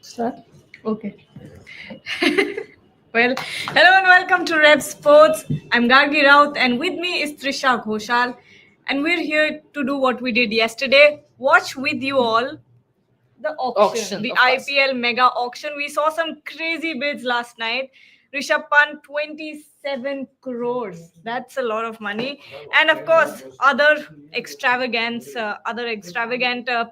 Start. Okay. Well, hello and welcome to Red Sports. I'm Gargi Raut, and with me is Trisha Ghoshal, and we're here to do what we did yesterday. Watch with you all the auction, Auction, the of course. IPL mega auction. We saw some crazy bids last night. Rishabh Pant 27 crores. That's a lot of money, and of course other extravagant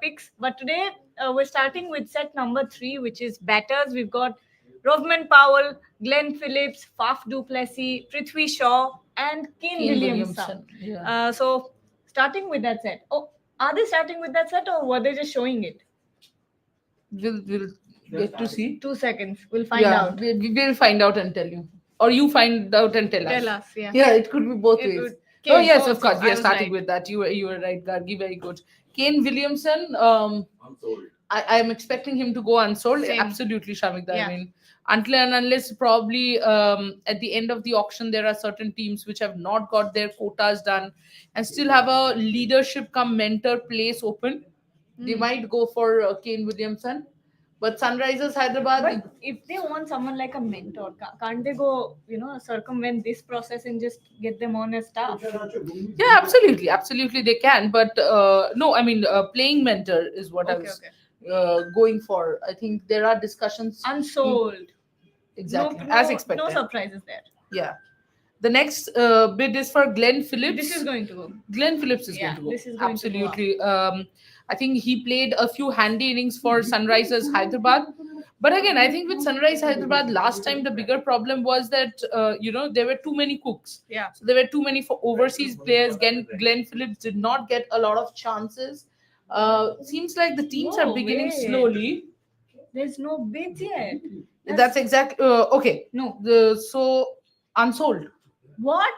picks. But today we're starting with set number three, which is batters. We've got Rovman Powell, Glenn Phillips, Faf du Plessis, Prithvi Shaw, and Kane Kane Williamson. Williamson. Yeah. So starting with that set. Oh, are they starting with that set or were they just showing it? We'll get to see. 2 seconds. We'll find Yeah, out. we'll find out and tell you. Or you find out and tell us. Tell us, yeah. Yeah, it could be both It ways. would. Oh Kane. yes, Oh, of so course. We I are was starting right. with that. You were right, Gargi. Very good. Kane Williamson. I am expecting him to go unsold. Same. Absolutely, Shamikda. Yeah. I mean, until and unless probably at the end of the auction there are certain teams which have not got their quotas done and still have a leadership come mentor place open. They might go for Kane Williamson. But Sunrisers Hyderabad. But if they want someone like a mentor, can't they go, circumvent this process and just get them on as staff? Yeah, absolutely they can. But no, I mean, playing mentor is what I Okay, was okay. going for. I think there are discussions. Unsold. Exactly, No, as no, expected. no surprises there. Yeah. The next bid is for Glenn Phillips. This is going to go. Glenn Phillips is Yeah, going to go. this is going to go up. Absolutely. I think he played a few handy innings for Sunrisers Hyderabad. But again, I think with Sunrise Hyderabad last time the bigger problem was that there were too many cooks. Yeah. So there were too many for overseas players. Glenn Phillips did not get a lot of chances. Seems like the teams are No beginning way. slowly. There's no bids yet. That's exact. Okay. No. So unsold. What?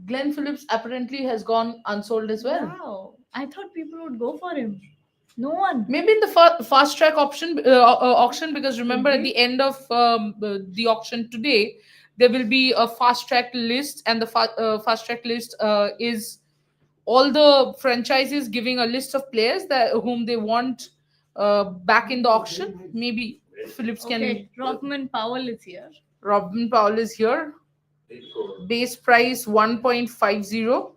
Glenn Phillips apparently has gone unsold as well. Wow. I thought people would go for him. No one. Maybe in the fast track auction, because remember at the end of the auction today, there will be a fast track list, and the fast track list is all the franchises giving a list of players that whom they want back in the auction. Maybe Phillips can. Okay, Rockman Powell is here. Robin Powell is here. Base price 1.50.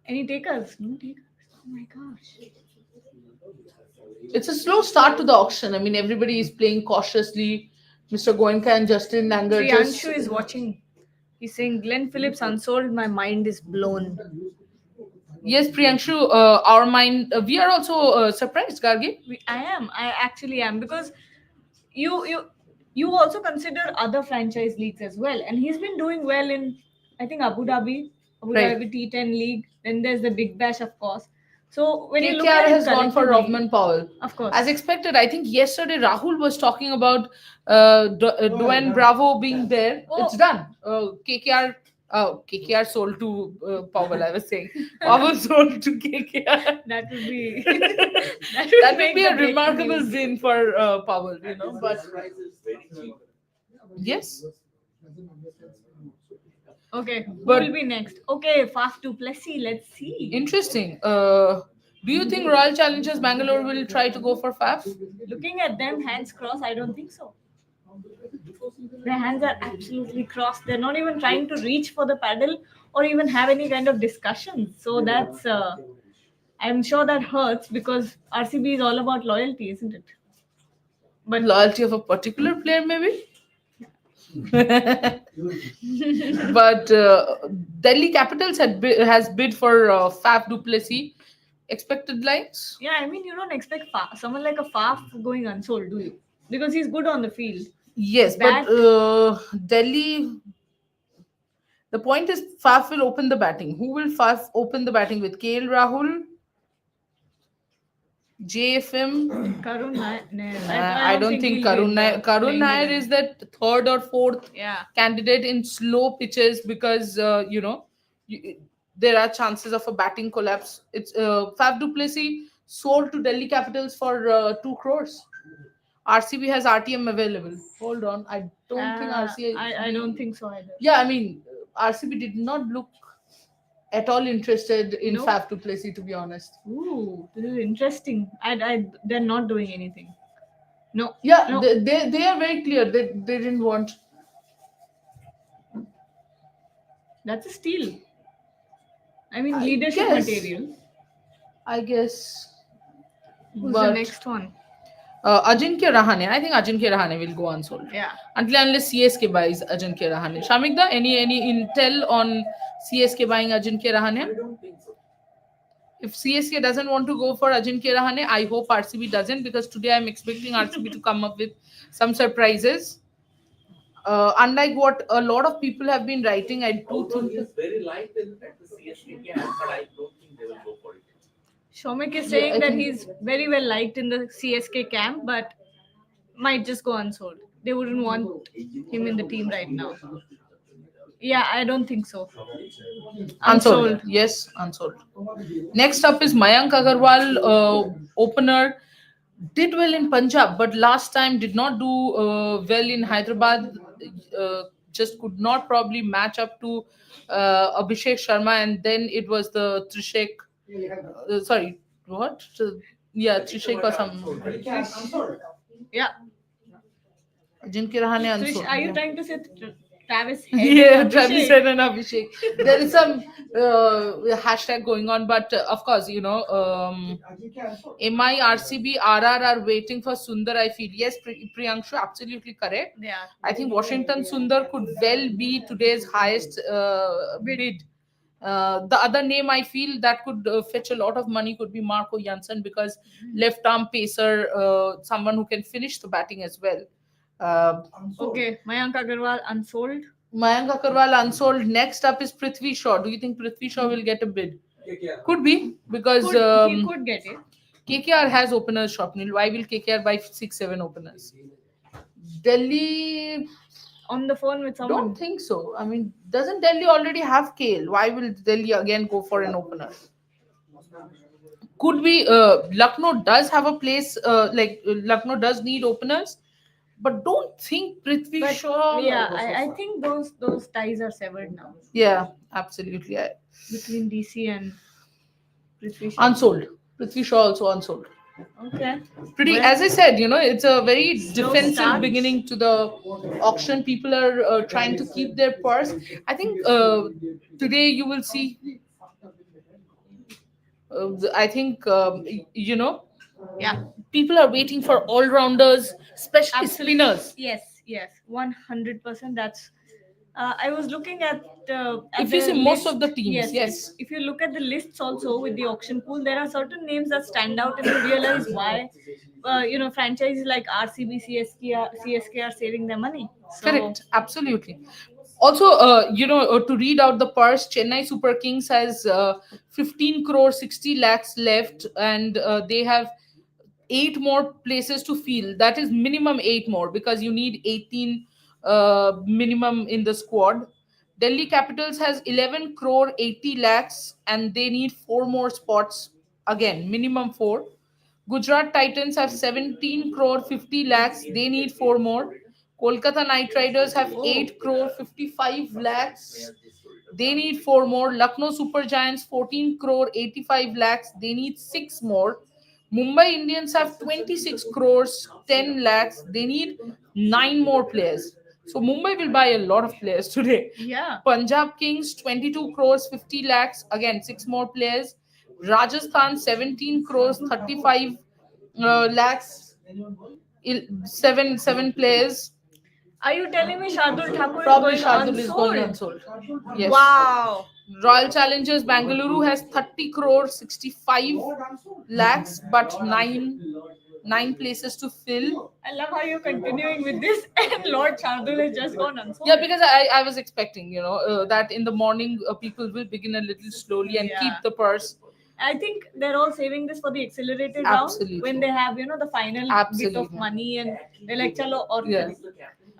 Any takers? No takers. Oh my gosh. It's a slow start to the auction. I mean, everybody is playing cautiously. Mr. Goenka and Justin Langer just. Priyanshu is watching. He's saying Glenn Phillips unsold. My mind is blown. Yes, Priyanshu, our mind. We are also surprised, Gargi. I am. I actually am because you you you also consider other franchise leagues as well, and he's been doing well in I think Abu Right. Dhabi T10 league. Then there's the Big Bash, of course. So when you look KKR at it has gone for collectively, Rovman Powell. of course. As expected, I think yesterday Rahul was talking about Dwayne Bravo being there. Oh. It's done. KKR. Oh, KKR sold to Powell. I was saying Powell sold to KKR. That would be That would make be the a breaking remarkable news. win for Powell, But yes, Okay, who But- will be next? Okay, Faf du Plessis. Let's see. interesting. Do you think Royal Challengers Bangalore will try to go for Faf? Looking at them, hands crossed. I don't think so. Their hands are absolutely crossed. They're not even trying to reach for the paddle or even have any kind of discussion. So that's, I'm sure that hurts because RCB is all about loyalty, isn't it? But Loyalty of a particular player, maybe. But Delhi Capitals has bid for Faf du Plessis. Expected lines? yeah, I mean, you don't expect someone like a Faf going unsold, do you? Because he's good on the field. Yes, Bat- but Delhi. The point is, Faf will open the batting. Who will Faf open the batting with? KL Rahul, JFM. Karun Nair. I don't think Karun Nair. Karun Nair is that third or fourth Yeah. candidate in slow pitches because there are chances of a batting collapse. It's Faf du Plessis sold to Delhi Capitals for 2 crores. RCB has RTM available. Hold on, I don't think RCB. I don't think so either. Yeah, I mean RCB did not look at all interested in No. Faf Duplessis, to be honest. Ooh, this is interesting. They're not doing anything. No. Yeah, No. they are very clear. They didn't want. That's a steal. I mean, I leadership guess. material. I guess. Who's the But next one? Ajinkya Rahane. I think Ajinkya Rahane will go unsold. Yeah. Until and unless CSK buys Ajinkya Rahane. Shamikda, any intel on CSK buying Ajinkya Rahane? If CSK doesn't want to go for Ajinkya Rahane, I hope RCB doesn't, because today I'm expecting RCB to come up with some surprises. Unlike what a lot of people have been writing, I do think Shomik is yeah, saying I that think he's very well liked in the CSK camp, but might just go unsold. They wouldn't want him in the team right now. Yeah, I don't think so. unsold. Unsold. Yes, unsold. Next up is Mayank Agarwal, opener. Did well in Punjab, but last time did not do well in Hyderabad. Just could not probably match up to Abhishek Sharma, and then it was the Trishek. Sorry, what? Yeah, Trishek or some. Yeah. Ajinkya Rahane Trish, unsold. are you Yeah. trying to say Travis Head Yeah, and Travis Abhishek? Head and Abhishek. There is some hashtag going on, but of course, MI, RCB, RR are waiting for Sundar. I feel yes, Priyanshu, absolutely correct. Yeah. I think Washington Sundar could well be today's highest bid. The other name I feel that could fetch a lot of money could be Marco Jansen, because left arm pacer, someone who can finish the batting as well. Uh, Okay, Mayank Agarwal unsold. Mayank Agarwal unsold. Next up is Prithvi Shaw. Do you think Prithvi Shaw will get a bid? Could be, because He could get it. KKR has openers, Swapnil. Why will KKR buy 6-7 openers? Delhi, On the phone with someone. don't think so. I mean, doesn't Delhi already have Kale? Why will Delhi again go for an opener? Could be Lucknow does have a place, Lucknow does need openers, but don't think Prithvi But Shaw. yeah, I think those ties are severed now Yeah, absolutely. between DC and Prithvi Shaw. Unsold. Prithvi Shaw also unsold. Okay. Pretty, Well, as I said, it's a very slow defensive start. beginning to the auction. People are trying to keep their purse. I think today you will see. I think Yeah. people are waiting for all rounders, especially spinners. Yes, 100%. That's. I was looking at If you the see most list. of the teams, Yes. yes. If you look at the lists also with the auction pool, there are certain names that stand out, and you realize why. Franchises like RCB, CSK are saving their money. So, Correct, absolutely. Also, to read out the purse, Chennai Super Kings has 15 crore 60 lakhs left, and they have 8 more places to fill. That is minimum 8 more, because you need 18 minimum in the squad. Delhi Capitals has 11 crore 80 lakhs, and they need 4 more spots, again minimum 4. Gujarat Titans have 17 crore 50 lakhs. They need 4 more. Kolkata Knight Riders have 8 crore 55 lakhs. They need 4 more. Lucknow Super Giants 14 crore 85 lakhs. They need 6 more. Mumbai Indians have 26 crores 10 lakhs. They need 9 more players. So Mumbai will buy a lot of players today. yeah. Punjab Kings 22 crores 50 lakhs. Again, 6 more players. Rajasthan 17 crores 35 lakhs. 7 players. Are you telling me Shardul Thakur Probably is going Shardul is going unsold? unsold. Yes. Wow. Royal Challengers Bangalore has 30 crore 65 lakhs, but nine places to fill. I love how you're continuing with this, and Lord Shardul has just gone unsold. Yeah, because I was expecting, that in the morning people will begin a little slowly and keep Yeah. the purse. I think they're all saving this for the accelerated Absolutely. round when they have, the final bit of Absolutely. money, and they're like, chalo, aur Yeah.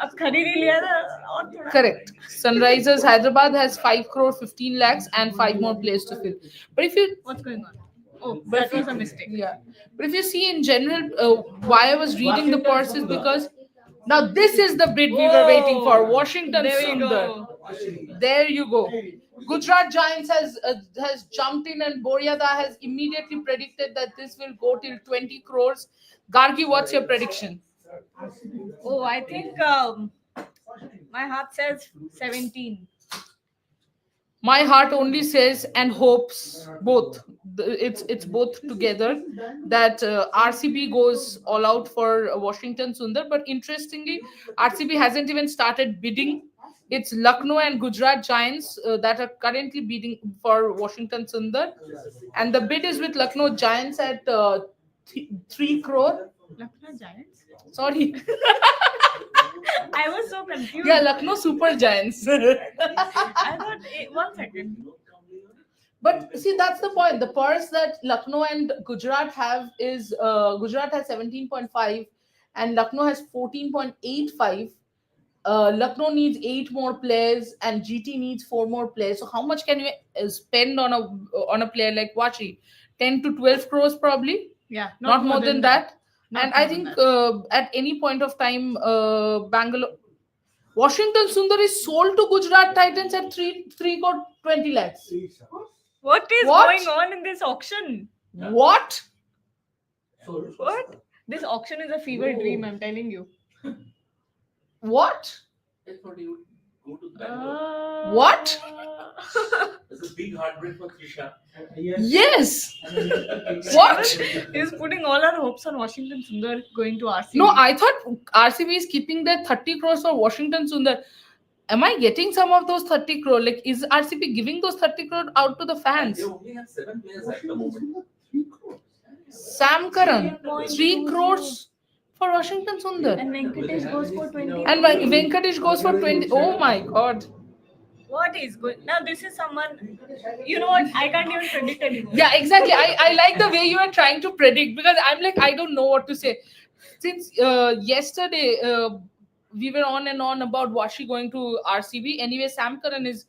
ab kharid hi liya na, aur thoda. Correct. Sunrisers Hyderabad has 5 crore 15 lakhs and 5 more players to fill. But if you What's going on? Oh, But that if you- was a mistake. Yeah. But if you see in general, why I was reading the purse is because now this is the bid we were waiting for. Washington There we Sundar. go. There you go. Gujarat Giants has jumped in, and Boryada has immediately predicted that this will go till 20 crores. Gargi, what's your prediction? Oh, I think my heart says 17. My heart only says and hopes both. It's both together that RCB goes all out for Washington Sundar. But interestingly, RCB hasn't even started bidding. It's Lucknow and Gujarat Giants that are currently bidding for Washington Sundar, and the bid is with Lucknow Giants at 3 crore. Lucknow Giants? Sorry, I was so confused. yeah, Lucknow Super Giants. I thought, one second. But see, that's the point. The purse that Lucknow and Gujarat have is Gujarat has 17.5 and Lucknow has 14.85. Lucknow needs 8 more players and GT needs 4 more players. So how much can you spend on a player like Wachi? 10 to 12 crores probably, Yeah, not more than that. Not And more I than think that. at any point of time, Bangalore, Washington Sundar is sold to Gujarat Titans at 3 crore 20 lakhs. What is What? going on in this auction? What? What? This auction is a fever dream, I'm telling you. What? I thought you would go to Bangalore. What? It's a big heartbreak for Trisha. Yes. What? He's putting all our hopes on Washington Sundar going to RCB. No, I thought RCB is keeping their 30 crores for Washington Sundar. Am I getting some of those 30 crore? Like, is RCB giving those 30 crore out to the fans? They only have 7 players at the moment. Sam Curran, 3 crores for Washington Sundar. And Venkatesh goes for 20. And Venkatesh goes for 20. Oh my god. What is good? Now, this is someone, you know what? I can't even predict anymore. Yeah, exactly. I like the way you are trying to predict, because I'm like, I don't know what to say. Since yesterday, we were on and on about Washi going to RCB. Anyway, Sam Curran is,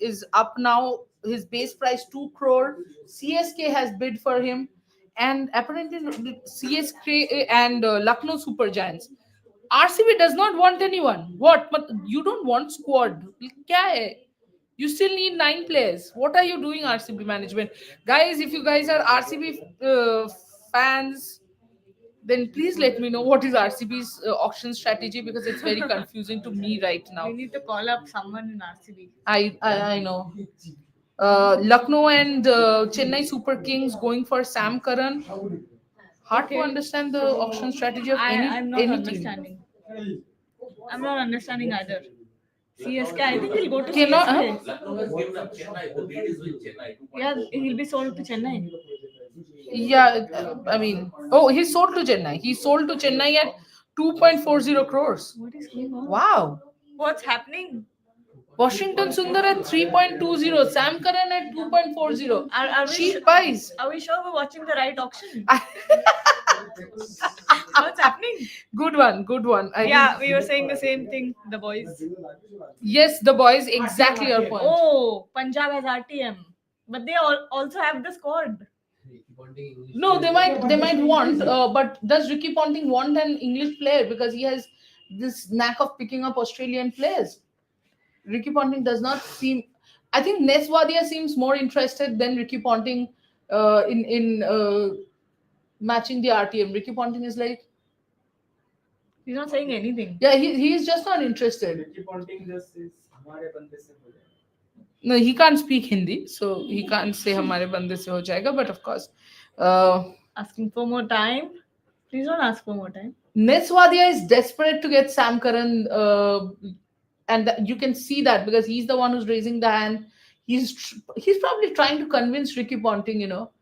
is up now. His base price 2 crore. CSK has bid for him, and apparently CSK and Lucknow Super Giants. RCB does not want anyone. What? But you don't want squad. क्या है? You still need 9 players. What are you doing, RCB management? Guys, if you guys are RCB fans, then please let me know what is RCB's auction strategy, because it's very confusing to me right now. We need to call up someone in RCB. I know. Lucknow and Chennai Super Kings going for Sam Curran. Hard to understand the auction strategy of I'm not any team. understanding. I'm not understanding either. CSK, I think he'll go to Cannot, CSK. Lucknow has given up Chennai. The bid is with Chennai. Yeah, he'll be sold to Chennai. Yeah, I mean, oh, he sold to Chennai. He sold to Chennai at 2.40 crores. What is going on? Wow. What's happening? Washington Sundar at 3.20, Sam Curran at 2.40. Are we Cheap buys. Are we sure we're watching the right auction? What's happening? Good one. Yeah, we were saying the same thing, the boys. Yes, the boys, exactly your point. Oh, Punjab has RTM, but they also have the squad. No, they might want, but does Ricky Ponting want an English player, because he has this knack of picking up Australian players? Ricky Ponting does not seem. I think Neswadia seems more interested than Ricky Ponting in matching the RTM. Ricky Ponting is like, He's not saying anything. yeah, he is just not interested. No, he can't speak Hindi, so he can't say "Hamare bande se ho jayega." But of course, Asking for more time. Please don't ask for more time. Neswadia is desperate to get Sam Curran, and you can see that because he's the one who's raising the hand. He's probably trying to convince Ricky Ponting, He looks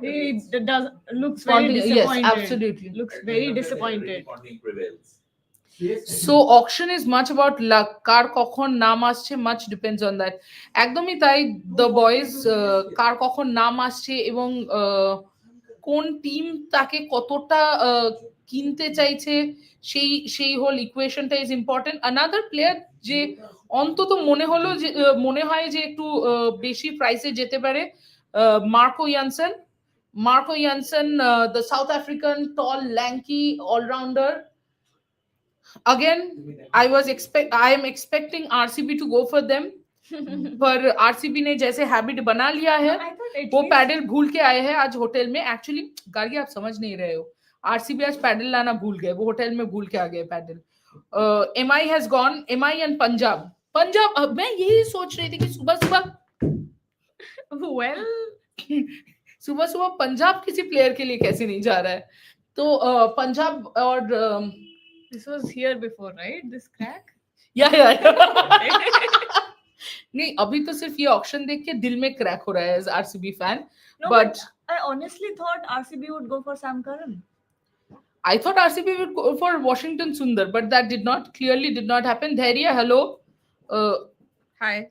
very Ponting, disappointed. yes, absolutely. Looks very disappointed. Ponting prevails. So auction is much about luck. কার কখন নাম আসছে, much depends on that. একদমই তাই, the boys কার কখন নাম আসছে এবং কোন টিম তাকে কতটা কিনতে চাইছে, সেই হোল ইকুয়েশনটা ইজ ইম্পর্টেন্ট। আনাদার প্লেয়ার যে অন্তত মনে হয় যে একটু বেশি প্রাইসে যেতে পারে, Marco Jansen, the South African tall lanky all-rounder. Again, I am expecting RCB to go for them. पर आरसीबी ने जैसे हैबिट बना लिया है, I thought at वो least पैडल भूल के आए हैं आज होटल में. एक्चुअली गार्गी आप समझ नहीं रहे हो, आरसीबी आज पैडल लाना भूल गए, वो होटल में भूल के आ गए paddle. MI has gone, MI and Punjab. Punjab, मैं यही सोच रही थी कि सुबह सुबह well, सुबह सुबह पंजाब किसी प्लेयर के लिए कैसे नहीं जा रहा है. तो पंजाब और this was here before, right? This crack. या नहीं, अभी तो सिर्फ ये ऑक्शन देख के दिल में क्रैक हो रहा है as RCB fan. No, But I honestly thought RCB would go for Sam Curran. I thought RCB would go for Washington Sundar, but that clearly did not happen. Dhairya, hello. Hi.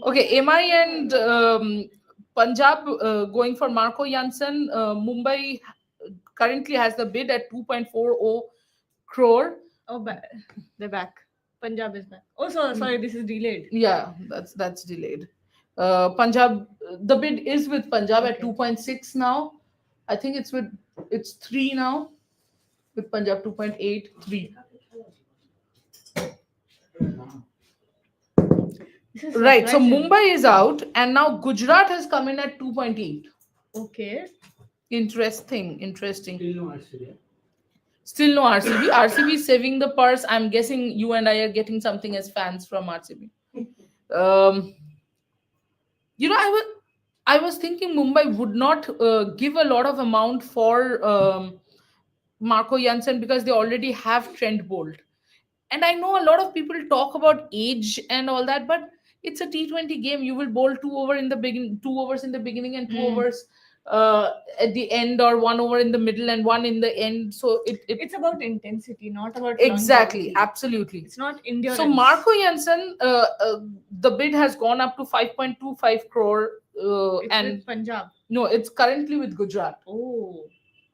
Okay, MI and Punjab going for Marco Jansen. Mumbai currently has the bid at 2.40 crore. Oh, they're back. Punjab is back. Oh, sorry, this is delayed. Yeah, that's delayed. Punjab, the bid is with Punjab at 2.6 now. I think it's 3 now. With Punjab 2.83. Right, so Mumbai is out and now Gujarat has come in at 2.8. Okay. Interesting. Still no RCB. RCB is saving the purse. I'm guessing you and I are getting something as fans from RCB. I was thinking Mumbai would not give a lot of amount for Marco Jansen because they already have Trent Bolt. And I know a lot of people talk about age and all that, but it's a T20 game. You will bowl 2 overs in the beginning and 2 overs at the end, or 1 over in the middle and 1 in the end. So it's about intensity, not about exactly, longevity. absolutely. It's not endurance. So Marco Jansen, the bid has gone up to 5.25 crore. It's and with Punjab. No, it's currently with Gujarat. Oh,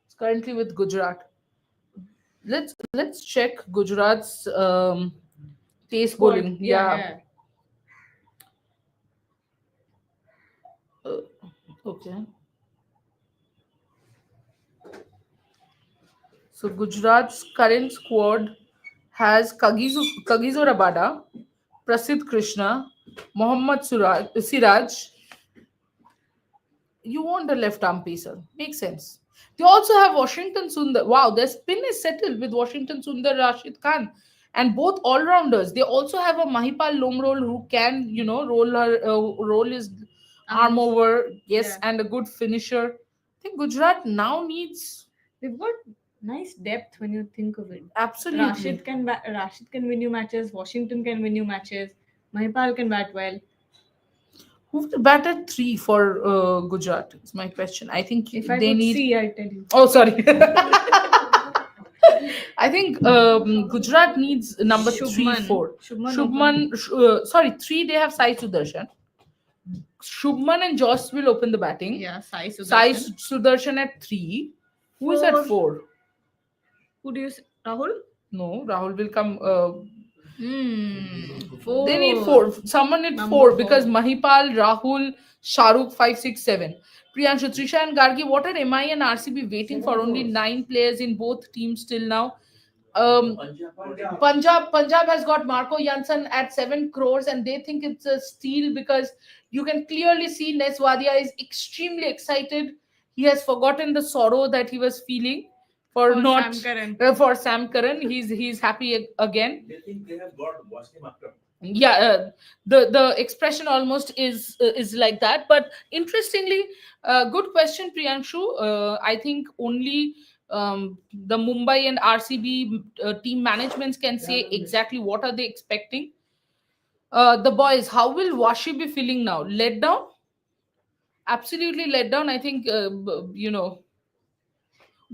it's currently with Gujarat. Let's check Gujarat's pace bowling. Yeah. Okay. So Gujarat's current squad has Kagiso Rabada, Prasidh Krishna, Mohammad Siraj. You want a left arm pacer. Makes sense. They also have Washington Sundar. Wow, their spin is settled with Washington Sundar, Rashid Khan, and both all-rounders. They also have a Mahipal Lomrol who can, roll his arm over. Yes, yeah. And a good finisher. I think Gujarat now needs. They've got nice depth when you think of it. Absolutely. Rashid can win you matches. Washington can win you matches. Mahipal can bat well. Who will bat at 3 for Gujarat? Is my question. I think if they need. See, I tell you. Oh, sorry. I think Gujarat needs number 3, 4. Shubman. 3. They have Sai Sudarshan. Shubman and Joss will open the batting. Yeah, Sai Sudarshan at 3. Who is at 4? Who do you say? Rahul? No, Rahul will come. 4. They need 4. Someone need 4 because Mahipal, Rahul, Shahrukh 5, 6, 7. Priyanshu, Trisha and Gargi, what are MI and RCB waiting for? Only 9 players in both teams till now. Punjab has got Marco Jansen at 7 crores and they think it's a steal because you can clearly see Nes Wadia is extremely excited. He has forgotten the sorrow that he was feeling for Sam Curran. He's happy again. They think they have got Wasim Akram. Yeah, the expression almost is like that. But interestingly, good question, Priyanshu. I think only the Mumbai and RCB team managements can say exactly what are they expecting. The boys, how will Washi be feeling now? Let down? Absolutely let down. I think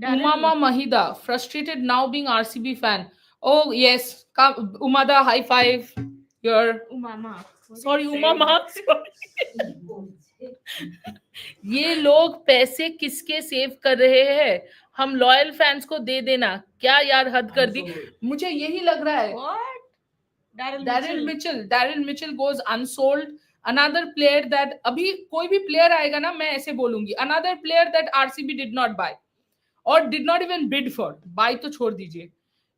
Umama Mahida, frustrated now being RCB fan. Oh yes, come, Umada, high five. Your Umama. Sorry, Umama. ये लोग पैसे किसके save कर रहे हैं? हम loyal fans को दे देना. क्या यार हद कर दी. मुझे यही लग रहा है. What? Daryl Mitchell goes unsold. Another player that अभी कोई भी player आएगा ना मैं ऐसे बोलूंगी. Another player that RCB did not buy or did not even bid for. Buy तो छोड़ दीजिए.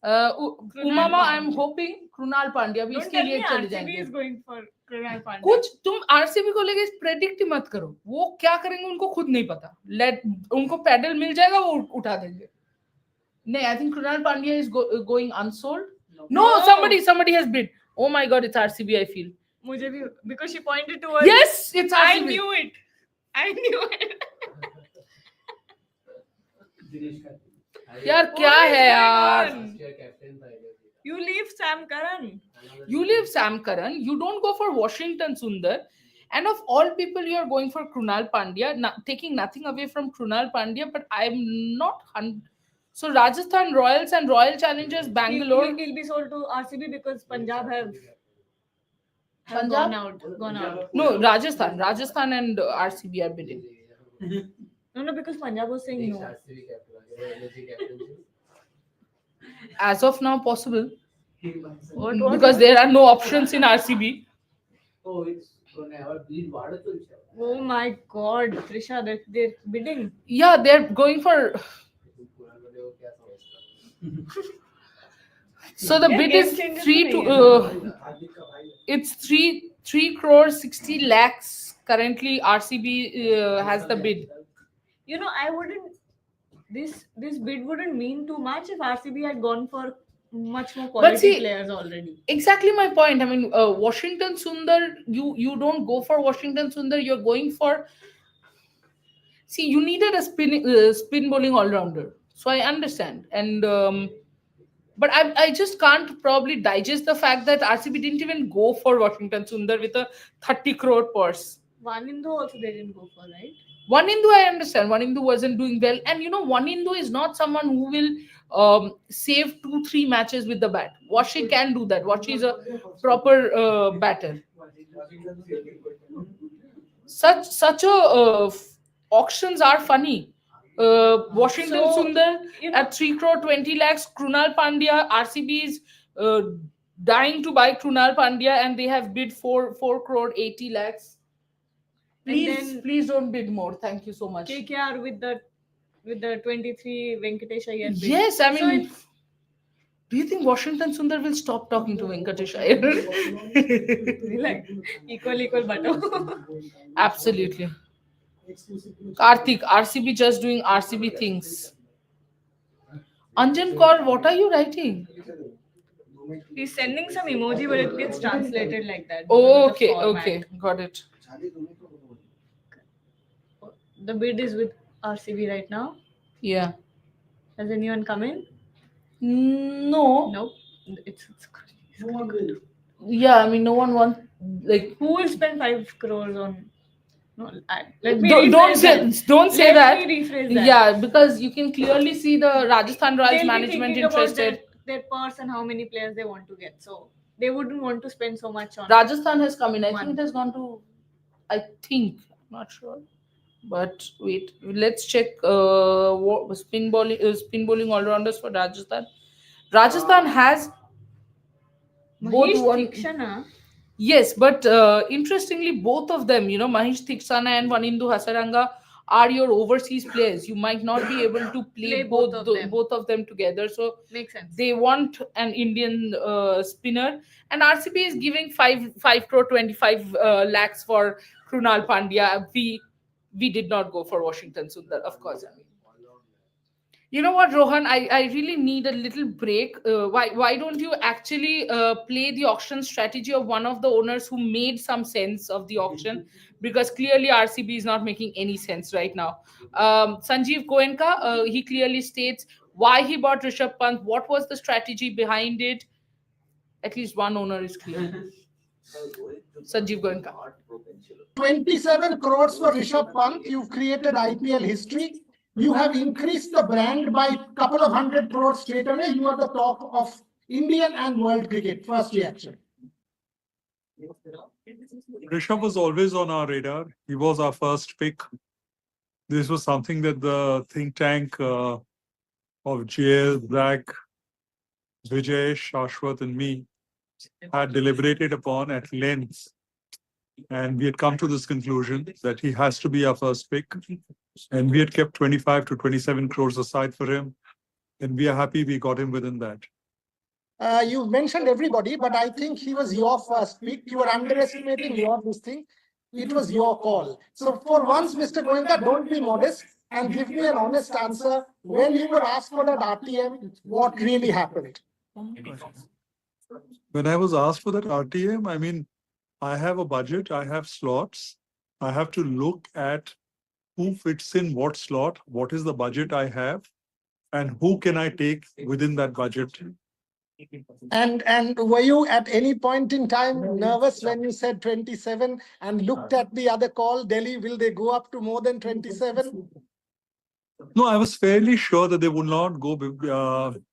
Umama, I'm hoping Krunal Pandya भी Don't इसके tell लिए me चले RCB जाएंगे. is going for Krunal Pandya. कुछ तुम आरसीबी को लेके प्रेडिक्ट ही मत करो. वो क्या करेंगे उनको खुद नहीं पता. लेट उनको पैडल मिल जाएगा वो उठा देंगे. No, I think Krunal Pandya is going unsold. No, somebody has bid. Oh my God, it's RCB. I feel. मुझे भी, because she pointed towards. Yes, it's RCB. I knew it. I knew it. यार क्या What is है going यार? on? You leave Sam Curran. You leave Sam Curran. You don't go for Washington Sundar. And of all people, you are going for Krunal Pandya, taking nothing away from Krunal Pandya, but I'm not. So Rajasthan Royals and Royal Challengers Bangalore. He'll be sold to RCB because Punjab have Punjab? gone out. No, Rajasthan and RCB are bidding. No, because Punjab was saying no. As of now, possible. What? Because there are no options in RCB. Oh my God, Trisha, they're bidding. Yeah, they're going for. So the bid is 3 crore 60 lakhs. Currently, RCB has the bid. You know, I wouldn't. This bid wouldn't mean too much if RCB had gone for much more quality players already. Exactly my point. I mean, Washington Sundar, you don't go for Washington Sundar. You're going for. See, you needed a spin bowling all rounder. So I understand, and but I just can't probably digest the fact that RCB didn't even go for Washington Sundar with a 30 crore purse. Vanindu also they didn't go for, right? Wanindu, I understand. Wanindu wasn't doing well. And you know, Wanindu is not someone who will save 2-3 matches with the bat. Washi can do that. Washi is a proper batter. Such auctions are funny. Washington Sundar at 3 crore 20 lakhs. Krunal Pandya, RCB is dying to buy Krunal Pandya and they have bid 4 crore 80 lakhs. Please don't bid more. Thank you so much. KKR with the 23 Venkatesh Iyer bid. Yes, I mean, do you think Washington Sundar will stop talking to Venkatesh Iyer? Like equal butter. Absolutely. Karthik, RCB just doing RCB things. Anjan Kaur, what are you writing? He's sending some emoji, but it gets translated like that. Oh, okay, got it. The bid is with RCB right now. Yeah. Has anyone come in? No. Nope. It's Yeah, I mean, no one wants like. Who will spend 5 crores on? No, don't say that. Let me rephrase that. Yeah, because you can clearly see the Rajasthan Royals They'll management be interested. About their purse and how many players they want to get. So they wouldn't want to spend so much on. Rajasthan has come in. I think it has gone to. I'm not sure. But wait, let's check spin bowling all rounders for Rajasthan. Rajasthan has both one. Thikshana. Yes, but interestingly, both of them, you know, Mahesh Thiksana and Vanindu Hasaranga are your overseas players. You might not be able to play both of them together. So makes sense. They want an Indian spinner, and RCB is giving 5 crore 25 lakhs for Krunal Pandya. We did not go for Washington Sundar, of course. I mean, you know what, Rohan? I really need a little break. Why don't you actually play the auction strategy of one of the owners who made some sense of the auction? Because clearly RCB is not making any sense right now. Sanjiv Goenka, he clearly states why he bought Rishabh Pant, what was the strategy behind it. At least one owner is clear. Sanjiv Goenka. 27 crores for Rishabh Pant. You've created IPL history. You have increased the brand by a couple of 100 crores straight away. You are the talk of Indian and world cricket. First reaction. Rishabh was always on our radar. He was our first pick. This was something that the think tank of JL, Zach, Vijay, Shashwat and me had deliberated upon at length. And we had come to this conclusion that he has to be our first pick. And we had kept 25 to 27 crores aside for him. And we are happy we got him within that. You mentioned everybody, but I think he was your first pick. You were underestimating your this thing. It was your call. So for once, Mr. Goenka, don't be modest and give me an honest answer. When you were asked for that RTM, what really happened? When I was asked for that RTM, I mean, I have a budget, I have slots. I have to look at who fits in what slot, what is the budget I have, and who can I take within that budget. And were you at any point in time nervous when you said 27 and looked at the other call, Delhi, will they go up to more than 27? No, I was fairly sure that they would not go.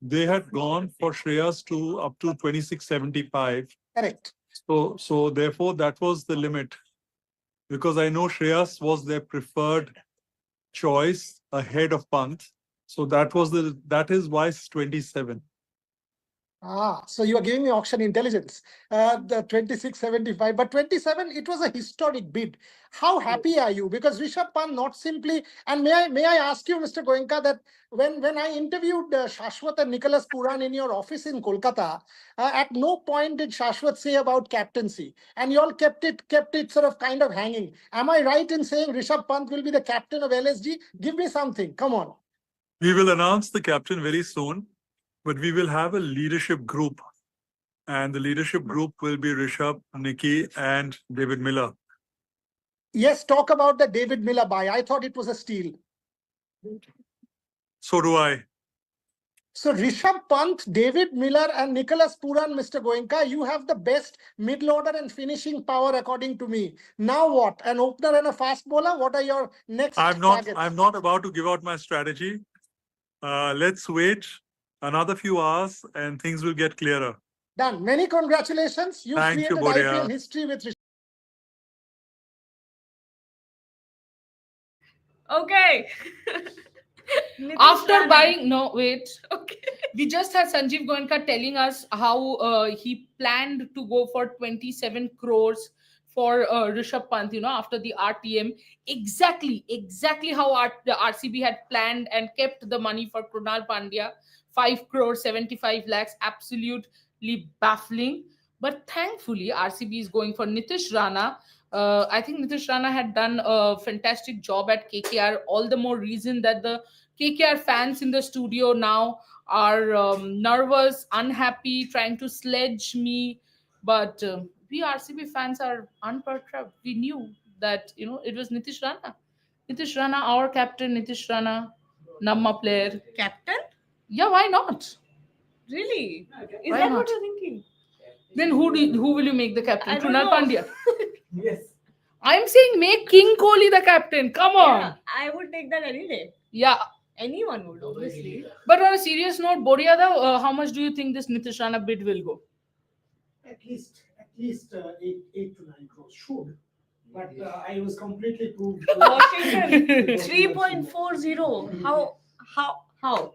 They had gone for Shreyas to up to 2675. Correct. So therefore, that was the limit. Because I know Shreyas was their preferred choice ahead of Pant. So that is why it's 27. So you are giving me auction intelligence. The 2675, but 27, it was a historic bid. How happy are you? Because Rishabh Pant not simply, and may I ask you, Mr. Goenka, that when I interviewed Shashwat and Nicholas Puran in your office in Kolkata, at no point did Shashwat say about captaincy, and you all kept it sort of kind of hanging. Am I right in saying Rishabh Pant will be the captain of LSG? Give me something. Come on. We will announce the captain very soon. But we will have a leadership group, and the leadership group will be Rishabh, Nikki, and David Miller. Yes, talk about the David Miller buy. I thought it was a steal. So do I. So Rishabh Pant, David Miller, and Nicholas Puran, Mr. Goenka, you have the best middle order and finishing power according to me. Now what? An opener and a fast bowler? What are your next targets? I'm not about to give out my strategy. Let's wait another few hours and things will get clearer. Done. Many congratulations. You Thank you, created Boria. IPL history with Rishabh. Okay. After Rana. buying, no, wait. Okay. We just had Sanjiv Goenka telling us how he planned to go for 27 crores for Rishabh Pant, after the RTM. Exactly how the RCB had planned and kept the money for Krunal Pandya. 5 crores, 75 lakhs, absolutely baffling. But thankfully, RCB is going for Nitish Rana. I think Nitish Rana had done a fantastic job at KKR. All the more reason that the KKR fans in the studio now are nervous, unhappy, trying to sledge me. But we RCB fans are unperturbed. We knew that it was Nitish Rana. Nitish Rana, our captain, Nitish Rana, Namma player. Captain? Yeah, why not? Really? Is Why that not? what you're thinking? Then who will you make the captain? I don't Krunal know. Pandya. Yes. I'm saying make King Kohli the captain. Come on. Yeah, I would take that any day. Yeah. Anyone would, obviously. But on a serious note, Boriada, how much do you think this Nitish Rana bid will go? At least 8 to 9 crores should. But I was completely proved. Washington 3.40. How?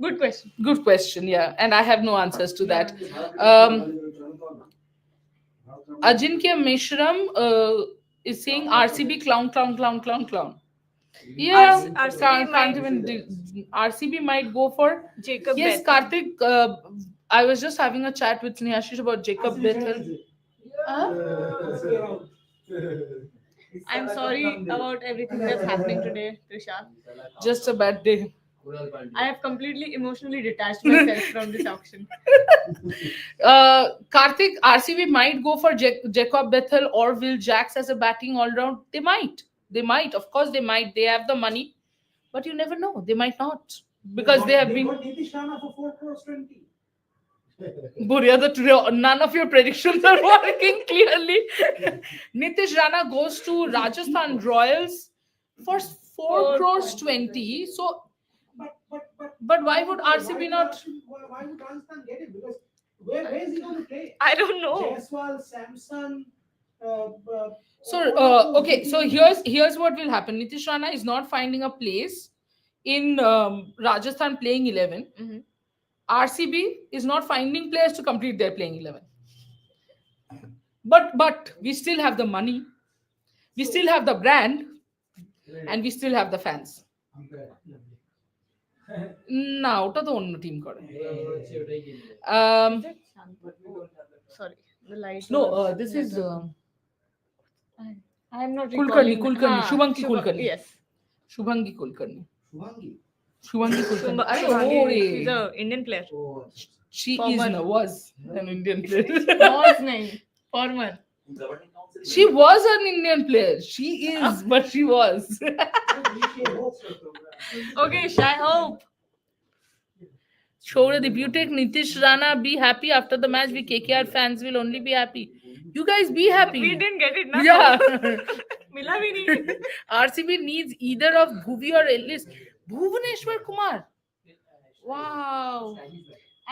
Good question. Good question, yeah. And I have no answers to that. Ajinkya Meshram is saying RCB clown. Yeah, RCB might go for Jacob yes, Bethel. Karthik. I was just having a chat with Snehashish about Jacob Bethel. I'm sorry about everything that's happening today, Trisha. Just a bad day. I have completely emotionally detached myself from this auction. Karthik, RCB might go for Jacob Bethel or Will Jacks as a batting all round. They might. Of course, they might. They have the money, but you never know. They might not because they have been. Nitish Rana for 4 crores 20. Buria, none of your predictions are working clearly. Nitish Rana goes to Rajasthan Royals for 4 crores 20. So, but why would RCB not? Why would Rajasthan get it? Because where is he going to play? I don't know. Jaiswal, Samson. Okay. So here's what will happen. Nitish Rana is not finding a place in Rajasthan playing 11. Mm-hmm. RCB is not finding players to complete their playing 11. But we still have the money, we still have the brand, and we still have the fans. না, ওটা তো অন্য team করে। Is it Shant- oh, sorry, the light. No, was- this is I am not Kulkarni, recalling. Kulkarni, हाँ, Shubhangi Kulkarni. Yes. Shubhangi Kulkarni. Shubhangi Kulkarni. Shubha- अरे Shubhangi, वो she's रे, a Indian player. she Former. is was an Indian player. Was named former. She was an Indian player. She is, but she was. Okay, Shai Hope. Shouradip, you take Nitish Rana, be happy after the match. We KKR fans will only be happy. You guys be happy. We didn't get it, na? Yeah. Mila bhi nahi. RCB needs either of Bhuvi or Ellis. Bhuvaneshwar Kumar. Wow.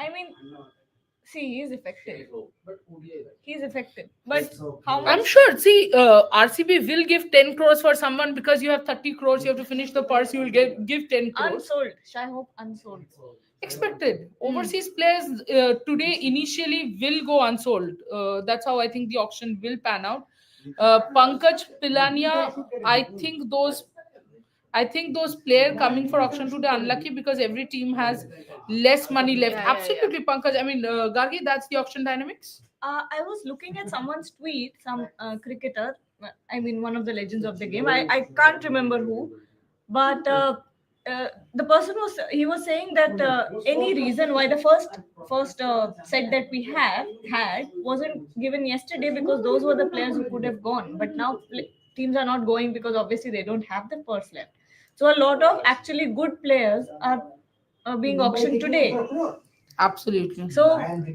I mean, see, he is effective. He's effective. But how much? I'm sure. See, RCB will give 10 crores for someone because you have 30 crores. You have to finish the purse. You will give 10 crores. Unsold. Shai Hope unsold. Expected. Overseas players today initially will go unsold. That's how I think the auction will pan out. Pankaj Pilania, I think those players coming for auction today are unlucky because every team has less money left. Yeah, yeah, Absolutely, Pankaj. I mean, Gargi, that's the auction dynamics. I was looking at someone's tweet, some cricketer, I mean, one of the legends of the game. I can't remember who, but the person was saying that any reason why the first set that we had wasn't given yesterday because those were the players who could have gone, but now teams are not going because obviously they don't have the purse left. So a lot of actually good players are being auctioned today. Absolutely. So,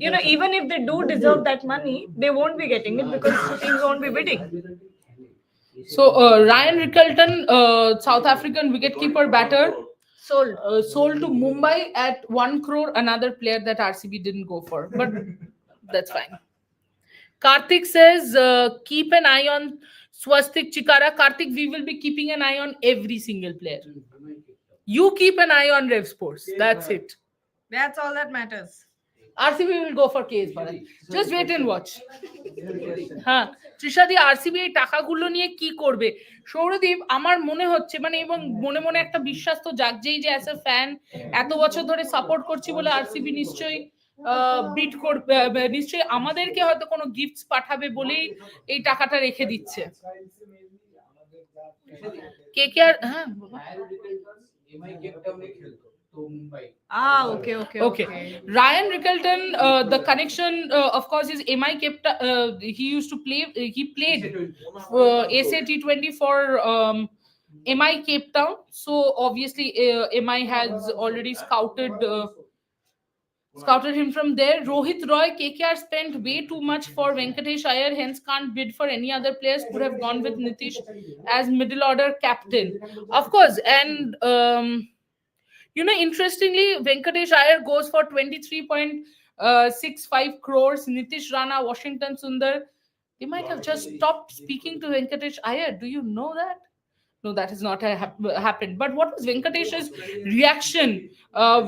even if they do deserve that money, they won't be getting it because teams won't be bidding. So, Ryan Rickelton, South African wicketkeeper batter, sold to Mumbai at 1 crore, another player that RCB didn't go for. But that's fine. Karthik says, keep an eye on Swastik Chikara. Karthik, we will be keeping an eye on every single player. You keep an eye on Rev Sports. That's it. That's all that matters. RCB will go for KS Bharat. Just wait and watch. হ্যাঁ, তৃষাদি RCB এই টাকাগুলো নিয়ে কি করবে? সৌরদীপ, আমার মনে হচ্ছে মানে এবং মনে মনে একটা বিশ্বাস তো জাগছেই যে অ্যাজ এ ফ্যান এত বছর ধরে সাপোর্ট করছি বলে আরসিবি নিশ্চয়ই বিট করবে, নিশ্চয়ই আমাদেরকে হয়তো কোনো গিফটস পাঠাবে বলেই এই টাকাটা রেখে দিচ্ছে। কেকেআর, হ্যাঁ Okay. Ryan Rickelton, the connection, of course, is MI kept. He used to play. He played SA T20 for MI Cape Town. So obviously, MI has already scouted him from there. Rohit Roy, KKR spent way too much for Venkatesh Iyer, hence can't bid for any other players. Could have gone with Nitish as middle order captain, of course, and. Interestingly, Venkatesh Iyer goes for 23.65 crores. Nitish Rana, Washington Sundar, they might have just stopped speaking to Venkatesh Iyer. Do you know that? No, that has not happened. But what was Venkatesh's reaction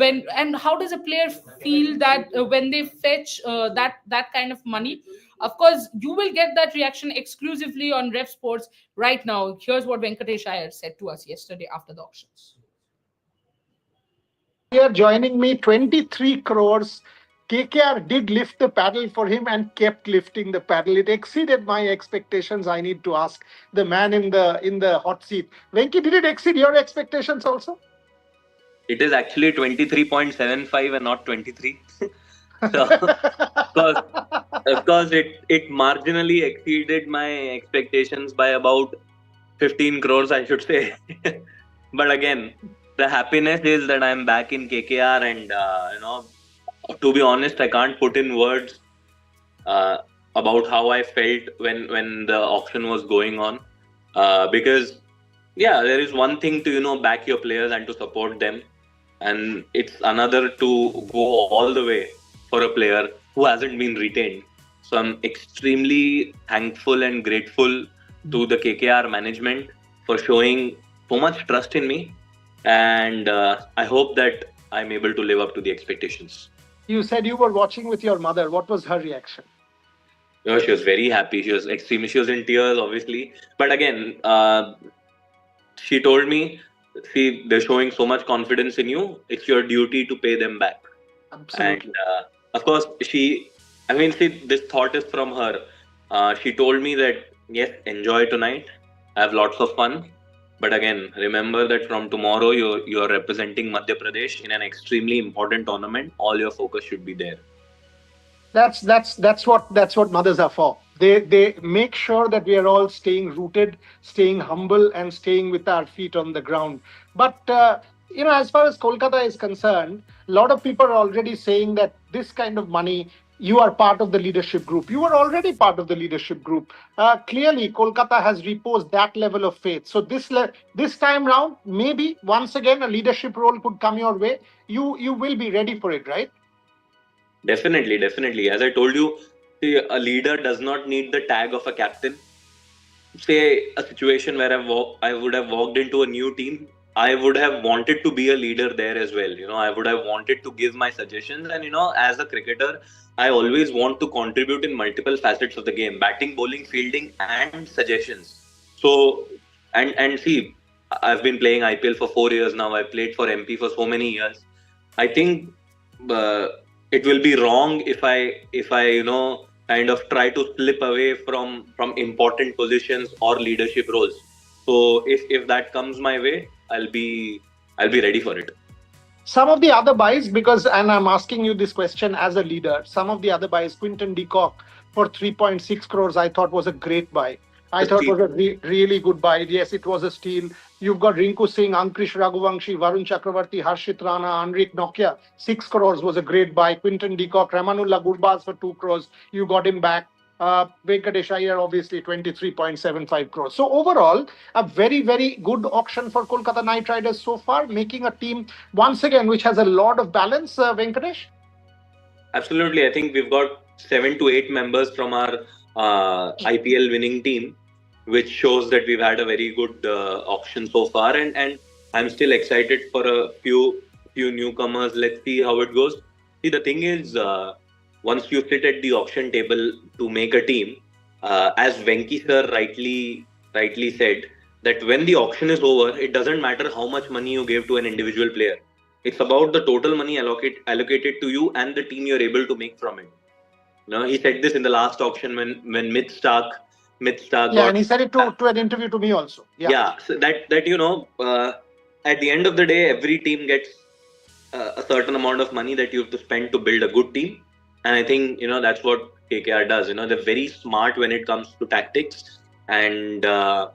when, and how does a player feel that when they fetch that kind of money? Of course, you will get that reaction exclusively on Rev Sports right now. Here's what Venkatesh Iyer said to us yesterday after the auctions. Here joining me, 23 crores. KKR did lift the paddle for him and kept lifting the paddle. It exceeded my expectations. I need to ask the man in the hot seat. Venki, did it exceed your expectations also? It is actually 23.75 and not 23. So, of course, it marginally exceeded my expectations by about 15 crores, I should say. But again, the happiness is that I'm back in KKR, and to be honest, I can't put in words about how I felt when the auction was going on, because there is one thing to back your players and to support them, and it's another to go all the way for a player who hasn't been retained. So I'm extremely thankful and grateful to the KKR management for showing so much trust in me, and I hope that I'm able to live up to the expectations. You said you were watching with your mother. What was her reaction? She was very happy. She was extremely. She was in tears, obviously. But again, she told me see, they're showing so much confidence in you. It's your duty to pay them back. And Absolutely. of course, I mean, see, this thought is from her. She told me that, yes, enjoy tonight, have lots of fun. But again, remember that from tomorrow, you're representing Madhya Pradesh in an extremely important tournament. All your focus should be there. That's what mothers are for. They make sure that we are all staying rooted, staying humble, and staying with our feet on the ground. But as far as Kolkata is concerned, a lot of people are already saying that this kind of money. You are part of the leadership group. You were already part of the leadership group. Clearly, Kolkata has reposed that level of faith. So this time round, maybe once again a leadership role could come your way. You will be ready for it, right? Definitely, definitely. As I told you, see, a leader does not need the tag of a captain. Say a situation where I would have walked into a new team, I would have wanted to be a leader there as well. I would have wanted to give my suggestions, and as a cricketer, I always want to contribute in multiple facets of the game: batting, bowling, fielding, and suggestions. So, and see, I've been playing IPL for 4 years now. I played for MP for so many years. I think uh, it will be wrong if I kind of try to slip away from important positions or leadership roles. So if that comes my way, I'll be ready for it. Some of the other buys, because, and I'm asking you this question as a leader, some of the other buys, Quinton de Kock for 3.6 crores, I thought was a great buy. I The thought steal. was a really good buy. Yes, it was a steal. You've got Rinku Singh, Ankrish Raghuvangshi, Varun Chakravarti, Harshit Rana, Anrik Nokia. 6 crores was a great buy. Quinton de Kock, Ramanullah Gurbaz for 2 crores. You got him back. Venkatesh Iyer, obviously 23.75 crores. So overall, a very, very good auction for Kolkata Knight Riders so far, making a team once again which has a lot of balance. Venkatesh. Absolutely, I think we've got 7 to 8 members from our IPL winning team, which shows that we've had a very good auction so far, and I'm still excited for a few newcomers. Let's see how it goes. See, the thing is, once you sit at the auction table to make a team, as Venki sir rightly said, that when the auction is over, it doesn't matter how much money you gave to an individual player. It's about the total money allocated to you and the team you're able to make from it. He said this in the last auction when Myth Stark Yeah, got. and he said it to an interview to me also. Yeah. Yeah, so at the end of the day, every team gets a certain amount of money that you have to spend to build a good team, and I think that's what KKR does. They're very smart when it comes to tactics, and as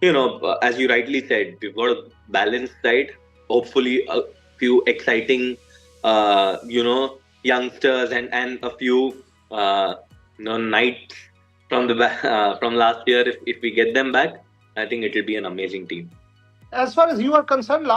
you rightly said, we've got a balanced side. Hopefully, a few exciting, youngsters and a few knights from from last year. If we get them back, I think it will be an amazing team. As far as you are concerned,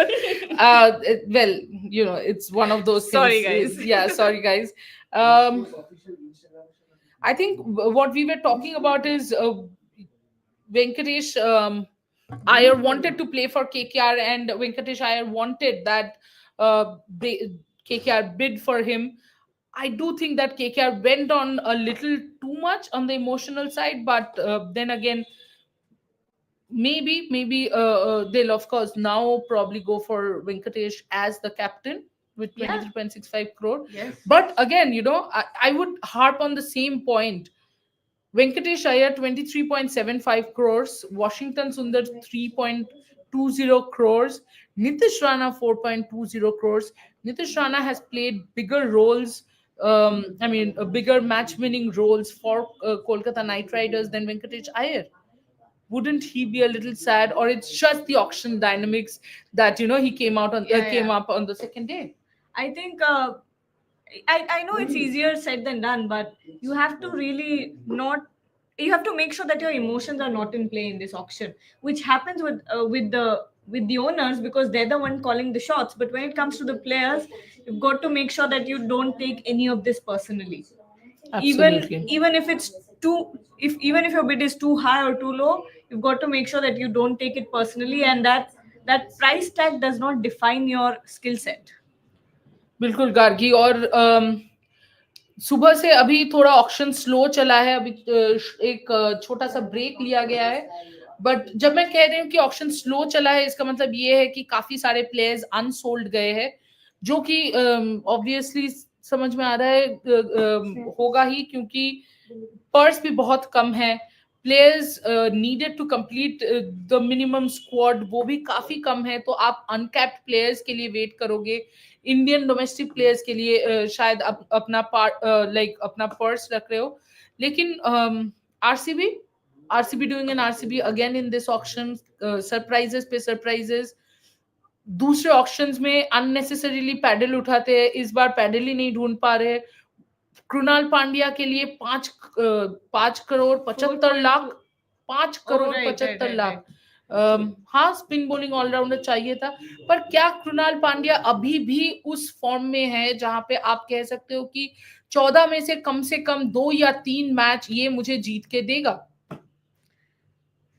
Well, it's one of those things. Sorry, guys. Yeah, sorry, guys. I think what we were talking about is Venkatesh Iyer wanted to play for KKR, and Venkatesh Iyer wanted that KKR bid for him. I do think that KKR went on a little too much on the emotional side, but then again, maybe they'll of course now probably go for Venkatesh as the captain with Yeah. 23.65 crore. Yes. But again, I would harp on the same point. Venkatesh Iyer 23.75 crores, Washington Sundar 3.20 crores, Nitish Rana 4.20 crores. Nitish Rana has played bigger roles, bigger match winning roles for Kolkata Knight Riders than Venkatesh Iyer. Wouldn't he be a little sad, or it's just the auction dynamics that he came Yeah, came yeah. up on the second day? I think I know it's easier said than done, but you have to really not. You have to make sure that your emotions are not in play in this auction, which happens with the owners because they're the one calling the shots. But when it comes to the players, you've got to make sure that you don't take any of this personally. Absolutely. Even if it's too, if even if your bid is too high or too low, you've got to make sure that you don't take it personally, and that price tag does not define your skill set. बिल्कुल गार्गी। और सुबह से अभी थोड़ा auction slow चला है, अभी एक छोटा सा ब्रेक लिया गया है, बट जब मैं कह रही हूँ कि ऑक्शन स्लो चला है, इसका मतलब ये है कि काफी सारे प्लेयर्स अनसोल्ड गए हैं, जो कि ऑब्वियसली समझ में आ रहा है होगा ही, क्योंकि पर्स भी बहुत कम है। Players needed to complete the minimum squad, वो भी काफी कम है, तो आप अनकैप्ड प्लेयर्स के लिए वेट करोगे, इंडियन डोमेस्टिक प्लेयर्स के लिए शायद अपना अपना पर्स रख रहे हो। लेकिन RCB doing an RCB again in this auction, surprises पे सरप्राइजेस। दूसरे ऑक्शंस में अननेसेसरीली पैडल उठाते हैं, इस बार पैडल ही नहीं ढूंढ पा रहे। कृणाल पांड्या के लिए 5 करोड़ 75 लाख, 5 करोड़ 75 लाख। हाँ, स्पिन बॉलिंग ऑलराउंडर चाहिए था, पर क्या कृणाल पांड्या अभी भी उस फॉर्म में है जहां पे आप कह सकते हो कि 14 में से कम 2 या 3 मैच ये मुझे जीत के देगा?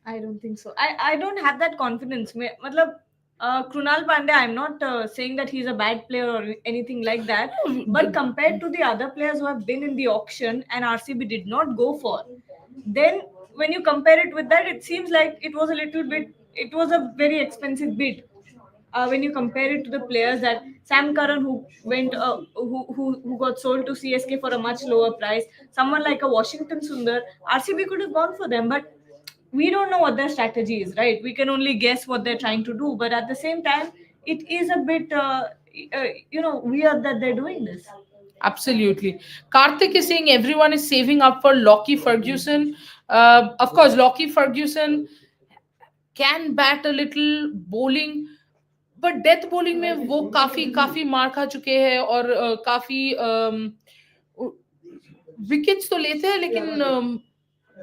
I don't think so. I don't have that confidence. मतलब Krunal Pandya, I'm not saying that he's a bad player or anything like that. But compared to the other players who have been in the auction and RCB did not go for, then when you compare it with that, it seems like it was a little bit. It was a very expensive bid. When you compare it to the players that Sam Curran, who went, who got sold to CSK for a much lower price, someone like a Washington Sundar, RCB could have gone for them, but we don't know what their strategy is, right? We can only guess what they're trying to do, but at the same time, it is a bit, weird that they're doing this. Absolutely. Karthik is saying everyone is saving up for Lockie Ferguson. Of course, Lockie Ferguson can bat a little bowling, but death bowling में वो काफी मार खा चुके हैं, और काफी wickets तो लेते हैं, लेकिन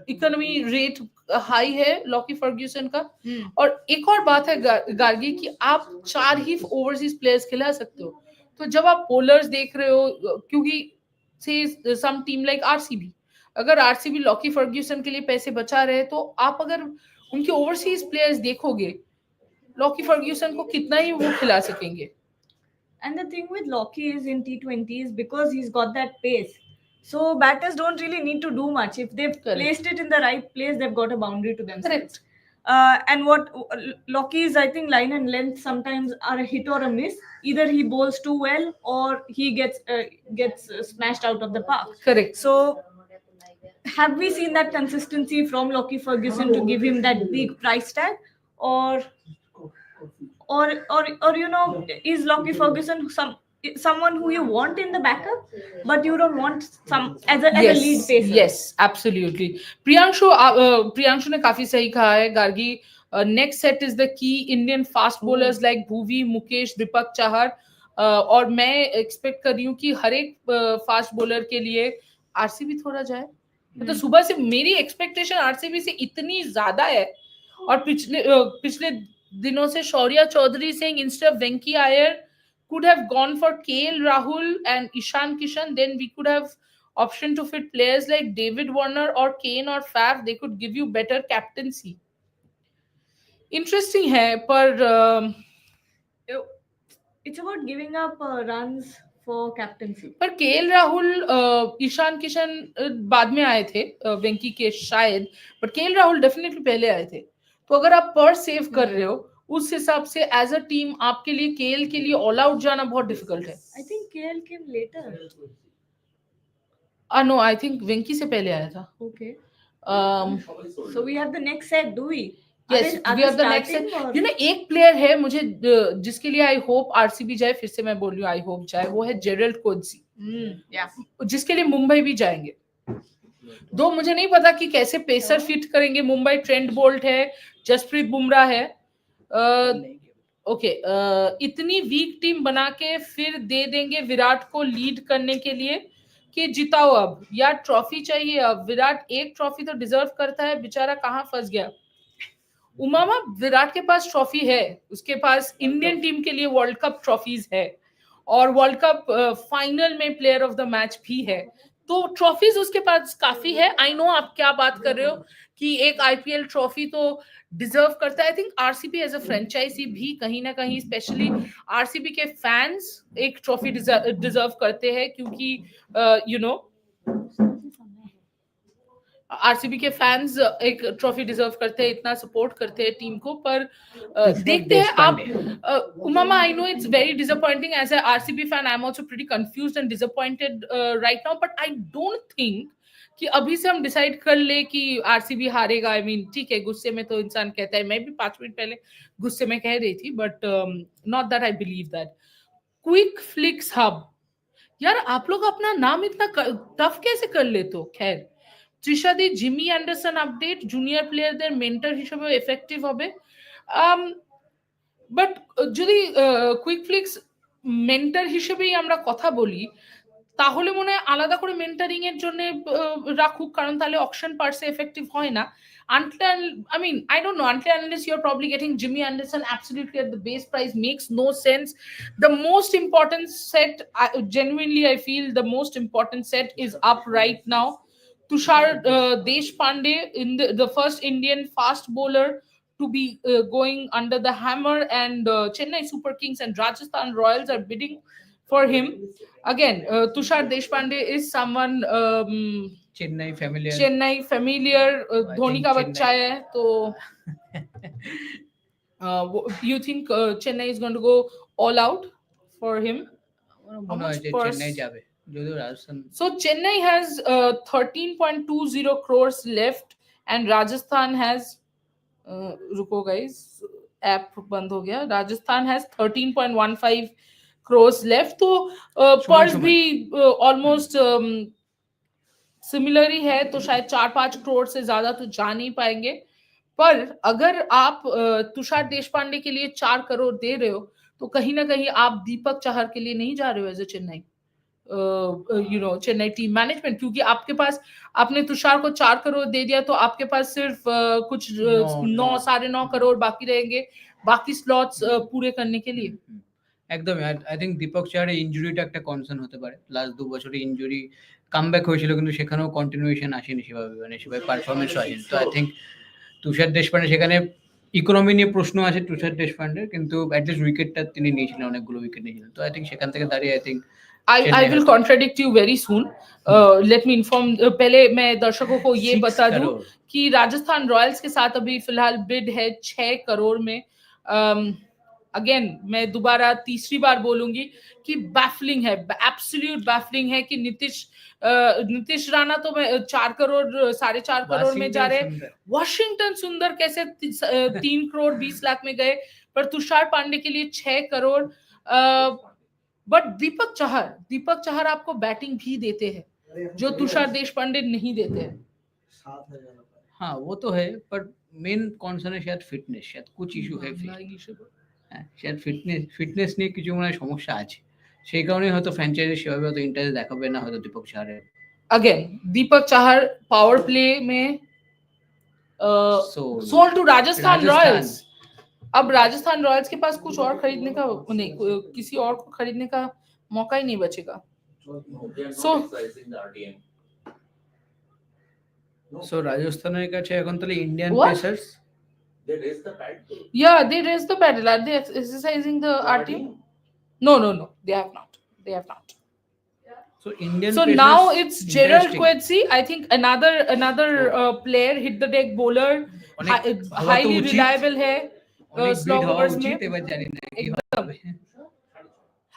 इकोनॉमी रेट हाई है लॉकी फर्ग्यूसन का। और एक और बात है गार्गी कि आप 4 ही ओवरसीज प्लेयर्स खिला सकते हो, तो जब आप बॉलर्स देख रहे हो, क्योंकि से सम टीम लाइक आरसीबी, अगर आरसीबी लॉकी फर्ग्यूसन के लिए पैसे बचा रहे, तो आप अगर उनके ओवरसीज प्लेयर्स देखोगे, लॉकी फर्ग्यूसन को कितना ही वो खिला सकेंगे। And the thing with Lockie is in T20s, because he's got that pace, so batters don't really need to do much. If they've placed it in the right place, they've got a boundary to themselves. And what Lockie's, I think, line and length sometimes are a hit or a miss. Either he bowls too well or he gets smashed out of the park. Correct. So have we seen that consistency from Lockie Ferguson to give him that big price tag, or is Lockie Ferguson someone who you want in the backup, but you don't want some as a lead pacer? Yes, absolutely. Priyanshu ने काफी सही कहा है Gargi. Next set is the key Indian fast bowlers like Bhuvi, Mukesh, Deepak Chahar, और मैं expect कर रही हूँ कि हर एक फास्ट बॉलर के लिए आरसीबी थोड़ा जाए। तो सुबह से मेरी एक्सपेक्टेशन आरसीबी से इतनी ज्यादा है, और पिछले दिनों से Shaurya Chaudhary saying instead of Venkatesh Iyer could have gone for KL Rahul and Ishan Kishan, then we could have option to fit players like David Warner or Kane or Faf. They could give you better captaincy. Interesting है, पर it's about giving up runs for captaincy. पर KL Rahul, Ishan Kishan बाद में आए थे वेंकी के शायद, but KL Rahul definitely पहले आए थे। तो अगर आप पर सेव कर रहे हो, उस हिसाब से एज अ टीम आपके लिए केएल के लिए ऑल आउट जाना बहुत डिफिकल्ट है। I think KL came later. No, I think Venky से पहले आया था। Okay, so we have the next set, do we? Yes, we have the next set. You know, एक प्लेयर है मुझे जिसके लिए आई होप आरसीबी जाए, फिर से मैं बोल रही हूँ आई होप जाए, वो है जेरल्ड कोदसी, जिसके लिए मुंबई भी जाएंगे। दो मुझे नहीं पता कि कैसे पेसर फिट करेंगे मुंबई। ट्रेंट बोल्ट है, जसप्रीत बुमराह है, ओके, इतनी वीक टीम बना के फिर दे देंगे विराट को लीड करने के लिए कि जिताओ अब, या ट्रॉफी चाहिए अब? विराट एक ट्रॉफी तो डिजर्व करता है, बेचारा कहाँ फंस गया। उमामा, विराट के पास ट्रॉफी है, उसके पास इंडियन टीम के लिए वर्ल्ड कप ट्रॉफीज है और वर्ल्ड कप फाइनल में प्लेयर ऑफ द मैच भी है, तो ट्रॉफीज उसके पास काफी है। आई नो आप क्या बात कर रहे हो कि एक आईपीएल ट्रॉफी तो डिजर्व करता है। I think RCB as a franchise भी कहीं ना कहीं, स्पेशली आरसीबी के फैंस एक ट्रॉफी डिजर्व करते हैं, क्योंकि यू नो आरसीबी के फैंस एक ट्रॉफी डिजर्व करते हैं, इतना सपोर्ट करते हैं टीम को। पर देखते हैं आप। Umama, I know it's very disappointing as a RCB fan, I am also pretty confused and disappointed right now, but I don't think कि अभी से हम डिसाइड कर ले कि आरसीबी हारेगा। आई मीन ठीक है, गुस्से में तो इंसान कहता है, मैं भी 5 मिनट पहले गुस्से में कह रही थी, but not that I believe that. Quick flix hub, यार आप लोग अपना नाम इतना टफ कैसे कर लेते हो? खैर, ত্রিশাদি জিমি অ্যান্ডারসন আপডেট, জুনিয়র প্লেয়ারদের মেন্টর হিসেবে এফেক্টিভ হবে। বাট যদি কুইক ফ্লিক্স মেন্টর হিসেবেই আমরা কথা বলি, তাহলে মনে হয় আলাদা করে মেন্টারিং এর জন্য রাখুক, কারণ তাহলে অকশন পার্সে এফেক্টিভ হয় না। Until, I mean, I don't know, until unless you're probably getting Jimmy Anderson absolutely at the base price, makes no sense. The most important set, genuinely I feel the most important set is up right now. Tushar Deshpande, in the first Indian fast bowler to be going under the hammer, and Chennai Super Kings and Rajasthan Royals are bidding for him. Again, Tushar Deshpande is someone Chennai familiar. Dhoni का बच्चा है, तो you think Chennai is going to go all out for him? মনে হয় যে চেন্নাই যাবে, যদিও Rajasthan. So Chennai has 13.20 crores left and Rajasthan has रुको guys, ऐप बंद हो गया। राजस्थान has 13.15 crores left, तो पर्स भी ऑलमोस्ट सिमिलर ही है, तो शायद 4-5 करोड़ से ज्यादा तो जा नहीं पाएंगे। पर अगर आप तुषार देशपांडे के लिए 4 करोड़ दे रहे हो, तो कहीं ना कहीं आप दीपक चाहर के लिए नहीं जा रहे हो as a Chennai Chennai team management, क्योंकि आपके पास, आपने तुषार को 4 करोड़ दे दिया, तो आपके पास सिर्फ कुछ 9-9.5 करोड़ बाकी रहेंगे बाकी स्लॉट्स पूरे करने के लिए। একদমই। আই থিঙ্ক দীপক চাহারের ইনজুরিটা একটা কনসার্ন হতে পারে। লাস্ট 2 বছরে ইনজুরি কামব্যাক হয়েছিল, কিন্তু সেখানেও কন্টিনিউয়েশন আসেনি সেভাবে, মানে সেভাবে পারফরমেন্সও আসেনি। তো আই থিঙ্ক তুষার দেশপান্ডে, সেখানে ইকোনমি নিয়ে প্রশ্ন আছে তুষার দেশপান্ডের, কিন্তু অ্যাটলিস্ট উইকেটটা তিনি নিয়েছিলেন, অনেকগুলো উইকেট নিয়েছিলেন। তো আই থিঙ্ক সেখান থেকে দাঁড়িয়ে I think I will contradict you very soon. Let me inform, पहले मैं दर्शकों को ये बता दूं कि राजस्थान रॉयल्स के साथ अभी फिलहाल बिड है 6 करोड़ में। अगेन मैं दोबारा तीसरी बार बोलूंगी कि बैफलिंग है, एब्सोल्यूट बैफलिंग है कि नीतीश राणा तो 4 करोड़ 4.5 करोड़ में जा रहे हैं। वॉशिंगटन सुंदर कैसे 3 करोड़ 20 लाख में गए, पर तुषार पांडे के लिए 6 करोड़। बट दीपक चाहर आपको बैटिंग भी देते हैं, जो तुषार देशपांडे नहीं देते हैं। हाँ वो तो है, पर मेन कॉन्सर्न है शायद फिटनेस, शायद कुछ इशू है, शायद ফিটনেস নিয়ে কিছু মনে হয় সমস্যা আছে, সেই কারণেই হয়তো ফ্র্যাঞ্চাইজি সেভাবে হয়তো ইন্টারেস্ট দেখাবে না হয়তো Dipak চাহারের। Again Deepak Chahar power play में सोल्ड टू राजस्थान रॉयल्स। अब राजस्थान रॉयल्स के पास कुछ और खरीदने का नहीं, किसी और को खरीदने का मौका ही नहीं बचेगा। सो राजस्थाনের কাছে এখন তাহলে Indian pacers. They raised the pad. Yeah, they raised the paddle. Are they exercising the our team? No, they have not. So Indian. So now it's Gerald Coetzee. I think another player, hit the deck bowler, highly reliable है slog overs में,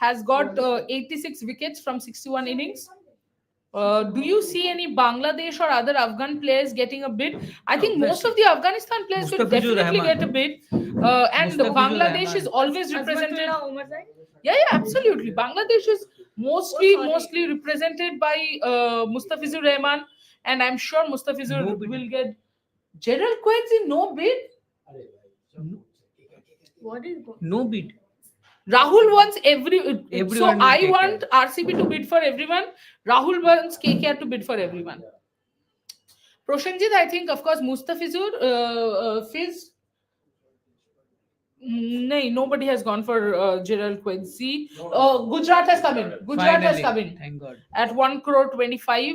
has got 86 wickets from 61 innings. Do you see any Bangladesh or other Afghan players getting a bid? I think most of the Afghanistan players will definitely get a bid, and Bangladesh is always represented. Yeah, absolutely. Bangladesh is mostly represented by Mustafizur Rahman, and I'm sure Mustafizur will get. Gerald Coetzee, no bid. What is going? No bid. Rahul wants so Everyone will I KKR. want RCB to bid for everyone. Rahul wants KKR to bid for everyone. Proshanjit, I think, of course, Mustafizur, Fizz. No, nobody has gone for Gerald Quincy. Gujarat has come in. Gujarat has Finally, come in thank God. at 1 crore 25.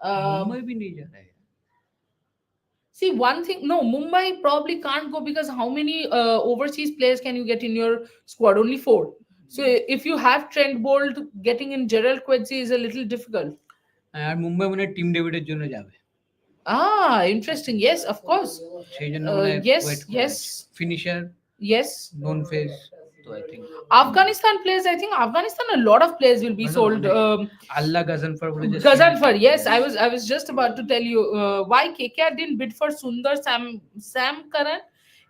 Mumbai भी नहीं जा रहा है. See, one thing, no, Mumbai probably can't go because how many overseas players can you get in your squad? Only 4. So if you have Trent Bolt, getting in Gerald Quincy is a little difficult. আর মুম্বাই মনে team ডেভিডের জন্য যাবে. Ah, interesting. Yes, of course. সেই জন্য মনে হয় yes, wait করে yes. আছে. Finisher, Yes. known face. So I think Afghanistan players, I think Afghanistan, a lot of players will be sold. Allah Gazanfar বলে যে Gazanfar, yes, I was just about to tell you why KKR didn't bid for Sundar Sam Curran.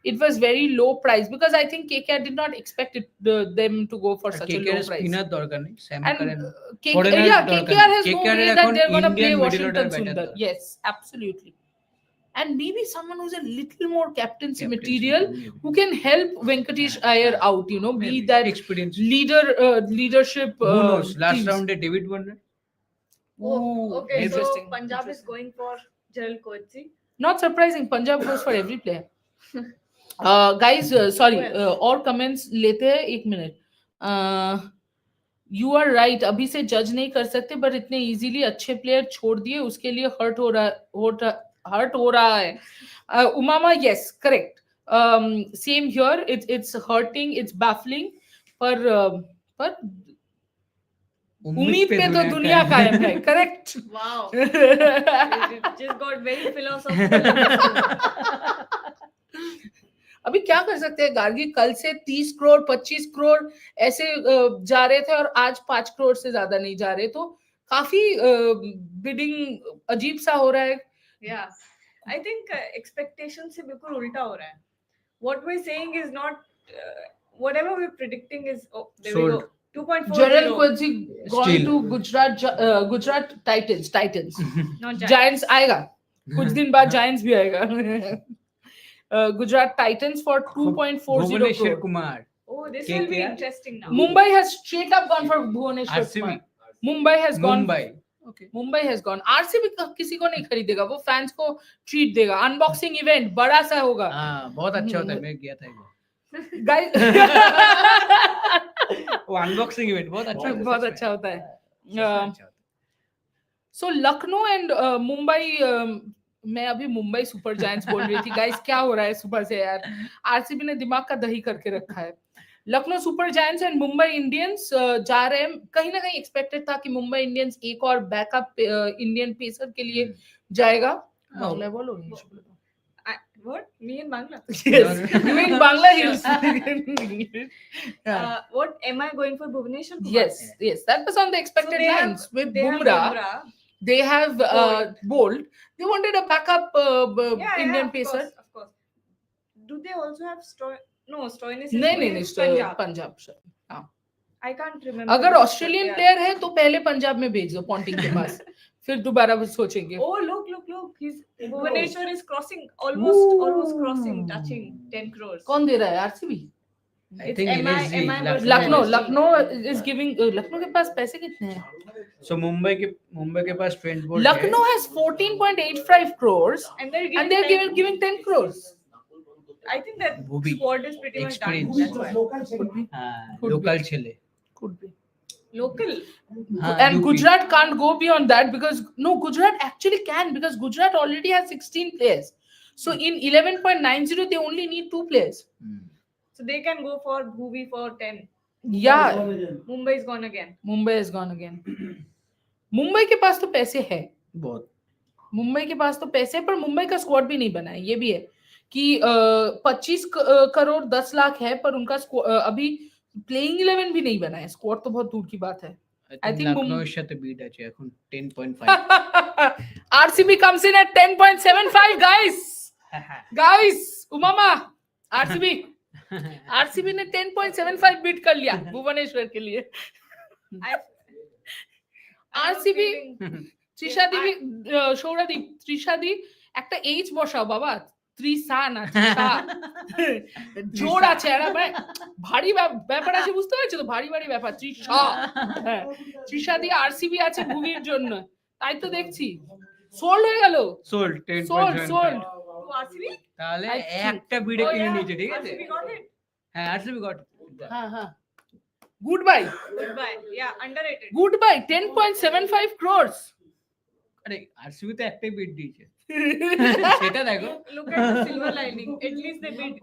It was very low price because I think KKR did not expect them to go for such a low KKR price. Spinner দরকার নেই. Sam And Curran. KKR has no way that they're going to play Indian middle Washington order Sundar. batter. Yes, absolutely. And maybe someone who's a little more captaincy material who can help Venkatesh Iyer out, you know, be that experience. leadership. Who knows? Last teams. round David Warner. Ooh, Okay, so interesting. Punjab is Interesting. going for Gerald Quincy. Not surprising. Punjab goes for every player. Guys, sorry. Who else? और comments लेते हैं 1 minute. You are right. अभी से जज नहीं कर सकते, but इतने easily अच्छे प्लेयर छोड़ दिए, उसके लिए हर्ट हो रहा है. Umama, yes, correct. Same here. It's hurting. It's baffling. पर उम्मीद पे तो दुनिया कायम है. Correct. Wow. It just got very philosophical. अभी क्या कर सकते हैं गार्गी, कल से 30 करोड़ 25 करोड़ ऐसे जा रहे थे और आज 5 करोड़ से ज्यादा नहीं जा रहे, तो काफी बिडिंग अजीब सा हो रहा है. Yeah, I think expectation से बिल्कुल उल्टा हो रहा है. What we're saying is not whatever we're predicting is there we Sold. go. 2.40. Gerald Quincy gone Still. to Gujarat Titans. Not Giants आएगा कुछ दिन बाद, Giants भी आएगा. Gujarat Titans for 2.40 Bhuvaneshwar crore. Kumar. Oh, this will be KKR. interesting now. Mumbai has straight up gone for Bhuvaneshwar RCB. Kumar. Mumbai has gone. Mumbai. Okay. Mumbai has gone. RCB किसी को नहीं खरीदेगा, वो fans को treat देगा. Unboxing event बड़ा सा होगा. हाँ, बहुत अच्छा होता है. मैं गया था एक बार. Guys, वो अनबॉक्सिंग इवेंट बहुत अच्छा होता है. बहुत अच्छा होता है. अच्छा होता है. सो लखनऊ एंड मुंबई, मैं अभी मुंबई सुपर जायंट्स बोल रही थी. गाइस, क्या हो रहा है सुबह से यार. आरसीबी ने दिमाग का दही करके रखा है. Lucknow super giants and Mumbai Indians जा रहे हैं. कहीं ना कहीं एक्सपेक्टेड था कि मुंबई इंडियंस एक और बैकअप इंडियन पेसर के लिए जाएगा. बांग्ला बोलो, इंग्लिश बोलो. What? Me in Bangla? Yes, you in Bangla Hills. What am I going for Bhuvaneshwar Kumar? Yes, that was on the expected they have- lines with They have Bumrah. Bumrah. They have Bolt. They wanted a backup Indian of pacer. course, of course. Do they also have No, Stoinis is नहीं going नहीं to Punjab. Punjab. हाँ. I can't remember. अगर which, Australian but player है तो पहले पंजाब में भेज दो पॉन्टिंग के पास, फिर दोबारा वो सोचेंगे. Oh, look. He's Bhuvaneshwar is crossing almost crossing, touching 10 crores. कौन दे रहा है? RCB. I think LSG. Lucknow is giving. Lucknow के पास पैसे कितने हैं? So मुंबई के पास ट्रेंट बोल्ट है. Lucknow has 14.85 crores And they're and they're giving 10 crores. I think that वो भी squad is pretty much done. experience. That's why. हाँ, Could लोकल be. चले. Could be. Local. हाँ, And UP. Gujarat can't go beyond that because Gujarat actually can, because Gujarat already has 16 players. So in 11.90 they only need 2 players. So they can go for Bhuvi for 10. Yeah, Mumbai is gone again. Mumbai has gone again. Mumbai के पास तो पैसे है, बहुत. मुंबई के पास तो पैसे है, पर मुंबई का स्क्वाड भी नहीं बना है. ये भी है कि 25 करोड़ 10 लाख है, पर उनका अभी प्लेइंग 11 भी नहीं बना है. स्क्वाड तो बहुत दूर की बात है. I think লখনউর সাথে বিড আছে এখন 10.5. RCB comes in at 10.75 guys. Umama, RCB ने 10.75 बीट कर लिया भुवनेश्वर के लिए. RCB ত্রিশাদি সৌরাদি ত্রিশাদি একটা এইচ বসাও বাবা. ত্রিশা না ত্রিশা জোর আছে একটা মানে ভারী ব্যাপার আছে, বুঝতে পারছো তো, ভারী ভারী ব্যাপার। ত্রিশা, হ্যাঁ ত্রিশা দিয়ে আরসিবি আছে ভুবির জন্য, তাই তো দেখছি সোল্ড হয়ে গেল, sold sold 10.75 sold. To RCB? তাহলে I think- একটা বিডে Oh, কিনে yeah. নিয়েছে, ঠিক আছে? RCB got it. হ্যাঁ আরসিবি গট। হ্যাঁ হ্যাঁ, good bye, Goodbye. Yeah, underrated. Good bye, 10.75 crores। আরে আরসিবি তো একটাই বিড দিয়েছে, সেটা দেখো। Look at the silver lining. At least they bid.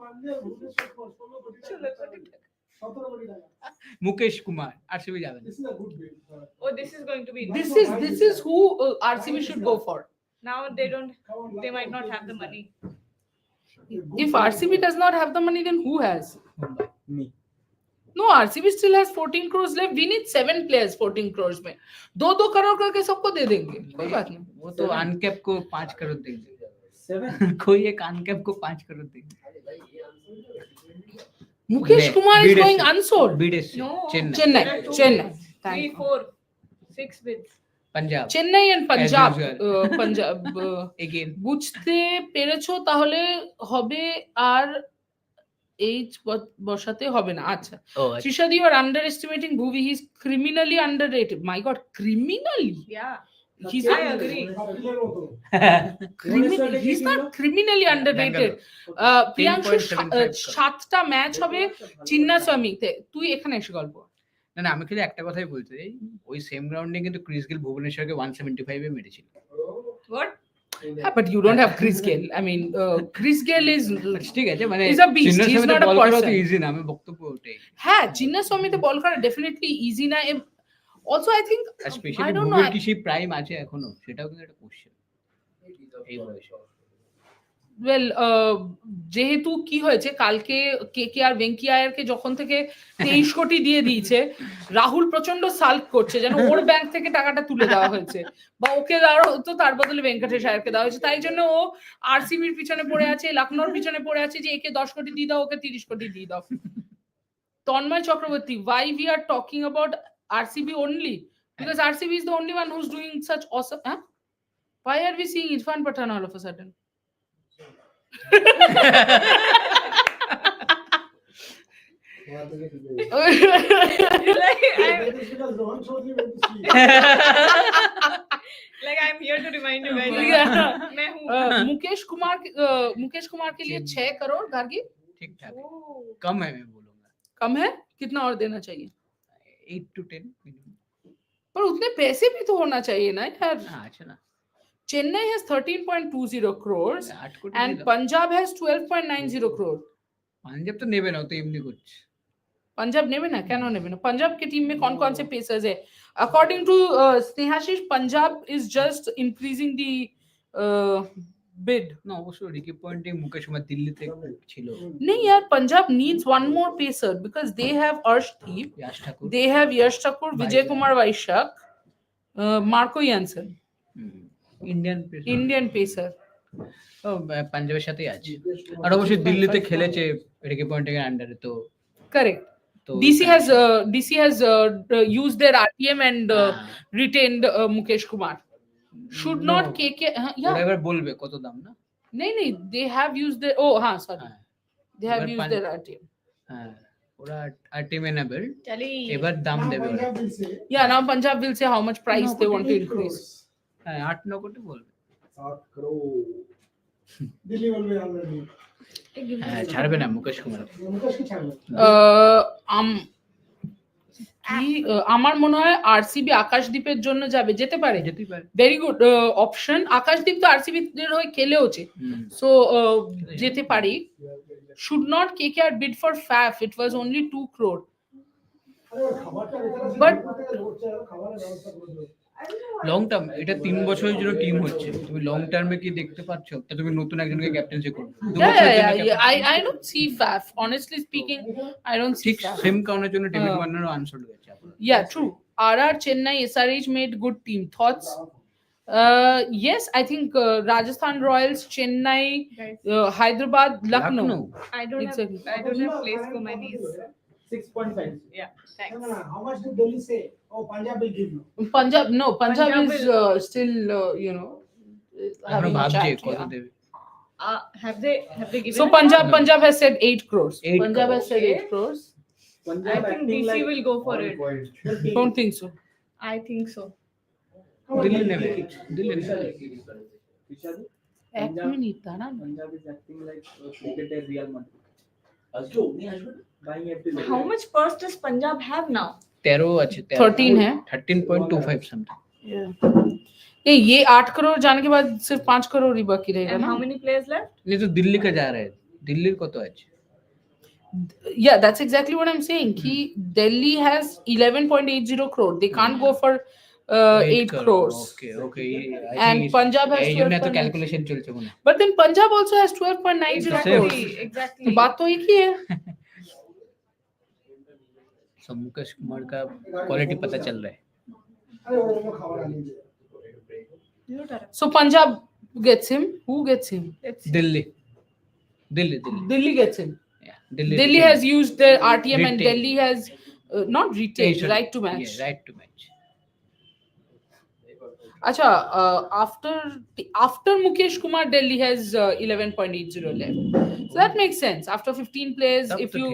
Mukesh Kumar RCB যাবে না। Oh, this is going to be. This is who RCB should go for. Now they don't. They might not have the money. If RCB does not have the money, then who has? Me. No, RCB still has 14 crores left. We need 7 players 14 crores में। 2-2 करोड़ करके सबको दे देंगे, कोई बात नहीं। वो तो uncap को 5 करोड़ देंगे। कोई एक अनकैप को 5 करोड़ देंगे। Mukesh Ne- Kumar is bid going essay. unsold. Beed S No. Chennai, Chennai, There are two Chennai. bids. Thank 3, you. 4, 6 bids. Punjab Chennai and Punjab, usual. Punjab again. বুঝতে পেরেছো, তাহলে হবে আর এইচ বসাতে হবে না। আচ্ছা, ও Trishad, you are underestimating Bhuvi. He's criminally underrated. My God, criminally? Yeah, He's I agree. He's not criminally underrated. Priyanshu 10.75 সাতটা match হবে চিন্নাস্বামীতে, তুই এখানে এসে গল্প। না না, আমি খালি একটা কথাই বলতে চাই, ওই সেম গ্রাউন্ডে কিন্তু ক্রিস গেল ভুবনেশ্বরকে 175 এ মেরেছিল। What? Yeah, but you don't have Chris Gayle. I mean, Chris Gayle is ঠিক আছে, মানে He's a beast. He's not a person. Easy না, আমি বক্তব্য ওটাই। হ্যাঁ, চিন্নাস্বামীতে বল করা ডেফিনেটলি ইজি না। Also I think, I specially don't know. ভুবের কি সেই প্রাইম আছে এখনো, সেটাও কিন্তু একটা কোশ্চেন এই বয়সে। ওয়েল, যেহেতু কি হয়েছে কালকে কে আর ভেঙ্কি আয়ারকে যখন থেকে 23 কোটি দিয়ে দিয়েছে, রাহুল প্রচন্ড সাল্ক করছে যেন ওর ব্যাংক থেকে টাকাটা তুলে দেওয়া হয়েছে, বা ওকে দেওয়া হতো তার বদলে ভেঙ্কটেশ আয়ারকে দেওয়া হয়েছে। তাই জন্য ও আরসিবির পিছনে পড়ে আছে, লখনৌর পিছনে পড়ে আছে যে একে 10 কোটি দিয়ে দাও, ওকে 30 কোটি দিয়ে দাও। Tanmoy Chakraborty, why we are talking about RCB only? Because RCB is the only one who's doing such awesome. Huh? Why are we seeing Irfan Pathan all of a sudden? Like I'm here to remind you guys. Yeah. मैं हूँ. मुकेश कुमार के लिए 6 करोड़ गार्गी ठीक ठाक है, Oh. कम है मैं बोलूंगा, कम है, कितना और देना चाहिए? 8 to 10 मिनिमम। पर उतने पैसे भी तो होना चाहिए ना यार। हाँ अच्छा ना, Chennai has 13.20 crores 8 কোটি and Punjab has 12.90 crore. Punjab তো নেবে না, ও তো এমনি করছে। पंजाब नेबे ना, क्या नेबे ना? पंजाब के टीम में कौन कौन से पेसर्स है? According to Snehashish, Punjab is just increasing the bid. না অবশ্য রিকি পয়েন্টিং মুকেশ কুমার দিল্লিতে ছিল, नहीं यार, Punjab needs one more pacer because they have Arshdeep, Yash Thakur, they have Yash Thakur, Vijay Kumar Vaishak, Marco Jansen, Indian Indian pacer. পাঞ্জাবের সাথেই আছে। আর অবশ্যই দিল্লিতে খেলেছে রিকি পয়েন্টিং এর আন্ডারে, তো Correct. তো DC has used their RTM and হ্যাঁ, retained Mukesh Kumar. Should not No. KK ওরা yeah, এবার বলবে কত দাম না। नहीं, they have used their, oh हाँ sorry, হ্যাঁ they have এবার used their RTM. হ্যাঁ, ওরা আলটিমেট এনাবেল, चली. এবার দাম দেবে ওরা। Yeah, now Punjab will say how much price they want to increase. হ্যাঁ 8-9 কোটি বলবে। হ্যাঁ ছাড়বে না মুকেশ কুমার। আমার মনে হয় আরসিবি আকাশদ্বীপের জন্য যাবে, যেতে পারে, যেতেই পারে। Very good option. আকাশদ্বীপ তো আরসিবি এর হয়ে খেলেওছে, সো যেতে পারি। Should not KKR bid for Faf, it was only 2 crore. But long term, এটা 3 বছরের জন্য টিম হচ্ছে, তুমি লং টার্মে কি দেখতে পাচ্ছ? তা তুমি নতুন একজনকে ক্যাপ্টেন্সি করবে 2 বছরের জন্য captain- I don't see FAF, honestly speaking. I don't see ঠিক FAF. সেম কারণের জন্য ডেভিড ওয়ার্নারও আনসোল্ড হয়েছে। Yeah, true. RR, Chennai, SRH made good team. Thoughts? Yes, I think Rajasthan Royals, Chennai, Hyderabad, Lucknow. I don't Exactly. have. I don't have place for my knees. 6.5. Yeah. Thanks. How much did Delhi say? Oh, Punjab will give you. Punjab Punjab is still, you know, এখনো having a ভাবছে chat, কত yeah. দেবে। Have they given? So a Punjab No. Punjab has said 8 crores. 8 Punjab has said Okay. 8 crores. I think DC will go for it. Don't think so. I think so. Delhi নেবে দিল্লি নেবে এক minute দাঁড়ান। How much purse does Punjab have now? 13 আছে 13 है। 13.25 something नहीं, ये 8 करोड़ जाने के बाद सिर्फ 5 करोड़ ही बाकी रहेगा And ना? how many players left? ये तो दिल्ली का जा रहा है दिल्लीर কত আছে Yeah, that's exactly what I'm saying. Ki Delhi has 11.80 crore. They can't go for 8 crores. Okay okay And Punjab has এই জন্য এত 12.90. ক্যালকুলেশন চলছে মনে But then Punjab also has 12.90 crores. Exactly. तो बात तो एक ही है. सब मुकेश कुमार का क्वालिटी पता चल रहा है So Punjab gets him. Who gets him? Delhi Delhi Delhi Delhi gets him. Yeah, Delhi has used their RTM and Retail. Delhi has not retained, Retained. right to match. Yeah, right to match Acha, after Mukesh Kumar, Delhi has 11.80 left. So that makes sense. After 15 players, तब if तो you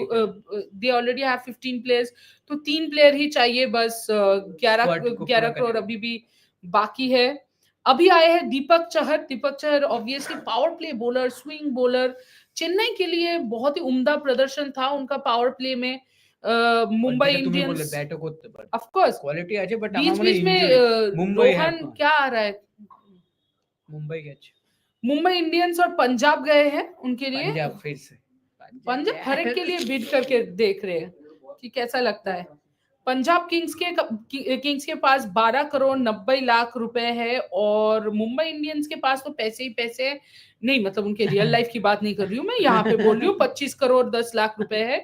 they already have 15 players, तो 3 player ही चाहिए बस 11 Squad को पूरा 11 करोड़ करने। अभी भी बाकी है. अभी आए हैं Deepak Chahar obviously power play bowler, swing bowler. Chennai के लिए बहुत ही उम्दा प्रदर्शन था उनका पावर प्ले में. मुंबई তুমি বললে इंडियंस ব্যাটও করতে পারে ऑफ कोर्स কোয়ালিটি আছে বাট আমার बीच মনে बीच में मुंबई है रोहन क्या आ रहा है. मुंबई गए मुंबई इंडियंस और पंजाब गए हैं उनके लिए. पंजाब फिर से पंजाब हर एक के लिए बिड करके देख रहे हैं कि कैसा लगता है. पंजाब किंग्स के पास 12 करोड़ 90 लाख रुपए है और मुंबई इंडियंस के पास तो पैसे ही पैसे है. नहीं मतलब उनके रियल लाइफ की बात नहीं कर रही हूँ मैं, यहाँ पे बोल रही हूँ 25 करोड़ 10 लाख रुपए है.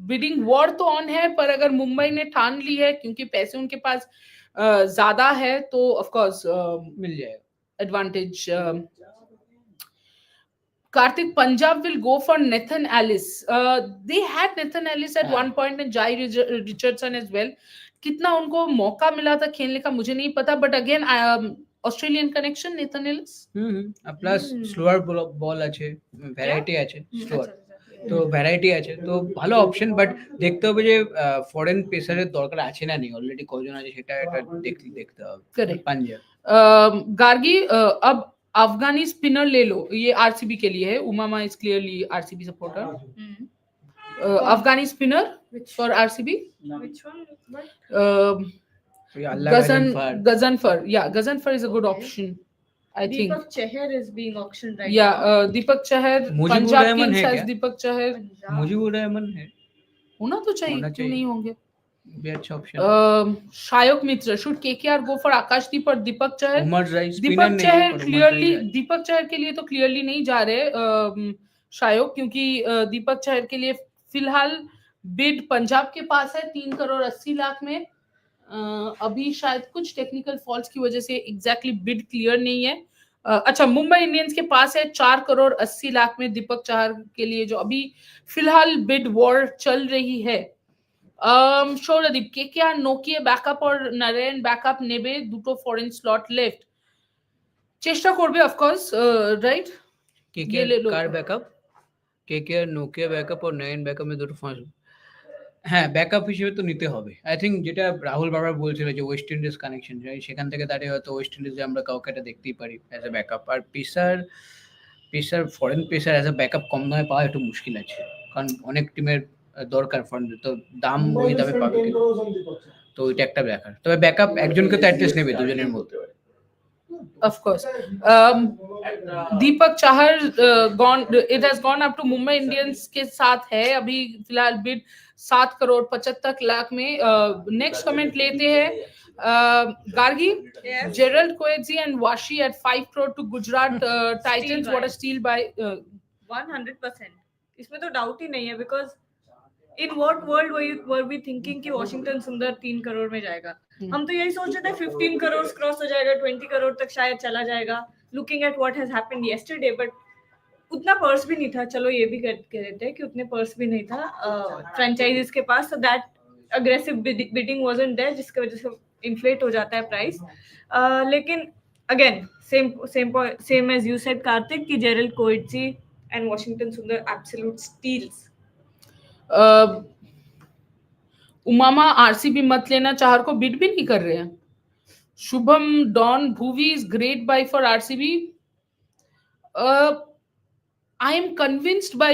बिडिंग वॉर तो ऑन है, पर अगर मुंबई ने ठान ली है क्योंकि पैसे उनके पास ज्यादा है तो ऑफ कोर्स मिल जाएगा advantage. Karthik, Punjab will go for Nathan Ellis. They had Nathan Ellis at one point and Jai Richardson as well. कितना उनको मौका मिला था खेलने का मुझे नहीं पता, but again Australian connection Nathan Ellis. Plus slower বল আছে ভ্যারাইটি আছে স্লোয়ার তো ভ্যারাইটি আছে তো ভালো অপশন বাট দেখতে হবে যে ফরেন পেসারের দরকার আছে না নেই অলরেডি কজন আছে সেটা একটা দেখতে হবে Correct. পাঞ্জাব गार्गी अब अफगानी स्पिनर ले लो, ये आरसीबी के लिए है. Umama is clearly RCB supporter. Afghani spinner for RCB. Which one? But Gazanfar. Yeah, Gazanfar is a good option, I think. Deepak Chahar is being auctioned right Yeah, now. Deepak Chahar. Mujibur Punjab Rahman Kings है has क्या? Deepak Chahar. Punjab. Mujibur Rahman है होना तो चाहिए, होना क्यों चाहिए। नहीं होंगे. भी अच्छा option Shayok Mitra. Should KKR go for Akashdeep or Deepak Chahar? Umar Rais Deepak Chahar clearly Deepak Chahar के लिए तो क्लियरली नहीं जा रहे शायद, क्योंकि दीपक चहर के लिए फिलहाल बिड पंजाब के पास है 3 करोड़ 80 लाख में. अभी शायद कुछ टेक्निकल फॉल्ट्स की वजह से एग्जैक्टली बिड क्लियर नहीं है. अच्छा, मुंबई इंडियंस के पास है 4 करोड़ 80 लाख में दीपक चहर के लिए, जो अभी फिलहाल बिड वॉर चल रही है. সৌরদীপ কেকেআর নোকিয়া ব্যাকআপ और নারায়ণ ব্যাকআপ নেবে, দুটো ফরেন স্লট লেফট. চেষ্টা করবে অফ কোর্স, রাইট. केकेआर कार बैकअप केकेआर নোকিয়া ব্যাকআপ আর নয়ন ব্যাকআপ में দুটো ফাঁস হ্যাঁ ব্যাকআপ হিসেবে তো নিতে হবে. আই থিঙ্ক যেটা রাহুল বারবার বলছিল যে ওয়েস্ট ইন্ডিজ কানেকশন, সেখান থেকে দাঁড়িয়ে হয়তো ওয়েস্ট ইন্ডিজে আমরা কাউকে একটা দেখতেই পারি অ্যাজ এ ব্যাকআপ. আর pacer foreign pacer as a backup কম দামে পাওয়া একটু মুশকিল আছে, কারণ অনেক টিমের দরকার ফান্ড, তো দাম ওই দামে পাবে তো ওইটা একটা ব্যাপার. তবে ব্যাকআপ একজনকে তো অ্যাডজাস্ট নেবে দুজনের মধ্যে. Of course. Deepak Chahar it has gone up to Mumbai Indians के साथ है अभी फिलहाल बिड 7 करोड़ 75 लाख में. नेक्स्ट कमेंट लेते हैं Gargi. Gerald Coetzee and Washi at 5 crore to Gujarat Titans. What a steal by 100%. इसमें तो डाउट ही नहीं है, because in what world were we thinking कि वॉशिंगटन सुंदर 3 करोड़ में जाएगा. हम तो यही सोच रहे थे 15 करोड़ क्रॉस हो जाएगा, 20 करोड़ तक शायद चला जाएगा, looking at what has happened yesterday. But उतना पर्स भी नहीं था, चलो ये भी कह देते हैं कि उतने पर्स भी नहीं था फ्रेंचाइजीज के पास, so that aggressive bidding wasn't there, जिसकी वजह से इन्फ्लेट हो जाता है प्राइस. लेकिन again, same as you said, Karthik, ki Gerald Coetzee and Washington Sundar absolute steals. Umama RCB मत लेना चाहर को बिड भी नहीं कर रहे हैं. शुभम डॉन Bhuvi is great buy for RCB. I am convinced by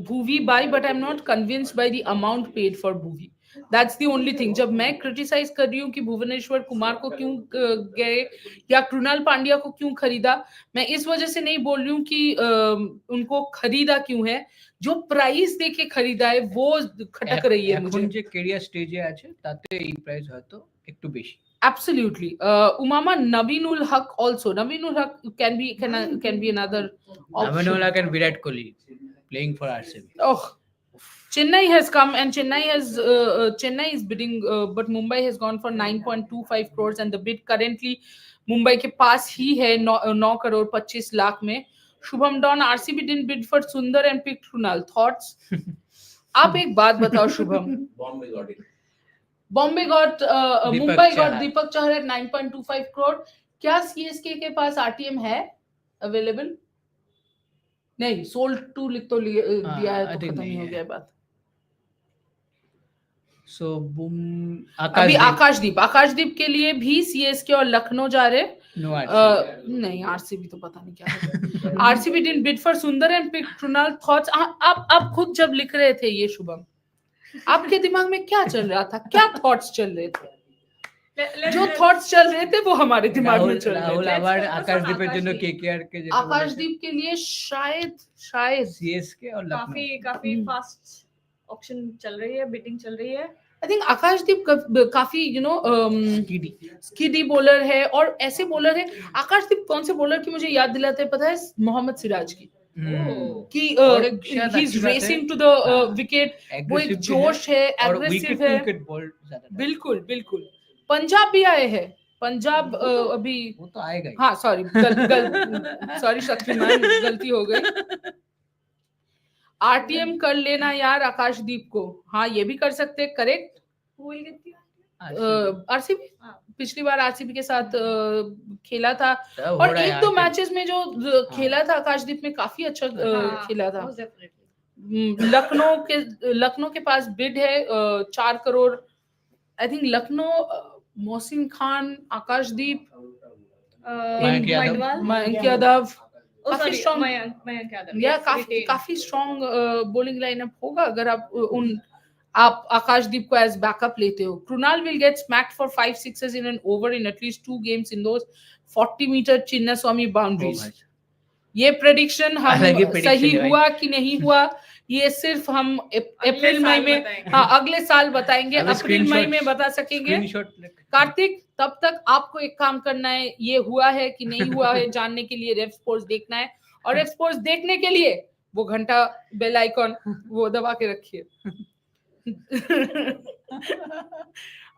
Bhuvi buy, but I'm not convinced by the amount paid for Bhuvi. That's the only thing. जब मैं criticize कर रही हूँ कि भुवनेश्वर कुमार को क्यों गए या कृणाल पांड्या को क्यों खरीदा, मैं इस वजह से नहीं बोल रही हूँ कि उनको खरीदा क्यों है. जो प्राइस देके खरीदा है वो खटक रही है मुझे. এখন যে ক্যারিয়ার স্টেজে আছে তাতে এই প্রাইস হয়তো একটু বেশি. Absolutely. Umama Naveenul Haq also. Naveenul Haq can be another option. Naveenul Haq and Virat Kohli playing for RCB. Oh, Chennai has come and Chennai is bidding, but Mumbai has gone for 9.25 crores and the bid currently Mumbai के पास ही है 9 करोड़ 25 लाख में. शुभम डॉन RCB didn't bid for Sundar and picked Krunal. Thoughts? आप एक बात बताओ Shubham. Bombay got it. Bombay got Deepak Mumbai got Chahar. Deepak Chahar at 9.25 crore. क्या CSK के पास आरटीएम है अवेलेबल? नहीं, सोल्ड टू लिख तो दिया है तो खत्म ही हो गया बात. So अभी आकाशदीप के लिए भी सीएसके और लखनऊ जा रहे. no RCB. नहीं आरसीबी तो पता नहीं क्या है. आरसीबी डिडंट बिड फॉर सुंदर एंड पिक कृणाल. थॉट्स आप खुद जब लिख रहे थे ये शुभम, आपके दिमाग में क्या चल रहा था? क्या थॉट्स चल रहे थे? जो थॉट्स चल रहे थे वो हमारे दिमाग में चल रहे রাহুল थे. আবার আকাশদীপের জন্য কেকেআর কে যেটা आकाशदीप के लिए शायद सीएसके और लखनऊ. काफी फास्ट ऑक्शन चल रही है, बिडिंग चल रही है. आई थिंक आकाशदीप काफी स्किडी बॉलर है और ऐसे बॉलर है. आकाशदीप कौन से बॉलर की मुझे याद दिलाते हैं पता है? मोहम्मद सिराज की. कि और एक शायद ही अच्छी इज बात है, रेसिंग टू द विकेट. वो एक aggressive भी जोश है, और एग्रेसिव है. विकेट बॉल ज्यादा. बिल्कुल. पंजाब भी आए हैं. पंजाब अभी वो तो आएगा ही. हाँ सॉरी सॉरी शक्तिमान, गलती हो गई. आरटीएम कर लेना यार आकाशदीप को. हाँ ये भी कर सकते हैं. Correct. Who will get the RCB पिछली बार आरसीबी के साथ खेला था हो और रहा है एक दो यार. मैचेस में जो खेला था आकाशदीप में काफी अच्छा खेला था. most definitely. लखनऊ के पास बिड है 4 crore. I think Lucknow Mohsin Khan, Akashdeep, Mayank Yadav. Mayank Yadav Oh, काफी sorry, स्ट्रॉन्ग Mayank Yadav. या Yes, retained. काफी स्ट्रॉन्ग बॉलिंग लाइनअप होगा अगर आप आकाशदीप को एज बैकअप लेते हो. Krunal will get smacked for 5 sixes in an over in at least 2 games in those 40-meter Chinnaswamy boundaries. ये प्रेडिक्शन हम अलग ही prediction सही है भाई. हुआ कि नहीं हुआ ये सिर्फ हम अप्रैल मई में बताएंगे. हाँ अगले साल बताएंगे. अगर अप्रैल मई screenshot- में बता सकेंगे. स्क्रीनशॉट कार्तिक तब तक आपको एक काम करना है, ये हुआ है कि नहीं हुआ है जानने के लिए रेफ स्पोर्ट्स देखना है. और रेफ स्पोर्ट्स देखने के लिए वो घंटा बेल आइकॉन वो दबा के रखिए.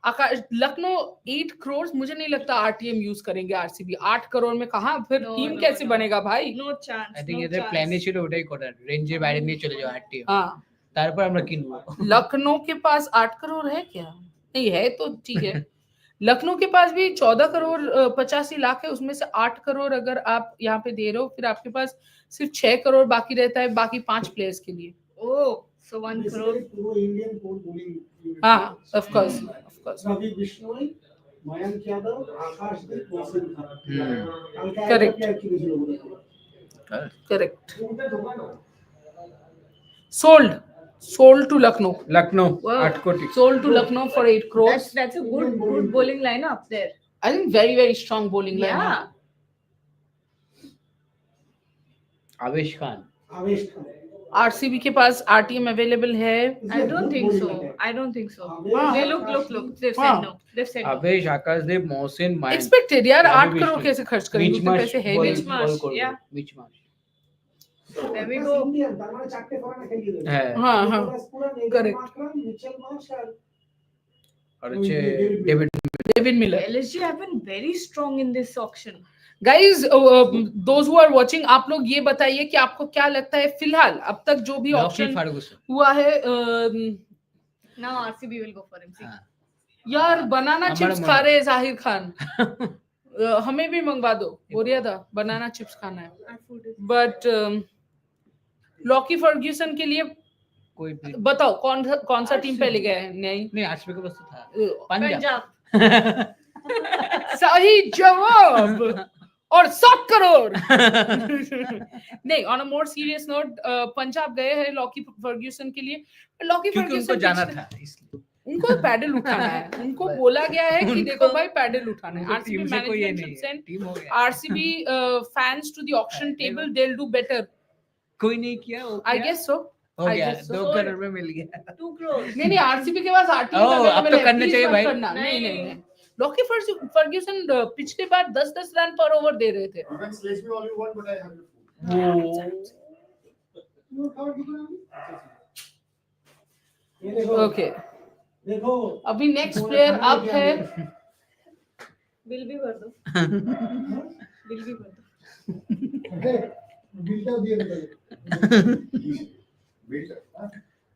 आकाश लखनऊ 8 करोड़ मुझे नहीं लगता आरटीएम यूज करेंगे. आरसीबी 8 करोड़ में कहाँ फिर No, टीम no, कैसे no. बनेगा भाई? No chance. I think no এদের chance. প্ল্যানই ছিল ওটাই করার, রেঞ্জের বাইরে নিয়ে চলে যাও আরটিএম, हाँ তারপর আমরা কিনবো. लखनऊ के पास 8 करोड़ है क्या? नहीं है तो ठीक है. लखनऊ के पास भी 14 करोड़ 85 लाख है. उसमें से 8 करोड़ अगर आप यहाँ पे दे रहे हो फिर आपके पास सिर्फ 6 करोड़ बाकी रहता है बाकी 5 प्लेयर्स के लिए. Oh, so 1 crore. Indian bowling. हाँ of course Ravi Bishnoi, Mayank Yadav, Akashdeep, Mohsin Khan. Correct. Sold to Lucknow. Lucknow Wow. 8 কোটি. Sold to Lucknow for 8 crores. That's a good bowling lineup there. I think very strong bowling lineup. Yeah. Avesh Khan. Avesh Khan. RCB के पास RTM available है. I don't think so. हाँ. They look. They've हाँ. said no. They've said no. আবেশ, Akashdeep, Mohsin, Mayank. Expected यार. Ravi 8 crore Bishnoi. कैसे खर्च करेंगे? उतने মিচমাস पैसे है বল नहीं. Michmash, করবে. yeah. মিচমাস. There we go. Indian, তার মানে চারটে ফরানা খেলিয়ে দেবে। হ্যাঁ. हाँ हाँ পুরো নেদার Correct. মাকরাম, মিচেল মার্শ আর আর হচ্ছে David. David Miller. LSG have been very strong in this auction. Guys those who are watching आप लोग ये बताइए कि आपको क्या लगता है फिलहाल अब तक जो भी লকি ऑप्शन ফার্গুসন. हुआ है. Now RCB will go for him. See. হ্যাঁ. यार बनाना हमारा चिप्स मन- खा रहे हैं जाहिर खान. हमें भी मंगवा दो, बोरिया था, बनाना चिप्स खाना है. बट लॉकी फर्ग्यूसन के लिए कोई बताओ कौन सा टीम पहले गया है? नहीं आरसीबी का बस तो था पंजाब. सही जवाब और 7 करोड़. नहीं, on a more serious note, Punjab गए हैं लॉकी फर्ग्यूसन के लिए. लॉकी क्योंकि उनको फर्ग्यूसन जाना था इसलिए. उनको पैडल उठाना है. उनको बोला गया है कि देखो भाई पैडल उठाना है. RCB management should send team हो गया. RCB fans to the auction table. They'll do better. कोई नहीं किया. I guess so. हो I गया. guess so. 2 करोड़ में मिल गया. 2 crores. नहीं आरसीबी के पास आरटीआई ओह, अब तो करने चाहिए भाई. नहीं. लॉकी फर्ग्यूसन पिछली बार 10 रन पर ओवर दे रहे थे. ओके, अभी नेक्स्ट प्लेयर अप है. बिल भी भर दो. बिल भी भर दो.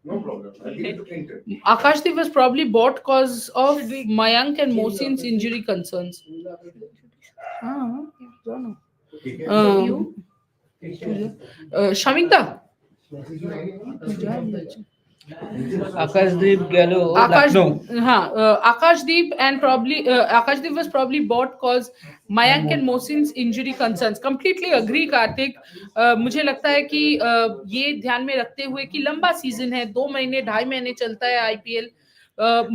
No problem. I'll give it to Clinton. Akashdeep was probably bought cause of Mayank and Mohsin's injury concerns. Shamikta. आकाशदीप गेलो Lucknow. Akashdeep and probably Akashdeep was probably bought cause Mayank and Mohsin's injury concerns. Completely agree, Karthik. मुझे लगता है कि ये ध्यान में रखते हुए कि लंबा सीजन है, 2 महीने 2.5 महीने चलता है आईपीएल.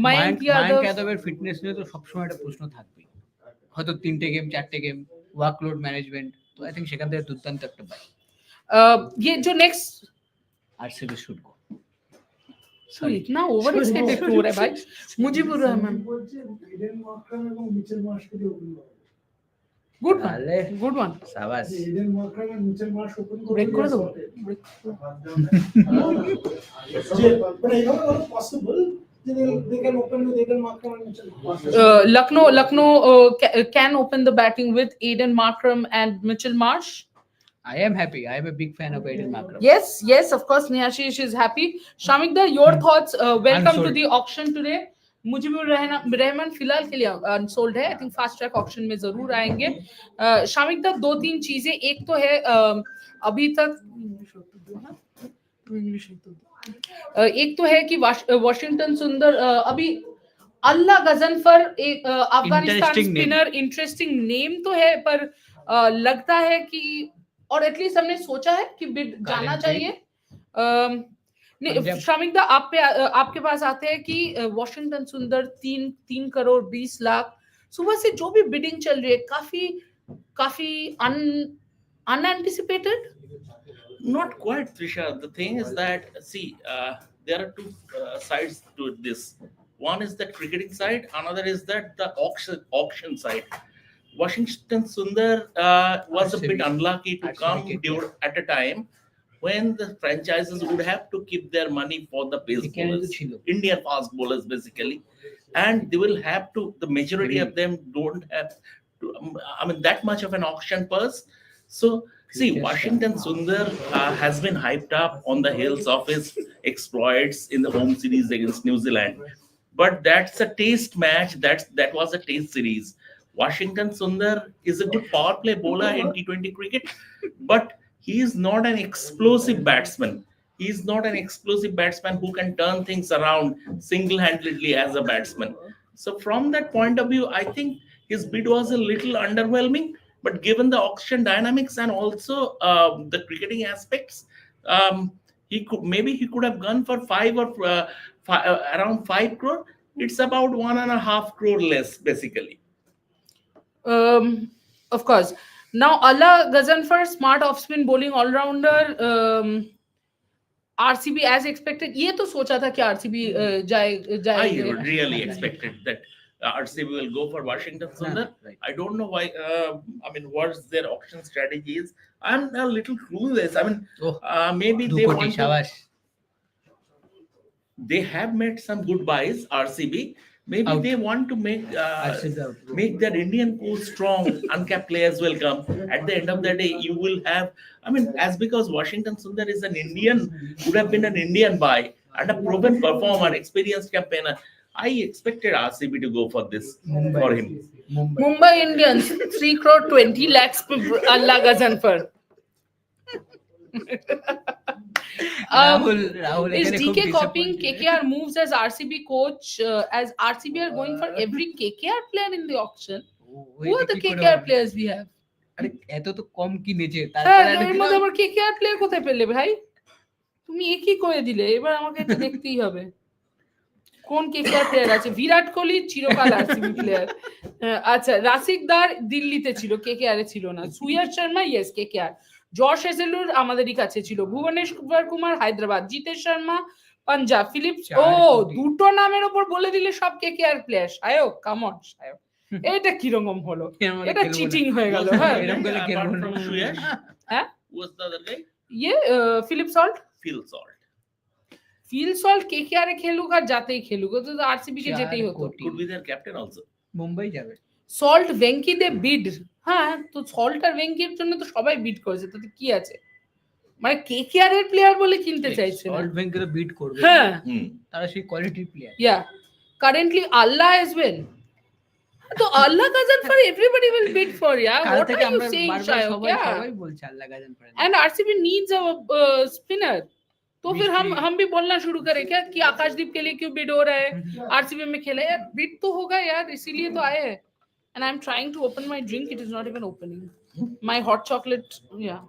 মায়াঙ্ক यादव ফিটনেস নিয়ে তো সবসময় একটা প্রশ্ন থাকবে. হয়তো 3টে গেম 4টে গেম ওয়ার্কলোড ম্যানেজমেন্ট, তো আই থিংক সেখান থেকে দুর্দান্ত একটা পাই. ये जो नेक्स्ट आरसीबी शुड गो. इतना ओवर एक्साइटेड हो रहा है भाई. मुजीबुर रहमान. Good one. शाबाश. ब्रेक कर दो. Lucknow can open the batting with Aiden Markram and Mitchell Marsh. I am happy. I am a big fan of Aiden Markram. Yes, of course, Niyashish is happy. Shamikda, your thoughts? Welcome Unsold. to the auction today. Mujibur Rahman फिलहाल के लिए unsold है. I think fast track auction में जरूर आएंगे. शामिकदा, 2-3 चीजें. एक तो है अभी तक कि वॉशिंगटन सुंदर अभी अल्लाह गजनफर एक अफगानिस्तान स्पिनर, इंटरेस्टिंग नेम तो है, पर लगता है कि और एटलीस्ट हमने सोचा है कि बिड जाना चाहिए. श्रमिकदा, आपके पास आते हैं कि वॉशिंगटन सुंदर 3 करोड़ 20 लाख. सुबह से जो भी बिडिंग चल रही है काफी unanticipated. Not quite, Trisha. The thing is that, see, there are two sides to this. One is the cricketing side, another is that the auction side. Washington Sundar was a bit unlucky to come at a time when the franchises would have to keep their money for the pace bowlers, Indian fast bowlers basically, and they will have to. The majority of them don't have to, that much of an auction purse. So see, Washington Sundar has been hyped up on the heels of his exploits in the home series against New Zealand, but that's a taste match. That was a taste series. Washington Sundar is a good power play bowler in T20 cricket, but he is not an explosive batsman. He is not an explosive batsman who can turn things around single-handedly as a batsman. So from that point of view, I think his bid was a little underwhelming. But given the auction dynamics and also the cricketing aspects, he could have gone for around 5 crore. It's about 1.5 crore less, basically. Of course. Now, Allah Gazanfar, smart off-spin bowling all-rounder. RCB as expected. ये तो सोचा था कि RCB जाएगा. I really expected that RCB will go for Washington Sundar. Right. I don't know why. What their auction strategy is. I'm a little clueless. Maybe they want to. They have made some good buys, RCB. Maybe they want to make their Indian core strong. Uncapped players will come. At the end of the day, you will have. As because Washington Sundar is an Indian, would have been an Indian buy and a proven performer, experienced campaigner. I expected RCB to go for this Mumbai. for him. Mumbai Indians 3 crore 20 lakhs Allah Gazanfar. Rahul Is এখানে খুব DK copying disappointed. KKR moves as RCB coach as RCB are going for every KKR player in the auction? Who are the KKR players we have? আরে এত তো কম কিনেছে হ্যাঁ তারপরে এর মধ্যে আবার KKR প্লেয়ার কোথায় পেলে ভাই? তুমি একই করে দিলে, এবার আমাকে এটা দেখতেই হবে কোন KKR প্লেয়ার আছে। বিরাট কোহলি চিরকাল আরসিবি প্লেয়ার। আচ্ছা রাসিকদার দিল্লিতে ছিল, KKR এ ছিল না। Suyash Sharma yes KKR। Josh হেজেলুর আমাদেরই কাছে ছিল। ভুবনেশ্বর কুমার হায়দ্রাবাদ। জিতেশ শর্মা পাঞ্জাব। ফিলিপস ও দুটো নামের উপর বলে দিলে সব KKR player. Sayak come on Sayak, এটা কিরকম হলো? এটা চিটিং হয়ে গেল। হ্যাঁ এরকম করে Apart খেলবো from না। Suyash, হ্যাঁ who was the other guy? ইয়ে Philip Salt. Phil Salt. Phil Salt KKR এ খেলুক আর যাতেই খেলুক, ও তো আরসিবি কে যেতেই হতো। Could be their captain also. Mumbai যাবে। সল্ট ভেঙ্কি দে বিড। হ্যাঁ তো সল্ট আর ভেঙ্কির জন্য তো সবাই বিড করেছে, তাতে কি আছে? মানে KKR এর প্লেয়ার বলে কিনতে চাইছে না। সল্ট ব্যাংকের বিট করবে। হ্যাঁ তারা সেই কোয়ালিটির প্লেয়ার। ইয়া কারেন্টলি আল্লাহ as well. তো আল্লাহ Gazanfar everybody will bid for, yeah. কাল What থেকে are you আমরা saying, বারবার Shayok? সবাই Yeah. সবাই বলছে আল্লাহ গাজনফার। And RCB needs a spinner. तो फिर हम भी बोलना शुरू करें क्या कि आकाशदीप के लिए क्यों बिड हो रहा है, RCB में खेले यार, बिड तो होगा यार, इसीलिए तो आए हैं। And I'm trying to open my drink, it is not even opening. My hot chocolate, yeah.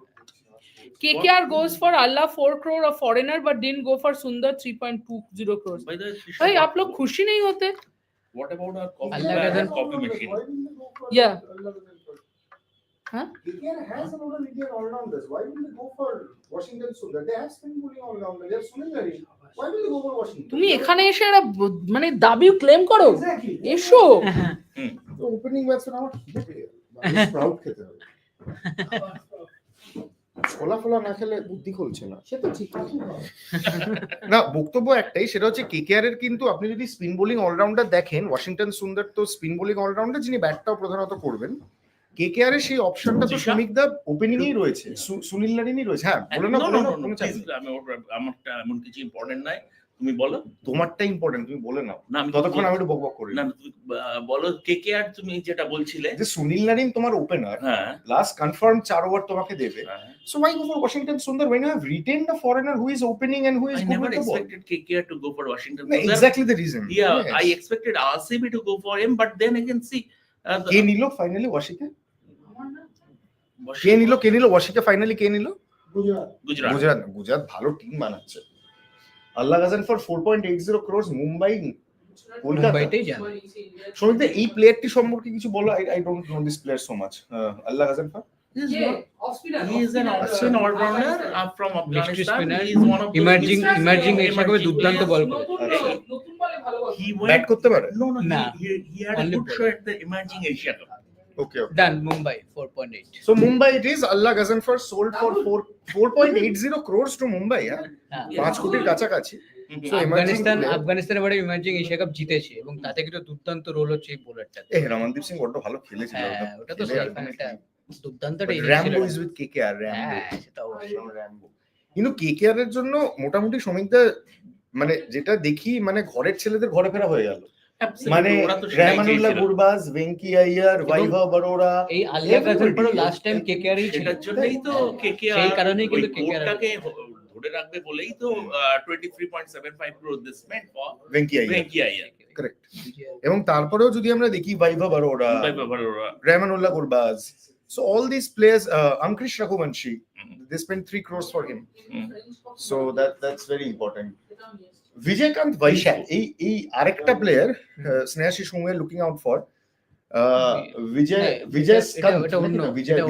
KKR goes for Allah 4 crore a foreigner but didn't go for Sundar 3.20 crores. By the way, Trisha, भाई आप लोग खुशी नहीं होते? what about our copy, Allah Gazanfar. copy machine? Yeah. Huh? KKR has a lot of Indian all-rounders. Why wouldn't they go for Washington Sundar? They have spin bowling all-rounder. They have Sunil Narine. Why wouldn't they go for Washington? তুমি এখানে এসে একটা মানে দাবি claim করো, Exactly. এসো। তো opening batsman আমার খিদে পেয়ে গেল। মানুষ স্প্রাউট খেতে হবে। ছোলা ফোলা না খেলে বুদ্ধি খুলছে না। সে তো ঠিক। না বক্তব্য একটাই, সেটা হচ্ছে কেকেআর এর কিন্তু আপনি যদি স্পিন বোলিং অলরাউন্ডার দেখেন, ওয়াশিংটন সুন্দর তো স্পিন বোলিং অলরাউন্ডার, যিনি ব্যাটটাও প্রধানত করবেন। কেকেআর এর সেই অপশনটা তো শ্রমিক দা ওপেনিং এই রয়েছে, সুনীল নারিনই রয়েছে। হ্যাঁ বলো না, No, বলো no, না, no, no, কোনো চাপ please, নেই। আমারটা এমন কিছু ইম্পর্টেন্ট নাই, তুমি বলো। তোমারটা ইম্পর্টেন্ট, তুমি বলে নাও। না আমি ততক্ষণ আমি একটু বকবক করি। না তুমি বলো KKR তুমি যেটা বলছিলে। যে সুনীল নারিন তোমার ওপেনার, হ্যাঁ লাস্ট কনফার্ম 4 ওভার তোমাকে দেবে। হ্যাঁ। So why go for Washington Sundar when you have retained a foreigner who is opening and who is I good never with the ball? expected KKR to go for Washington No, Sundar. exactly the reason. Yeah, Yes. I expected RCB to go for him, but then again see, কে নিল finally ওয়াশিকে? কে নিল ওয়াশিকে finally? কে নিল? গুজরাট। গুজরাট ভালো team বানাচ্ছে। আল্লাহ গাজনফার 4.80 crores Mumbai Kolkata. মুম্বাইতেই যাবে। সমিত এই প্লেয়ারটি সম্পর্কে কিছু বলো। I don't know this player so much. Allah গাজনফার He is an option all-rounder from Next Afghanistan. spinner, He is one of the emerging এসে দুর্দান্ত বল করে। He bat went. করতে পারে? No, Nah. he had a Only good bowler. show at the Emerging Asia Cup. Okay. Done Mumbai 4.8। So Mumbai it is. Allah Gazanfar sold for 4.80 crores to Mumbai. হ্যাঁ। 5 কোটির কাছাকাছি। So Afghanistan emerging player- আফগানিস্তানের বারে emerging Asia cup জিতেছে এবং তাতে কিন্তু দুর্দান্ত রোল হচ্ছে এই বোলারটা। রমনদীপ সিং বড্ড ভালো খেলেছিল। হ্যাঁ ওটা তো সেরকম একটা দুর্দান্ত একটা র্যাম্বো ইজ উইথ কেকেআর। হ্যাঁ সেটা অবশ্যই। র্যাম্বো কিন্তু কেকেআর এর জন্য মোটামুটি শ্রমিকদা মানে যেটা দেখি মানে ঘরের ছেলেদের ঘরে ফেরা হয়ে গেল। Absolutely. মানে ওরা তো সেটাই রহমানুল্লাহ চেয়েছিল। গুরবাজ, ভেঙ্কি আইয়ার, ভাইভা বরোরা, এই আলিয়া গাজনফারও লাস্ট টাইম কেকেআর ই ছিল। সেটার জন্যই তো KKR সেই কারণেই কিন্তু ওই KKR কোর্টটাকে ধরে রাখবে বলেই তো 23.75 crore this meant for Venky Iyer. Venki Iyer. Correct. এবং তারপরেও যদি আমরা দেখি viva Arora, By Bumrah. Rahmanullah Gurbaz, so all these players, Amkrish Raghuvanshi, they spent 3 crores for him. So that's very important. Vijaykanth Vaishak, এই আরেকটা player Snehashis whom we are looking out for.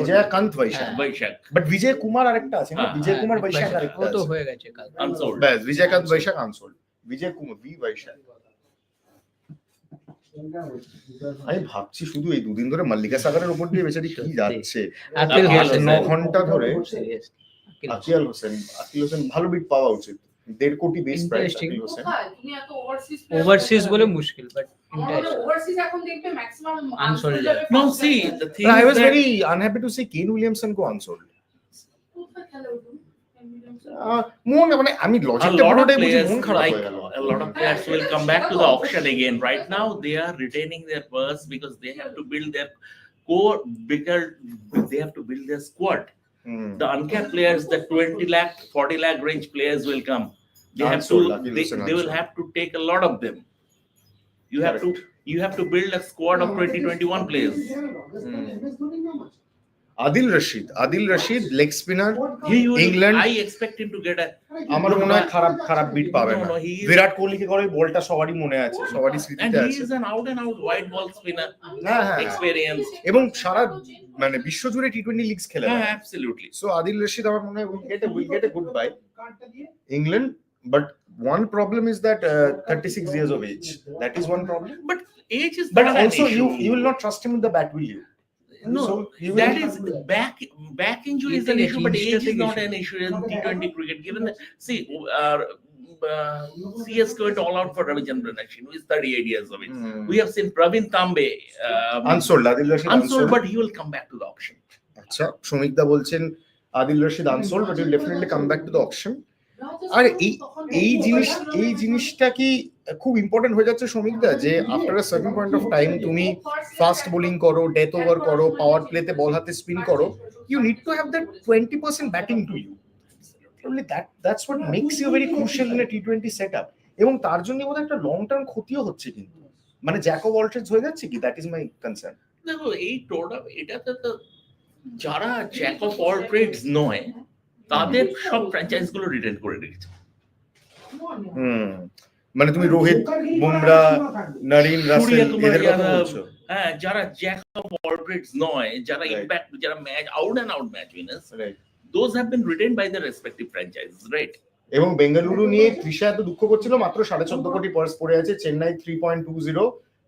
Vijaykanth Vaishak. Vaishak. But Vijay Kumar আরেকটা আছে না? হ্যাঁ, Vijay Kumar Vaishak আরেকটা ও তো আছে। হয়ে গেছে কাল। Unsold. ব্যাস Vijaykanth Vaishak unsold. Vijay Kumar V Vaishak। আমি ভাবছি শুধু এই দুদিন ধরে মল্লিকা সাগরের উপর দিয়ে বেচারি কি যাচ্ছে। আকিল হোসেন 9 ঘন্টা ধরে আকিল আকিল হোসেন ভালো বিট পাওয়া উচিত। 1.5 কোটি base price Interesting. Akeal Hosein. তুমি এত ওভারসিজ বলে মুশকিল বাট ওভারসিজ এখন দেখবে ম্যাক্সিমাম Unsold যাবে। No, see, the thing I is was that very unhappy to see Kane Williamson go unsold. মন মানে আমি a লজিকটা lot of পুরোটাই বুঝি, players মন খারাপ like হয়ে গেল। a lot of players will come back to the auction again. Right now, they are retaining their purse because they have to build their core bigger. They have to build their squad. The uncapped players, the 20 lakh, 40 lakh range players will come. They have to. They will have to take a lot of them. You have to build a squad of 20-21 players. Adil Rashid, leg spinner, England. I expect him to get a. আমার মনে হয় খারাপ bit পাবে না। বিরাট কোহলিকে করে বলটা সবারই মনে আছে, সবারই And স্মৃতিতে he আছে। is an out and out wide ball spinner, হ্যাঁ, হ্যাঁ। experienced. এবং সারা মানে বিশ্বজুড়ে টি20 লিগস খেলে। Yeah, absolutely. So Adil Rashid আমার মনে হয় will get a good buy. England, but one problem is that 36 years of age. That is one problem. But age is But not an also issue. you will not trust him with the bat, will you? No, So you will- that is back injury is an It's issue, but age is not issue. an issue in T20 cricket. Given that, see, CS went all out for Ravichandran Ashwin, who is 38 years of age. We have seen Praveen Tambe Unsold, Adil Rashid unsold, but he will come back to the auction. আচ্ছা, শ্রমিকদা বলছেন Adil Rashid unsold, but he'll definitely come back to the auction. আর এই জিনিসটা কি খুব important হয়ে যাচ্ছে শ্রমিকদা, যে after a certain point of time তুমি ফাস্ট বোলিং করো, ডেথ ওভার করো, পাওয়ার প্লেতে বল হাতে স্পিন করো, you need to have that 20% batting to you. Probably that's what makes you very crucial in a T20 setup. এবং তার জন্য বোধহয় একটা লং টার্ম ক্ষতিও হচ্ছে, কিন্তু মানে জ্যাক অফ অল ট্রেডস হয়ে যাচ্ছে কি, দ্যাট ইজ মাই কনসার্ন। দেখো এই এটাতে তো যারা জ্যাক অফ অল ট্রেডস নয় তাদের সব ফ্র্যাঞ্চাইজ গুলো রিটেন করে রেখেছে। মানে তুমি রোহিত, বুমরা, নরিন, রাসেল এদের কথা বলছো? হ্যাঁ, যারা জ্যাক অফ অল ট্রেডস নয়, যারা ইম্প্যাক্ট, যারা match out and out match winners, those have been retained by their respective franchises, right? এবং বেঙ্গালুরু নিয়ে তৃষা এত দুঃখ করছিল, মাত্র 14.5 কোটি পার্স পড়ে আছে। চেন্নাই 3.20,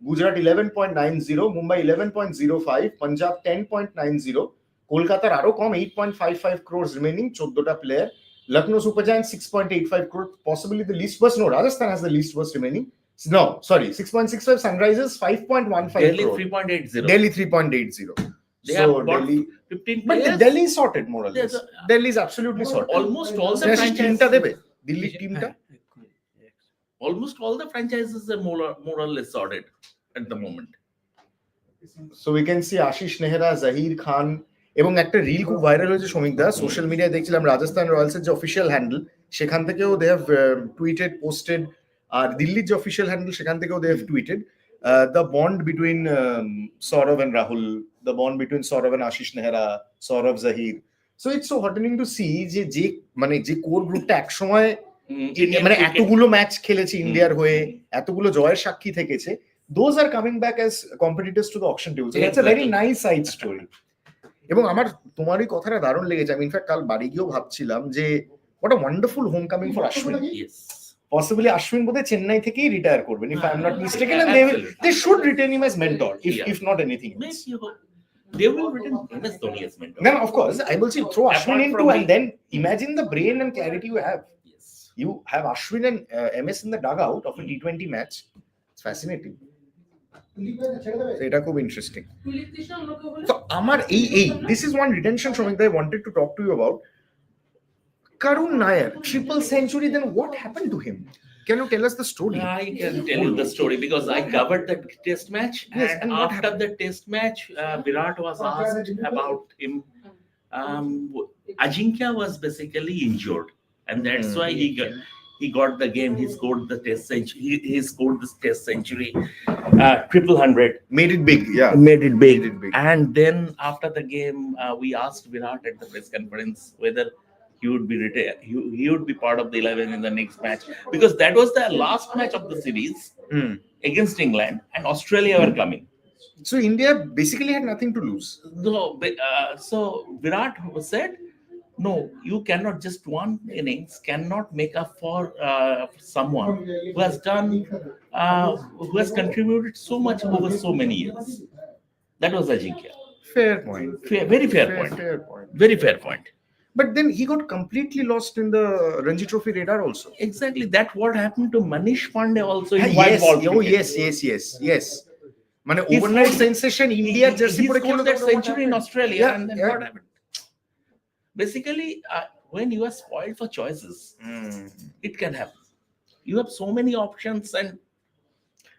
গুজরাট 11.90, মুম্বাই 11.05, পাঞ্জাব 10.90, কলকাতার আরো কম 8.55 crores রিমেইনিং, 14টা player. Lucknow Super Giants 6.85 crore, possibly the least worst. No, Rajasthan has the least worst remaining. No, sorry, 6.65. Sunrisers 5.15 Delhi crore. 3.80. Delhi 3.80. They So have bought Delhi, 15 but players. Delhi is sorted more or less. There's Delhi is absolutely sorted. almost all the Just teamটা franchises. দেবে, দিল্লি টিমটা। Almost all the franchises are more or less sorted at the moment. So we can see Ashish Nehra, Zahir Khan, এবং একটা reel খুব viral হয়েছে শ্রমিকদা, social মিডিয়ায় দেখছিলাম, Rajasthan Royals এর যে অফিসিয়াল হ্যান্ডেল সেখান থেকেও দে হ্যাভ টুইটেড, পোস্টেড, আর দিল্লির যে অফিসিয়াল হ্যান্ডেল সেখান থেকেও they have tweeted the bond between Saurav and Rahul, the bond between Saurav and Ashish Nehra, Saurav, Zahir. So it's so heartening to see যে মানে যে core গ্রুপটা একসময় মানে এতগুলো ম্যাচ খেলেছে ইন্ডিয়ার হয়ে, এতগুলো জয়ের সাক্ষী থেকেছে, those are coming back as competitors to the auction table. So that's a very nice side story. এবং আমার তোমার এই কথাটা দারুণ লেগেছে। আমি ইনফ্যাক্ট কাল বাড়ি গিয়েও ভাবছিলাম যে what a wonderful homecoming for Ashwin. Yes. Possibly Ashwin বোধহয় চেন্নাই থেকেই রিটায়ার করবেন, if I'm not mistaken, and they should retain him as mentor, if not anything else. Maybe they will retain MS Dhoni as mentor. Then of course I will say throw Ashwin Apart into, from and then imagine the brain and clarity you have. Yes. You have Ashwin and MS in the dugout of a T20 match. It's fascinating. So এটা খুব interesting. So আমার এই this is one retention Shomik that I wanted to talk to you about. Karun Nair, triple century, then what happened to him? Can you tell us the story? I can tell you the story because I covered the test match. Yes, and what after the test match, Virat was asked about him. Ajinkya was basically injured, and that's why he got the game. He scored the test century. He scored this test century, 100. Made it big, yeah. Made it big. Made it big. And then after the game, we asked Virat at the press conference whether he would be retired. He would be part of the 11 in the next match, because that was the last match of the series against England, and Australia were coming. So India basically had nothing to lose. So Virat said, no, you cannot, just one innings cannot make up for someone who has done, who has contributed so much over so many years. That was Ajinkya. Fair point. Very fair point. Fair point. Very fair point. But then he got completely lost in the Ranji Trophy radar also. Exactly. That's what happened to Manish Pandey also in Yes, white ball oh cricket. yes. মানে overnight sensation, India jersey He পরে scored খেললো, that century in Australia, Yeah, and then yeah. what happened? Basically, when you are spoiled for choices, it can happen. You have so many options, and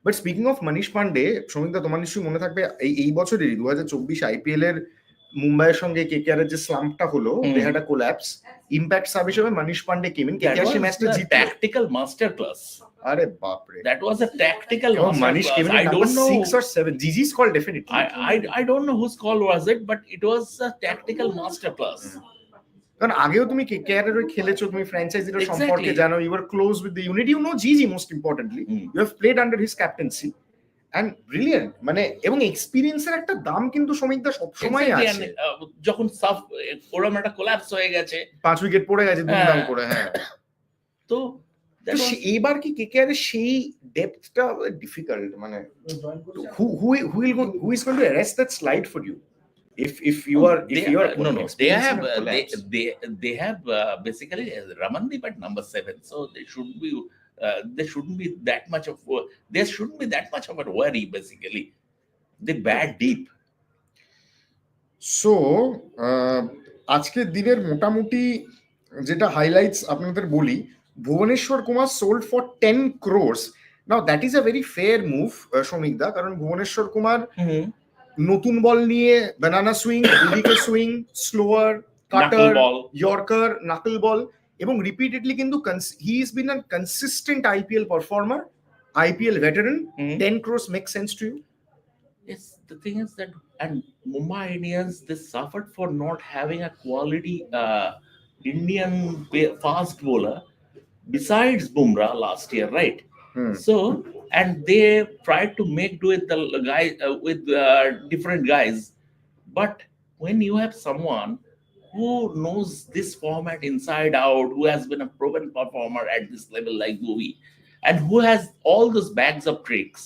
but speaking of Manish Pandey, শ্রমিকদা তোমার নিশ্চয়ই মনে থাকবে এই বছরেরই 2024 IPL এর মুম্বাইয়ের সঙ্গে কেকেআর এর যে স্লাম্পটা হলো, they had a collapse, impact sub হিসেবে Manish Pandey came in, KKR সেই ম্যাচটা জিতলো। tactical master class. আরে বাপ রে, That was a tactical এবং master Manish class. Came in I don't know. 6 or 7, জিজি's call definitely. I don't know whose call was it, but it was a tactical master class. কারণ আগেও তুমি KKR এর খেলেছো, তুমি ফ্র্যাঞ্চাইজির Exactly. সম্পর্কে জানো, you are close with the unit, you know GG most importantly, you have played under his captaincy and brilliant. মানে এবং এক্সপেরিয়েন্সের একটা দাম কিন্তু শ্রমিকদা সবসময় Exactly, আছে। and, যখন সাফ ওরম একটা কোলাপস হয়ে গেছে, 5 উইকেট পড়ে গেছে দুমদাম করে, হ্যাঁ। তো তো এইবার কি কেকেআর এর সেই ডেপথটা ডিফিকাল্ট, মানে who is going to arrest that slide for you if you are no they have basically Ramandeep at number 7, so they shouldn't be that much of there shouldn't be that much of a worry. Basically they bat deep. So আজকের দিনের মোটামুটি যেটা highlights আপনাদের বলি, Bhuvneshwar Kumar sold for 10 crores. Now that is a very fair move শ্রমিকদা, কারণ ভুবনেশ্বর কুমার নতুন ball নিয়ে banana swing, wicket swing, slower, cutter, yorker, knuckle ball, এবং রিপিটেডলি কিন্তু he is been a consistent IPL performer, IPL veteran. 10 crores make sense to you? Yes, the thing is that, and Mumbai Indians, they suffered for not having a quality Indian fast bowler besides Bumrah last year, right? So, and they tried to make do with the guy with different guys, but when you have someone who knows this format inside out, who has been a proven performer at this level like Bhuvi, and who has all those bags of tricks,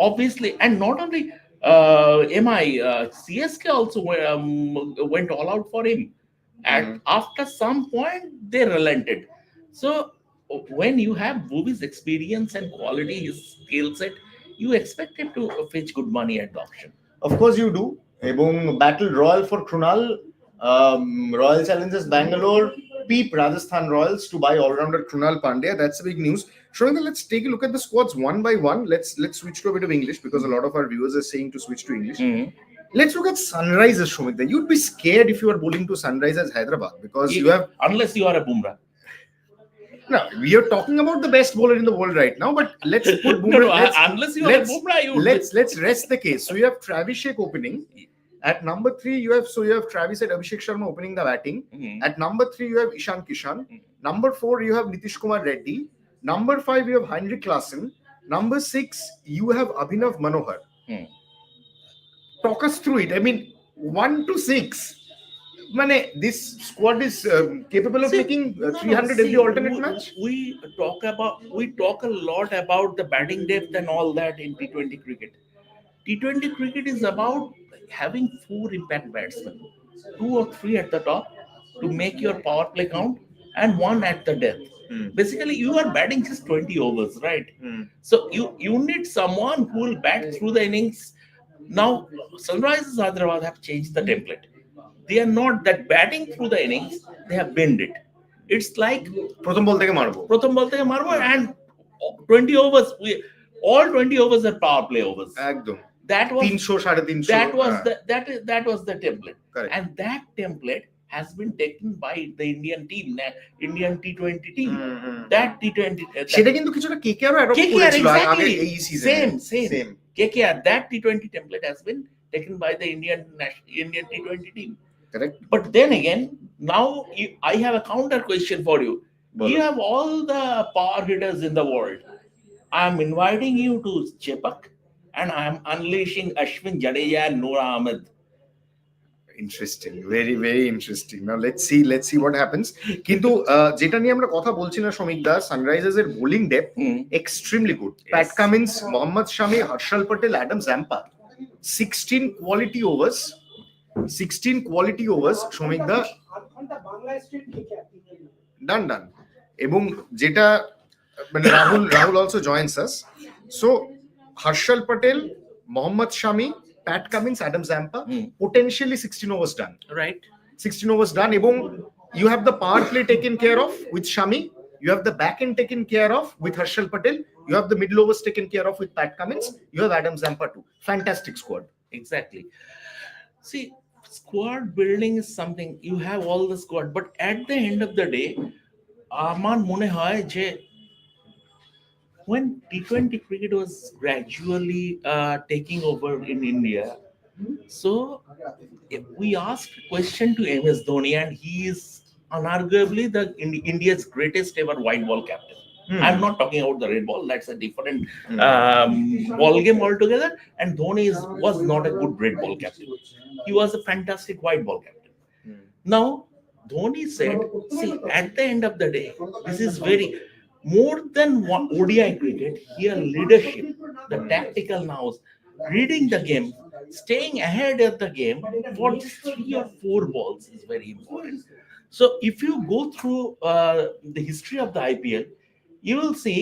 obviously, and not only CSK also went all out for him, and after some point they relented. So when you have Bhuvi's experience and quality, his skill set, you expect him to fetch good money at the auction. Of course you do. এবং battle royale for Krunal, Royal Challengers Bangalore peep Rajasthan Royals to buy all-rounder Krunal Pandya. That's a big news. Shravan, let's take a look at the squads one by one. Let's switch to a bit of English because a lot of our viewers are saying to switch to English. Let's look at Sunrisers, Shomita. You'd be scared if you are bowling to Sunrisers Hyderabad because you have, unless you are a Bumrah. No, we are talking about the best bowler in the world right now, but let's put Bumrah. Unless you are a Bumrah, let's rest the case. So you have Travis Sheikh opening. At number 3, you have Travis and Abhishek Sharma opening the batting. At number 3, you have Ishan Kishan. Number 4, you have Nitish Kumar Reddy. Number 5, you have Heinrich Klaasen. Number 6, you have Abhinav Manohar. Talk us through it. I mean, 1 to 6. Mane, this squad is capable of making 300 every alternate match. We talk a lot about the batting depth and all that in T20 cricket. T20 cricket is about having 4 impact batsmen, 2 or 3 at the top to make your power play count, and 1 at the death. Basically, you are batting just 20 overs, right? So you need someone who will bat through the innings. Now, Sunrisers Hyderabad have changed the template. They are not that batting through the innings; they have bend it. It's like Prothom ball theke marbo, and 20 overs. All 20 overs are power play overs. Ekdom. That was 300, 350. That was the template. Correct. And that template has been taken by the Indian team, Indian T20 team. That T20 সেটা কিন্তু কিছুটা KKR adopt করেছিল আগে এই সিজনে। Same. KKR, that T20 template has been taken by the Indian T20 team. Correct. But then again, now I have a counter question for you. You have all the power hitters in the world. I am inviting you to Chepak, and I am unleashing Ashwin, Jadeja, and Noor Ahmed. Interesting, very very interesting. Now let's see what happens. কিন্তু যেটা নিয়ে আমরা কথা বলছি না Shomik da, Sunrisers এর bowling depth extremely good. Pat Cummins, Mohammed Shami, Harshal Patel, Adam Zampa, 16 quality overs Shomik da, done. এবং যেটা মানে Rahul also joins us. So Harshal Patel, Mohammed Shami, Pat Cummins, Adam Zampa, potentially 16 overs done. Right. 16 overs done. Ebong, you have the power play taken care of with Shami. You have the back end taken care of with Harshal Patel. You have the middle overs taken care of with Pat Cummins. You have Adam Zampa too. Fantastic squad. Exactly. See, squad building is something, you have all the squad, but at the end of the day, আমার মনে হয় যে when T20 cricket was gradually taking over in India, so if we asked a question to MS Dhoni, and he is unarguably the India's greatest ever white ball captain. I'm not talking about the red ball, that's a different ball game altogether. And Dhoni was not a good red ball captain. He was a fantastic white ball captain. Now, Dhoni said, see, at the end of the day, this is very more than ODI cricket, here leadership, the tactical nows, reading the game, staying ahead of the game for just 3 or 4 balls is very important. So if you go through the history of the IPL, you will see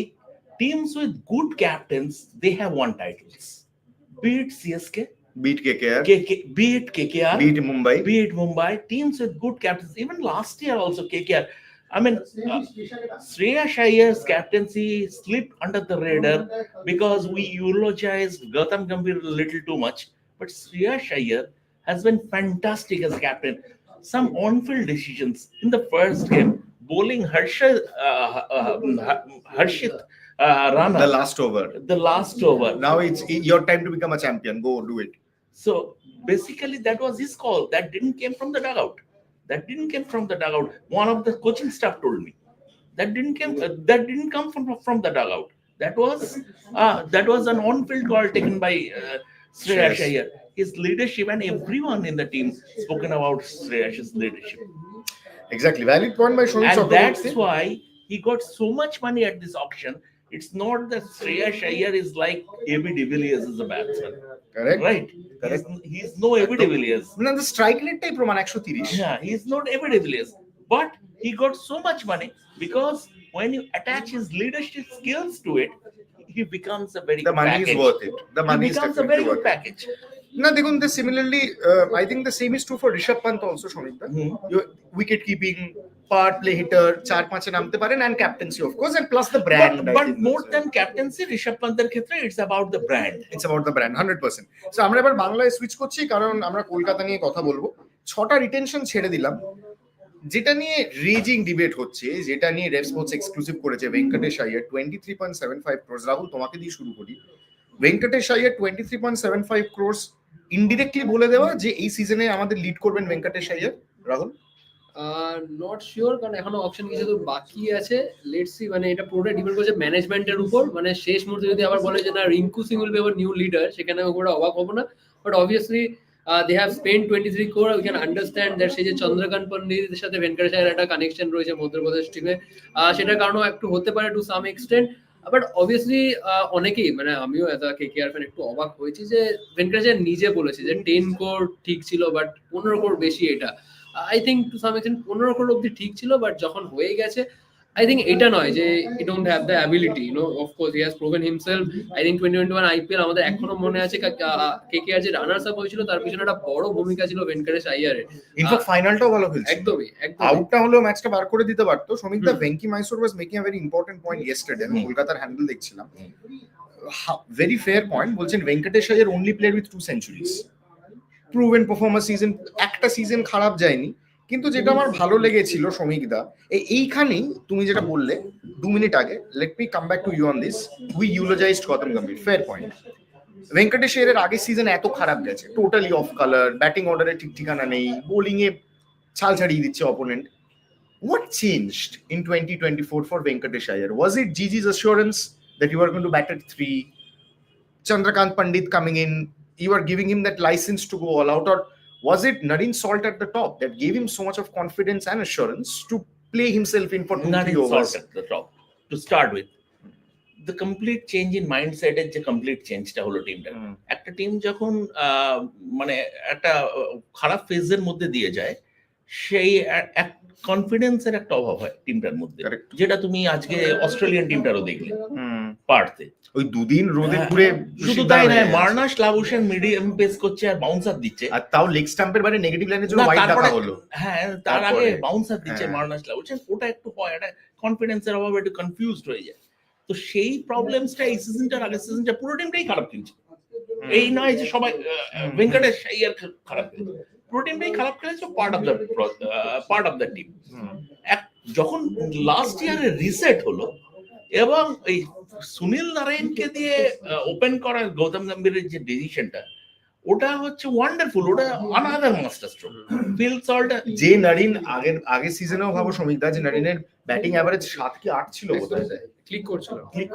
teams with good captains, they have won titles. Be it CSK, Beat KKR, be it KKR, beat Mumbai, teams with good captains. Even last year also KKR. I mean, Shreyas Iyer's captaincy slipped under the radar because we eulogized Gautam Gambhir a little too much. But Shreyas Iyer has been fantastic as captain. Some on-field decisions in the first game, bowling Harshit Rana. The last over. Now it's your time to become a champion. Go do it. So basically, that was his call. That didn't came from the dugout. One of the coaching staff told me that didn't come from the dugout. That was an on-field call taken by Shreyas Iyer. His leadership, and everyone in the team spoken about Shreyas's leadership. Exactly, valid point by Shomik. And that's why he got so much money at this auction. It's not that Shreyas Iyer is like A.B. de Villiers as a batsman. Correct. Right. Correct. He's no A.B. de Villiers. No, the strike rate type Roman 130. Yeah, he's not A.B. de Villiers. But he got so much money because when you attach his leadership skills to it, he becomes a very the money package. is worth it. The money he becomes is a very good worth package. No, similarly, I think the same is true for Rishabh Pant also, Shomik. Your wicket keeping, power play hitter, 4-5 namte paren, and captaincy, of course, and plus the brand. But more than captaincy, Rishabh Panter khetre, it's about the brand. It's about the brand, 100%. So, আমরা এবার বাংলায় switch করছি কারণ আমরা কলকাতা নিয়ে কথা বলবো। 6টা রিটেনশন ছেড়ে দিলাম। যেটা নিয়ে রেজিং ডিবেট হচ্ছে, যেটা নিয়ে রেভ স্পোর্টস এক্সক্লুসিভ করেছে ভেঙ্কটেশ আইয়ার 23.75 crores। রাহুল, তোমাকে দিয়ে শুরু করি। ভেঙ্কটেশ আইয়ার 23.75 crores ইনডিরেক্টলি বলে দেওয়া যে এই সিজনে আমাদের লিড করবেন ভেঙ্কটেশ আইয়ার। রাহুল, নট শিওর, কারণ এখনো অপশন কিছু তো বাকি আছে। লেটস সি, মানে এটা পুরোটা ডিপেন্ড করছে ম্যানেজমেন্টের উপর। মানে শেষ মুহূর্তে যদি আবার বলে যে না Rinku Singh will be our new leader, সেখানে ওরা অবাক হবো না। But obviously they have spent 23 crore. We can understand that সেই যে চন্দ্রকান্ত পন্ডিতের সাথে ভেঙ্কটেশ আইয়ার একটা কানেকশন রয়েছে মধ্যপ্রদেশ টিমে, সেটার কারণেও একটু হতে পারে to some extent. But obviously অনেকেই, মানে আমিও এজ আ কেকেআর ফ্যান একটু অবাক হয়েছি যে ভেঙ্কটেশ আইয়ার নিজে বলেছে যে 10 crore ঠিক ছিল, বাট 15 crore বেশি। এটা I think to some extent 15 crore অব্দি ঠিক ছিল, বাট যখন হয়ে গেছে I think এটা নয় যে he don't have the ability, you know, of course he has proven himself. I think 2021 IPL আমাদের এখনো মনে আছে কেকেআর যে রানার্স আপ হয়েছিল তার পিছনে একটা বড় ভূমিকা ছিল ভেঙ্কটেশ আইয়ারের। ইনফ্যাক্ট ফাইনালটাও ভালো খেলছে। একদমই আউটটা হলেও ম্যাচটা বার করে দিতে পারতো। Shomik da, Venky Mysore was making a very important point yesterday. আমি কলকাতার হ্যান্ডেল দেখছিলাম, ভেরি ফেয়ার পয়েন্ট। বলছেন Venkatesh Iyer only played with 2 centuries, proven performance season, একটা সিজন খারাপ যায়নি। কিন্তু যেটা আমার ভালো লেগেছিল শমিক দা, এইখানেই তুমি যেটা বললে 2 মিনিট আগে, let me come back to you on this. We eulogized Gautam Gambhir, fair point. Venkatesh আইয়ারের আগের সিজন এত খারাপ গেছে, টোটালি অফ কালার, ব্যাটিং অর্ডারে ঠিক ঠিকানা নেই, বোলিং এ ছাল ছাড়িয়ে দিচ্ছে opponent. What changed in 2024 for Venkatesh Iyer? Was it Gigi's assurance that you are going to bat at 3? Chandrakant Pandit coming in, you are giving him that license to go all out, or was it Nareen Salt at the top that gave him so much of confidence and assurance to play himself in for 2-3 overs? Salt at the top to start with. The complete change in mindset এর যে complete চেঞ্জটা হলো টিমটা। একটা team যখন মানে একটা খারাপ ফেজের মধ্যে দিয়ে যায়, সেই কনফিডেন্সের একটা অভাব হয় টিমটার মধ্যে, যেটা তুমি আজকে অস্ট্রেলিয়ান টিমটারও দেখলে। পারতে। ওই দুদিন রোদে ঘুরে শুধু তাই নয়, মার্নাস লাবুশেন মিডিয়াম পেস করছে আর বাউন্সার দিচ্ছে, আর তাও লেগ স্টাম্পের বাইরে নেগেটিভ লাইনের জন্য ওয়াইড দেখা হলো। হ্যাঁ, তার তারপরে আগে বাউন্সার দিচ্ছে মার্নাস লাবুশেন, ওটা একটু হয়, এটা কনফিডেন্সের অভাবে একটু কনফিউজড হয়ে যায়। তো সেই প্রবলেমসটা এই সিজনটার আগের সিজনটা পুরো টিমটাই খারাপ খেলছে। এই নয় যে সবাই ভেঙ্কটেশ আইয়ার খারাপ খেলছে, পুরো টিমটাই খারাপ খেলেছে, পার্ট অফ দ্য টিম। যখন লাস্ট ইয়ারে রিসেট হলো এবং এই সুনীল নারায়ণকে দিয়ে ওপেন করা গৌতম গম্ভীরের যে ডিসিশনটা, ওটা হচ্ছে ওয়ান্ডারফুল, ওটা another master stroke. Phil Salt যে নারিন আগের সিজনেও ভাবো সমীকদা, যে নারিনের ব্যাটিং অ্যাভারেজ 7 কি 8 ছিল বোধহয়, ক্লিক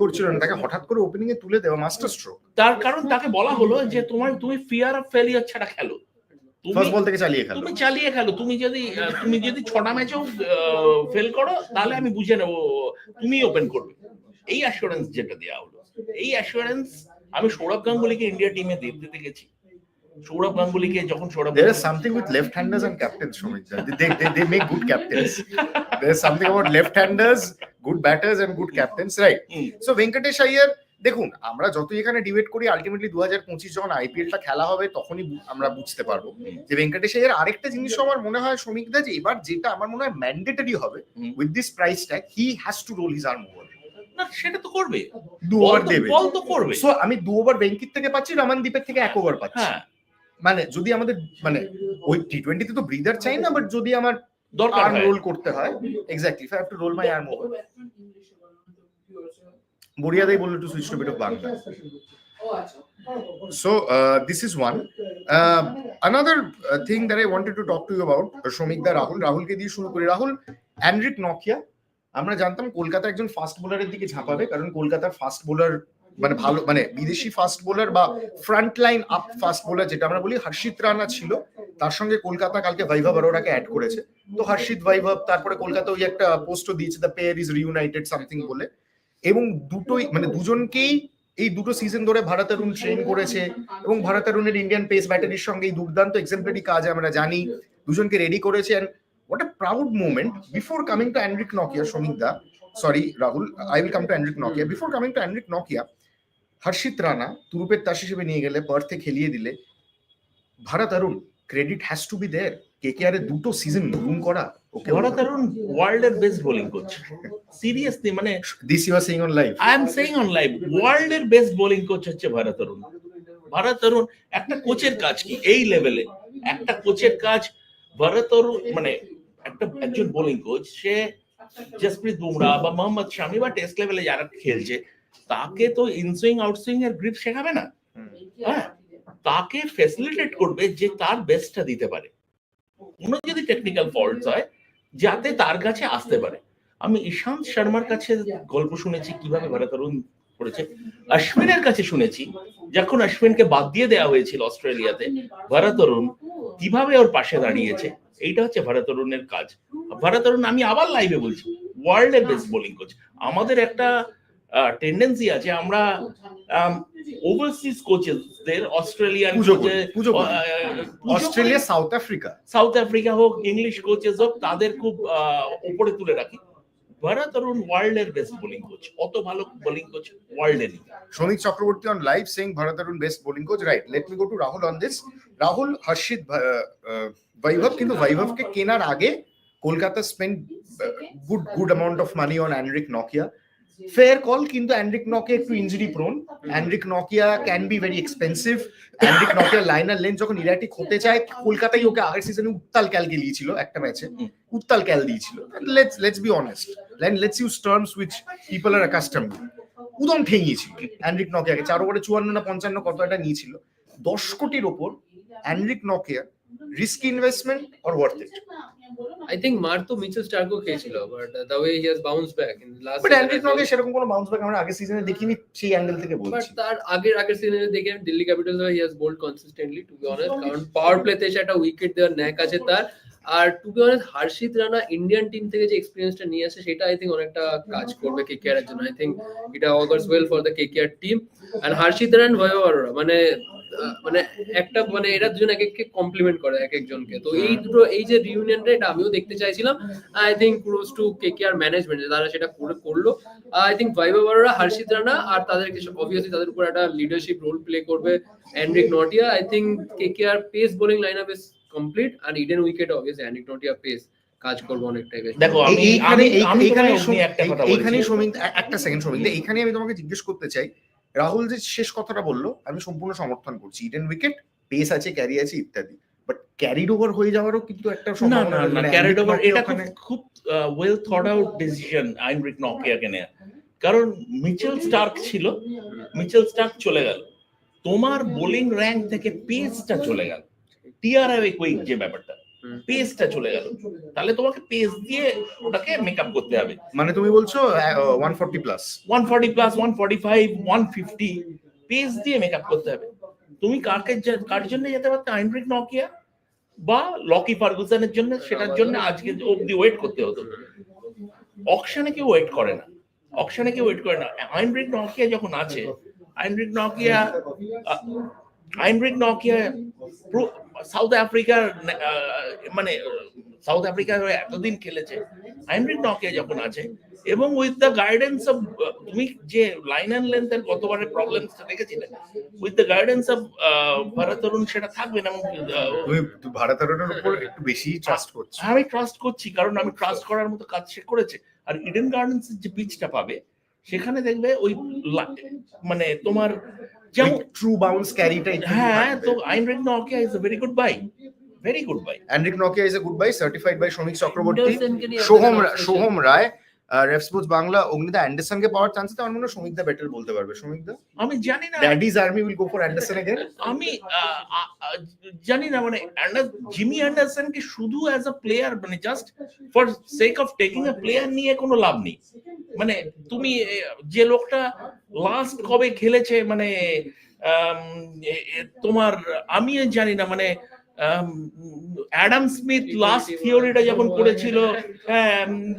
করছিল না, তাকে হঠাৎ করে ওপেনিং এ তুলে দেওয়া মাস্টার স্ট্রোক। তার কারণ তাকে বলা হলো যে তুমি ফিয়ার অফ ফেলিয়ার ছাড়া খেলো, ফার্স্ট বল থেকে চালিয়ে খেলো, তুমি যদি 6টা ম্যাচেও ফেল করো তাহলে আমি বুঝে নেবো তুমি ওপেন করবে। এই অ্যাসুরেন্স যেটা দেওয়া হলো, এই অ্যাসুরেন্স আমি সৌরভ গাঙ্গুলিকে ইন্ডিয়া টিমে দিতে গেছি। সৌরভ গাঙ্গুলিকে যখন there is something with left handers and captains, Shomika. They make good captains. There is something about left handers, good batters and good captains, right? So Venkatesh Iyer, দেখুন আমরা যতই এখানে ডিবেট করি, আলটিমেটলি 2025 যখন আইপিএলটা খেলা হবে তখনই আমরা বুঝতে পারবো যে ভেঙ্কটেশ আইয়ার আরেকটা জিনিস আমার মনে হয় সমীকদা, যে এবার যেটা আমার মনে হয় ম্যান্ডেটরি হবে with this price tag, he has to roll his arm over. না, সেটা তো করবে, 2 ওভার দেবে, বল তো করবে। সো আমি 2 ওভার বেঙ্কিত থেকে পাচ্ছি, রমনদীপের থেকে 1 ওভার পাচ্ছি। মানে যদি আমাদের মানে ওই টি20 তে তো ব্রিদার চাই না, বাট যদি আমার দরকার রোল করতে হয়, exactly, if I have to roll my arm over. বড়িয়াদাই বললো to switch to bit of Bangla. So this is one. Another thing that I wanted to talk to you about, Shomikda, Rahul কে দিয়ে শুরু করি। Rahul, Endrick Nokia, আমরা জানতাম কলকাতা একজন fast বোলারের দিকে ঝাঁপাবে, কারণ কলকাতার ফাস্ট বোলার মানে ভালো, মানে বিদেশি ফাস্ট বোলার বা front line up fast bowler যেটা আমরা বলি, হর্ষিত রানা ছিল, তার সঙ্গে কলকাতা কালকে বৈভব অরোরাকে অ্যাড করেছে। তো হর্ষিত বৈভব, তারপরে কলকাতা ওই একটা পোস্টও দিয়েছে, the pair is reunited something বলে, এবং দুটোই মানে দুজনকেই এই দুটো সিজন ধরে ভারত অরুণ ট্রেন করেছে, এবং ভারত অরুণের ইন্ডিয়ান পেস ব্যাটারির সঙ্গে এই দুর্দান্ত এক্সেম্পলারি কাজ আমরা জানি, দুজনকে রেডি করেছে। And what a proud moment before coming to Andrik Nokia, Shomikda, sorry Rahul, I will come to Andrik Nokia. Before coming to Andrik Nokia, হর্ষিত রানা তুরুপের তাস হিসেবে নিয়ে গেলে, পার্থে খেলিয়ে দিলে, Bharat Arun credit has to be there. KKR এর দুটো সিজন বুম করা, ওকে ভারত অরুণ ওয়ার্ল্ড এর বেস্ট বোলিং কোচ, সিরিয়াসলি, মানে this you are saying on live, I am saying on live, world এর বেস্ট বোলিং কোচ হচ্ছে ভারত অরুণ। ভারত অরুণ একটা কোচের কাজ কি এই লেভেলে, একটা কোচের কাজ ভারত অরুণ মানে একজন বোলিং কোচ, সে জসপ্রীত বুমরা বা মোহাম্মদ শামি বা টেস্ট লেভেলে যারা খেলছে, তাকে তো ইনসুইং আউটসুইং এর গ্রিপ শেখাবে না, হ্যাঁ, তাকে ফ্যাসিলিটেট করবে যে তার বেস্টটা দিতে পারে। কোনো যদি টেকনিক্যাল ফল্টস হয় যাতে তার কাছে আসতে পারে। আমি ঈশান্ত শর্মার কাছে গল্প শুনেছি কিভাবে ভারত অরুণ করেছে, অশ্বিনের কাছে শুনেছি যখন অশ্বিনকে বাদ দিয়ে দেওয়া হয়েছিল অস্ট্রেলিয়াতে, ভারত অরুণ কিভাবে ওর পাশে দাঁড়িয়েছে। এইটা হচ্ছে ভারত অরুণের কাজ। ভারত অরুণ, আমি আবার লাইভে বলছি, ওয়ার্ল্ড এর বেস্ট বোলিং কোচ। আমাদের একটা টেন্ডেন্সি আছে, আমরা ওভারসিজ কোচেসদের, অস্ট্রেলিয়ান অস্ট্রেলিয়া, সাউথ আফ্রিকা হোক, ইংলিশ কোচেস হোক, তাদের খুব উপরে তুলে রাখি। ভারত অরুণ ওয়ার্ল্ড এর বেস্ট বোলিং কোচ, অত ভালো বোলিং কোচ ওয়ার্ল্ড এর। Shomik Chakraborty on live saying Bharat Arun best bowling coach, right? Let me go to Rahul on this. Rahul, Harshit Vaibhav, কিন্তু ভাইভবকে কেনার আগে Kolkata spent good amount of money on Andrik Nokia. Fair call, কিন্তু Andrik Nokia একটু injury prone. Andrik Nokia can be very expensive. Andrik Nokia liner length যখন ইরাটিক হতে চায়, কলকাতায় ওকে আগের সিজনে উত্তাল ক্যাল গেলিয়েছিল, একটা ম্যাচে উত্তাল ক্যাল দিয়েছিল। Let's be honest, let's use terms which people are accustomed to. উদম ঠেঙিয়েছিল অ্যান্ড্রিক নকিয়াকে, 4 ওভারে 54 না 55 কত একটা নিয়েছিল, 10 কোটির ওপর। Endrick Nokia risky investment or worth it? I think Martho Mitchell Starko খেয়েছিল, but the way he has bounced back in the last. But Endrick Nokia সেরকম কোনো বাউন্স ব্যাক আমরা আগের সিজনে দেখিনি, সেই অ্যাঙ্গেল থেকে বলছি। But তার আগের সিজনে দেখে Delhi Capitals he has bowled consistently, to be honest, কারণ পাওয়ার প্লেতে এসে একটা উইকেট দেওয়ার ন্যাক আছে তার। আর to be honest, Harshit Rana Indian team থেকে যে এক্সপিরিয়েন্সটা নিয়ে আসে, সেটা আই থিঙ্ক অনেকটা কাজ করবে কেকেআর এর জন্য। আই থিঙ্ক এটা augurs well for the KKR team. And Harshit Rana, Vaibhav Arora, মানে মানে একটা মানে এরা দুজন এক এককে কমপ্লিমেন্ট করে এক একজনকে। তো এই দুটো এই যে রিউনিয়নটা এটা আমিও দেখতে চাইছিলাম। I think close two KKR management তারা সেটা করলো। আই থিঙ্ক ভাইবা বড়রা, হর্ষিত রানা আর তাদেরকে অবভিয়াসলি তাদের উপর একটা লিডারশিপ রোল প্লে করবে Anrich Nortje. I think KKR pace bowling lineup is complete আর Eden wicket obviously Anrich Nortje pace কাজ করবে অনেকটাই বেশি। দেখো এইখানে শ্রমিক একটা সেকেন্ড শ্রমিক এইখানে আমি তোমাকে জিজ্ঞেস করতে চাই, রাহুল যে শেষ কথাটা বললো আমি সম্পূর্ণ সমর্থন করছি, ইডেন উইকেট, পেস আছে, ক্যারি আছে ইত্যাদি, বাট ক্যারিড ওভার হয়ে যাওয়ারও কিন্তু একটা সম্ভাবনা। ক্যারিড ওভার এটা খুব ওয়েল থট আউট ডিসিশন আইনরিক নকিয়াকে নেয়া, কারণ মিচেল স্টার্ক ছিল, মিচেল স্টার্ক চলে গেল, তোমার বোলিং র্যাঙ্ক থেকে পেসটা চলে গেল, টিআরআই কুইক যে ব্যাপারটা পেসটা চলে গেল, তাহলে তোমাকে পেস দিয়ে ওটাকে মেকআপ করতে হবে। মানে তুমি বলছো 140 প্লাস 145 150 পেস দিয়ে মেকআপ করতে হবে। তুমি কার জন্য যেতে পারতে? আইনরিক নকিয়া বা লকি ফার্গুসনের জন্য, সেটার জন্য আজকে অব্দি ওয়েট করতে হতো। অকশনে কেউ ওয়েট করে না, আইনরিক নকিয়া যখন আছে, আইনরিক নকিয়া সাউথ আফ্রিকার মানে সাউথ আফ্রিকার এতদিন খেলেছে, আইনরিক নকিয়া যখন আছে এবং উইথ দ্য গাইডেন্স অফ, তুমি যে লাইন অ্যান্ড লেন্থের গতবারের প্রবলেমসটা দেখেছিলে, with the guidance of Bharat Arun সেটা থাকবে না। তুমি ভারত অরুণের উপর একটু বেশি ট্রাস্ট করছো? আমি ট্রাস্ট করছি, কারণ আমি ট্রাস্ট করার মতো কাজ সে করেছে। আর ইডেন গার্ডেন্স যে পিচটা পাবে সেখানে দেখবে ওই মানে তোমার যেমন ট্রু বাউন্স ক্যারিটা, হ্যাঁ, তো আইনরিক নকিয়া is a very good buy, very good buy. Anrich নকিয়া is a good buy, certified by Shomik Chakraborty, অ্যান্ডারসনকে নিয়ে সোহম রায়, রেফ স্পোর্টস বাংলা, অগ্নিদা। অ্যান্ডারসনকে পাওয়ার চান্স আছে, আমার মনে হয় শ্রমিক দা বেটার বলতে পারবে। শ্রমিক দা, আমি জানি না, daddy's army will go for Anderson again. আমি জানি না, মানে জিমি অ্যান্ডারসনকে শুধু অ্যাজ আ প্লেয়ার, মানে just for sake of taking a player নিয়ে কোনো লাভ নেই। মানে তুমি যে লোকটা লাস্ট কবে খেলেছে, মানে তোমার আমি জানি না, মানে অ্যাডাম স্মিথ লাস্ট থিওরিটা যখন করেছিল,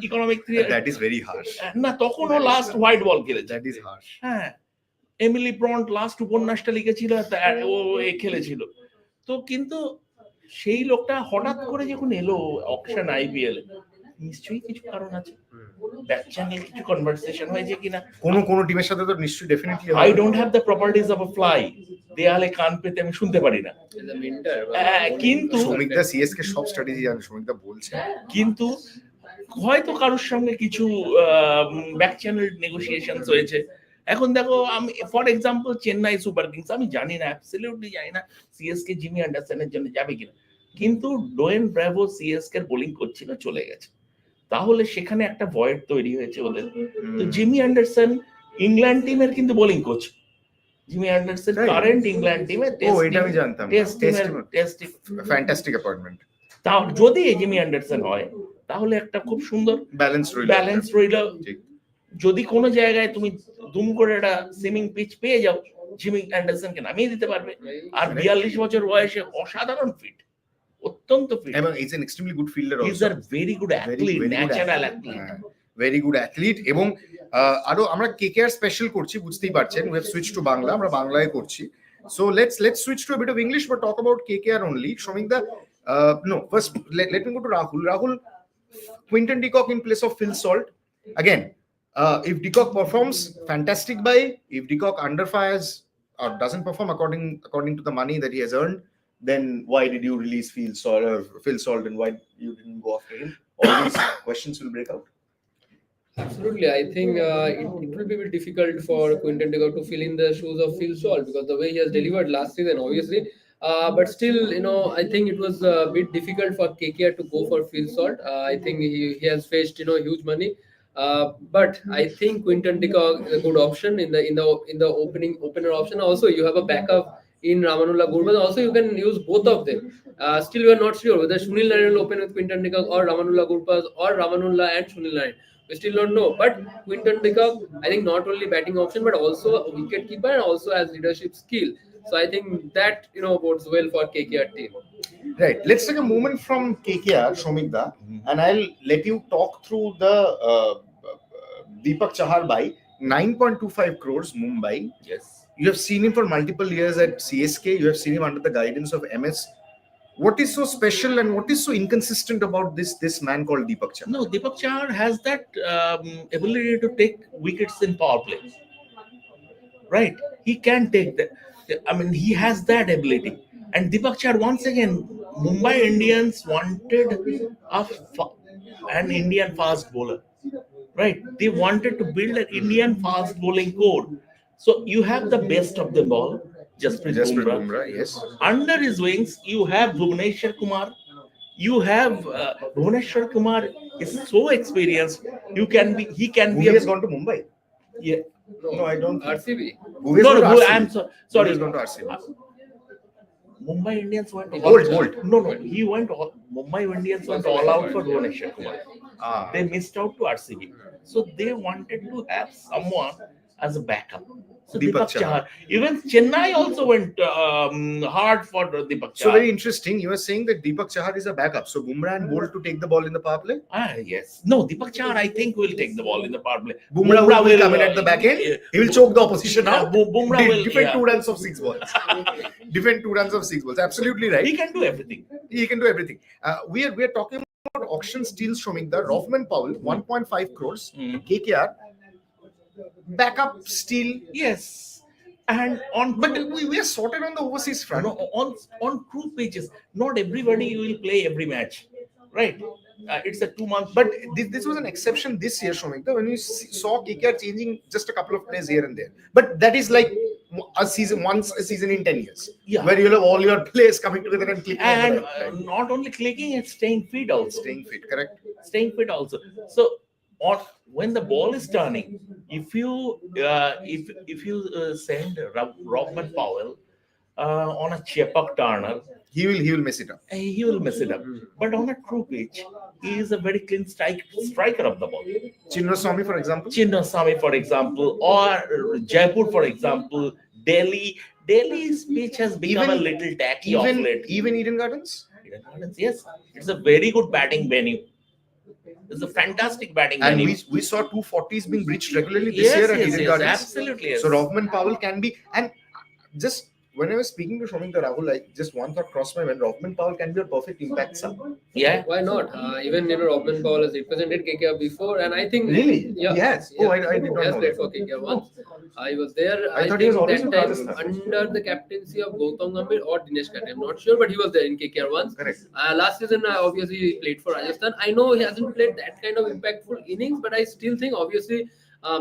economic theory, that is very harsh না, তখন ও লাস্ট হোয়াইট বল খেলেছে। That is harsh. হ্যাঁ, এমিলি ব্রন্ট লাস্ট উপন্যাসটা লিখেছিল, ও খেলেছিল তো, কিন্তু সেই লোকটা হঠাৎ করে যখন এলো অকশন আইপিএল, নিশ্চয়ই কিছু কারণ আছে, ব্যাচা নিয়ে কিছু কনভারসেশন হয়েছে কিনা। কোন টিমের সাথে তো নিশ্চয়ই definitely. I don't have the properties of a fly, দেয়ালে কান পেতে আমি শুনতে পারি না, কিন্তু শ্রমিকদা সিএসকে সব স্ট্র্যাটেজি জানে, শ্রমিকদা বলছে, কিন্তু হয়তো কারোর সঙ্গে কিছু ব্যাক চ্যানেল নেগোসিয়েশনস হয়েছে। এখন দেখো, আমি for example Chennai Super Kings, আমি জানি না, অ্যাবসলিউটলি জানি না সিএসকে জিমি অ্যান্ডারসনের জন্য যাবে কিনা, কিন্তু ডোয়েন ব্র্যাভো সিএসকে বোলিং করছিল, চলে গেছে, তাহলে সেখানে একটা ভয়েড তৈরি হয়েছে ওদের। তো জিমি অ্যান্ডারসন ইংল্যান্ড টিমের কিন্তু bowling coach, Jimmy Anderson current England টিমে, এটা আমি জানতাম, টেস্ট ফ্যান্টাস্টিক অ্যাপয়েন্টমেন্ট। তাও যদি জিমি অ্যান্ডারসন হয় তাহলে একটা খুব সুন্দর ব্যালেন্স রইল। যদি কোনো জায়গায় তুমি দুম করে একটা সুইমিং পিচ পেয়ে যাও, জিমি অ্যান্ডারসনকে নামিয়ে দিতে পারবে। আর 42 বছর বয়সে অসাধারণ ফিট, অত্যন্ত ফিট, এবং is an extremely good fielder also, is a very good athlete, natural athlete, very good athlete. এবং আরো আমরা কেকেআর স্পেশাল করছি, বুঝতেই পারছেন, we have switch to Bangla, আমরা বাংলায় করছি। So let's switch to a bit of English, but talk about KKR only. Showing the no, first let me go to Rahul. Rahul, Quinton de Kock in place of Phil Salt. Again, if de Kock performs, fantastic buy. If de Kock underfires or doesn't perform according to the money that he has earned, then why did you release Phil Salt and why you didn't go after him? All these questions will break out. Absolutely, I think it will be a bit difficult for Quinton de Kock to fill in the shoes of Phil Salt because the way he has delivered last season, obviously. But still, I think it was a bit difficult for KKR to go for Phil Salt. I think he has faced, huge money. But I think Quinton de Kock is a good option in the opener option. Also, you have a backup in Ramanullah Gurbaz. Also, you can use both of them. Still, we are not sure whether Sunil Narine will open with Quinton de Kock or Ramanullah Gurbaz or Ramanullah and Sunil Narine. We still don't know, but Quinton de Kock, I think not only batting option but also a wicket keeper and also has leadership skill. So I think that bodes well for KKR team. Right. Let's take a moment from KKR, Shomikda, and I'll let you talk through the Deepak Chahar buy, 9.25 crores Mumbai. Yes. You have seen him for multiple years at CSK. You have seen him under the guidance of MS. What is so special and what is so inconsistent about this man called Deepak Chahar? No, Deepak Chahar has that ability to take wickets in power play. Right? He can take that. I mean, he has that ability. And Deepak Chahar, once again, Mumbai Indians wanted an Indian fast bowler. Right? They wanted to build an Indian fast bowling core. So you have the best of them all, Jasprit Bumrah. Bumrah, yes. Under his wings, you have Bhuvaneshwar Kumar. You have Bhuvaneshwar Kumar is so experienced. He can be. He has gone to Mumbai. Yeah. No, I don't. RCB. I'm sorry. He's gone to RCB. Mumbai Indians went Bolt. No, he went all. Mumbai Indians went all out for Bhuvaneshwar Kumar. They missed out to RCB, so they wanted to have someone as a backup. So Deepak Chahar. Even Chennai also went hard for Deepak Chahar. So very interesting. You were saying that Deepak Chahar is a backup. So Bumrah and Bolt to take the ball in the power play? Yes. No, Deepak Chahar I think will take the ball in the power play. Bumrah will come in at the back end. He will choke the opposition out. Bumrah will defend 2 runs of 6 balls. Defend 2 runs of 6 balls. Absolutely right. He can do everything. He can do everything. We are talking about auction steals from the Rothman Powell, 1.5 crores. KKR. Backup steal. Yes. And but we are sorted on the overseas front. No, on crew pitches, not everybody will play every match, right? It's a 2 month. But this was an exception this year, Shomikta, when you saw KKR changing just a couple of players here and there. But that is like once a season in 10 years, where you'll have all your players coming together and clicking. And not only clicking, it's staying fit also. Staying fit, correct. Staying fit also. So when the ball is turning, if you send Rothman Powell on a Chepak turner, he will mess it up. He will mess it up. But on a true pitch, he is a very clean striker of the ball. Chinnaswamy, for example, or Jaipur, for example, Delhi's pitch has become a little tacky of late. Even Eden Gardens? Eden Gardens, yes. It's a very good batting venue. It's a fantastic batting venue. And we saw 240s being breached regularly this year at Eden Gardens. Absolutely. Yes. So Rothman Powell can be, and just when I was speaking to Shomik Rahul, just one thought crossed my mind. Rothman Powell can be a perfect impact sub. Yeah, why not? Even Rothman Powell has represented KKR before, and I think really, yeah, yes. Yeah. Oh, I did not know. He has played for KKR once. I was there. I thought he was always that time under the captaincy of Gautam Gambhir or Dinesh Karthik. I'm not sure, but he was there in KKR once. Correct. Last season, obviously, he played for Rajasthan. I know he hasn't played that kind of impactful innings, but I still think, obviously,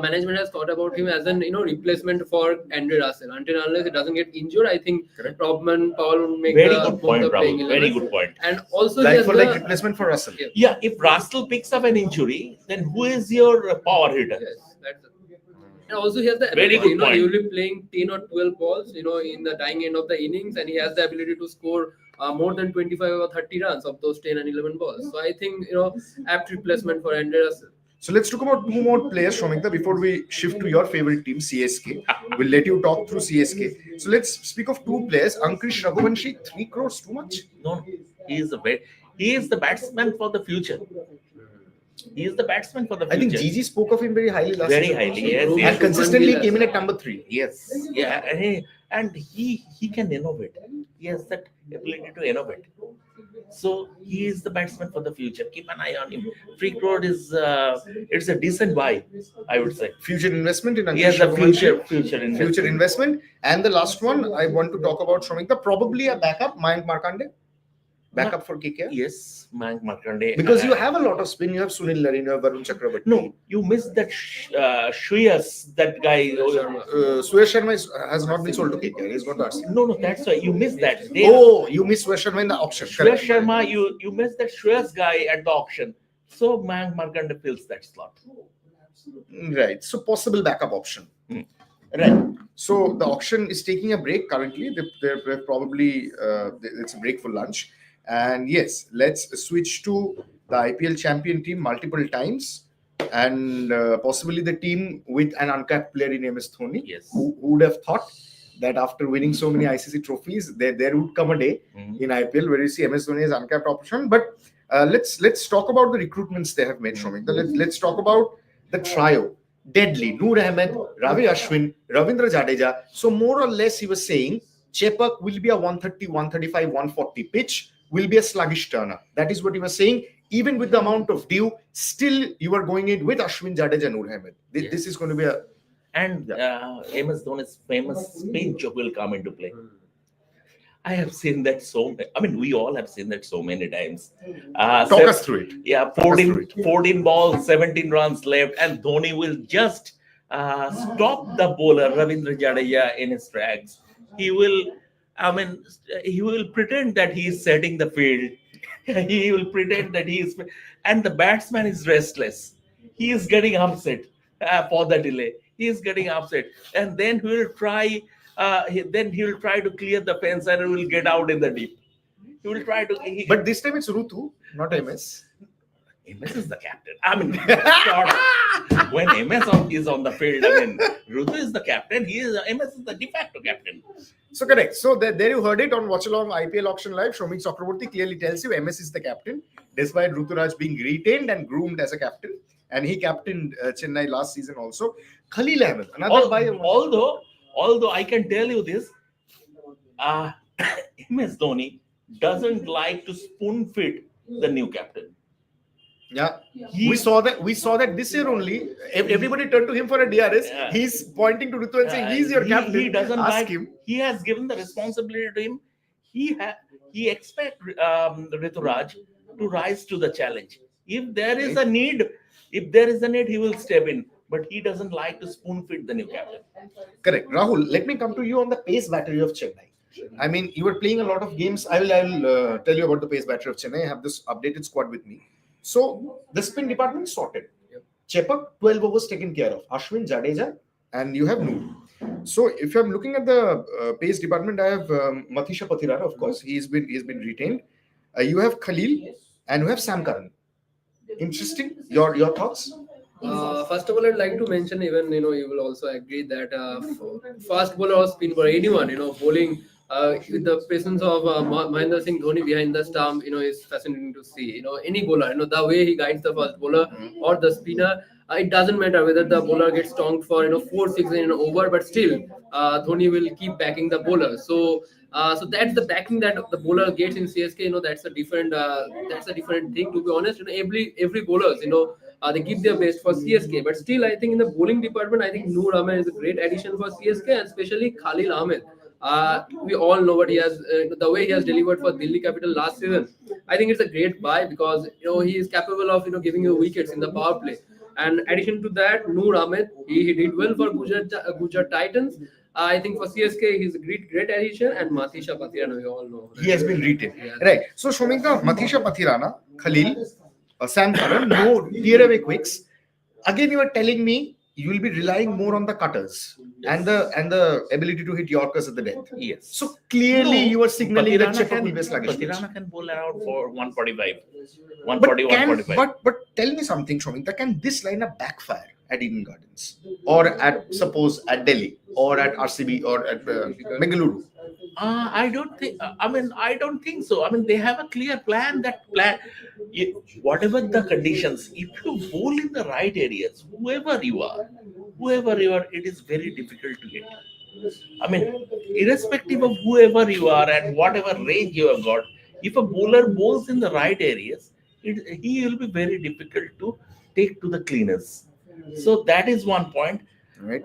management has thought about him as an replacement for Andre Russell. Until unless he doesn't get injured, I think Rothman Powell will make very the good point, playing very good point. And also, like replacement for Russell. Yeah, if Russell picks up an injury, then who is your power hitter? Yes, that's it. And also he has the very ability, good point. He will be playing 10 or 12 balls, in the dying end of the innings, and he has the ability to score more than 25 or 30 runs of those 10 and 11 balls. So I think, apt replacement for Andre Russell. So let's talk about 2 more players, Shomikta, before we shift to your favorite team, CSK. We'll let you talk through CSK. So let's speak of 2 players. Ankush Raghuvanshi, 3 crores, too much? No, he is the batsman for the future. He is the batsman for the future. I think Gigi spoke of him very highly last Very season. highly, yes. And consistently came in at number 3. Yes. Yeah. And he can innovate. He has that ability to innovate. So he is the batsman for the future. Keep an eye on him. 3 crore is it's a decent buy, I would say. Future investment in Ankush Yes, the Raghuvanshi. future investment. And the last one I want to talk about, Shomikta, probably a backup, Mayank Markande. Backup for KKR? Yes, Mayank Markande. Because you have a lot of spin. You have Sunil Narine, you have Varun Chakrabarti. No, you missed that Shreyas, that guy. Suyash Sharma has not been sold to KKR. He's got to RCB. No, that's why you missed that. You missed Suyash Sharma in the auction. Suyash Sharma, you missed that Shreyas guy at the auction. So Mayank Markande fills that slot. Right. So possible backup option. Right. So the auction is taking a break currently. They're probably it's a break for lunch. And yes, let's switch to the IPL champion team multiple times, and possibly the team with an uncapped player in MS Dhoni. Yes. Who would have thought that after winning so many ICC trophies, there would come a day in IPL where you see MS Dhoni as uncapped option. But let's talk about the recruitments they have made, Shomik. Let's talk about the trio. deadly. Noor Ahmed, Ravi Ashwin, Ravindra Jadeja. So more or less he was saying Chepak will be a 130, 135, 140 pitch, will be a sluggish turner. That is what he was saying. Even with the amount of dew, still you are going in with Ashwin, Jadeja, Noor Ahmed. This is going to be a... And MS Dhoni's famous spin joke will come into play. I have seen that we all have seen that so many times. Talk us through it. Yeah, 14 balls, 17 runs left, and Dhoni will just stop the bowler Ravindra Jadeja in his tracks. He will pretend that he is setting the field. He will pretend that he is, and the batsman is restless. He is getting upset for the delay. He is getting upset, and then he will try. He will try to clear the fence and he will get out in the deep. He will try to. But this time it's Rutu, not MS. MS is the captain. When MS is on the field, Rutu is the captain. MS is the de facto captain. So correct. So there you heard it on Watch Along IPL Auction Live. Shomik Chakraborty clearly tells you MS is the captain, despite Ruturaj being retained and groomed as a captain, and he captained Chennai last season also. Khalil Ahmed, Although I can tell you this, MS Dhoni doesn't like to spoon feed the new captain. Yeah, we saw that this year only. Everybody turned to him for a DRS. Yeah. He's pointing to Ritu and saying he's your captain. He doesn't ask him. He has given the responsibility to him. He expects Rituraj to rise to the challenge. If there is a need, he will step in. But he doesn't like to spoon feed the new captain. Correct. Rahul, let me come to you on the pace battery of Chennai. I mean, you were playing a lot of games. I will tell you about the pace battery of Chennai. I have this updated squad with me. So, the spin department sorted. Chepak, 12 overs taken care of. Ashwin, Jadeja, and you have Noor. So, if I'm looking at the pace department, I have Matisha Pathirana, of course. He's been retained. You have Khalil, and you have Sam Curran. Interesting. Your thoughts? First of all, I'd like to mention, even you will also agree that fast bowler or spin bowler, anyone bowling with the presence of Mahendra Singh Dhoni behind the stump, is fascinating to see. Any bowler, the way he guides the fast bowler or the spinner, it doesn't matter whether the bowler gets stonked for 4-6 in an over, but still Dhoni will keep backing the bowler. So that's the backing that the bowler gets in CSK. That's a different thing. To be honest, every bowlers, they give their best for CSK. But still, I think in the bowling department, I think Noor Ahmed is a great addition for CSK, and especially Khalil Ahmed. We all know what he has, the way he has delivered for Delhi Capital last season. I think it's a great buy because he is capable of giving you wickets in the power play. And addition to that, Noor Ahmed, he did well for Gujarat Titans. I think for CSK, he's a great addition, and Matisha Pathirana, we all know. He has been retained. Yeah. Right. So, Shomika, Matisha Pathirana, Khalil, Sam Curran, no tear-away quicks. Again, you are telling me you will be relying more on the cutters and the ability to hit Yorkers at the death. Yes. So, clearly you are signaling that Chepak will be sluggish. Pathirana can bowl around for 145. 140, 145. But tell me something, Shomika, can this lineup backfire at Eden Gardens? Or at Delhi? Or at RCB? Or at Bengaluru? I don't think so. They have a clear plan. Whatever the conditions, if you bowl in the right areas, whoever you are, it is very difficult to get. Irrespective of whoever you are and whatever range you have got, if a bowler bowls in the right areas, he will be very difficult to take to the cleaners. So that is one point. Right.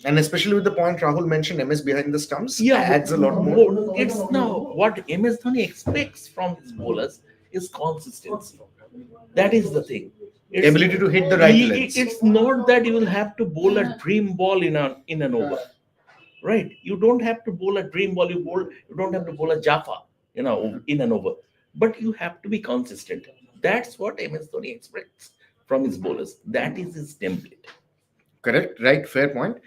And especially with the point Rahul mentioned, MS behind the stumps, adds a lot more. It's now what MS Dhoni expects from his bowlers is consistency. That is the thing. Ability to hit the right lengths. It's not that you will have to bowl a dream ball in an over, right? You don't have to bowl a dream ball. You don't have to bowl a Jaffa, in an over. But you have to be consistent. That's what MS Dhoni expects from his bowlers. That is his template. Correct. Right. Fair point.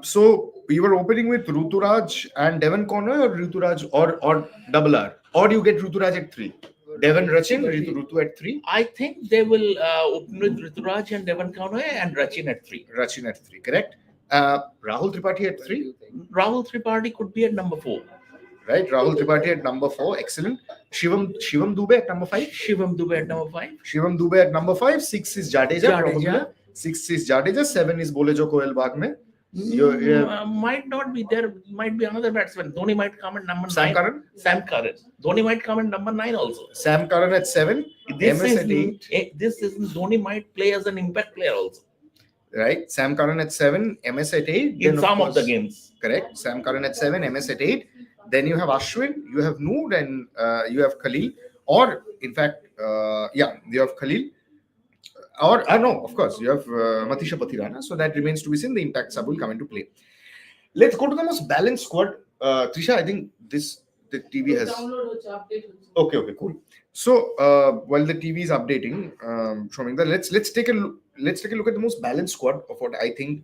So you were opening with Ruturaj and Devon Conway, or Ruturaj or double R, or you get Ruturaj at 3. Devon Rachin, Rutu at 3. I think they will open with Ruturaj and Devon Conway and Rachin at 3. Rachin at 3, correct. Rahul Tripathi at 3. Rahul Tripathi could be at number 4. Right, Rahul Tripathi at number 4, excellent. Shivam Dubey at number 5. Shivam Dubey at number 5. Shivam Dubey at number 5. 6 is Jadeja. 6 is Jadeja, 7 is Bolejo Koel Bagh mein. Might not be there. Might be another batsman. Dhoni might come at number Sam 9. Curran? Sam Curran. Dhoni might come at number 9 also. Sam Curran at 7, This MS at season, 8. this season Dhoni might play as an impact player also Right? Sam Curran at 7, MS at 8. in Then, some of course, the games. Correct. Sam Curran at 7, MS at 8. Then you have Ashwin, you have Noor, and you have Khalil. Or, in fact, you have Khalil. Or, no, of course, you have Matisha Pathirana. So that remains to be seen. The impact sub will come into play. Let's go to the most balanced squad. Trisha, I think the TV has. Okay, cool. So while the TV is updating, showing that, let's take a look at the most balanced squad of what I think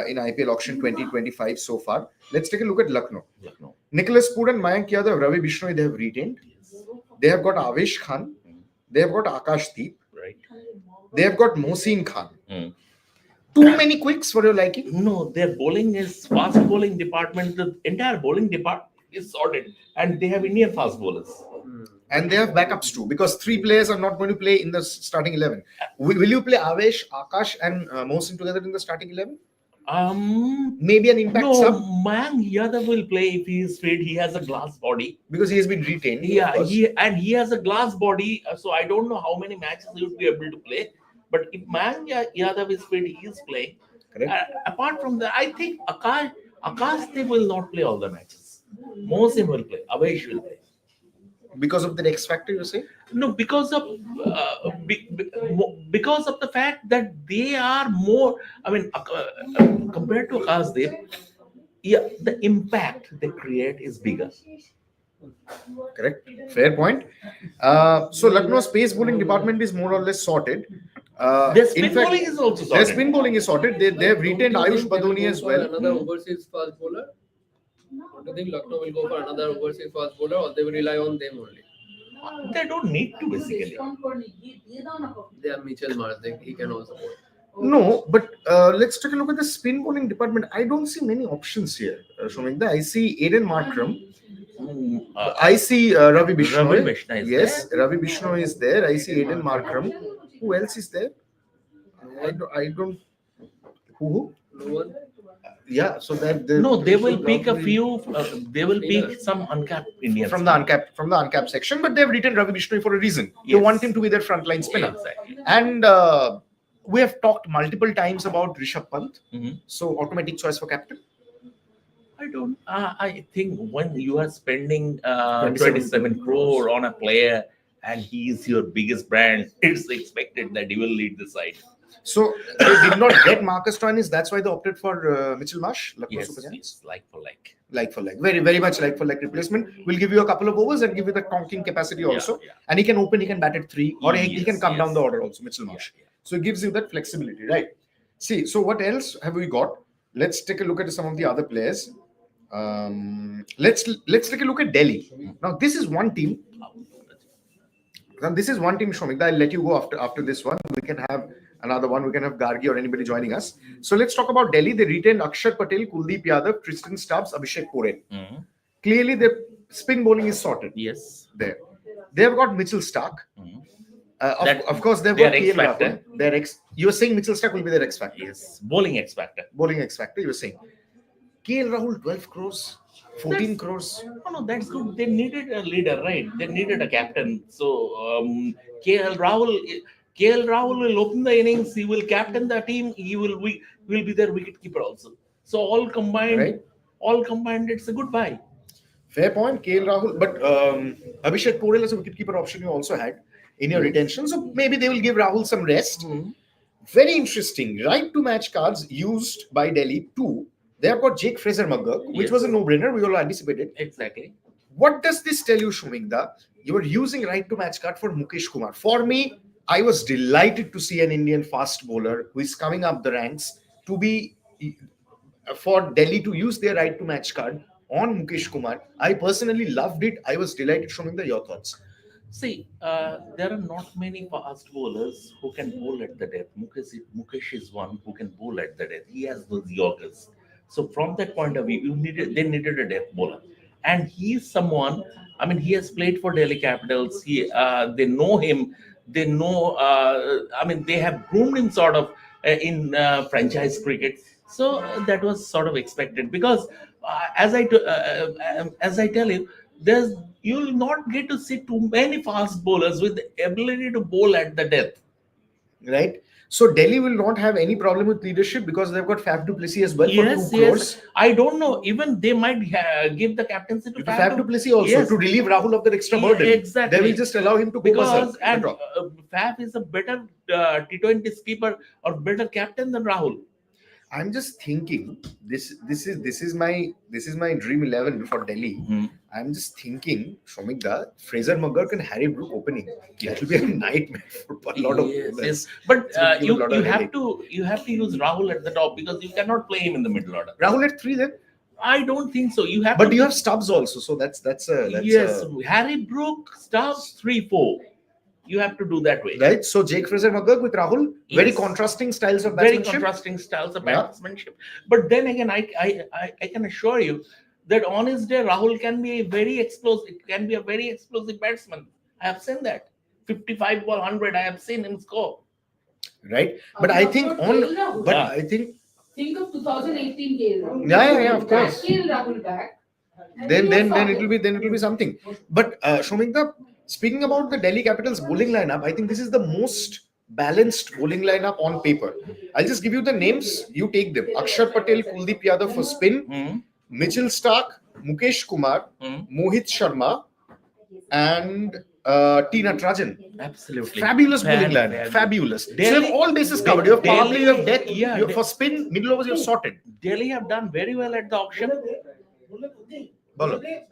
in IPL auction 2025 so far. Let's take a look at Lucknow. Nicholas Poor and Mayank Yadav, Ravi Bishnoi, they have retained. They have got Avesh Khan. They have got Akash Deep. Right. They have got Mohsin Khan. Too many quicks for your liking? No, their bowling is fast bowling department. The entire bowling department is sorted, and they have Indian fast bowlers. And they have backups too, because 3 players are not going to play in the starting 11. Will you play Avesh, Akash, and Mohsin together in the starting 11? Maybe an impact sub, Mayank Yadav will play if he is fit. He has a glass body. because he has been retained. Yeah, of course. he has a glass body, so I don't know how many matches he would be able to play. But if Mayank Yadav is fit, he is playing. Correct. Apart from that, I think Akash they will not play all the matches. Mohsin will play. Avesh will play. Because of the X factor, you say? No, because of the fact that they are more. I mean, compared to Akash, the impact they create is bigger. Correct. Fair point. So Lucknow's pace bowling department is more or less sorted. Their spin bowling is also Their sorted. spin bowling is sorted. They have retained Ayush Badoni as well. Another overseas fast bowler. Do you think Lucknow will go for another overseas fast bowler, or they will rely on them only? They don't need to basically. They have Mitchell Mars. He can also bowl. No, but let's take a look at the spin bowling department. I don't see many options here, Shomikda. I see Aiden Markram. I see Ravi Bishnoi. Ravi Bishnoi is Yes, Ravi Bishnoi is there. I see Aiden Markram. Who else is there? I don't. Who? No one. Yeah, so that No, they will pick a few. They will pick some uncapped Indians from the uncapped section, but they've written Ravi Bishnoi for a reason. They Yes. want him to be their frontline spinner. Exactly. And we have talked multiple times about Rishabh Pant. Mhm. So automatic choice for captain. I don't. I think when you are spending 27 27 crore on a player and he is your biggest brand, it's expected that he will lead the side. So they did not get Marcus Stoinis. That's why they opted for Mitchell Marsh. Lucknow Yes, Super Giants. yes, like for like. Like for like, very very much like for like replacement. We'll give you a couple of overs and give you the conking capacity also. Yeah. And he can open, he can bat at 3, or he can Yes, come down yes. the order also. Mitchell Marsh. Yeah. So it gives you that flexibility, right? See, so what else have we got? Let's take a look at some of the other players. Let's take a look at Delhi. Now this is one team. Now this is one team, Shomikda. I'll let you go after this one. We can have another one. We can have Gargi or anybody joining us. So let's talk about Delhi. They retained Akshar Patel, Kuldeep Yadav, Tristan Stubbs, Abhishek Poren. Mhm. Clearly, their spin bowling is sorted Yes. there. They have got Mitchell Stark. Mhm. Of course, they've their got X KL factor. Rahul. You were saying Mitchell Stark will be their X factor. Yes. Bowling X factor. Bowling X factor, you were saying. KL Rahul, 12 crores, 14 crores. No, that's good. They needed a leader, right? They needed a captain. So KL Rahul will open the innings. He will captain the team. He will be their wicket keeper also. So all combined, Right. it's a good buy. Fair point, KL Rahul. But Abhishek Porel as a wicketkeeper option you also had in your retention. So maybe they will give Rahul some rest. Very interesting. Right to match cards used by Delhi too. They have got Jake Fraser McGurk, which Yes. was a no-brainer. We all anticipated. Exactly. What does this tell you, Shumikda? You are using right to match card for Mukesh Kumar. For me, I was delighted to see an Indian fast bowler who is coming up the ranks to be for Delhi to use their right to match card on Mukesh Kumar. I personally loved it. I was delighted. Shumikda, your thoughts? See, there are not many fast bowlers who can bowl at the death. Mukesh is one who can bowl at the death. He has those Yorkers. So from that point of view, they needed a death bowler, and he's someone. I mean, he has played for Delhi Capitals. They know him. They know. I mean, they have groomed him sort of franchise cricket. So that was sort of expected because as I tell you, you will not get to see too many fast bowlers with the ability to bowl at the depth. Right? So Delhi will not have any problem with leadership because they've got Faf du Plessis as well for 2 crores. I don't know. Even they might give the captaincy to Faf du Plessis also to relieve Rahul of that extra burden. Exactly. They will just allow him to go because berserk. Faf is a better T20 skipper or better captain than Rahul. I'm just thinking this is my dream 11 for Delhi. I'm just thinking Shomikda, Fraser McGurk and Harry Brook opening. That will be a nightmare for a lot of yes. But you have to use Rahul at the top because you cannot play him in the middle order. Rahul at 3 then? I don't think so. You have. But you have Stubbs also, so that's Harry Brook, Stubbs 3-4. You have to do that way, right? So Jake Fraser McGurk with Rahul, very contrasting styles of batsmanship. But then again, I can assure you that on his day, Rahul can be a very explosive batsman. I have seen that 55 ball 100. I have seen him score. Right, but I think think of 2018 KL. Yeah, of course. KL Rahul back. Then it will be something. But Shomikda, speaking about the Delhi Capitals bowling lineup, I think this is the most balanced bowling lineup on paper. I'll just give you the names. You take them. Akshar Patel, Kuldeep Yadav for spin. Mitchell Stark, Mukesh Kumar, Mohit Sharma, and T. Natarajan. Absolutely. Fabulous bowling lineup. Fabulous. Delhi, so you have all bases covered. You have power play, you have depth. You have for spin, middle overs, you have sorted. Delhi have done very well at the auction. We'll break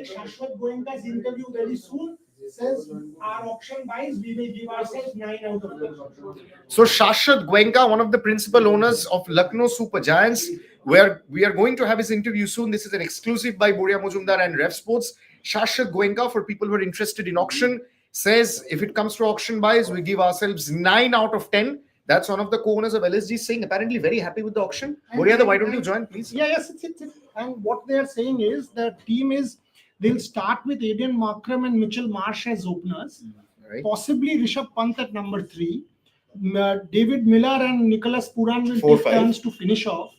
Shashwat Goenka's interview very soon. Says our auction buys, we will give ourselves 9 out of 10. So Shashwat Goenka, one of the principal owners of Lucknow Super Giants, where we are going to have his interview soon. This is an exclusive by Bhuvaneshwar Kumar and Ref Sports. Shashwat Goenka, for people who are interested in auction, says if it comes to auction buys, we give ourselves 9 out of 10. That's one of the co-owners of LSG saying apparently very happy with the auction. Bhuvaneshwar, why don't you join, please? Yes. And what they are saying is the team they'll start with Aiden Markram and Mitchell Marsh as openers, right. Possibly Rishabh Pant at number 3. David Miller and Nicholas Puran will take turns to finish off.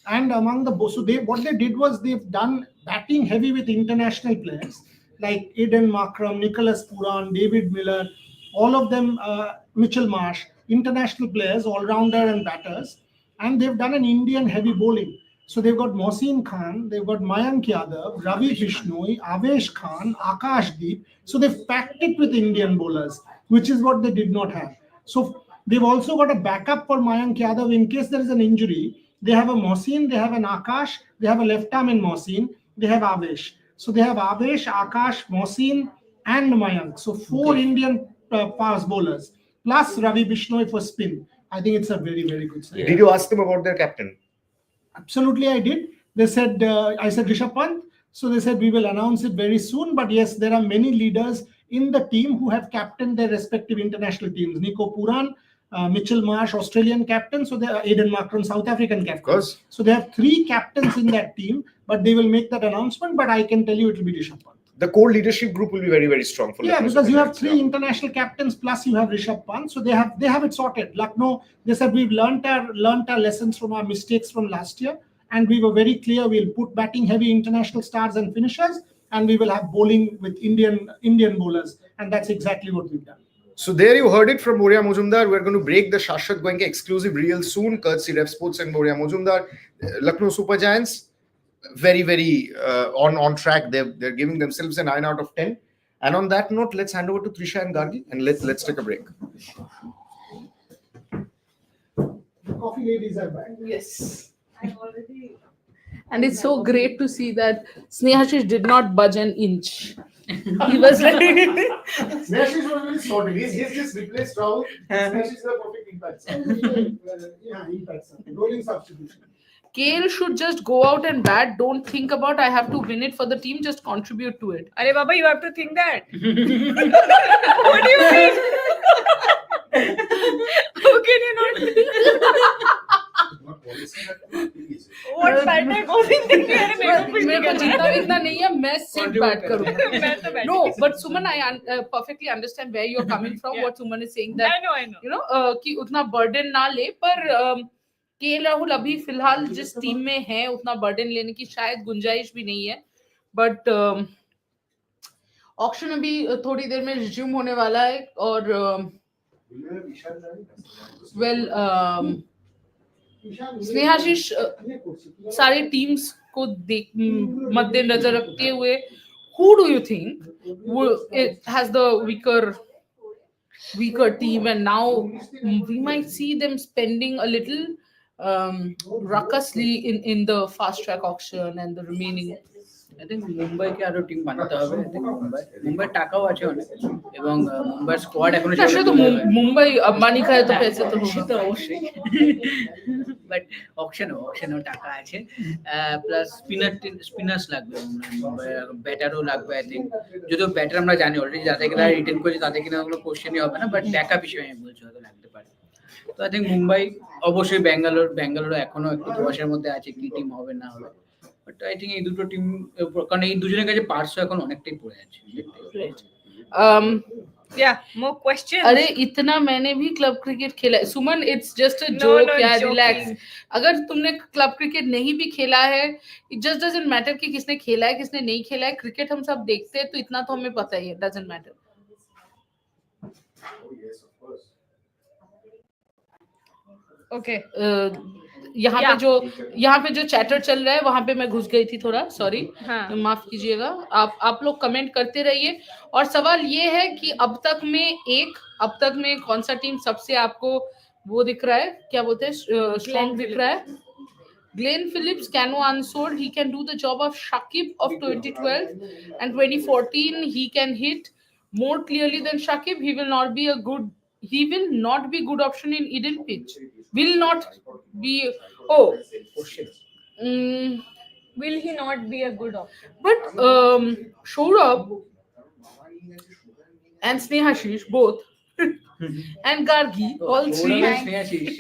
And among the what they did was they've done batting heavy with international players like Aiden Markram, Nicholas Puran, David Miller, all of them, Mitchell Marsh, international players, all-rounder and batters. And they've done an Indian heavy bowling. So they've got Mohsin Khan, they've got Mayank Yadav, Ravi Bishnoi, Avesh Khan, Akash Deep. So they've packed it with Indian bowlers, which is what they did not have. So they've also got a backup for Mayank Yadav in case there is an injury. They have a Mohsin, they have an Akash, they have a left arm in Mohsin, they have Avesh. So they have Avesh, Akash, Mohsin and Mayank. So 4 Indian fast bowlers plus Ravi Bishnoi for spin. I think it's a very, very good side. Did you ask them about their captain? Absolutely, I did. They said, I said Rishabh Pant. So they said we will announce it very soon. But yes, there are many leaders in the team who have captained their respective international teams. Nico Puran, Mitchell Marsh, Australian captain. So they are Aiden Markram, South African captain. Of course. So they have 3 captains in that team, but they will make that announcement. But I can tell you it will be Rishabh Pant. The core leadership group will be very, very strong for Lucknow. Because you have 3 international captains plus you have Rishabh Pant. So they have it sorted. Lucknow, they said we've learnt our lessons from our mistakes from last year. And we were very clear we'll put batting heavy international stars and finishers, and we will have bowling with Indian bowlers. And that's exactly what we've done. So there you heard it from Bhuvaneshwar Kumar. We're going to break the Shashwat Goenka exclusive reel soon, courtesy Ref Sports and Bhuvaneshwar Kumar. Lucknow Super Giants, very, very on track. They're giving themselves a 9 out of 10. And on that note, let's hand over to Trisha and Gargi and let's take a break. Coffee ladies are back. Yes. And it's so great to see that Snehashish did not budge an inch. He was ready. Snehashish was really sorted. He's just replaced Rahul. Snehashish is the perfect impact. Impact. Rolling substitution. KL should just go out and bat. Don't think about I have to win it for the team. Just contribute to it. Arey Baba, you have to think that. What do you mean? How can you not? What batter goes in the air and मेरे को जीतना वीतना नहीं है, मैं सिर्फ bat करूँगा. मैं तो batting No, but Suman, I perfectly understand where you're coming from. Yeah. What Suman is saying that I know. you know कि उतना burden ना ले, पर के राहुल अभी फिलहाल जिस टीम में है उतना burden लेने की शायद गुंजाइश भी नहीं है. But ऑक्शन अभी थोड़ी देर में रिज्यूम होने वाला है और वेल स्नेहाशीष सारी टीम्स को देख मद्देनजर रखते हुए who do you think it has the weaker team, and now we might see them spending a little ruckusly in the fast track auction and the remaining. I think মুম্বাইকে আরো team বানাতে হবে. I think Mumbai টাকাও আছে অনেক এবং Mumbai squad এখনো আসলে তো মুম্বাই আম্বানি খায় তো পয়সা তো সেটা অবশ্যই, বাট অকশনেও টাকা আছে, প্লাস স্পিনার্স লাগবে, ব্যাটারও লাগবে. আই থিঙ্ক যদিও ব্যাটার আমরা জানি অলরেডি যাদেরকে তারা রিটেন করেছে তাদের কিনা কোনো কোশ্চেনই হবে না, বাট ব্যাকআপ হিসেবে আমি বলছি হয়তো লাগতে পারে. তো আই থিঙ্ক মুম্বাই, অবশ্যই ব্যাঙ্গালোর এখনো একটু ধোয়াশার মধ্যে আছে কি টিম হবে না হবে, বাট আই থিঙ্ক এই দুটো টিম, কারণ এই দুজনের কাছে পার্টস এখন অনেকটাই পড়ে আছে. Yeah, more questions. अरे इतना मैंने भी क्लब क्रिकेट खेला है सुमन, इट्स जस्ट अ जोक यार, रिलैक्स. अगर तुमने क्लब क्रिकेट नहीं भी खेला है, इट जस्ट डजंट मैटर कि किसने खेला है किसने नहीं खेला है. क्रिकेट हम सब देखते हैं तो इतना तो हमें पता ही है, डजंट मैटर. Okay. यहाँ पे जो चैटर चल रहा है वहां पे मैं घुस गई थी थोड़ा, सॉरी, हाँ. माफ कीजिएगा. आप लोग कमेंट करते रहिए. और सवाल ये है कि अब तक में कौन सा टीम सबसे आपको वो दिख रहा है, क्या बोलते हैं, स्ट्रॉन्ग दिख रहा है? Glenn Phillips, Cano unsold. He can do the job of Shakib of 2012 and 2014. He can hit more clearly than Shakib. He will not be good option in Eden pitch. Will not be. Oh, Will he not be a good option? but Shourab and Snehashish both and Gargi, all three. Exactly.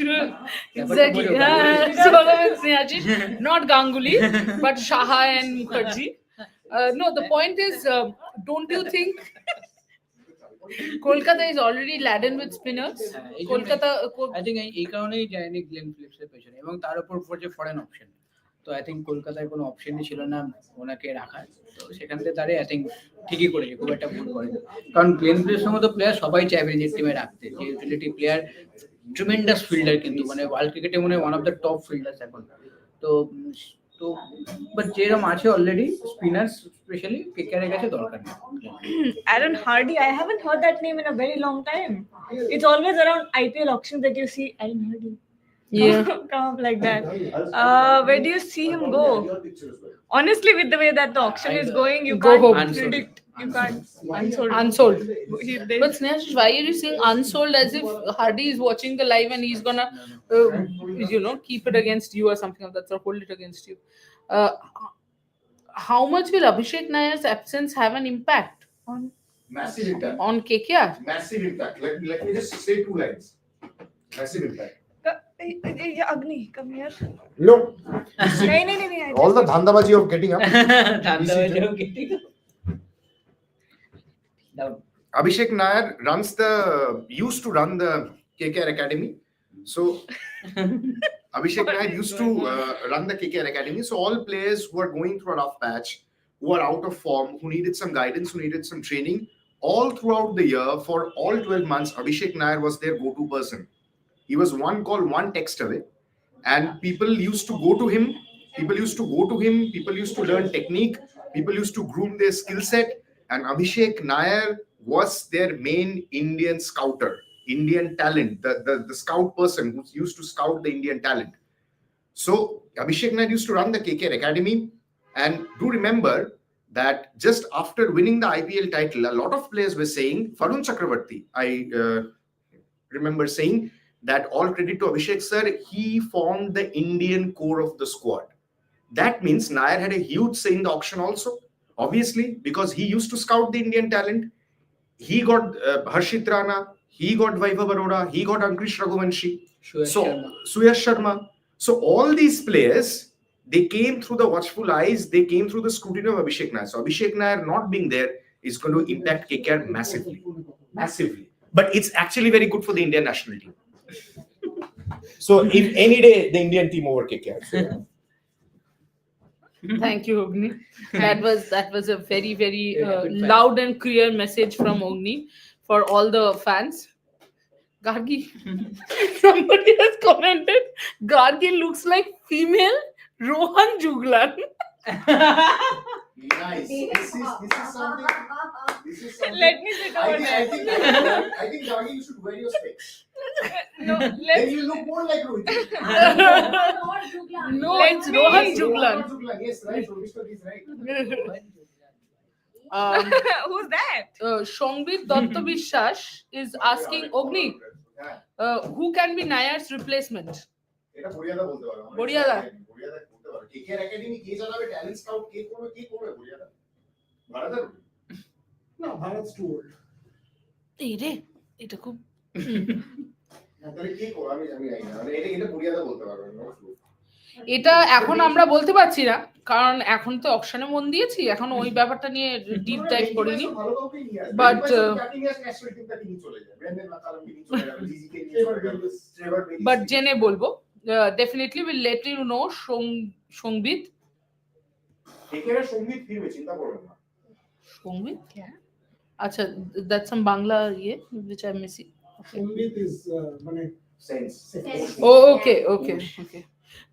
Shourab and Snehashish, not Ganguly, but Shaha and Mukherjee. No, the point is, don't you think Kolkata is already laden with spinners? Kolkata, I think এই কারণেই যায়নি Glenn ফিলিপসের পেছনে, এবং তার উপর পড়ছে foreign option. তো I think কলকাতায় কোনো অপশনই ছিল না ওনাকে রাখার, তো সেখান থেকে তারে আই থিঙ্ক ঠিকই করেছে, খুব একটা ভুল করেনি. কারণ গ্লেন ফিলিপসের মতো প্লেয়ার সবাই চাইবে নিজের টিমে রাখতে, যে ইউটিলিটি প্লেয়ার, ট্রিমেন্ডাস ফিল্ডার, কিন্তু মানে ওয়ার্ল্ড ক্রিকেটে মনে হয় one of the top fielders এখন. তো বাট যেরকম আছে অলরেডি স্পিনার্স স্পেশালি কেকেআরের কাছে দরকার নেই. Aaron Hardy, I haven't heard that name in a very long time. It's always around IPL auctions that you see Aaron Hardy. Yeah. Come up like that. Where do you see him go? Honestly, with the way that the auction is going, you Go can't home. predict. You can't. Unsold. They- But Snehashish, why are you saying unsold as if Hardy is watching the live and he's gonna, keep it against you or something of that sort, hold it against you? How much will Abhishek Nayar's absence have an impact Massive impact. on KKR? Massive impact. Let me just say 2 lines. Massive impact. Agni, come here. No. No. All the dhandabaji of getting up. Abhishek Nair used to run the KKR Academy. So Abhishek Nair used to run the KKR Academy. So all players who are going through a rough patch, who are out of form, who needed some guidance, who needed some training, all throughout the year, for all 12 months, Abhishek Nair was their go-to person. He was one call, one text away. And people used to go to him. People used to learn technique. People used to groom their skill set. And Abhishek Nair was their main Indian scouter, Indian talent, the scout person who used to scout the Indian talent. So Abhishek Nair used to run the KKR Academy. And do remember that just after winning the IPL title, a lot of players were saying, Varun Chakravarti, I remember saying that all credit to Abhishek sir, he formed the Indian core of the squad. That means Nair had a huge say in the auction also. Obviously, because he used to scout the Indian talent. He got Harshit Rana, he got Vaibhav Arora, he got Ankush Raghuvanshi, Suyash Sharma. So all these players, they came through the watchful eyes, they came through the scrutiny of Abhishek Nair. So Abhishek Nair not being there is going to impact KKR massively. Massively. But it's actually very good for the Indian national team. So if any day, the Indian team over KKR. So, Thank you, Ogni. That was a very very loud and clear message from Ogni for all the fans. Gargi, somebody has commented. Gargi looks like female Rohan Juglan. nice. This is something. This is something. Let me sit over there. I think Gagi, you should wear your specs. No, Then let's. you look more like Rohit. No, it's Rohan Juglan. Yes, right. Rohit is right. Who's that? Shongbit Datta বিশ্বাস is asking Ogni, who can be Nayar's replacement? এটা বড়িয়াদা বলতে পারো। বড়িয়াদা? বড়িয়াদা বলতে পারো। KKR academy কে চালাবে, talent scout কে করবে বড়িয়াদা? ভারতের? No, Bharat's too old. এই রে, এটা খুব তাহলে কে করবে আমি জানি না। মানে এটা বড়িয়াদা বলতে পারবে না। এটা এখন আমরা বলতে পারছি না, কারণ এখন তো অকশনে মন দিয়েছি, এখন ওই ব্যাপারটা নিয়ে ডিপ ডাইভ করিনি। But, বাট জেনে বলবো, definitely will let you know. Sangeet KKR সঙ্গীত ফিরবে, চিন্তা করবেন না। সঙ্গীত আচ্ছা, দ্যাটস সাম বাংলা ইয়ে which I am missing. Sambit is sense. Okay okay okay.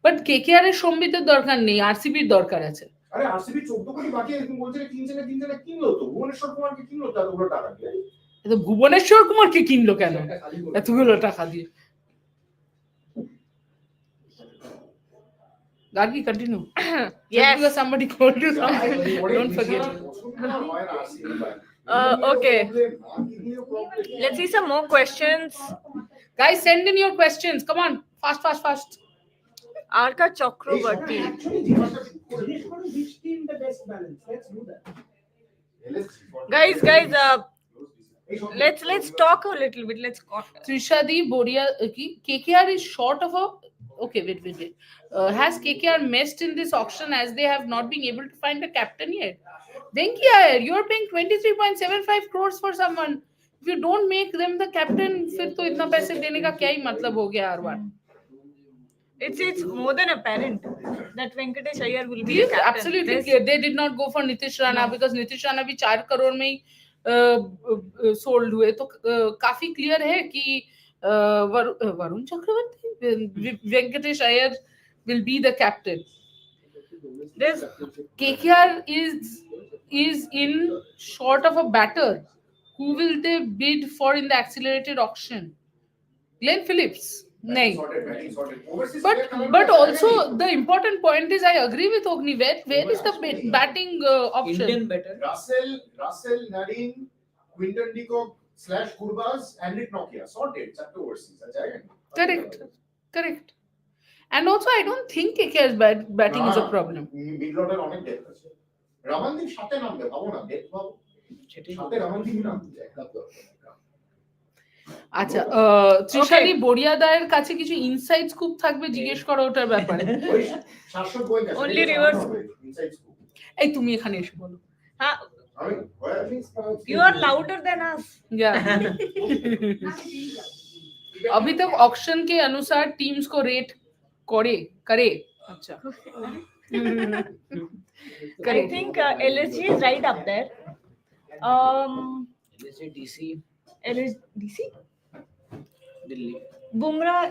But KKR এর সম্বিতের দরকার নেই, আরসিবির দরকার আছে। আরে আরসিবি 14 কোটি বাকি একদম বলছে যে তিন জনে কিনলো তো, ভুবনেশ্বর কুমারকে কিনলো তো এতগুলো টাকা দিয়ে। তো ভুবনেশ্বর কুমারকে কিনলো কেন এতগুলো টাকা দিয়ে? Gargi, continue. Yes. Because somebody called you something. Don't forget. Okay. Let's see some more questions. Guys, send in your questions. Come on, fast. Arka Chakrabarti. which team the best balance? Let's do that. Guys, let's talk a little bit. Let's talk. Trishadi Boria, KKR is short of a. Okay, wait. Has KKR messed in this auction as they have not been able to find a captain yet? Venkatesh Iyer, you are paying 23.75 crores for someone. If you don't make them the captain, फिर तो इतना पैसे देने का क्या ही मतलब हो गया हर बार? It's more than apparent that Venkatesh Iyer will be Yes, the captain. absolutely clear. They did not go for Nitish Rana because Nitish Rana भी 4 करोड़ में ही सोल्ड हुए, तो काफी क्लियर है कि Varun Chakravarthy, Venkatesh Iyer will be the captain. KKR is in short of a batter. Who will they bid for in the accelerated auction? Glenn Phillips? No. But also the important point is, I agree with Ogni. Where is the batting option? Indian better. Russell, Nadine, Quinton de Kock / Gurbaz, and Rick Nokia. Sorted. Chapter overseas. Correct. And also, I don't think KKR's batting is a problem. Middle order অনেক depth আছে। রামানদীপ সাথে নামবে, ভাবো না, depth ভাবো। সাথে রামানদীপ নামবে। আচ্ছা, ত্রিশালী বড়িয়াদার কাছে কিছু ইনসাইড স্কুপ থাকবে, জিজ্ঞেস করো ওটার ব্যাপারে। ওই শাশ্বত Goenka. Only reverse. Inside scoop। এই তুমি এখানে এসে বলো। Huh? আমি You are louder than us. Yeah. अभी तक ऑक्शन के अनुसार टीम्स को रेट करे। अच्छा। I think LSG is right up there. DC, DC? Delhi. Bumrah.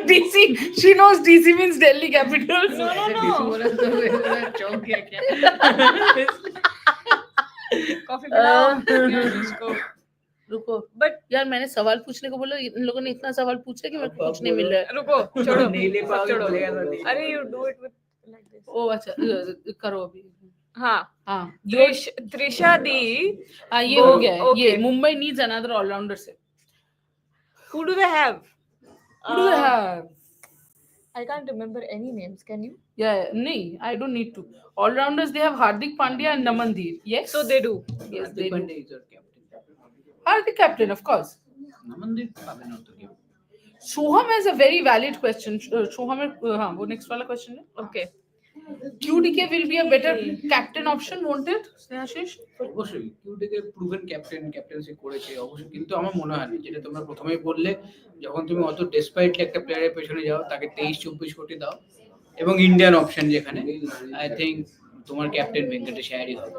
DC. She knows DC means Delhi Capitals. No. चौंक गया क्या? Coffee पिलाओ. इसको. रुको, But यार मैंने सवाल पूछने को बोला, इन लोगों ने इतना सवाल पूछा कि मेरे को कुछ नहीं मिल रहा है। रुको, छोड़ो. नहीं ले पाओगे, छोड़ो. बोलेगा तो नहीं। अरे you do it with like this. ओ अच्छा, करो अभी। हाँ. Trisha Di. हाँ, ये हो गया है। Okay. ये मुंबई needs another all-rounder से। Who do they have? Who do they have? I can't remember any names. Can you? Yeah, नहीं, I don't need to. All-rounders, they have Hardik Pandya and Namandir. Yes. So they do. Yes, they do. is your captain. Hardik captain, of course. Namandir পাবে না তো কেউ। Soham has a very valid question. Soham, हाँ, वो next वाला question है. Okay. QDK will be a better captain option, won't it, Snehashish? অবশ্যই কিউটিকে proven captaincy করেছে অবশ্যই, কিন্তু আমার মনে হয় না, যেটা তোমরা প্রথমেই বললে, যখন তুমি অত ডেসপাইটলি একটা প্লেয়ারের পেছনে যাও, তাকে 23-24 কোটি দাও এবং ইন্ডিয়ান অপশন যেখানে, আই থিঙ্ক তোমার ক্যাপ্টেন ভেঙ্কটেশ আয়ারই হবে।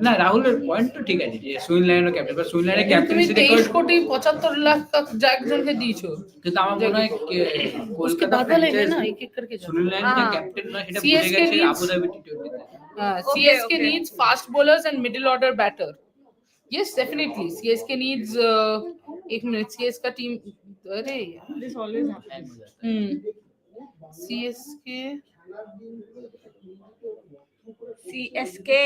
না, রাহুলের পয়েন্ট তো ঠিক আছে যে সুইন লাইনের ক্যাপ্টেন, বা সুইন লাইনের তুমি ক্যাপ্টেন্সি 23 কোটি 75 লাখ तक একজনকে দিয়েছো, কিন্তু আমার মনে হয় उसके কলকাতা बदले है ना एक एक करके সুনীল লাইন যে ক্যাপ্টেন না, সেটা ভুলে CSK গেছে needs- আবুধাবি টি20 তে। CSK needs fast bowlers and middle order batter. Yes, definitely. CSK needs एक मिनट, CS का टीम, अरे यार, This always happens. CSK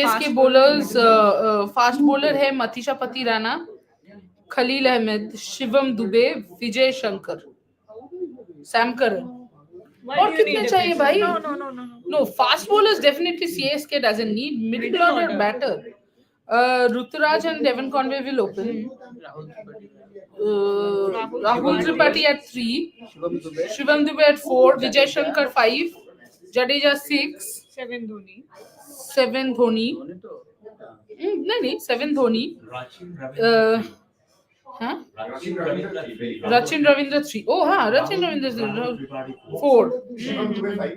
Fast bowlers, fast bowler है मतीशा पति Rana, Khalil Ahmad, Shivam Dubey, Vijay Shankar, Sam Curran. Why और do you कितने need a चाहिए pitcher? भाई? No. No, fast bowlers definitely CSK doesn't need. Middle order batter. Ruturaj and Devon Conway will open. Rahul Tripathi at 3, Shivam Dubey at 4, Vijay Shankar 5, Jadeja 6, 7 Dhoni. 7 Dhoni. नहीं 7 Dhoni. हाँ? Rachin Ravindra 3. Oh हाँ, Rachin Ravindra 4.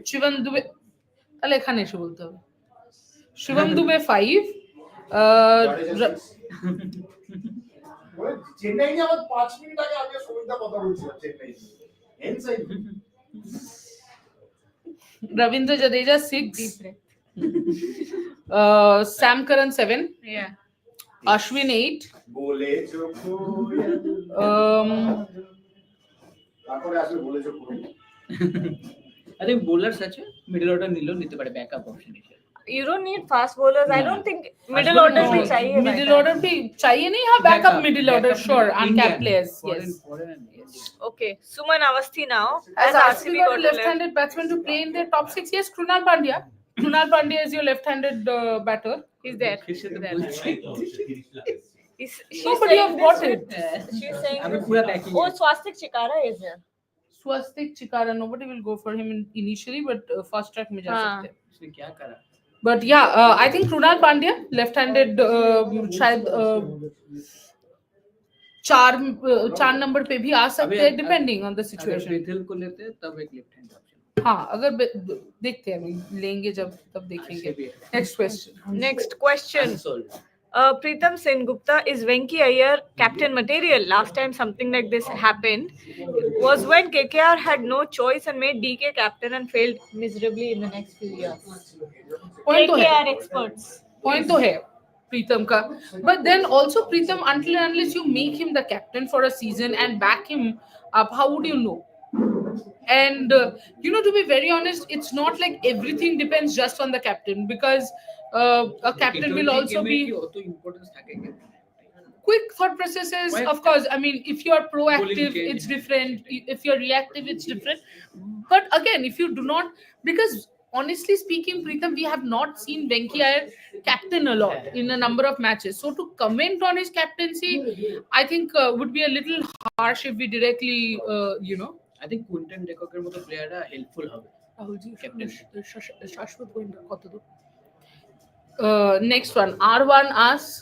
Shivam Dubey, তাহলে এখানে এসে বলতে হবে। Shivam Dubey 5. Chennai নিয়ে আমার 5 মিনিট আগে আমি সুমিতদা কথা বলছিলাম চেন্নাই নিয়ে। Ravindra Jadeja 6. Sam Curran 7. Yeah. Ashwin 8. বলেছো তারপরে আসলে বলেছো আই থিঙ্ক বোলার্স আছে, মিডল অর্ডার নিতে পারে ব্যাকআপ অপশন হিসেবে। You don't need fast bowlers. I don't think middle bowler order no. भी चाहिए. Middle order भी चाहिए नहीं, हाँ backup middle order sure, uncapped players, yes. Okay, Suman Avasthi now. As RCB got a a left-handed batsman to play in their top 6, yes, Krunal Pandya. Krunal Pandya is your left-handed batter. He's there. No, She's but you have got it. She's saying. আমি পুরো packing. Oh, Swastik Chikara is there. Swastik Chikara, nobody will go for him initially, but fast track में जा हाँ. सकते हैं. उसने क्या करा? But yeah, I think Krunal Pandya, left-handed, शायद 4 नंबर पे भी आ सकते हैं, depending on the अगर situation. बेथिल को लेते तब एक लेफ्ट हैंड ऑप्शन। हाँ, अगर देखते हैं, लेंगे जब तब देखेंगे. Next question. Next question. Unsolved. Preetham Gupta, is Venki Iyer captain material? Last time something like this happened was when KKR had no choice and made DK captain and failed miserably in the next few years. Point तो है. KKR experts. Point तो है Preetham का, but then also Preetham, until and unless you make him the captain for a season and back him up, how would you know? And to be very honest, it's not like everything depends just on the captain, because a captain will also be অত importance থাকে না। quick thought processes. Why- Of course, I mean, if you are proactive, change. it's different. If you're reactive, it's different. But again, if you do not, because honestly speaking, Preetham, we have not seen Venki Iyer captain a lot in a number of matches. So to comment on his captaincy, I think would be a little harsh if we directly, I think Quinton ডেককের মতো প্লেয়াররা helpful হবে। Rahulji, Captain. Shashwat Goenka, কত দূর? Next one, R1 asks,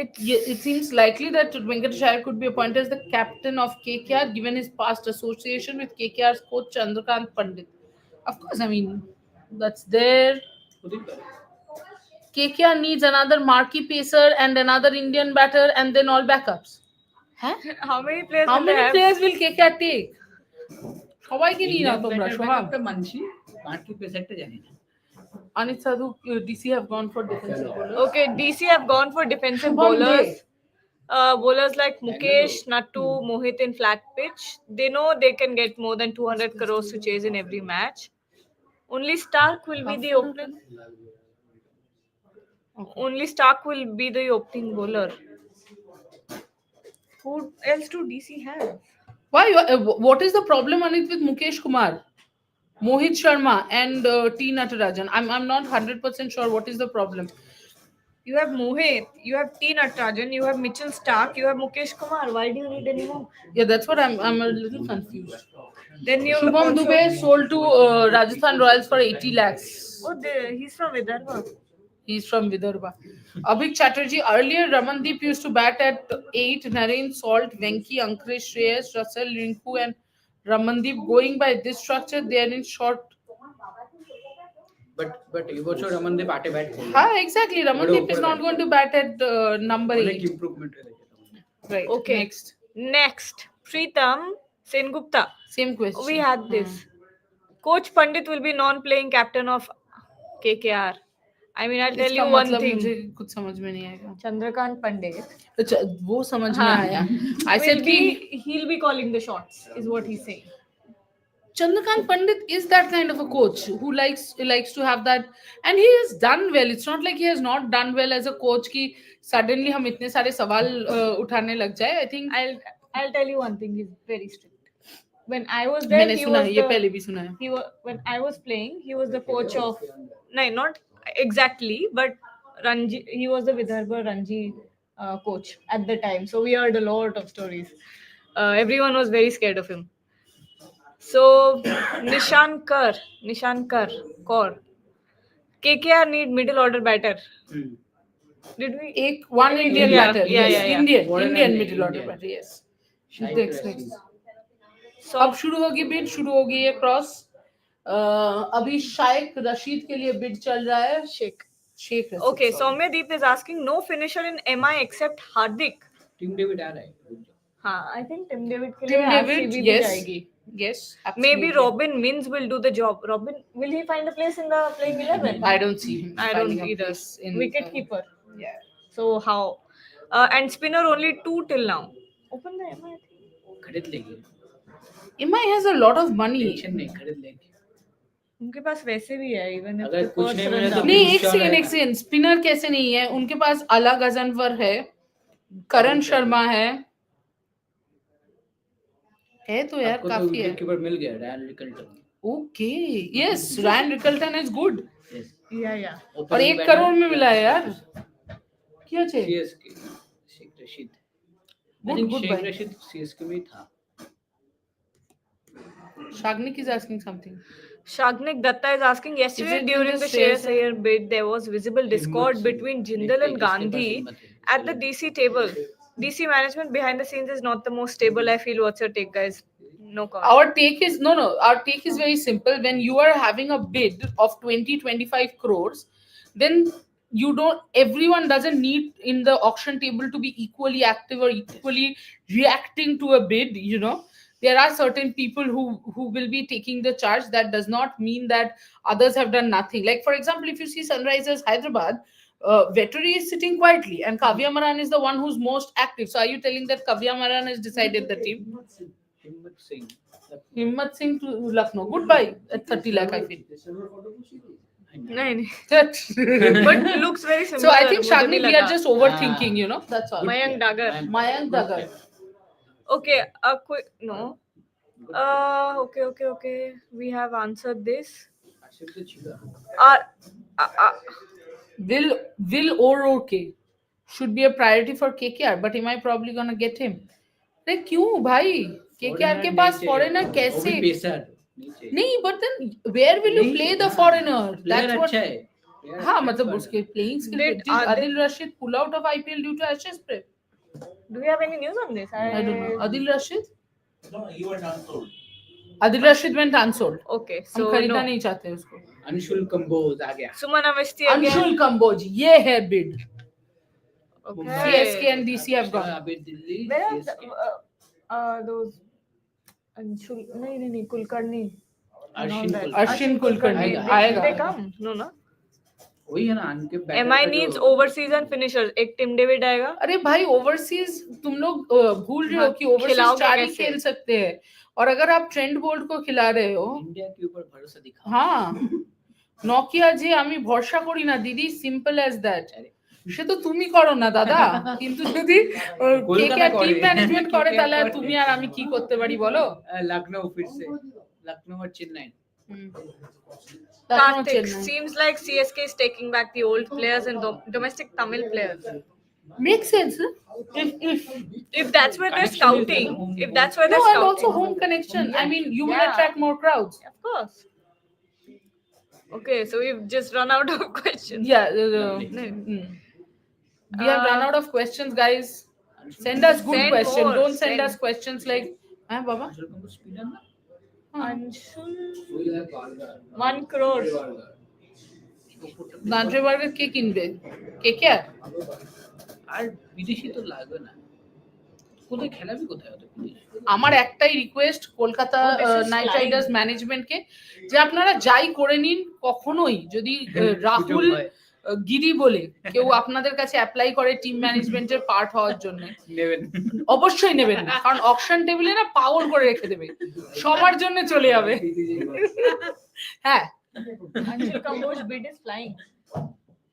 it seems likely that Venkatesh Iyer could be appointed as the captain of KKR given his past association with KKR's coach Chandrakant Pandit. Of course, I mean, that's there. হতেই পারে। KKR needs another marquee pacer and another Indian batter and then all backups. How many players How will they many have? players will KKR take? সবাইকে নিয়ে নাও তোমরা, সোহাম। একটা মানছি, মার্কি পেসারটা জানি না। Anit Sadhu, DC have gone for defensive bowlers. Okay, DC have gone for defensive Shubham bowlers. Dey. Bowlers like Mukesh, Nattu, Mohit in flat pitch. They know they can get more than 200 crores to chase in every match. Only Stark will be the opening. Only Stark will be the opening bowler. Who else do DC have? Why? What is the problem, Anit, with Mukesh Kumar, Mohit Sharma, and T Natarajan? I'm not 100% sure what is the problem. You have Mohit, you have T. Natarajan, you have Mitchell Stark, you have Mukesh Kumar. Why do you need any more? Yeah, that's what I'm a little confused. Then you Shubham also... Dubey sold to Rajasthan Royals for 80 lakhs. Oh, he's from Vidarbha. He's from Vidarbha. Abhik Chatterjee, earlier Ramandeep used to bat at 8, Naren, Salt, Venki, Ankuresh, Shreyas, Russell, Rinku and Ramandeep. Going by this structure, they are in short. But এবছর Ramandeep 8 bat করলো Ha, exactly. Ramandeep is not going to bat at number অনেক 8. Improvement হয়েছে Right. Okay. Next, Preetam Sengupta. Same question. We had this. Coach Pandit will be non-playing captain of KKR. I mean, I'll tell इसका you one मतलब thing. मुझे कुछ समझ में नहीं आएगा. Chandrakant Pandit अच्छा, वो समझ में हाँ. आया. I said he'll be calling the shots, is what he's saying. Chandrakant Pandit is that kind of a coach who likes to have that, and he has done well. It's not like he has not done well as a coach कि suddenly हम इतने सारे सवाल उठाने लग जाए. I think I'll tell you one thing. He's very strict. When I was there, मैंने he सुना was है, ये the, पहले भी सुना है. when I was playing, he was the coach of... No, not exactly, but Ranji. He was the Vidarbha Ranji coach at the time. So we heard a lot of stories. Everyone was very scared of him. So Nishan Kaur. KKR need middle order batter. Did we? One Indian Yeah, batter. yeah, Yes, yeah, yeah. Indian middle order batter. Yes. Next. So अब शुरू होगी bid, शुरू होगी ये cross. अभी शायक रशीद के लिए bid चल रहा है. Shaik Rasheed. okay, Soumyadeep is asking no finisher in MI except Hardik. Tim David आ रहा है हाँ, I think Tim David के Tim लिए David, RCB भी yes. जाएगी. Yes, Maybe absolutely. Robin Mins will do the job. Robin, will he find a place in the playing 11? I don't see him. I don't finding a either. place in, Wicket keeper. Yeah. So how? And spinner only 2 till now. Open the MI. खरीद लेंगे MI has a lot of money. Tension नहीं खरीद लेंगे उनके पास वैसे भी है, even if अगर the कुछ first नहीं run मिले तो down. नहीं, Inshallah है एक सेकंड. स्पिनर कैसे नहीं है उनके पास? अला गजनवर है, करण शर्मा है तो यार आपको तो काफी है. विकेट कीपर मिल गया Ryan Rickelton okay, yes, Ryan Rickelton is good. Yeah. और 1 करोड़ में मिला है यार. क्या चाहिए? CSK Shaik Rasheed I think Shaik Rasheed CSK में था. Shagnik is asking something. Shagnik Datta is asking, yesterday it during in the the Shreyas Shreyas Iyer bid, there was visible discord between Jindal and Gandhi at the DC table. DC management behind the scenes is not the most stable, I feel. What's your take, guys? No comment. Our take is our take is very simple. When you are having a bid of 20-25 crores, then everyone doesn't need in the auction table to be equally active or equally reacting to a bid. There are certain people who will be taking the charge. That does not mean that others have done nothing. Like, for example, if you see Sunrisers Hyderabad, Vettori is sitting quietly and Kavya Maran is the one who's most active. So are you telling that Kavya Maran has decided the team? Himmat Singh to Lucknow. Goodbye at 30 lakh, I feel. No. But looks very similar. So I think Shagnik, we are just overthinking, That's all. Mayank Dagar. Okay, a quick no. Okay. We have answered this. Will Oroke should be a priority for KKR, but am I probably gonna get him? अरे क्यों भाई? KKR के पास foreigner कैसे? नहीं, but then where will you play the foreigner? That's what. हाँ, मतलब उसके playing skill. Did Adil Rashid pull out of IPL due to Ashes prep? Do we have any news on this? I don't know. Adil Rashid? No, he went unsold. Adil Rashid went unsold. Okay, हम so खरीदना no. नहीं चाहते उसको. अंशुल कंबोज आ गया. Suman Avesti again. Anshul Kamboj, ये है bid. Okay. CSK and DC have gone. अभी Delhi Where are those? Anshul, नहीं, Kulkarni. अर्शिन Kulkarni They आएगा. come, no. वही है ना उनके MI needs overseas and finishers. एक Tim David आएगा. अरे भाई, ओवरसीज तुम लोग भूल रहे हो कि ओवरसीज खिलाओगे 4 ही कैसे? खेल सकते हैं, और अगर आप ट्रेंड बोल्ट को खिला रहे हो, इंडिया के ऊपर भरोसा दिखा. हाँ, নকিয়া যে আমি ভরসা করি না দিদি, সিম্পল অ্যাজ দ্যাট. সে তো তুমি করো না দাদা, কিন্তু যদি কেকেআর টিম ম্যানেজমেন্ট করে তাহলে আর তুমি আর আমি কি করতে পারি বলো? लखनऊ फिर से लखनऊ और Chennai. Lucknow, Karthik, Chennai. seems like CSK is taking back the old players and domestic Tamil players. Makes sense. Huh? If that's where they're Connection is there, scouting, no? Home- if that's where they're No, and scouting, also home connection. I mean, you will Yeah. attract more crowds. of course. Okay, so we've just run out of questions. Yeah. We have run out of questions, guys. Send us good Send questions. more, Don't send send. us questions like, "Huh, Baba? Anshul, 1 crore. Nandre burger কে কিনবে? KKR? আর বিদেশি তো লাগবে না কোথায় খেলাবি কোথায় ওদের বিদেশি? আমার একটাই request Kolkata Oh, this is Knight flying. Riders ম্যানেজমেন্টকে, যে আপনারা যাই করে নিন, কখনোই যদি রাহুল হয়। গিরি বলে কেউ আপনাদের কাছে অ্যাপ্লাই করে টিম ম্যানেজমেন্টের পার্ট হওয়ার জন্য, নেবেন অবশ্যই নেবেন না, কারণ অকশন টেবিলে না পাগল করে রেখে দেবে, সবার জন্য চলে যাবে। হ্যাঁ, Anshul Kambo's bid is flying.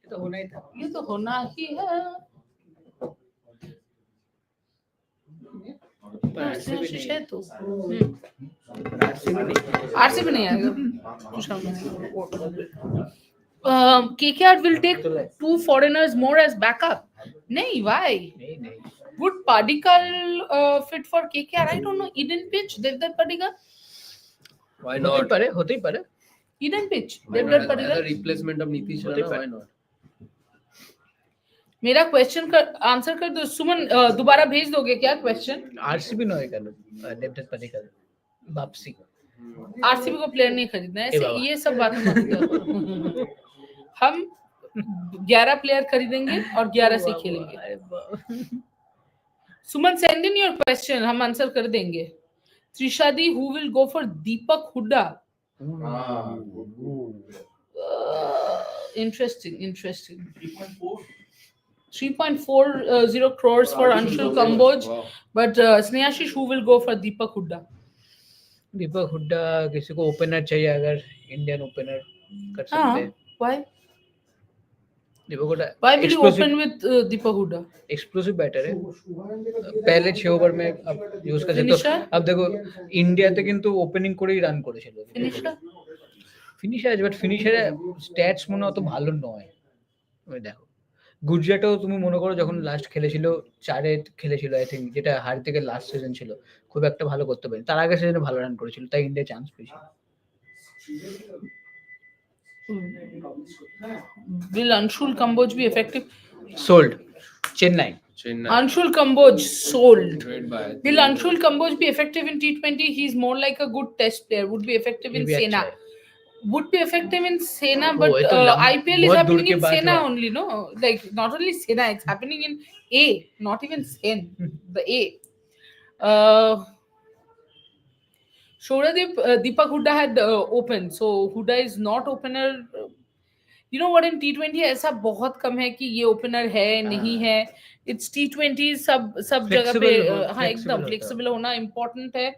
তো হোনাই था ये तो होना ही है। पर आरसीबी नहीं है तो आरसीबी नहीं आरसीबी नहीं आएगा। KKR will take 2 foreigners more as backup. नहीं, why? नहीं Would Padikkal fit for KKR? I don't know. Eden pitch, Devdutt Padikkal. Why होते not? ही पारे Eden pitch, As Devdutt a Padikkal. replacement of Nitish होते Rana, पारे। why not? मेरा question का answer कर दो सुमन, दोबारा भेज दोगे क्या क्वेश्चन? आरसीबी नहीं कर देवदत्त पडिक्कल वापसी आरसीबी को प्लेयर नहीं खरीदना है, ए ऐसे बाबा। ये सब बातें मत करो। हम 11 प्लेयर खरीदेंगे और 11 से खेलेंगे। Suman, send in your question, हम आंसर कर देंगे। Trishadi, who will go for Deepak Hooda? Interesting. 3.40 crores for Anshul Kamboj, Wow. but Snehashish, who will go for Deepak Hooda? दीपक हुड्डा किसी को ओपनर चाहिए अगर इंडियन ओपनर कर सकते हैं Why? Deepak Hooda Why will you open with Deepak Hooda? Explosive batter है पहले 6 over में अब यूज कर सकते Finisher? हो अब देखो ইন্ডিয়াতে কিন্তু ওপেনিং করেই রান করেছিল Finisher? ফিনিশার বাট ফিনিশারে স্ট্যাটস মনে অত ভালো নয় তুমি দেখো গুজরাটেও তুমি মনে করো যখন লাস্ট খেলেছিল 4-এ খেলেছিল আই থিংক, যেটা হার্দিকের লাস্ট সিজন ছিল, খুব একটা ভালো করতে পারেনি, তার আগে সিজনে ভালো রান করেছিল, তাই ইন্ডিয়া চান্স পেয়েছিল। Will Anshul Kamboj be effective? Sold Chennai Chennai. Anshul Kamboj sold. Trade by. Will Anshul Kamboj be effective in T20? He's more like a good test player. Would be effective in ये भी अच्छा Sena. है। Would be effective in Sena, but ये तो IPL is बहुत दूर happening के in बात Sena हुआ। only, no? Like not only Sena, it's happening in A, not even Sen, the A. Shoradip, Deepak Hooda had opened, so Hooda is not opener. You know what, in T20 ऐसा बहुत कम है कि ये opener है नहीं है। It's T20 सब जगह पे हाँ एकदम फ्लेक्सिबल होना इम्पोर्टेंट है।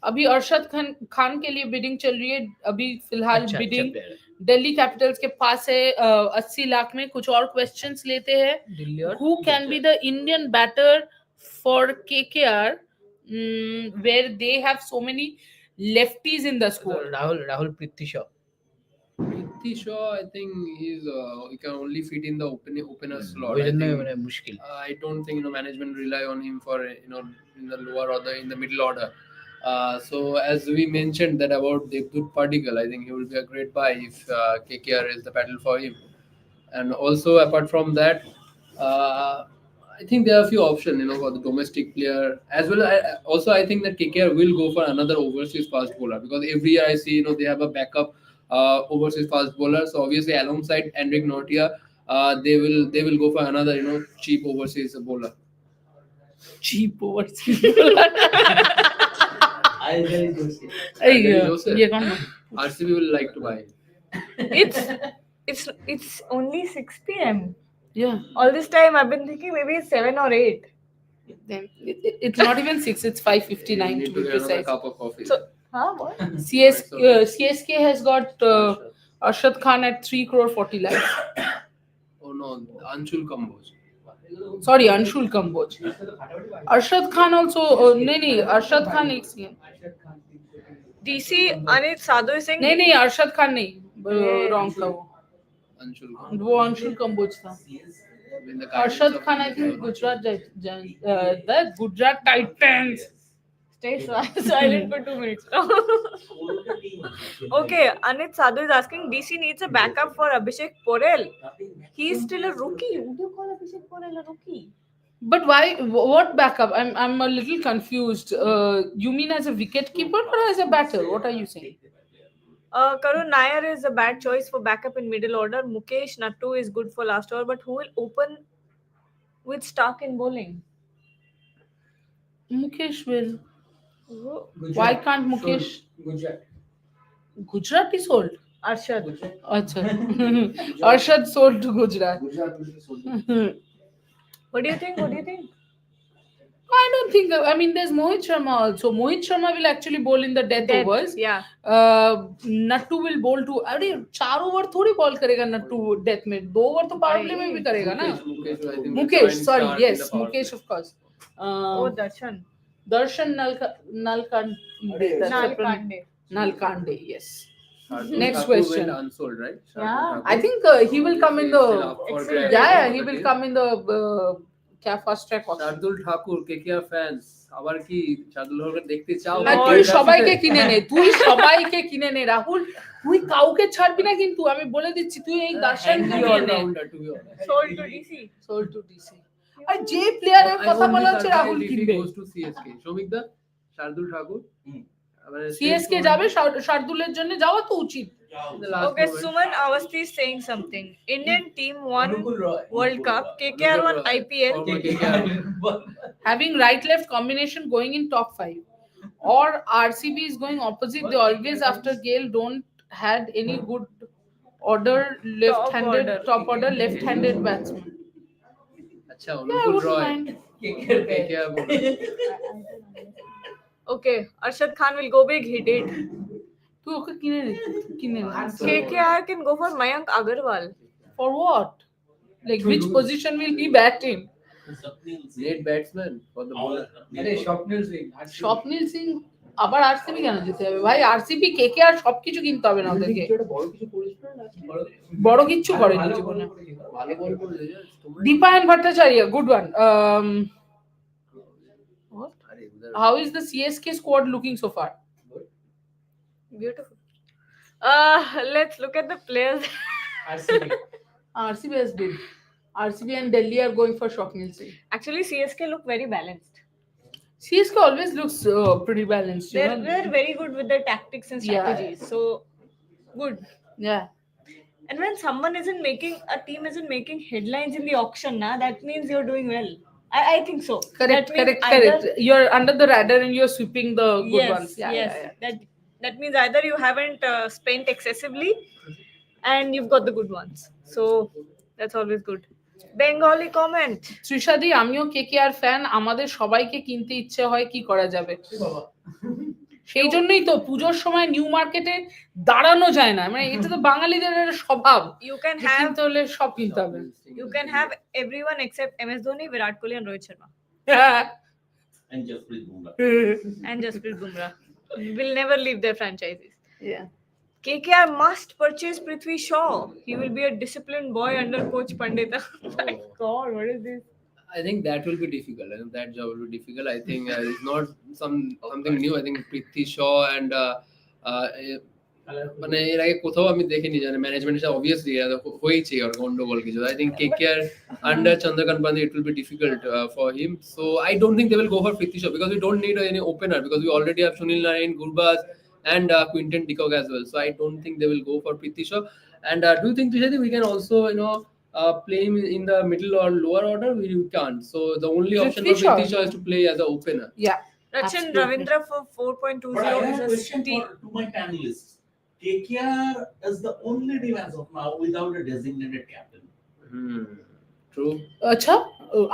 अभी अरशद खान के लिए बिडिंग चल रही है, अभी फिलहाल बिडिंग दिल्ली कैपिटल्स के पास है 80 लाख में। कुछ और क्वेश्चंस लेते हैं। Who can be the Indian batter for KKR where they have so many lefties in the squad? Rahul Prithvi Shaw Prithvi Shaw, I think he can only fit in the opener slot. ওই I জন্য think- মানে মুশকিল I don't think management rely on him for in the lower or in the middle order. So as we mentioned that about Devdutt Padikkal, I think he will be a great buy if KKR is the battle for him. And also apart from that, I think there are a few options for the domestic player as well. Also I think that KKR will go for another overseas fast bowler because every year I see they have a backup overseas fast bowler. So obviously alongside Henrik Nortje, they will go for another cheap overseas bowler. Cheap overseas. Joseph. ये कौन है? RCB will like to buy. It's only 6 p.m. Yeah. All this time I've been thinking maybe it's 7 or 8. Then it's not even 6, it's 5:59 You need to to be get another precise. cup of coffee. So, what? CSK has got Arshad Khan at 3 crore 40 lakhs. Oh no, Anshul Kamboj. Sorry, Anshul Kamboj. Arshad Khan also, नहीं, Arshad Khan एक second. DC Anit Sadhu is saying नहीं, Arshad Khan नहीं, wrong था वो. Anshul. वो अंशुल कंबोज था. When the Arshad Guardians of Khan, I think India- Gujarat, the Gujarat Titans. Stay silent for 2 minutes now. Okay, Anit Sadhu is asking, DC needs a backup for Abhishek Porel. He is still a rookie. Would you call Abhishek Porel a rookie? But why? What backup? I'm a little confused. You mean as a wicket keeper or as a batter? What are you saying? Karun Nair is a bad choice for backup in middle order. Mukesh Nattu is good for last over, but who will open with Stark in bowling? Mukesh will. Who? Why can't Mukesh? Gujarat. Gujarat is sold. Arshad. Acha. Arshad sold to Gujarat. What do you think? What do you think? I don't think. I mean, there's Mohit Sharma also. Mohit Sharma will actually bowl in the death overs. Yeah. Nattu will bowl to. अरे 4 over थोड़ी ball करेगा Nattu death में, 2 over तो power play में भी करेगा ना. Mukesh, I think, Mukesh, joint sorry, start in yes, the power Mukesh, play. of course. Oh, Darshan. Darshan Nalkande, yes. Shardul Next Thakur question. went unsold, right? Shardul Yeah. Thakur. I think he will come in Still the. up for Excellent. grabs. Yeah, he will come in the fast track option. Shardul Thakur KKR fans আবার কি শার্দুল ঠাকুরকে দেখতে চাও? আর তুই সবাইকে কিনে নে, তুই সবাইকে কিনে নে রাহুল, তুই কাউকে ছাড়বি না কিন্তু, আমি বলে দিচ্ছি, তুই এই দর্শন He কিনে নে. all-rounder, to be honest. Sold to DC. Sold to DC. আর যে প্লেয়ারের I কথা won't বলা be হচ্ছে surprised রাহুল if he কিনবে. goes to CSK. শৌমিক দা, শার্দুল ঠাকুর সিএসকে যাবে, শার্দুলের জন্য যাওয়া তো উচিত. Okay, Suman Awasthi is saying something. Indian team won World Cup. KKR won IPL. Having right-left combination going in top 5, or RCB is going opposite. They always after Gale don't had any good order left-handed top order left-handed batsman. আচ্ছা Yeah, I Anukul wouldn't Roy mind. KKR Okay, Arshad Khan will go big. He did. তুই ওকে কিনে নে, কিনে নে. KKR can go for Mayank Agarwal. For what? Like which position will he bat in? great batsman for the bowler. স্বপ্নিল সিং আবার RCB কেন যেতে হবে ভাই? আরসিবি কেকেআর সবকিছু কিনতে হবে না ওদেরকে. বড় কিচ্ছু করেনি জীবনে. ভালো বল করেছে তোমরা। Deepayan Bhattacharya, good one. What? আরে উদার How is the CSK squad looking so far? Beautiful. Let's look at the players. RCB has been. RCB and Delhi are going for Shopnil Singh. Actually, CSK look very balanced. CSK always looks pretty balanced. You know? They're very good with their tactics and Yeah. strategies. So good. Yeah. And when a team isn't making headlines in the auction, that means you're doing well. I think so. Correct, That means correct. You're under the radar and you're sweeping the good ones. Yeah, yes. yeah. That means either you haven't spent excessively and you've got the good ones. So that's always good. Bengali comment. ত্রিশাদি, আমিও KKR fan, আমাদের সবাইকে কিনতে ইচ্ছে হয়, কি করা যাবে? সেই জন্যই তো পুজোর সময় নিউ মার্কেটে দাঁড়ানো যায় না, মানে এটা তো বাঙালিদের একটা স্বভাব. You can যে have কিনতে হলে সব কিনতে হবে. everyone except MS Dhoni, Virat Kohli and Rohit Sharma. And Jasprit Bumrah. And Jasprit Bumrah. Will never leave their franchises. Yeah. KKR must purchase Prithvi Shaw. He will be a disciplined boy under Coach Pandit. My God, what is this? I think that will be difficult. I think that job will be difficult. I think it's not something new. I think Prithvi Shaw and মানে এর আগে কোথাও আমি দেখিনি জানি management হিসেবে obviously হয়েছে আর গন্ডগোল কিছু। I think KKR under Chandrakant Pandya it will be difficult for him. So I don't think they will go for Prithvi Shaw because we don't need any opener because we already have Sunil Narine, Gurbaz and Quinton de Kock as well. So I don't think they will go for Prithvi Shaw. And do you think Trishadi, we can also play him in the middle or lower order? We can't. So the only option for Prithvi Shaw is to play as an opener. Yeah. Rachin Absolutely. Ravindra for But I 4.20 have is a a question steal. to my panelists. KKR is the only team as of now without a designated captain. True. আচ্ছা,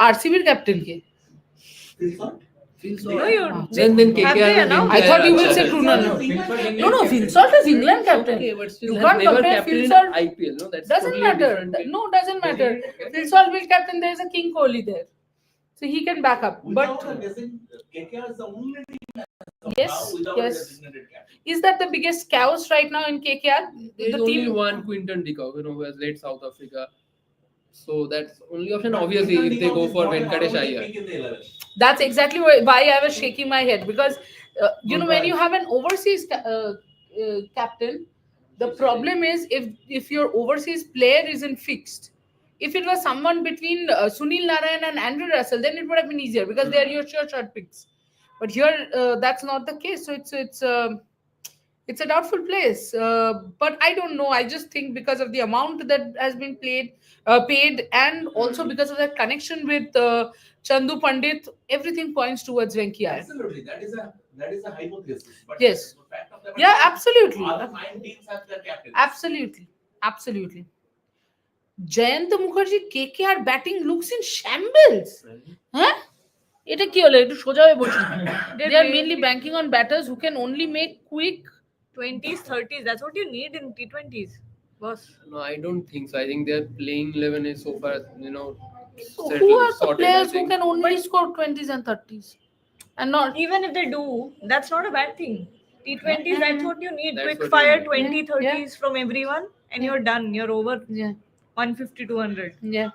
আরসিবির captain কে? Feels not? No, you. Then Have KKR. they announced? I thought you will say Feels Krunal. not. No, Phil Salt is England captain. Okay, but still You have can't never compare captain Phil in Salt. IPL. No, that's Doesn't totally matter. different thing. No, doesn't matter. Phil Salt will captain. There is a King Kohli there, so he can back up. But Without a KKR is the only team as Yes, now without a yes. designated captain. Is that the biggest chaos right now in KKR? There is The only team. one Quinton de Kock, who has led South Africa. So that's only option. Obviously, Quinton if they de Kock go is for not an Venkatesh automatic Iyer. pick in the 11. That's exactly why I was shaking my head, because when you have an overseas captain, the problem is if your overseas player isn't fixed. If it was someone between Sunil Narayan and Andrew Russell, then it would have been easier because they are your sure shot picks. But here, that's not the case. So it's a doubtful place. But I don't know. I just think because of the amount that has been paid, and also because of that connection with Chandu Pandit, everything points towards Venki Iyer. Absolutely, that is a hypothesis. But Yes. the fact of the Yeah, matter is, absolutely. other 9 teams have their captains. Absolutely. Jayant Mukherjee KKR batting looks in shambles. Huh? এটা কি হলো একটু সোজা হয়ে বসুন they are mainly banking on batters who can only make quick 20s, 30s. That's what you need in T20s. Boss. No, I don't think so. I think their playing 11 is so far, so who are the sorted, players I who think. can only score 20s and 30s and not Even if they do, that's not a bad thing. T20s, that's what you need. That's Quick what you fire need. 20, Yeah, 30s from everyone, and you're done. You're over yeah 150, 200. yeah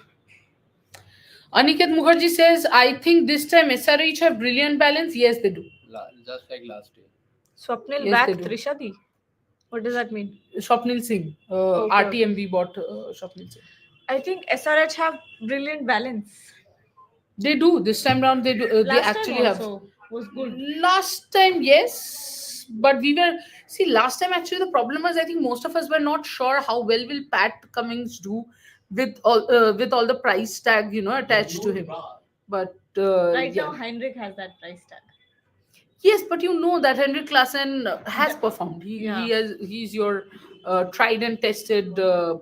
Aniket Mukherjee says, I think this time SRH have brilliant balance. Yes, they do. Just like last year. Swapnil Yes, back they do. Trishadi. What does that mean? Swapnil Singh, Okay. RTMB bought Swapnil Singh. I think SRH have brilliant balance. They do this time round. They do. They Last actually time have. also was good. Last time, yes, but we were last time actually the problem was I think most of us were not sure how well will Pat Cummins do with all the price tag attached to him. But Right yeah. now, Heinrich has that price tag. Yes, but you know that Henrik Klassen has performed. Yeah. He's your tried and tested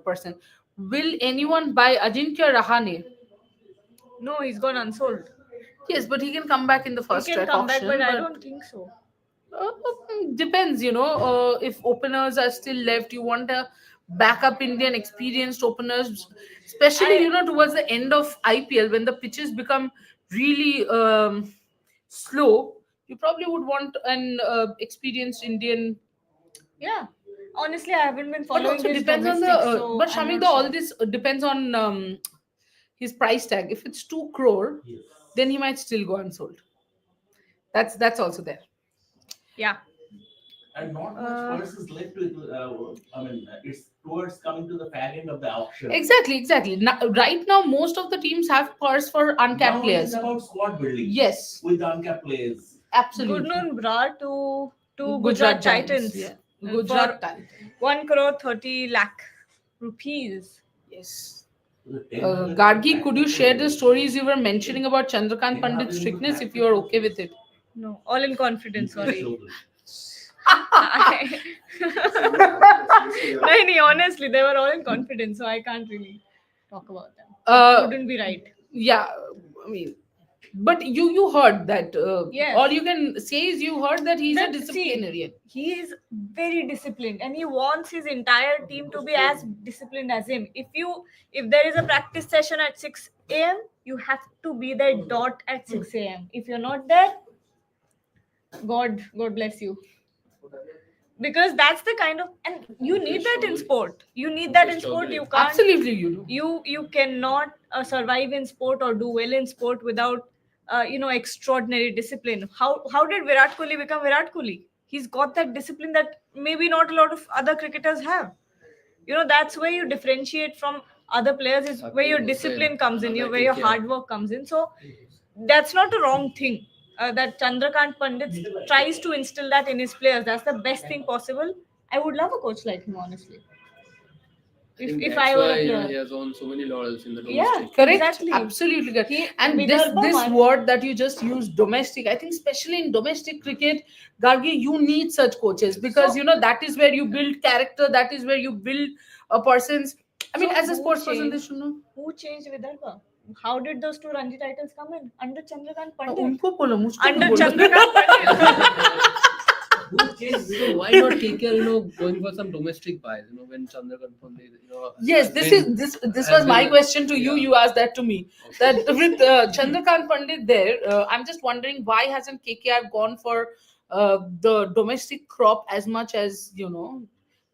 person. Will anyone buy Ajinkya Rahane? No, he's gone unsold. Yes, but he can come back in the He first can track come back, auction. but I don't think so. Depends, if openers are still left, you want a backup Indian experienced openers, especially towards the end of IPL when the pitches become really slow. You probably would want an experienced Indian. Yeah. Honestly, I haven't been But following also his depends on the. domestic, so But I'm Shamik, not all sure. this depends on his price tag. If it's 2 crore, Yes. then he might still go unsold. That's also there. Yeah. And not much purse is left with, it's towards coming to the fag end of the auction. Exactly. Now, right now, most of the teams have purse for uncapped Now players. it's about squad building. Yes, With the uncapped players. absolutely. Bumrah to Gujarat Titans. Yeah. Gujarat For Titans. 1 crore 30 lakh rupees. Yes. Gargi, could you share the stories you were mentioning about Chandrakant Pandit's strictness if you are okay with it? No, all in confidence. Sorry. No, honestly, they were all in confidence, so I can't really talk about them. Wouldn't be right. Yeah, I mean, but you heard that. Yes. All you can say is you heard that he's a That- disciplinarian. He is very disciplined, and he wants his entire team to be as disciplined as him. If there is a practice session at 6 a.m., you have to be there dot at 6 a.m. If you're not there, God bless you. Because that's the kind of, and you need that in sport. You need that in sport. You can't. Absolutely, you do. You cannot survive in sport or do well in sport without extraordinary discipline. How did Virat Kohli become Virat Kohli? He's got that discipline that maybe not a lot of other cricketers have. That's where you differentiate from other players, is where your discipline comes in, where your hard work comes in. So that's not a wrong thing. That Chandrakant Pandit tries to instill that in his players. That's the best thing possible. I would love a coach like him, honestly. If I were a player. He has won so many laurels in the domestic. Yeah, Correct. exactly. Absolutely correct. And Vidarbha this one- word that you just used, domestic, I think especially in domestic cricket, Gargi, you need such coaches because that is where you build character. That is where you build a person's. I mean, So as a who sports person, changed- they should know. Who changed Vidarbha? How did those 2 Ranji titles come in? Under Chandrakant Pandit. उनको बोलो, मुझको Under क्यों बोल रहे हो? Chandrakant Pandit. So why not KKR, going for some domestic buys? When Chandrakant Pandit, Yes, this was my question to you. Yeah. You asked that to me. Okay. That with Chandrakant Pandit there, I'm just wondering why hasn't KKR gone for the domestic crop as much as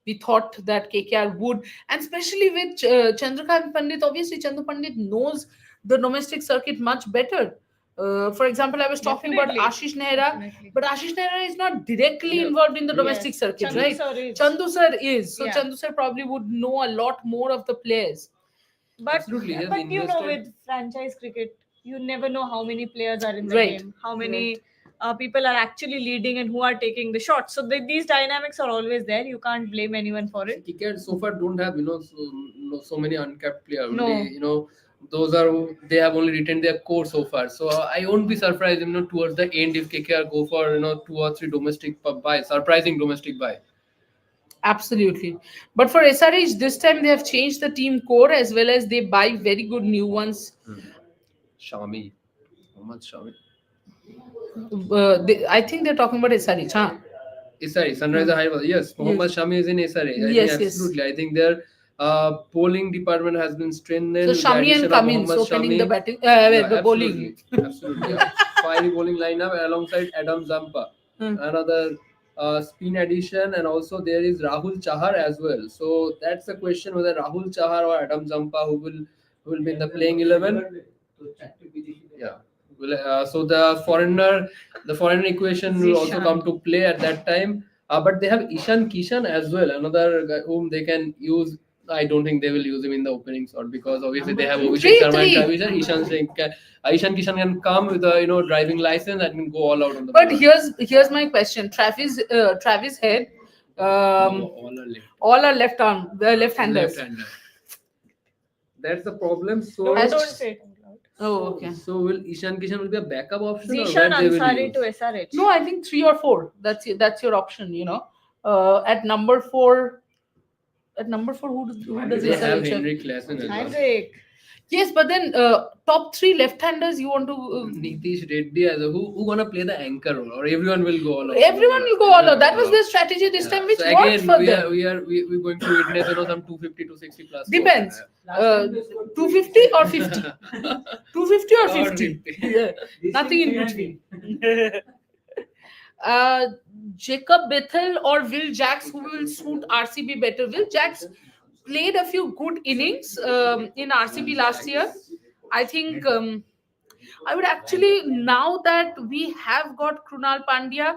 we thought that KKR would, and especially with Chandrakant Pandit. Obviously, Chandu Pandit knows the domestic circuit much better. For example, I was talking about Definitely. Ashish Nehra, Definitely. but Ashish Nehra is not directly Yeah. involved in the Yes. domestic circuit, Chandu right? sir is. Chandu sir is. So Yeah. Chandu sir probably would know a lot more of the players. But Absolutely, he has but invested- with franchise cricket, you never know how many players are in the Right. game, how many people are actually leading and who are taking the shots. So these dynamics are always there. You can't blame anyone for it. KKR so far don't have so many uncapped players. No. Only, those are they have only retained their core so far. So I won't be surprised towards the end if KKR go for 2 or 3 domestic buy, surprising domestic buy. Absolutely. But for SRH, this time they have changed the team core as well as they buy very good new ones. Shami, Mohammad Shami. I think they're talking about SRH, huh? SRH, Sunriser Hyderabad. Yes, Mohammad Shami is in SRH. I Yes, think yes. absolutely. I think their bowling department has been strengthened. So with the Shami addition and of Cummins Mohammad opening Shami. the batting, Yeah, the bowling. Absolutely. Yeah. Fiery bowling lineup alongside Adam Zampa. Another spin addition, and also there is Rahul Chahar as well. So that's the question whether Rahul Chahar or Adam Zampa who will be in the playing 11. Yeah. So the foreigner equation will also Zishan. come to play at that time. But they have Ishan Kishan as well, another guy whom they can use. I don't think they will use him in the opening slot because obviously they have Abhishek Sharma and Three. Travis. Ishan Kishan can come with a driving license and can go all out on the But field. here's my question. Travis Head, all are left arm, the left-handers. Left-hander. That's the problem. So Don't say it. Oh, okay. So will Ishan Kishan will be a backup option Zishan or where they will Ansari use? to SRH. No, I think 3 or 4. That's your option. At number 4. At number 4, who does They have SRH have? Henrik Lassen as well. Hendrik. Yes, but then top 3 left-handers you want to. Nitish Reddy as a who gonna play the anchor role, or everyone will go all out? Everyone will go all out. That was their strategy this time, which so worked again, for we them. are going to witness some 250 260 plus. Depends. 250 or 50. 250 or 50. Yeah, nothing in between. Jacob Bethel or Will Jacks, who will suit RCB better? Will Jacks played a few good innings in RCB last year. I think I would actually, now that we have got Krunal Pandya,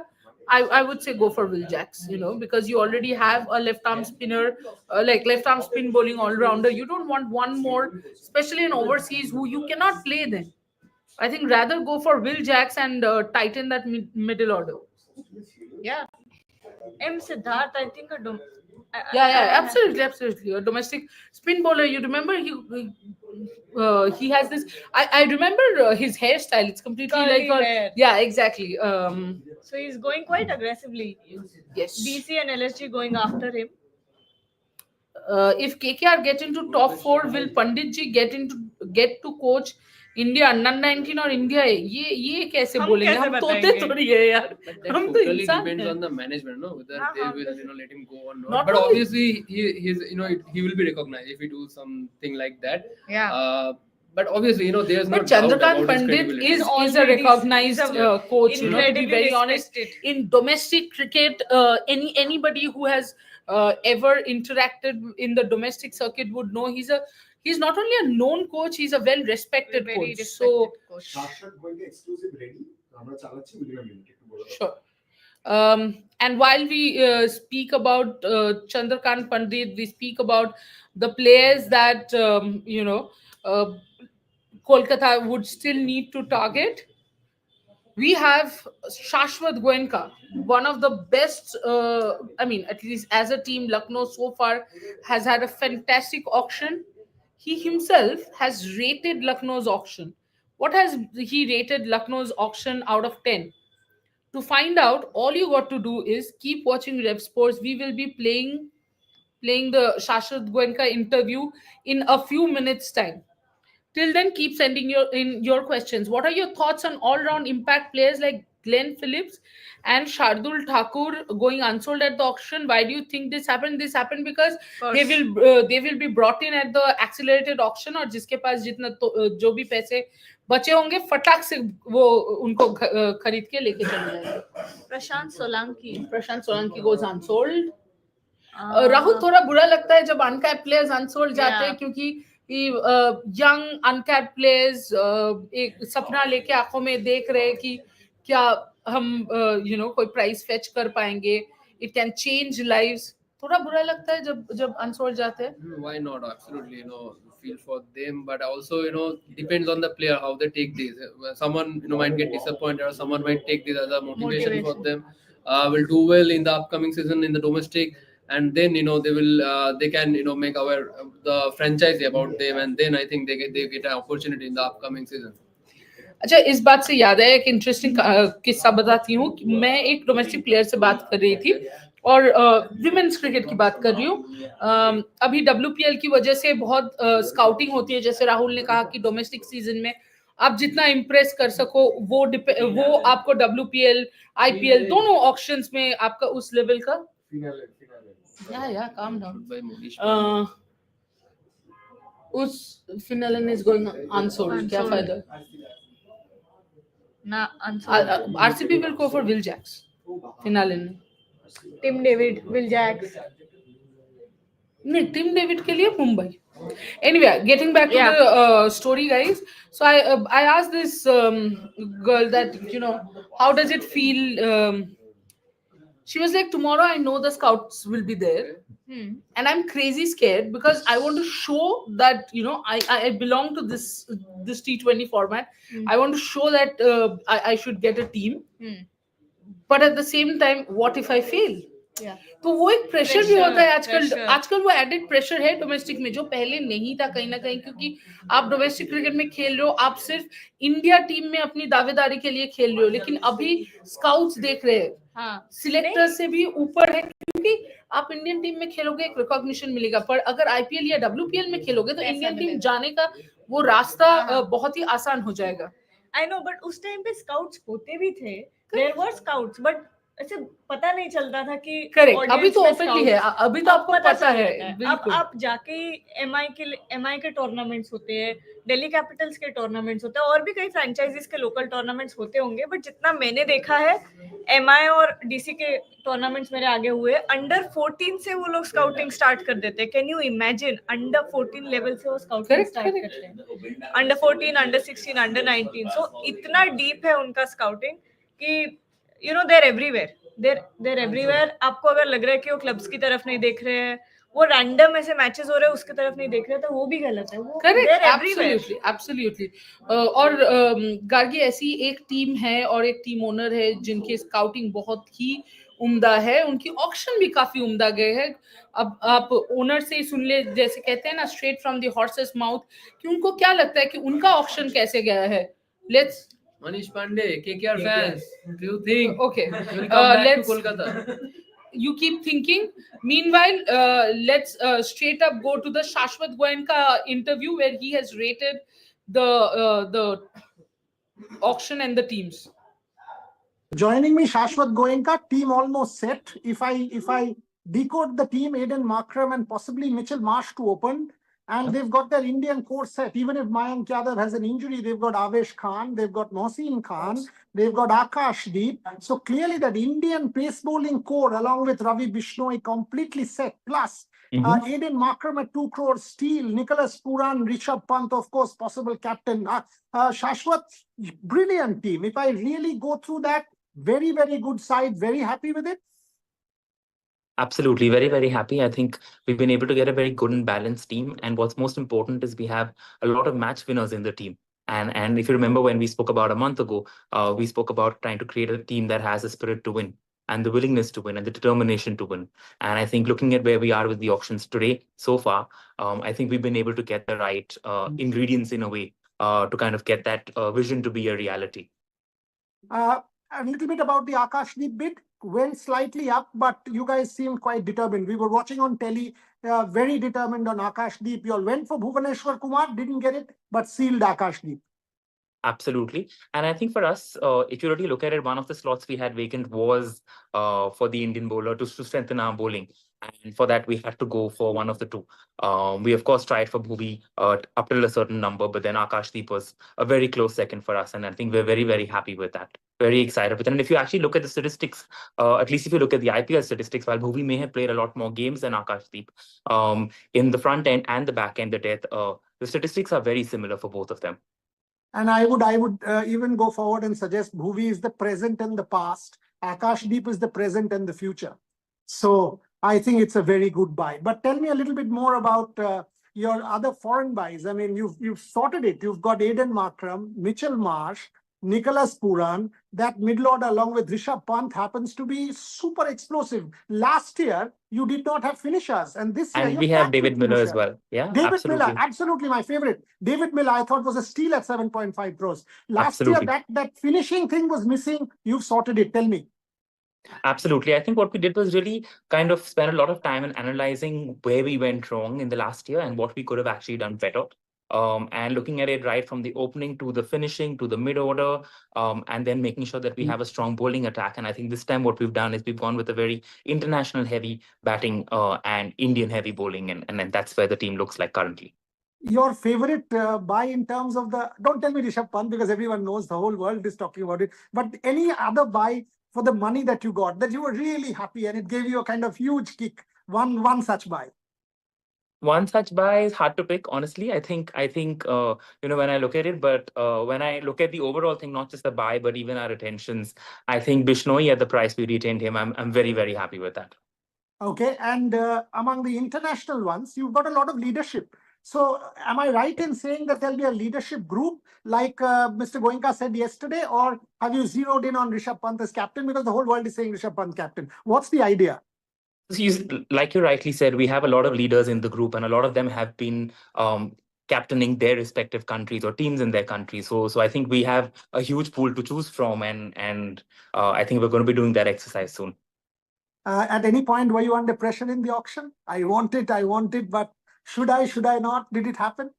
I would say go for Will Jacks, because you already have a left arm spinner, like left arm spin bowling all rounder. You don't want one more, especially in overseas, who you cannot play then. I think rather go for Will Jacks and tighten that middle order. Yeah. M. Siddharth, I think Yeah, absolutely. A domestic spin bowler. You remember he has this. I remember his hairstyle. It's completely Curly like hair. yeah, exactly. So he's going quite aggressively. Yes. DC and LSG going after him. If KKR get into top 4, will Panditji get to coach India under-19 और India है ये कैसे हम बोलेंगे कैसे हम तोते बताएंगे? थोड़ी है यार But that हम तो totally इंसान depends हैं on the management, no? Whether हाँ, they हाँ, will, let him go or not. Not But only- obviously, he will be recognized if he do something like that. Yeah. But obviously, there's no But doubt Chandrakant about his Pandit credibility. is a already- recognized he's a coach. To be incredibly very honest, respected. in domestic cricket, anybody who has ever interacted in the domestic circuit would know he's not only a known coach, he's a well-respected Very coach. respected So coach. Shashwat Goenka exclusive ready. আমরা চালাচ্ছি within a minute একটু বলে দাও। sure. And while we speak about Chandrakant Pandit, we speak about the players that Kolkata would still need to target. We have Shashwat Goenka, one of the best. At least as a team, Lucknow so far has had a fantastic auction. He himself has rated Lucknow's auction. What has he rated Lucknow's auction out of 10? To find out, all you got to do is keep watching Rev Sports. We will be playing the Shashwat Goenka interview in a few minutes' time. Till then, keep sending your questions. What are your thoughts on all-round impact players like Glenn Phillips and Shardul Thakur going unsold at the auction. Why do you think this happened? This happened because they will be brought in at the accelerated auction, और जिसके पास जितना जो भी पैसे बचे होंगे फटाक से वो उनको खरीद के लेके चले जाएंगे. Prashant Solanki goes unsold. Rahul थोड़ा बुरा लगता है जब अनकैप प्लेयर्स अनसोल्ड जाते हैं क्योंकि यंग अनकैप प्लेयर्स एक सपना लेके आंखों में देख रहे हैं कि क्या हम कोई प्राइस फेच कर पाएंगे. It can change lives. थोड़ा बुरा लगता है जब अनसोल्ड जाते हैं. Why not? Absolutely, feel for them, but also depends on the player how they take this. Someone might get disappointed, or someone might take this as a motivation for them. Will do well in the upcoming season in the domestic, and then they can make aware the franchise about them, and then I think they get an opportunity in the upcoming season. अच्छा, इस बात से याद है एक interesting किस्सा बताती हूँ. मैं एक डोमेस्टिक प्लेयर से बात कर रही थी और विमेन्स क्रिकेट की बात कर रही हूँ. अभी WPL की वजह से बहुत स्काउटिंग होती है. जैसे राहुल ने कहा कि डोमेस्टिक सीजन में आप जितना इम्प्रेस कर सको वो आपको WPL IPL दोनों ऑक्शंस में आपका उस लेवल का calm down. उस फिनालन इज गोइंग अनसोल्ड. क्या फायदा? RCB will go for Will Jacks. Finale. Tim David, Will Jacks. नहीं, Tim David के लिए Mumbai. Anyway, getting back to the story, guys. So I asked this girl that how does it feel. She was like, tomorrow I know the scouts will be there, and I'm crazy scared because I want to show that I belong to this T20 format. I want to show that I should get a team, but at the same time, what if I fail? तो वो एक pressure भी होता है आजकल वो added pressure है domestic में जो पहले नहीं था कहीं ना कहीं, क्योंकि आप डोमेस्टिक क्रिकेट में खेल रहे हो, आप सिर्फ इंडिया टीम में अपनी दावेदारी के लिए खेल रहे हो, लेकिन अभी स्काउट्स देख रहे हैं, सिलेक्टर से भी ऊपर है, क्योंकि आप इंडियन टीम में खेलोगे एक रिकॉग्निशन मिलेगा, पर अगर IPL या WPL में खेलोगे तो इंडियन टीम जाने का वो रास्ता बहुत ही आसान हो जाएगा. आई नो, बट उस टाइम पे स्काउट्स होते भी थे, देयर वर स्काउट्स, बट ऐसे पता नहीं चलता था कि करेक्ट. अभी तो ओपनली है, अभी तो आपको पता है. अब आप जाके MI के टूर्नामेंट्स होते हैं, दिल्ली कैपिटल्स के टूर्नामेंट्स होते हैं, और भी कई फ्रेंचाइजीज के लोकल टूर्नामेंट्स होते होंगे, बट जितना मैंने देखा है MI और DC के टूर्नामेंट्स मेरे आगे हुए, अंडर 14 से वो लोग स्काउटिंग स्टार्ट कर देते हैं. Can you imagine? Under 14 level से वो स्काउटिंग स्टार्ट करते हैं, अंडर 14, अंडर 16, अंडर 19. सो इतना डीप है उनका स्काउटिंग कि they're everywhere. They're everywhere. आपको अगर लग रहा है कि वो क्लब्स की तरफ नहीं देख रहे हैं, वो रैंडम ऐसे मैचेस हो रहे हैं उसकी तरफ नहीं देख रहे, तो वो भी गलत है. वो करेक्ट, एब्सोल्युटली. और गार्गी ऐसी एक टीम है और एक टीम ओनर है जिनकी स्काउटिंग बहुत ही उम्दा है, उनकी ऑक्शन भी काफी उम्दा गए हैं. अब आप ओनर से ही सुन ले, जैसे कहते हैं ना, straight from the horses mouth, कि उनको क्या लगता है कि उनका ऑक्शन कैसे गया है. Let's Manish Pandey, KKR fans, do you think okay will come back to Kolkata? You keep thinking. Meanwhile, let's straight up go to the Shashwat Goenka interview where he has rated the auction and the teams. Joining me, Shashwat Goenka, team almost set. If I decode the team, Aiden Markram and possibly Mitchell Marsh to open, and they've got their Indian core set. Even if Mayank Yadav has an injury, they've got Avesh Khan, they've got Mohsin Khan, they've got Akash Deep. So clearly that Indian pace bowling core along with Ravi Bishnoi completely set. Plus Aiden Markram at 2 crores, Steele, Nicholas Puran, Rishabh Pant, of course, possible captain. Shashwat, brilliant team. If I really go through that, very, very good side, very happy with it. Absolutely. Very, very happy. I think we've been able to get a very good and balanced team. And what's most important is we have a lot of match winners in the team. And if you remember when we spoke about a month ago, we spoke about trying to create a team that has the spirit to win and the willingness to win and the determination to win. And I think looking at where we are with the auctions today, so far, I think we've been able to get the right ingredients in a way to kind of get that vision to be a reality. A little bit about the Akashdeep bid. Went slightly up, but you guys seem quite determined. We were watching on telly, very determined on Akashdeep. You all went for Bhuvaneshwar Kumar, didn't get it, but sealed Akashdeep. Absolutely. And I think for us, if you really look at it, one of the slots we had vacant was for the Indian bowler to strengthen our bowling. And for that, we had to go for one of the two. We, of course, tried for Bhuvi up till a certain number, but then Akashdeep was a very close second for us. And I think we're very, very happy with that. Very excited with it. And if you actually look at the statistics, at least if you look at the IPL statistics, while Bhuvi may have played a lot more games than Akashdeep, in the front end and the back end, the statistics are very similar for both of them. And I would even go forward and suggest Bhuvi is the present and the past. Akashdeep is the present and the future. So I think it's a very good buy. But tell me a little bit more about your other foreign buys. I mean, you've sorted it. You've got Aiden Markram, Mitchell Marsh, Nicholas Puran. That middle order along with Rishabh Pant happens to be super explosive. Last year, you did not have finishers. And this year, And you're we have packed with David Miller as finishers. well. Yeah, David absolutely. Miller, absolutely my favorite. David Miller, I thought was a steal at 7.5 crores. Last Absolutely. year, that finishing thing was missing. You've sorted it. Tell me. Absolutely. I think what we did was really kind of spend a lot of time in analyzing where we went wrong in the last year and what we could have actually done better. And looking at it right from the opening to the finishing to the mid order, and then making sure that we have a strong bowling attack. And I think this time what we've done is we've gone with a very international heavy batting and Indian heavy bowling. And that's where the team looks like currently. Your favorite buy in terms of don't tell me Rishabh Pant because everyone knows, the whole world is talking about it. But any other buy for the money that you got that you were really happy and it gave you a kind of huge kick? One such buy. One such buy is hard to pick, honestly. I think when I look at it, but when I look at the overall thing, not just the buy, but even our retentions, I think Bishnoi at the price we retained him, I'm very, very happy with that. Okay, and among the international ones, you've got a lot of leadership. So am I right in saying that there'll be a leadership group like Mr. Goenka said yesterday, or have you zeroed in on Rishabh Pant as captain? Because the whole world is saying Rishabh Pant captain. What's the idea? Like you rightly said, we have a lot of leaders in the group, and a lot of them have been captaining their respective countries or teams in their countries. So I think we have a huge pool to choose from, and I think we're going to be doing that exercise soon. At any point, were you under pressure in the auction? I want it, but should I not? Did it happen?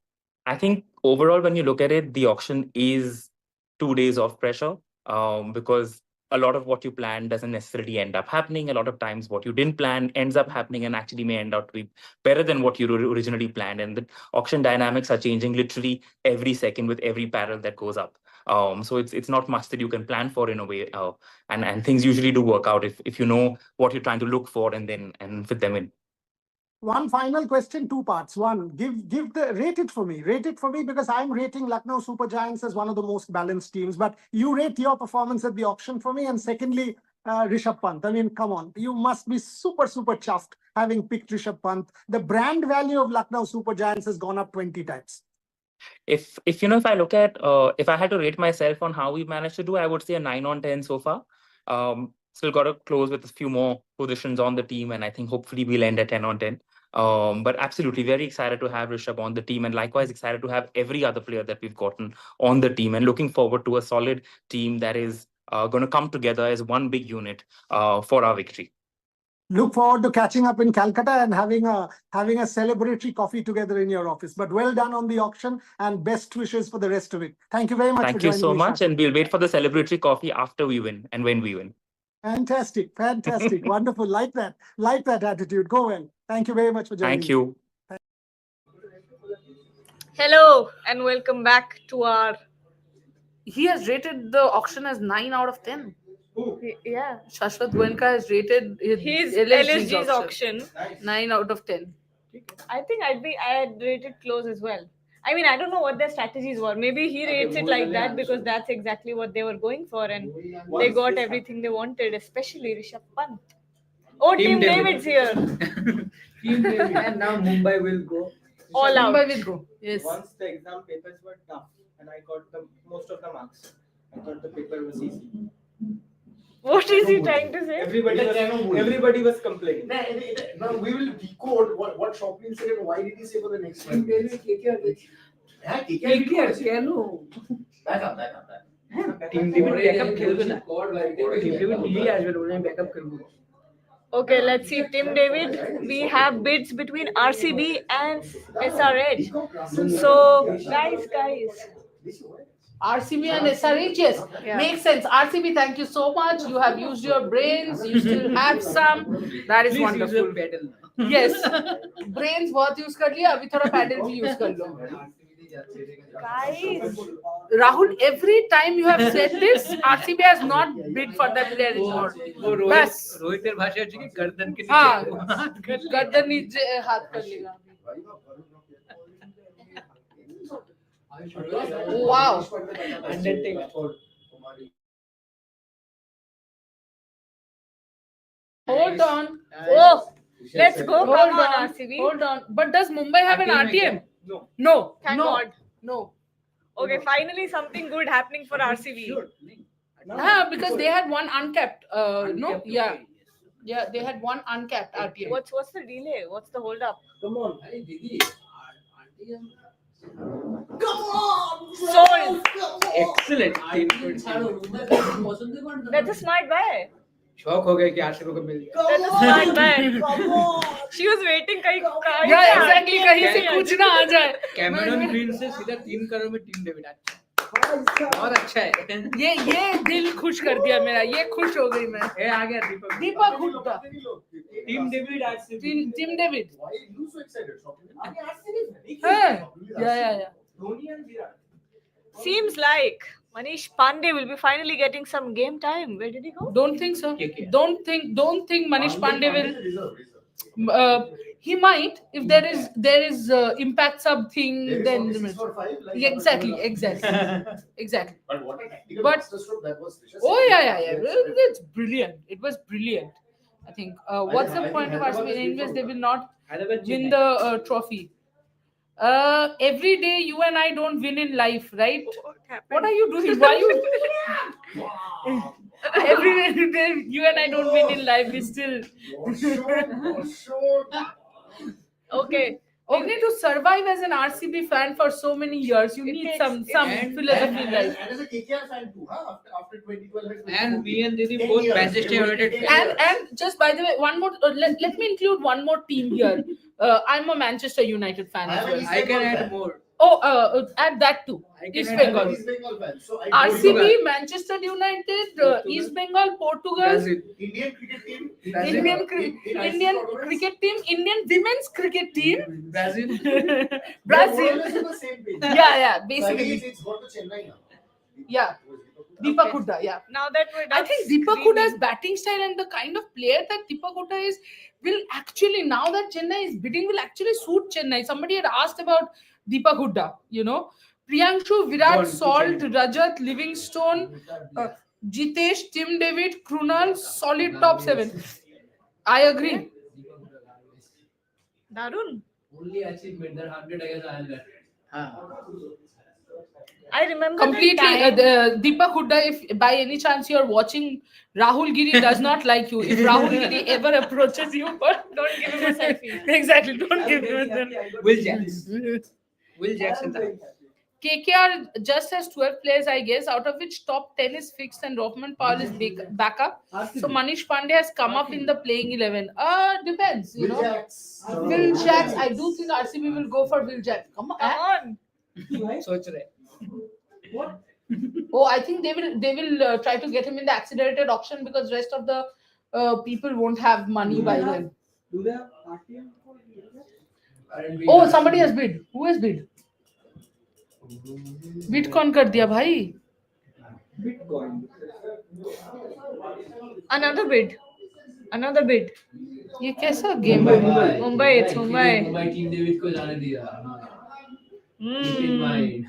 I think overall, when you look at it, the auction is 2 days of pressure because a lot of what you plan doesn't necessarily end up happening. A lot of times what you didn't plan ends up happening and actually may end up to be better than what you originally planned. And the auction dynamics are changing literally every second with every barrel that goes up. So it's not much that you can plan for in a way. And things usually do work out if you know what you're trying to look for and fit them in. One final question, 2 parts. One, rate it for me because I'm rating Lucknow Super Giants as one of the most balanced teams. But you rate your performance at the auction for me. And secondly, Rishabh Pant. I mean, come on, you must be super chuffed having picked Rishabh Pant. The brand value of Lucknow Super Giants has gone up 20 times. If I look at if I had to rate myself on how we managed to do, I would say a 9 on 10 so far. Still got to close with a few more positions on the team, and I think hopefully we'll end at 10 on 10. But absolutely very excited to have Rishabh on the team, and likewise excited to have every other player that we've gotten on the team, and looking forward to a solid team that is going to come together as one big unit for our victory. Look forward to catching up in Calcutta and having a celebratory coffee together in your office. But well done on the auction and best wishes for the rest of it. Thank you very much. Thank you so much, and we'll wait for the celebratory coffee after we win and when we win. Fantastic. Wonderful. Like that attitude. Go well. Thank you very much for joining. Thank you. Hello and welcome back to our. He has rated the auction as 9 out of 10. Yeah. Shashwat Goenka has rated His LSG's LSG's auction 9 out of 10. I think I had rated close as well. I mean, I don't know what their strategies were. Maybe he rates it like that because that's exactly what they were going for, and they got everything they wanted, especially Rishabh Pant. Oh, Team David's here. Team David, and now Mumbai will go all out. Mumbai will go. Yes. Once the exam papers were tough, and I got most of the marks. I thought the paper was easy. What is he trying to say? Everybody was complaining. Now we will decode what Shopping said and why did he say for the next one. Back up. Team David backup खेलবে ना Team David लिए as well उन्हें backup खेलूंगा. Okay, let's see. Team David, we have bids between RCB and SRH. So, guys, RCB and SRH, yes, makes sense. RCB, thank you so much. You have used your brains. You still have some. That is wonderful. Yes, brains बहुत use कर लिया. अभी थोड़ा paddle भी use कर लो. Guys, Rahul, every time you have said this, RCB has not bid for that player anymore. बस. रोहितेर भाषा है कि गर्दन के हाँ, नीचे गर्दन नीचे हाथ कर लेगा. Wow. Hold on. oh, let's go. Hold Come on, on. RCB. Hold on. But does Mumbai have an RTM? No. No. Thank no. God. No. Okay, finally something good happening for RCB. Because they had one uncapped. No. Yeah. Yeah. They had one uncapped RTM. What's the delay? What's the hold up? Come on. Sold. Excellent. That's a smart buy. शौक हो गया कि RCB को मिल गया. That's a smart buy. She was waiting कहीं Yeah, exactly. कहीं से कुछ ना आ जाए. कैमेरन ग्रीन से सीधा 3 करोड़ में टीम डेविड. बहुत अच्छा है. ये दिल खुश कर दिया मेरा. ये खुश हो गई मैं. ये आ गया Deepak Hooda. Tim David RCB. Tim David. Why are you so excited? हाँ. Yeah. Dhoni and Virat. Seems like Manish Pandey will be finally getting some game time. Where did he go? Don't think so. Don't think Manish Pandey will. Reserve. He might if there is impact sub thing. Then Yeah, exactly. But what a tactical But- masterstroke that was. Oh yeah. It's brilliant. It was brilliant. I think. What's the point of RCB? Anyways, they will not win the trophy. Every day you and I don't win in life, right? What are you doing? Why you? Every day you and I don't win in life. We still. Okay. Okay, to survive as an RCB fan for so many years, you need some philosophy in life. And as a KKR fan too, huh? After 2012 And me and Didi 10 both years. Manchester United fans. And just by the way, one more. Let me include one more team here. I'm a Manchester United fan as well. I can add more. Oh, add that too. I can East add Bengal. East Bengal fan. So I RCB, Manchester United, East Bengal, Portugal, Brazil. Indian cricket team. Indian cricket team, Indian women's cricket team, Brazil. Brazil. More or less on the same page. Yeah, So I basically. guess it's got to Chennai now. Yeah. Deepak Hooda, yeah. Now that we're done I think Deepak Hooda's batting style and the kind of player that Deepak Hooda is will actually, now that Chennai is bidding, will actually suit Chennai. Somebody had asked about Deepak Hooda, Priyanshu, Virat, Salt, Rajat, Livingstone, Jitesh, Tim David, Krunal, solid top 7. I agree. Darun. Only achievement that 100 against Ireland. I remember Completely. that time. Deepak Hooda, if by any chance you're watching, Rahul Giri does not like you. If Rahul Giri ever approaches you, Don't give him a selfie. exactly, don't give him a selfie. Will Jackson. Will Jackson. KKR just has 12 players, I guess, out of which top 10 is fixed and Rohman Paul is backup. So Manish Pandey has come up in the playing 11. Depends, Will Jacks. Will Jacks. I do think RCB will go for Will Jacks. Come on. Come on. सोच रहे. Oh, I think they will try to get him in the accelerated auction because rest of the people won't have money by then. Do they have RTM? Oh, somebody has bid. Who has bid? Bid कौन कर दिया भाई? Bitcoin. Another bid. ये कैसा game है? Mumbai, it's Mumbai. Mumbai team David को जाने दिया. Keep in mind.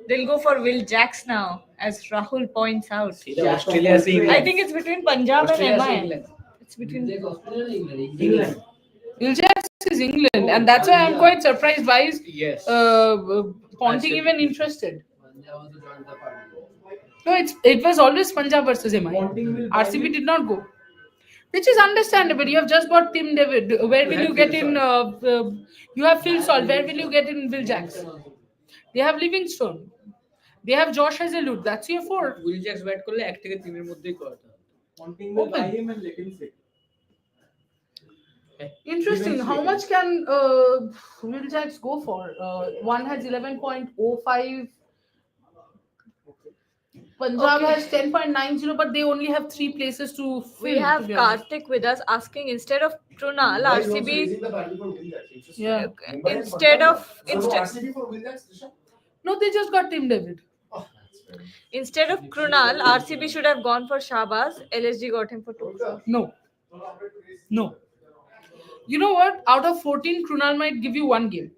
They'll go for Will Jacks now, as Rahul points out. Australia से I think it's between Punjab Australia and से MI. England. It's between. England. Will Jacks is England, and that's why I'm quite surprised why is Yes. Ponting even interested. No, it was always Punjab versus MI. RCB did not go, which is understandable. You have just got Tim David. Where will you get in? You have Phil Salt. Where will you get in Will Jacks? They have Livingstone. They have Josh Hazelwood. That's your 4. Will Jacks bat करले एक থেকে 3 এর মধ্যেই করতে হবে. Ponting will buy him and let him sit. Interesting. How much can Will Jacks go for? One has 11.05. Punjab Okay. has 10.90, but they only have 3 places to fill. We have to be honest. Karthik with us asking, instead of Krunal, Mumbai is also RCB. raising the value for Will Jackson. Interesting. Yeah. Mumbai and Instead Punjab. of So no instead, RCB for Will Jackson, Rishabh? No, they just got Tim David. Oh, that's fair enough. instead of Krunal, RCB should have gone for Shahbaz. LSG got him for 2. No. No. You know what? Out of 14, Krunal might give you 1 game.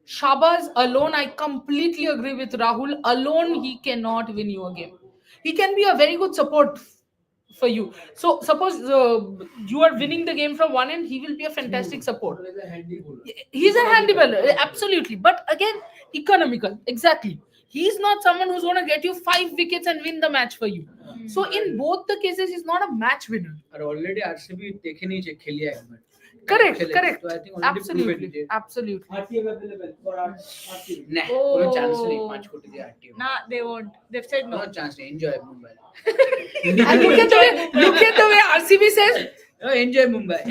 Shabazz alone, I completely agree with Rahul. Alone, he cannot win you a game. He can be a very good support for you. So, suppose you are winning the game from one end, he will be a fantastic support. He's a handy bowler, absolutely. But again, economical, exactly. He's not someone who's going to get you 5 wickets and win the match for you. So, in both the cases, he's not a match winner. আর already RCB দেখে নিয়েছে খেলিয়ে একবার Correct, খেলেছে। correct. তো I think already proven Absolutely, যে- absolutely. RTM available for our RTM. না কোনো Oh. চান্স নেই 5 কোটি দিয়ে RTM Nah, they won't. They've said no. কোনো চান্স নেই enjoy Mumbai And look at the way RCB says, enjoy Mumbai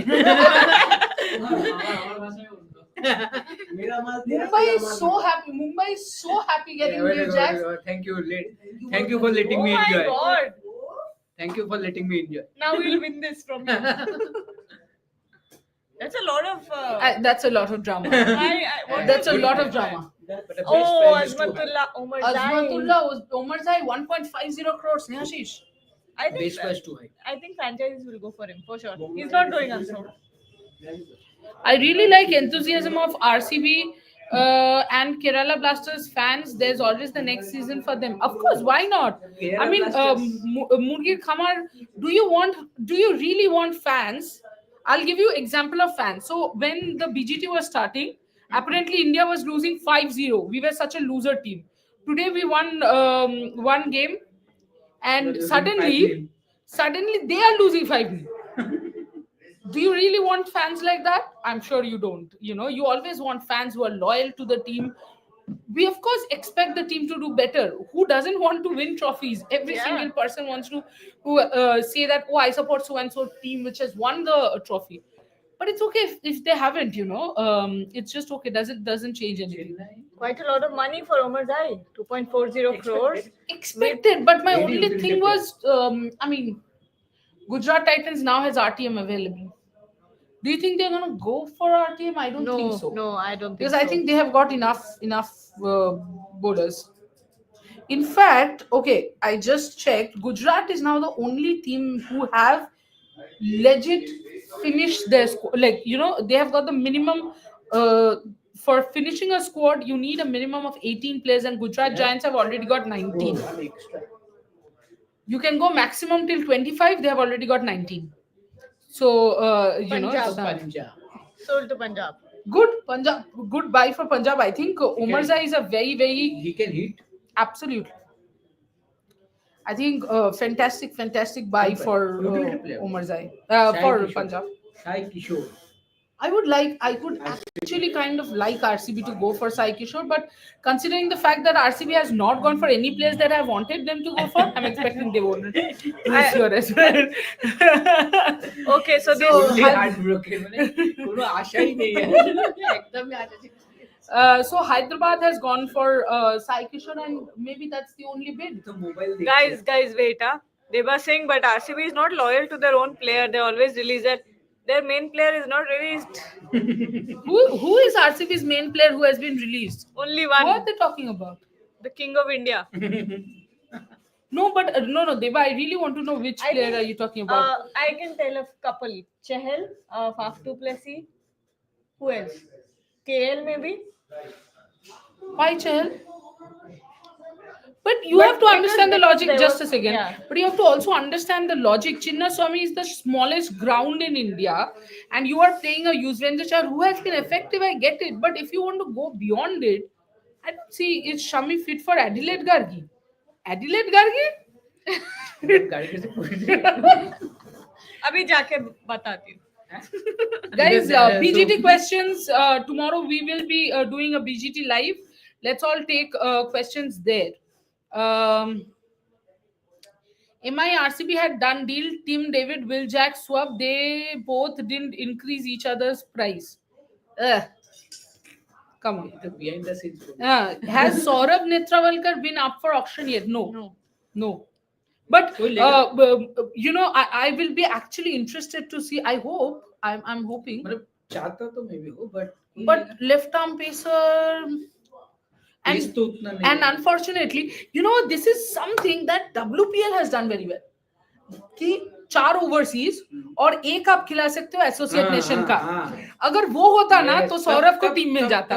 मेरा माल तेरा, Mumbai तेरा is माल so मेरा। happy. Mumbai is so happy getting Will Jacks. Thank you thank you for letting Oh me my enjoy god. thank you for letting me enjoy Now we'll win this from you. That's a lot of. That's a lot of drama. What That's a was lot it? of drama. but the base Oh, price is too high. Azmatullah Omar Zai. Azmatullah was Omarzai 1.50 crores. Ashish. I think base price too high I think franchises will go for him for sure. He's not going unsold. I really like enthusiasm of RCB and Kerala Blasters fans. There's always the next season for them. Of course, why not? I mean, Murgir Khamar, do you really want fans? I'll give you example of fans. So when the BGT was starting, apparently India was losing 5-0. We were such a loser team. Today we won 1 game, and suddenly they are losing 5-0. Do you really want fans like that? I'm sure you don't. You know, you always want fans who are loyal to the team. We of course expect the team to do better. Who doesn't want to win trophies? Every Yeah. single person wants to say that, oh, I support so and so team which has won the trophy. But it's okay if they haven't. It's just okay. Doesn't change anything. Quite a lot of money for Omar Zai. 2.40 crores. Expected, but my only thing was, I mean, Gujarat Titans now has RTM available. Do you think they're gonna go for RTM? I don't think so. No, I don't think Because so. I think they have got enough bowlers. In fact, okay, I just checked. Gujarat is now the only team who have legit finished their squad. Like, they have got the minimum. For finishing a squad, you need a minimum of 18 players, and Gujarat Giants have already got 19. You can go maximum till 25. They have already got 19. So Punjab. it's, Punjab. Sold to Punjab. good Punjab. Good buy for Punjab. I think Omarzai is a very, very He can hit. absolutely. I think fantastic buy for Omarzai for Punjab. Sai Kishore. I could actually kind of like RCB to go for Sai Kishore, but considering the fact that RCB has not gone for any players that I wanted them to go for, I'm expecting they won't this year as well. Okay, so this. Only heartbroken মানে কোনো আশাই নেই একদমই আশা ছিল So Hyderabad has gone for Sai Kishore, and maybe that's the only bid. তো mobile Guys, wait. Deba Singh, but RCB is not loyal to their own player. They always release their main player is not released. Who is RCB's main player who has been released? Only one. What are they talking about? The King of India. No, but no, Deba, I really want to know which I player think, are you talking about? I can tell a couple. Chahal, Faf du Plessis. Who else? KL maybe. Why Chahal? But you But have to understand the because logic. there Just was- a second. yeah. But you have to also understand the logic. Chinnaswamy is the smallest ground in India, and you are playing a Yuzvendra Chahal who has been effective. I get it, but if you want to go beyond it, I don't see is Shami fit for Adelaide Gargi. Adelaide Gargi? গাড়ি কাছে পড়ে अभी जाके बताती हूँ. Guys, Because, BGT so- questions. Tomorrow we will be doing a BGT live. Let's all take questions there. MI RCB had done deal. Tim David, Will Jack swap. They both didn't increase each other's price. Come on. Behind the scenes Has Saurabh Netravalkar been up for auction yet? No. No. But कोई लेगा? you know, I will be actually interested to see. I hope, I'm hoping. मतलब चाहता तो मैं भी हूँ, But left arm pacer, pace तो उतना नहीं and है। unfortunately, you know, this is something that WPL has done very well. कि 4 ओवरसीज और एक आप खिला सकते हो एसोसिएट नेशन का। अगर वो होता ना तो सौरभ को टीम मिल जाता।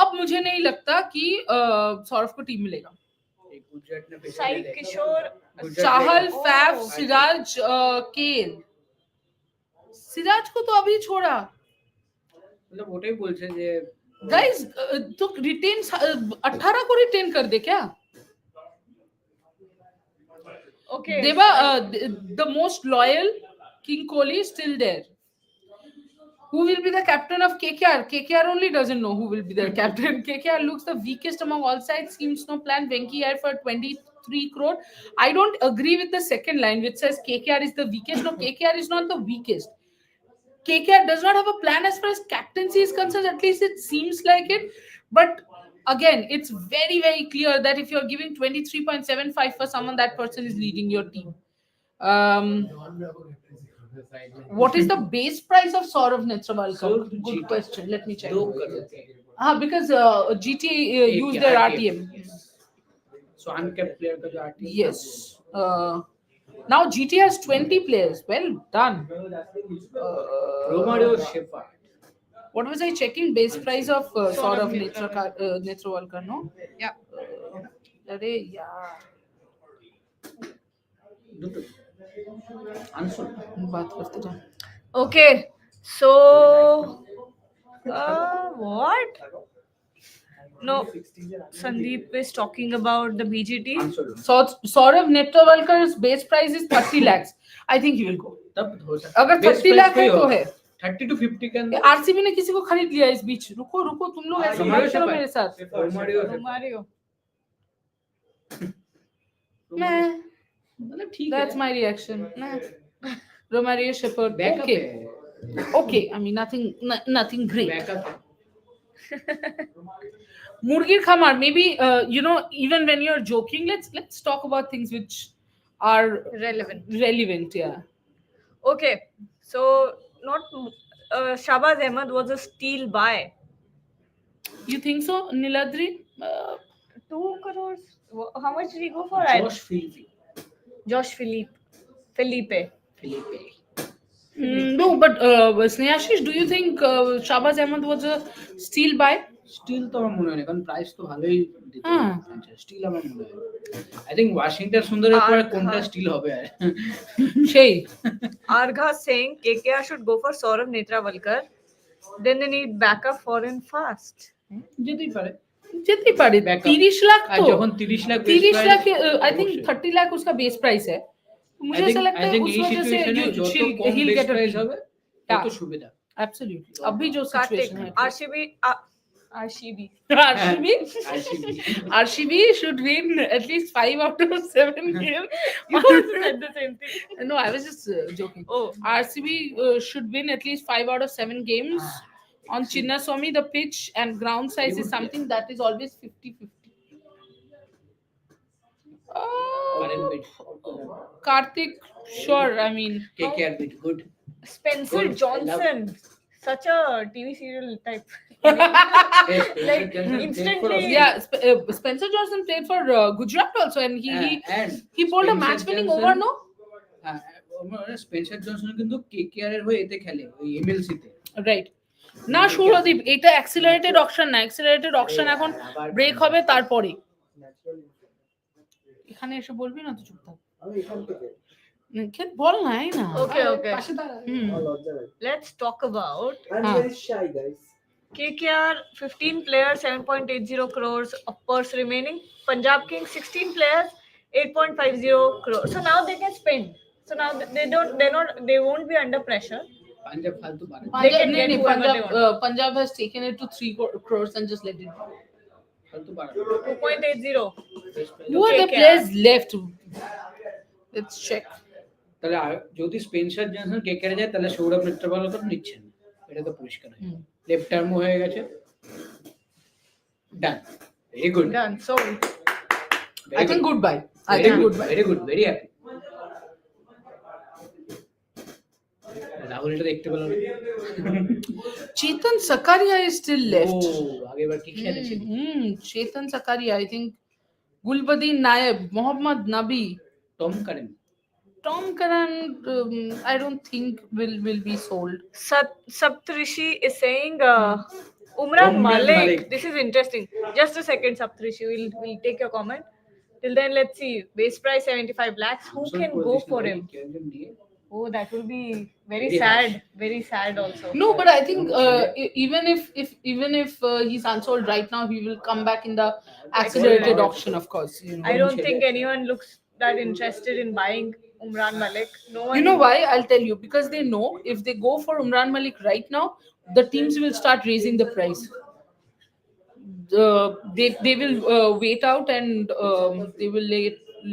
अब मुझे नहीं लगता कि सौरभ को टीम मिलेगा। साई किशोर, चाहल, फैफ, सिराज, केएल। सिराज को तो अभी छोड़ा। मतलब ওটাই বলছে যে गाइस तो रिटेन 18 को रिटेन कर दे क्या? Okay. Deva, the most loyal King Kohli is still there. Who will be the captain of KKR? KKR only doesn't know who will be their captain. KKR looks the weakest among all sides. Seems no plan. Venki Iyer for 23 crore. I don't agree with the second line which says KKR is the weakest. No, KKR is not the weakest. KKR does not have a plan as far as captaincy is concerned. At least it seems like it. But again, it's very, very clear that if you're giving 23.75 for someone, that person is leading your team. What is the base price of Saurav Netravalkar? Good question. Let me check. Because GT used their RTM. So uncapped player का जो RTM Yes. Now GT has 20 players. Well done. Romario Shepherd. What was I checking? Base price of Saurav Netravalkar, no? Yeah. Arey, yeah. बात करते जाओ. Okay, so what? No, Sandeep is talking about the BGT. So Saurav Netravalkar's base price is 30 lakhs. I think he will go. तब हो सकता है। अगर Base 30 lakh price है कोई तो होगा। है। 30 to 50 के अंदर। आरसीबी ने किसी को खरीद लिया इस बीच। रुको रुको तुम लोग ऐसे बात करो मेरे साथ। Romario. मैं मतलब ठीक है। That's my reaction. Romario Shepherd. Okay. Okay. I mean nothing great. Backup है। Murgir Khamar, maybe you know, even when you're joking, let's talk about things which are relevant, yeah. Okay, so not Shahbaz Ahmed was a steal buy. You think so, Niladri? 2 crores. How much did he go for? Josh Felipe. No, but Snehashish, do you think Shahbaz Ahmed was a steal buy? Steal তো আমার মনে হয় না, কারণ price তো ভালোই দিতে হবে। স্টিল আমার মনে হয় আই থিংক ওয়াশিংটন সুন্দরের পরে কোনটা স্টিল হবে আর সেই Argha saying KKR should go for Saurav Netravalkar, then they need backup foreign fast. যেতেই পারে 30 लाख तो যখন 30 লাখ आई थिंक 30 लाख उसका बेस प्राइस है। मुझे ऐसा लगता है उस वजह से he'll get a प्राइस হবে তত সুবিধা। Absolutely. अभी जो सिचुएशन है RCB should win at least 5 out of 7 games. You also said the same thing. No, I was just joking. RCB should win at least 5 out of 7 games. On Chinnaswamy, the pitch and ground size is something that is always 50-50. Karthik, sure. I mean, KKR bit good. Spencer Johnson, such a TV serial type. Like instantly. Yeah, Spencer Johnson played for Gujarat also, and he bowled a match-winning over, no? Spencer Johnson কিন্তু KKR এর হয়ে এতে খেলে ওই MLC তে। Right. না সুরদীপ, এটা accelerated auction না, অ্যাক্সিলারেটেড অকশন এখন ব্রেক হবে তারপরে। এখানে এসে বলবি না তো, চুপ থাক। আমি এখান থেকে বল না, এই না। Okay. Let's talk about I'm very shy, guys. KKR 15 players, 7.80 crores of purse remaining. Punjab Kings 16 players, 8.50 crores. So now they can spend. So now they won't be under pressure. Punjab फालतू बात। Punjab has taken it to 3 crores and just let it go. फालतू बात। 2.80. Who are the players left? Let's check. তাহলে যদি Spencer Johnson KKR যায় তাহলে সৌরভ নেত্রপালকর নিচ্ছেন, এটা তো পরিষ্কার হয়ে লেফট টার্মও হয়ে গেছে। Done, very good, Done. So I think goodbye. I Very think good, good buy. very good, very happy. Rahul এটা দেখতে পেল না। Chetan Sakaria is still left. ও আগেবার কি খেলেছিল? Chetan Sakaria, I think Gulbadin Naib, Mohammad Nabi, Tom Curran. Tom Curran, I don't think will be sold. Saptrishi is saying Umran Malik. Malik. This is interesting. Just a second, Saptrishi. We'll take your comment. Till then, let's see. Base price 75 lakhs. Who can go for him? Oh, that will be very Very sad. harsh. Very sad also. No, but I think even if he's unsold right now, he will come back in the accelerated auction, of course. I don't think anyone looks that interested in buying Umran Malik. No one. You know why? I'll tell you. Because they know if they go for Umran Malik right now, the teams will start raising the price. They will wait out and they will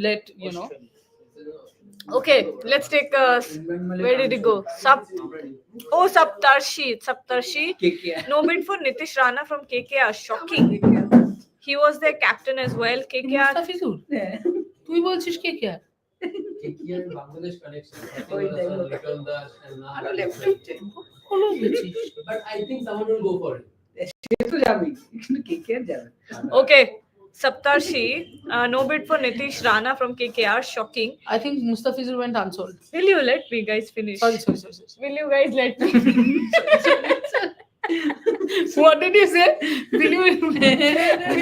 let you know. Okay, let's take where did it go? Saptarshi. KKR. No bid for Nitish Rana from KKR. Shocking. He was their captain as well. KKR. Mustafizur. তুই বলছিস কে কে আর? KKR Bangladesh connection. আরো left হচ্ছে। হলো বলছিস। But I think someone will go for it. সে তো যাবেই, কিন্তু KKR যাবে। Okay, Saptarshi. No bid for Nitish Rana from KKR. Shocking. I think Mustafizur went unsold. Will you let me guys finish? Sorry. Will you guys let me? What did you say? Will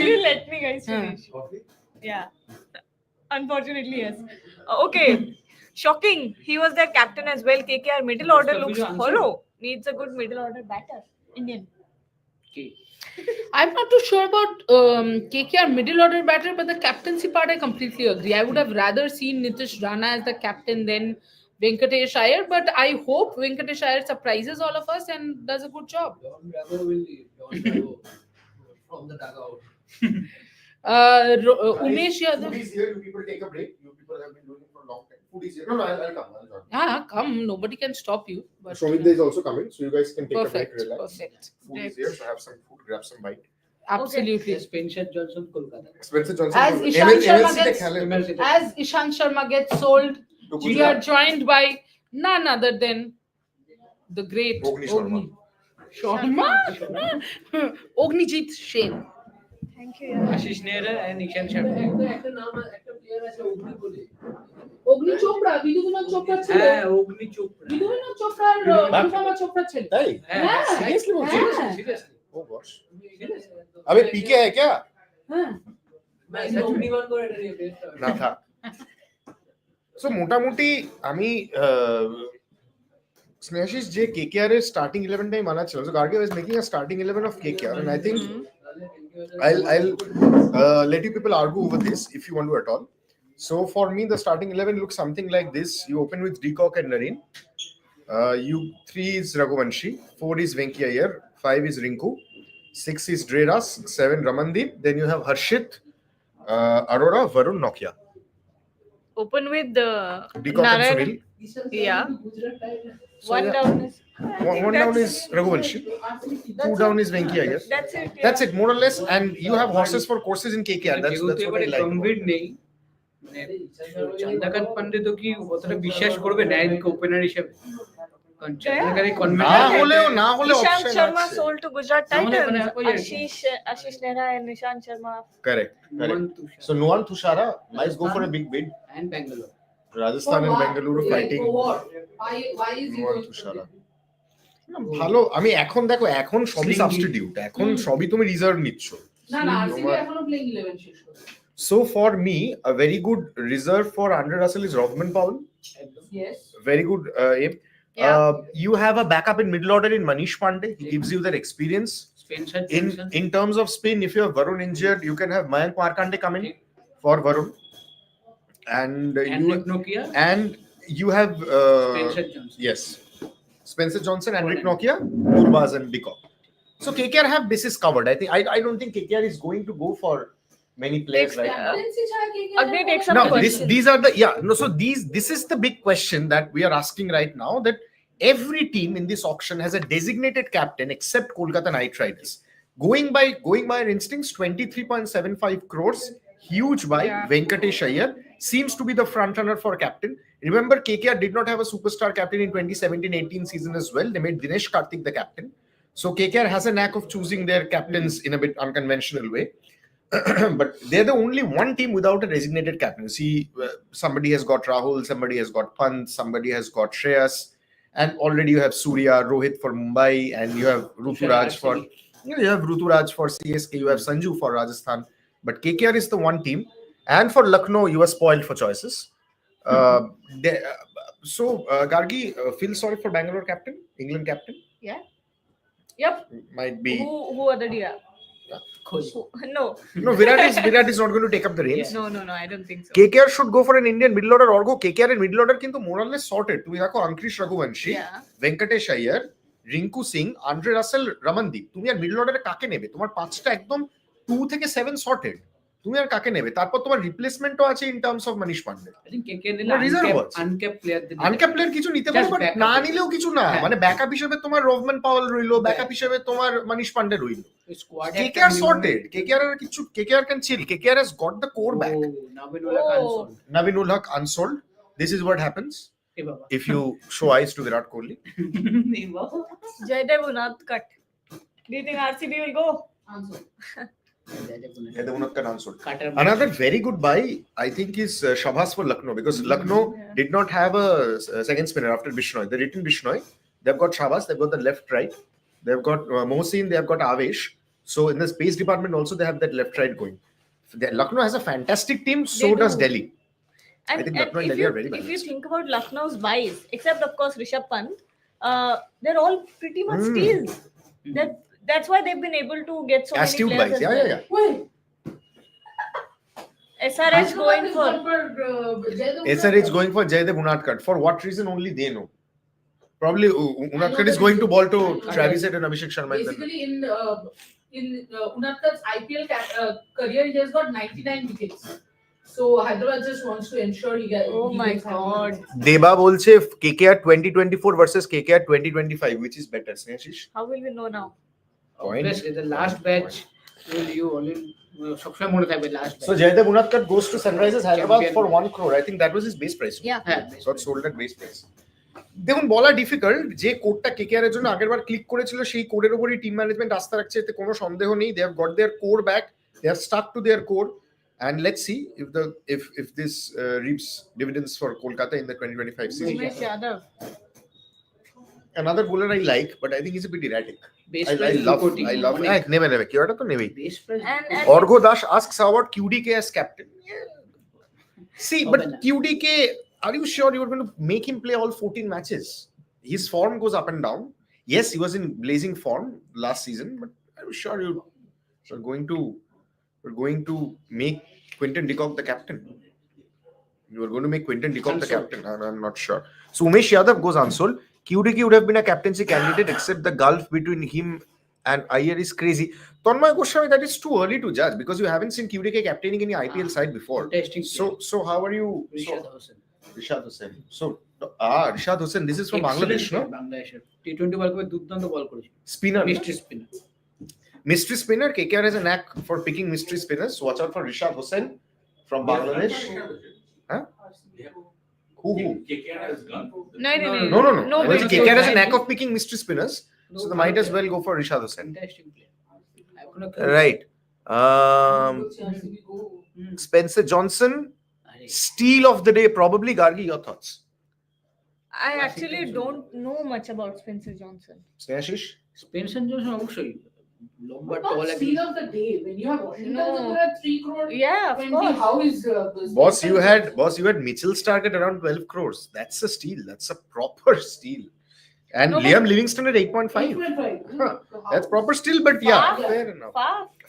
you let me guys finish? Yeah. Unfortunately, yes. Okay. Shocking. He was their captain as well. KKR middle order looks hollow. Needs a good middle order batter. Indian. I'm not too sure about KKR middle order batter, but the captaincy part I completely agree. I would have rather seen Nitish Rana as the captain than Venkatesh Iyer, but I hope Venkatesh Iyer surprises all of us and does a good job. John Bravo will leave. John Bravo from the dugout. Umesh Yadav. Food is here. You people take a break. You people have been doing it for a long time. Food is here. No, I'll come. I'll join. Yeah, come. Nobody can stop you. But Shomit is also coming, so you guys can take a break, relax. Perfect. Food is here, so have some food, grab some bite. Absolutely. Spencer Johnson, Kolkata. Spencer Johnson. As Ishant Sharma MLC gets- খেলে। As Ishant Sharma gets sold, To we Gujarat. are joined by none other than the great Ogni Sharma. Sharma. Ognijit Sen. Thank you. Yeah. Ashis Nehra and ঈশান শর্মা। একটা নাম একটা player আছে অগ্নি বলে। অগ্নি চোপড়া, বিধুবিনোদ চোপড়া ছিল। হ্যাঁ অগ্নি চোপড়া। বিধুবিনোদ চোপড়ার রূপমা চোপড়া ছিল। তাই? হ্যাঁ, Seriously বলছিস? হ্যাঁ। Seriously? Oh gosh. अबे पीके है क्या? হ্যাঁ। অগ্নিমান করে এটা নিয়ে বেস্ট হবে। না থাক। So মোটামুটি আমি স্নেহাশিস যে KKR এর স্টার্টিং 11 টাই মানা ছিল। So Garge was making a starting 11 of KKR and I think I'll let you people argue over this if you want to at all. So for me, the starting 11 looks something like this. You open with Decock and Nareen. 3 is Raghuvanshi, 4 is Venki Iyer, 5 is Rinku, 6 is Dreras, 7 Ramandeep. Then you have Harshit, Arora, Varun, Nokia. Open with the Decock and Narayan. Sunil. Yeah. So, One yeah. down is. One down is Raghuvanshi, 2 down is Venki Iyer. That's it. Yeah. That's it, more or less. And you have horses for courses in KKR. That's যেহেতু what I এবারে like. গম্ভীর নেই, মানে চন্দ্রকান্ত পান্ডে তো কি অতটা বিশ্বাস করবে নায়ককে opener হিসেবে? কারণ চন্দ্রকান্তের না হলেও Ishant option Sharma আছে। sold to Gujarat নাহলে Titans. মানে ওই আর কি। Ashish Nehra and Ishant Sharma. Correct. So Nuwan Thushara might go for a big bid. and Bangalore. Rajasthan and Bengaluru fighting. Why is he Nuwan going to Thushara. ভালো, আমি এখন দেখো এখন সবই Slingy. সাবস্টিটিউট, এখন সবই তুমি রিজার্ভ নিচ্ছ। না না আরসিবি এখনো প্লেইং 11 শেষ করে। So for me, a very good reserve for Andre Russell is Rothman Powell. Yes. Very good aim. Yeah. You have a backup in middle order in Manish Pandey. He gives you that experience. Spencer Johnson. In terms of spin, if you have Varun injured, you can have Mayank Markande come in for Varun. And Henrik Nokia, and you have Spencer Johnson. yes, Spencer Johnson and Rick Nokia, Gurbaz and Decock. So KKR have bases covered. I don't think KKR is going to go for many players right now. Agni, take some No, questions. these are the so this is the big question that we are asking right now, that every team in this auction has a designated captain except Kolkata Knight Riders. Going by our instincts, 23.75 crores, huge buy, Yeah. Venkatesh Iyer. seems to be the front runner for captain. Remember, KKR did not have a superstar captain in 2017-18 season as well. They made Dinesh Karthik the captain. So KKR has a knack of choosing their captains in a bit unconventional way. But they're the only one team without a designated captain. You see, somebody has got Rahul, somebody has got Pant, somebody has got Shreyas, and already you have Surya, Rohit for Mumbai, and you have Ruturaj for CSK, you have Sanju for Rajasthan. But KKR is the one team, and for Lucknow, you are spoiled for choices. Gargi, feel sorry for Bangalore captain, England captain. Yeah. Yep. Might be. Who other do you have? No. No, Virat is not going to take up the reins. No, I don't think so. KKR should go for an Indian middle order or go. KKR in middle order kintu more or less sorted. তুমি দেখো Ankrish Raghuvanshi, Venkatesh Iyer, Rinku Singh, Andre Russell, Ramandeep. তুমি আর middle অর্ডারে কাকে নেবে? তোমার পাঁচটা একদম 2 থেকে 7 সর্টেড। তুমি আর কাকে নেবে? তারপর তোমার রিপ্লেসমেন্টও আছে in terms of Manish Pandey. I think KK নিলে আনক্যাপ প্লেয়ার কিছু নিতে পারে, বাট না নিলেও কিছু না। মানে ব্যাকআপ হিসেবে তোমার রোভমান পাওয়েল রইলো, ব্যাকআপ হিসেবে তোমার মনীষ পান্ডে রইলো। KKR sorted. KKR can chill. KKR has got the core back. Navinul Haq unsold. This is what happens if you show eyes to Virat Kohli. Jaydev Uncapped. Do you think RCB will go? Another very good buy, I think, is Shabhas for Lucknow, because Lucknow did not have a second spinner after Bishnoi. They written Bishnoi. They've got Shabhas. They've got the left right. They've got Mohsin. They've got Avesh. So in the space department also they have that left right going. Lucknow has a fantastic team. So does Delhi. And, I think Lucknow and if Delhi are very you balanced. think about Lucknow's buys, except of course Rishabh Pant, they're all pretty much steals. That's why they've been able to get so Astute many players. buys. Yeah. SRH going for SRH going for Jaydev Uncapped. For what reason only they know. Probably Uncapped is going to ball to Travis Head and Abhishek Sharma. Basically, in Uncapped's IPL career, he has got 99 wickets. So Hyderabad just wants to ensure he gets. Oh my God! Deba bolche KKR 2024 versus KKR 2025, which is better? Snehashish? How will we know now? Obviously, the last batch will you only. সবসময় মনে থাকবে last batch. So Jaydev Uncapped goes to Sunrisers Hyderabad for 1 crore. I think that was his base price. Yeah. Got sold at base price. দেখুন, বলা difficult. যে কোডটা KKR এর জন্য আগেরবার ক্লিক করেছিল সেই কোডের উপরই টিম ম্যানেজমেন্ট আস্থা রাখছে, এতে কোনো সন্দেহ নেই। They have got their core back, they are stuck to their core, and let's see if this reaps dividends for Kolkata in the 2025 season. Umesh Yadav. Another bowler I like, but I think he's a bit erratic. I love নেবে কি ওটা তো নেবেই। And Orgo Dash asks how about QDK as captain. See, but QDK, are you sure you're going to make him play all 14 matches? His form goes up and down. Yes, he was in blazing form last season, but are you sure you're going to make Quinton de Kock the captain? You are going to make Quinton de Kock the captain? I'm not sure. So Umesh Yadav goes unsold. QDK would have been a captaincy candidate, except the gulf between him and Iyer is crazy. Tanmay Goswami, that is too early to judge because you haven't seen QDK captaining any IPL side before. So how are you? Rishad Hossain. So Rishad Hossain, this is from Bangladesh, no? Bangladesh. T20 World Cup দুর্দান্ত বল করেছে। Spinner. Mystery spinner. KKR has a knack for picking mystery spinners. So watch out for Rishad Hossain from Bangladesh. Huh? Who? KKR has gone. No. KKR has a knack of picking mystery spinners. So they might as well go for Rishad Hossain. Interesting player. Right. Spencer Johnson, steal of the day, probably. Gargi, your thoughts? I actually don't know much about Spencer Johnson. Snehashish? Spencer Johnson অবশ্যই লম্বা But tall not steal of the day when you have Washington Sundar at 3 crore. Yeah, of 20, course. how is Boss, you had Mitchell Stark at around 12 crores. That's a steal. That's a proper steal. And Liam Livingston at 8.5. That's proper steal, but yeah, fair enough.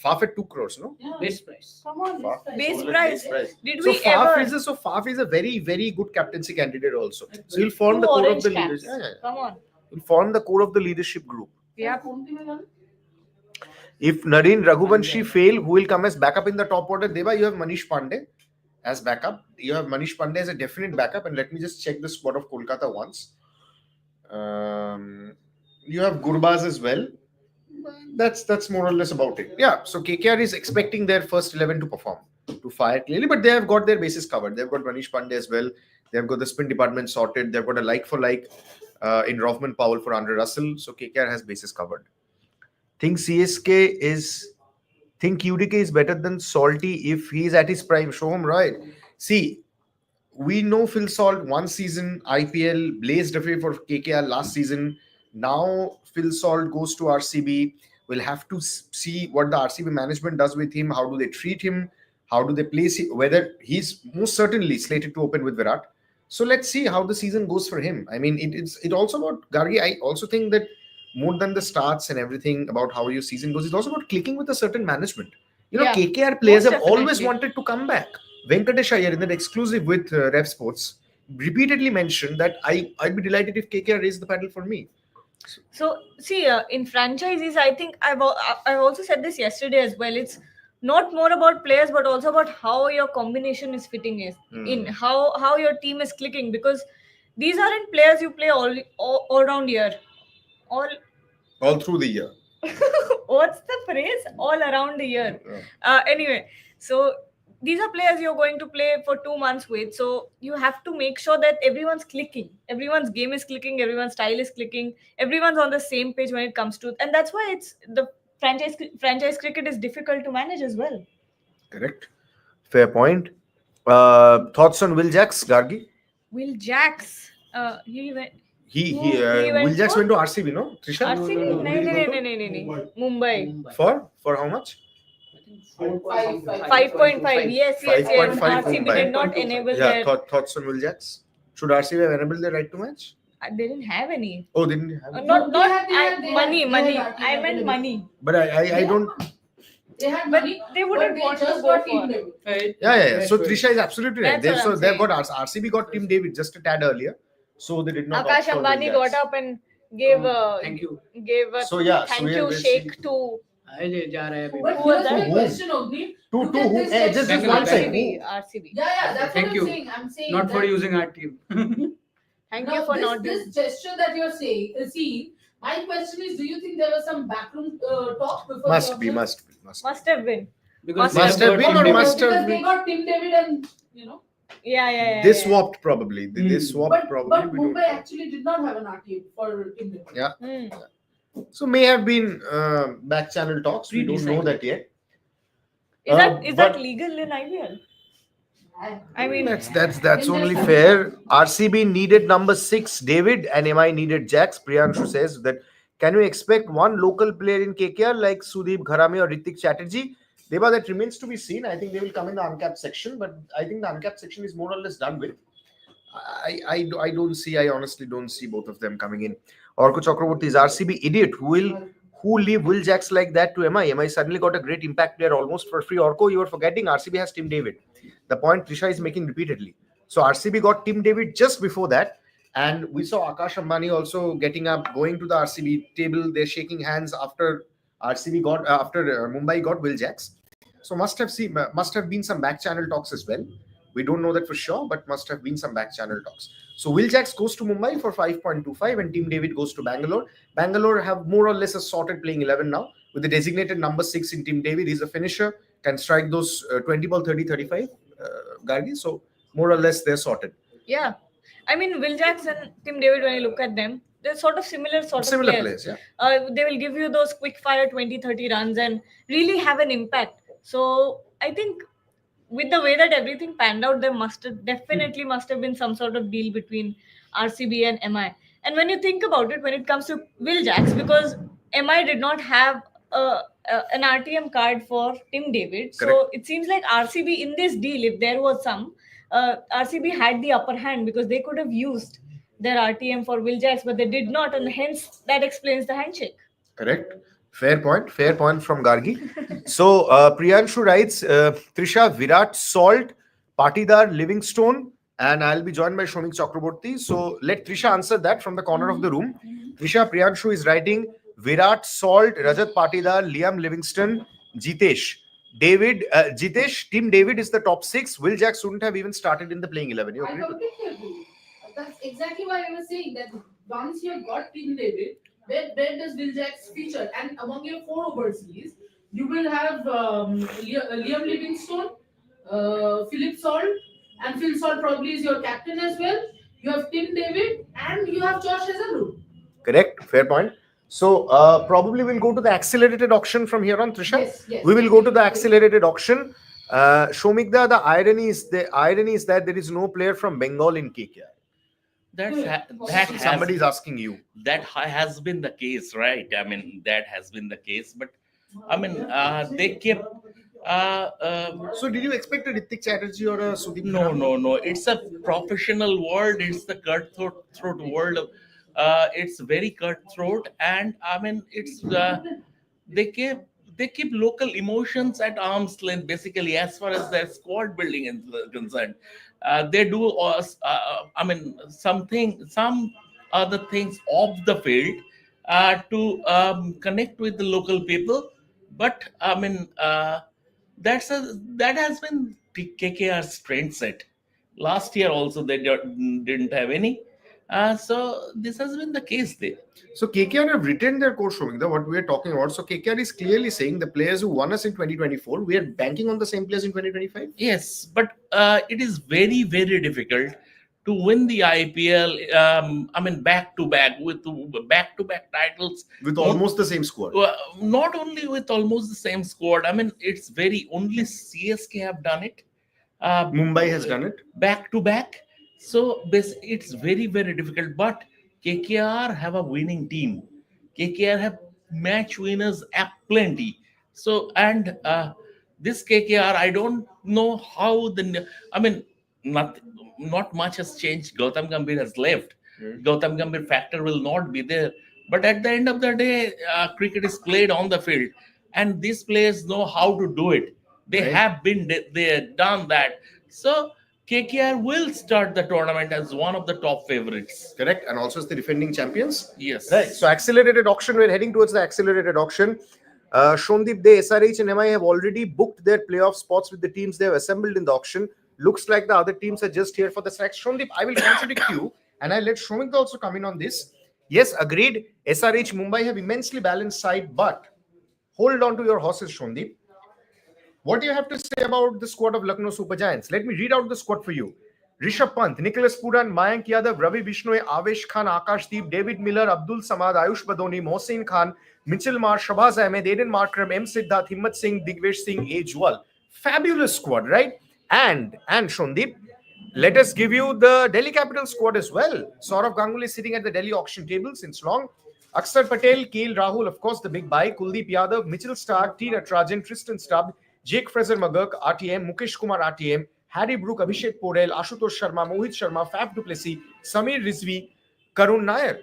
Faf at 2 crores, no? Yeah. best price. Come on, Faf. base price. Did So we ever? Faf is a very, very good captaincy candidate also. So he'll form the core of Orange the caps. leadership. Come on. He'll form the core of the leadership group. Yeah. If Nareen Raghuvanshi fail, who will come as backup in the top order? Deva, you have Manish Pandey as backup. You have Manish Pandey as a definite backup. And let me just check the squad of Kolkata once. You have Gurbaz as well. That's more or less about it. Yeah. So KKR is expecting their first 11 to perform. to fire clearly, but they have got their bases covered. They've got Manish Pandey as well. They've got the spin department sorted. They've got a like for like in Rothman Powell for Andre Russell. So KKR has bases covered. Think UDK is better than Salty if he's at his prime. Show him right. See, we know Phil Salt one season IPL blazed a way for KKR last season. Now Phil Salt goes to RCB. We'll have to see what the RCB management does with him. How do they treat him? How do they place him? Whether he's most certainly slated to open with Virat. So let's see how the season goes for him. I mean, it's also about Gargi. I also think that more than the starts and everything about how your season goes, it's also about clicking with a certain management. You know, Yeah, KKR players most have always definitely. wanted to come back. Venkatesh Iyer in that exclusive with Rev Sports repeatedly mentioned that I'd be delighted if KKR raised the paddle for me. So see, in franchises, I think I've also said this yesterday as well. It's not more about players, but also about how your combination is fitting in how your team is clicking, because these aren't players you play all around year, all through the year. what's the phrase? All around the year. Anyway, so these are players you're going to play for 2 months with. So you have to make sure that everyone's clicking, everyone's game is clicking, everyone's style is clicking, everyone's on the same page when it comes to, and that's why it's the franchise cricket is difficult to manage as well. Correct. Fair point. Thoughts on Will Jacks, Gargi? Will Jacks, he went. He went Will Jacks for- went to RCB, no? Trisha? RCB? No. Mumbai. For how much? 5.5. Yes. 5.5 RCB Mumbai. did not enable Yeah, their. thoughts on Will Jacks? Should RCB have enabled their right to match? They didn't have any. Oh, they didn't have. Not they had money. RTM I meant money. But I don't. They had But money, they wouldn't but they want to just go got for team it. debut. Yeah. So Trisha is absolutely right. That's what I'm They've got saying. RCB got Tim David just a tad earlier, so they did not. opt Akash for Will Ambani Jacks. got up and gave a Thank you. So, yeah, so thank we'll- you we'll shake see. to जा रहा है अभी. But Who was here's my that? question, Ogni. To Look at who? this Just section. one second. RCB. Yeah, that's Thank what you. I'm saying. I'm saying Not for that using our team. Thank now you for this, not this doing. gesture that you're saying. See, my question is: do you think there was some backroom talk before? Must the be. auction? Must have been. Because Must they have got been or Tim must David. have Because they been. got Tim David and Yeah. They swapped probably. They swapped But probably. We don't Mumbai know. actually did not have an RTM for Tim David. Yeah. Hmm. So may have been back channel talks. We don't know that yet. Is that but legal in IPL? I mean, that's only fair. RCB needed number 6 David and MI needed Jacks. Priyanshu says that can we expect one local player in KKR like Sudeep Gharami or Ritik Chatterjee? Deva, that remains to be seen. I think they will come in the uncapped section, but I think the uncapped section is more or less done with. I honestly don't see both of them coming in. Orko Chakraborty is RCB idiot who leave Will Jacks like that to MI. MI suddenly got a great impact player almost for free. Orko, you are forgetting RCB has Tim David. The point Trisha is making repeatedly. So RCB got Tim David just before that. And we saw Akash Ambani also getting up, going to the RCB table. They're shaking hands after Mumbai got Will Jacks. So must have been some back channel talks as well. We don't know that for sure, but must have been some back channel talks. So Will Jacks goes to Mumbai for 5.25 and Tim David goes to Bangalore. Bangalore have more or less a sorted playing 11 now with the designated number 6 in Tim David. He's a finisher, can strike those 20 ball 30, 35, Gargi. So more or less they're sorted. yeah. I mean, Will Jacks and Tim David, when you look at them, they're sort of similar players, yeah. They will give you those quick fire 20-30 runs and really have an impact. So I think with the way that everything panned out, there must have been some sort of deal between RCB and MI. And when you think about it, when it comes to Will Jacks, because MI did not have an RTM card for Tim David, so Correct. it seems like RCB in this deal, if there was some, RCB had the upper hand because they could have used their RTM for Will Jacks, but they did not, and hence that explains the handshake. Correct. Fair point from Gargi. So Priyanshu writes, Trisha, Virat, Salt, Patidar, Livingstone, and I'll be joined by Shomik Chakraborty. So let Trisha answer that from the corner of the room. Trisha, Priyanshu is writing Virat, Salt, Rajat Patidar, Liam Livingston, Jitesh. David, Jitesh, Tim David is the top 6. Will Jacks shouldn't have even started in the playing 11. You I agree? completely agree. That's exactly why I was saying that once you have got Tim David, where does Will Jacks feature? And among your 4 overseas, you will have Liam Livingstone, Philip Salt, and Phil Salt probably is your captain as well. You have Tim David, and you have Josh Hazelwood. Correct, fair point. So probably we'll go to the accelerated auction from here on, Trisha. Yes. We will go to the accelerated auction. Shomikda, the irony is that there is no player from Bengal in KKR. Somebody is asking you. That has been the case, right? I mean, that has been the case. But I mean, they kept. So did you expect a Ritik Chatterjee or a Sudeep? No. It's a professional world. It's the cutthroat world. It's very cutthroat, and I mean, it's they keep local emotions at arm's length. Basically, as far as their squad building is concerned, they do. I mean, some other things off the field to connect with the local people. But I mean, that has been KKR's strength set. Last year also they didn't have any. So this has been the case there. So KKR have retained their core, Shomikda, what we are talking about. So KKR is clearly saying the players who won us in 2024, we are banking on the same players in 2025? Yes, but it is very, very difficult to win the IPL. I mean, back to back titles with almost the same squad. Not only with almost the same squad. I mean, it's very only CSK have done it. Mumbai has done it back to back. So it's very, very difficult. But KKR have a winning team. KKR have match winners plenty. So and this KKR, I don't know how I mean, not much has changed. Gautam Gambhir has left. Gautam Gambhir factor will not be there. But at the end of the day, cricket is played on the field, and these players know how to do it. They have been done that. So KKR will start the tournament as one of the top favorites. Correct, and also as the defending champions. Yes. Right. So accelerated auction. We're heading towards the accelerated auction. Shondeep, the SRH and MI have already booked their playoff spots with the teams they have assembled in the auction. Looks like the other teams are just here for the sex. Shondeep, I will contradict you, and I'll let Shomik also come in on this. Yes, agreed. SRH Mumbai have immensely balanced side, but hold on to your horses, Shondeep. What do you have to say about the squad of Lucknow Super Giants? Let me read out the squad for you. Rishabh Pant, Nicholas Puran, Mayank Yadav, Ravi Bishnoi, Avesh Khan, Akashdeep, David Miller, Abdul Samad, Ayush Badoni, Mohsin Khan, Mitchell Marsh, Shabazz Ahmed, Aiden Markram, M. Siddharth, Himmat Singh, Digvesh Singh, Ajwal. Fabulous squad, right? And Shondeep, let us give you the Delhi Capital squad as well. Saurav Ganguly is sitting at the Delhi auction table since long. Akshar Patel, KL Rahul, of course, the big buy. Kuldeep Yadav, Mitchell Stark, T. Natarajan, Tristan Stubbs, Jake Fraser McGurk, RTM, Mukesh Kumar, RTM, Harry Brook, Abhishek Porel, Ashutosh Sharma, Mohit Sharma, Faf du Plessis, Samir Rizvi, Karun Nair.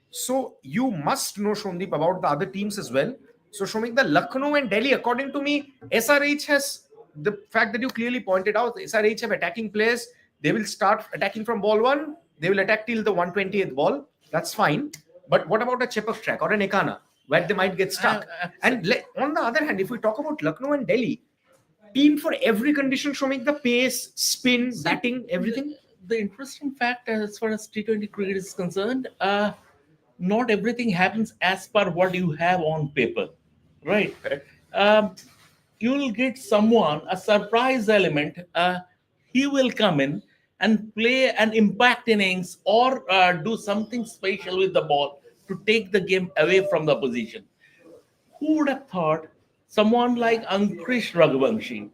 So you must know, Shondeep, about the other teams as well. So Shomik, the Lucknow and Delhi, according to me, SRH has the fact that you clearly pointed out, SRH have attacking players. They will start attacking from ball 1. They will attack till the 120th ball. That's fine. But what about a Chepak track or an Ekana, where they might get stuck? And on the other hand, if we talk about Lucknow and Delhi, team for every condition, Shomik, the pace, spin, batting, everything. The interesting fact as far as T20 cricket is concerned, not everything happens as per what you have on paper, right? You will get someone, a surprise element. He will come in and play an impact innings or do something special with the ball to take the game away from the opposition. Who would have thought someone like Ankush Raghuvanshi,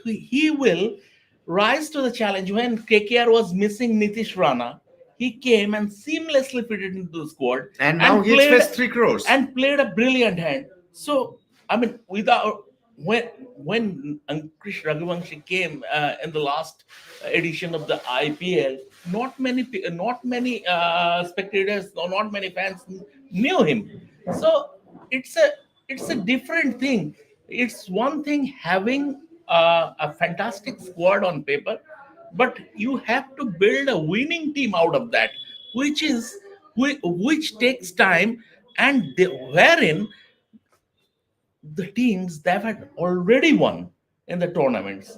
he will rise to the challenge when KKR was missing Nitish Rana. He came and seamlessly fitted into the squad. And now he expects 3 crores. And played a brilliant hand. So, I mean, when Ankush Raghuvanshi came in the last edition of the IPL, not many spectators or not many fans knew him. So it's a different thing. It's one thing having a fantastic squad on paper, but you have to build a winning team out of that, which takes time, and wherein the teams that had already won in the tournaments,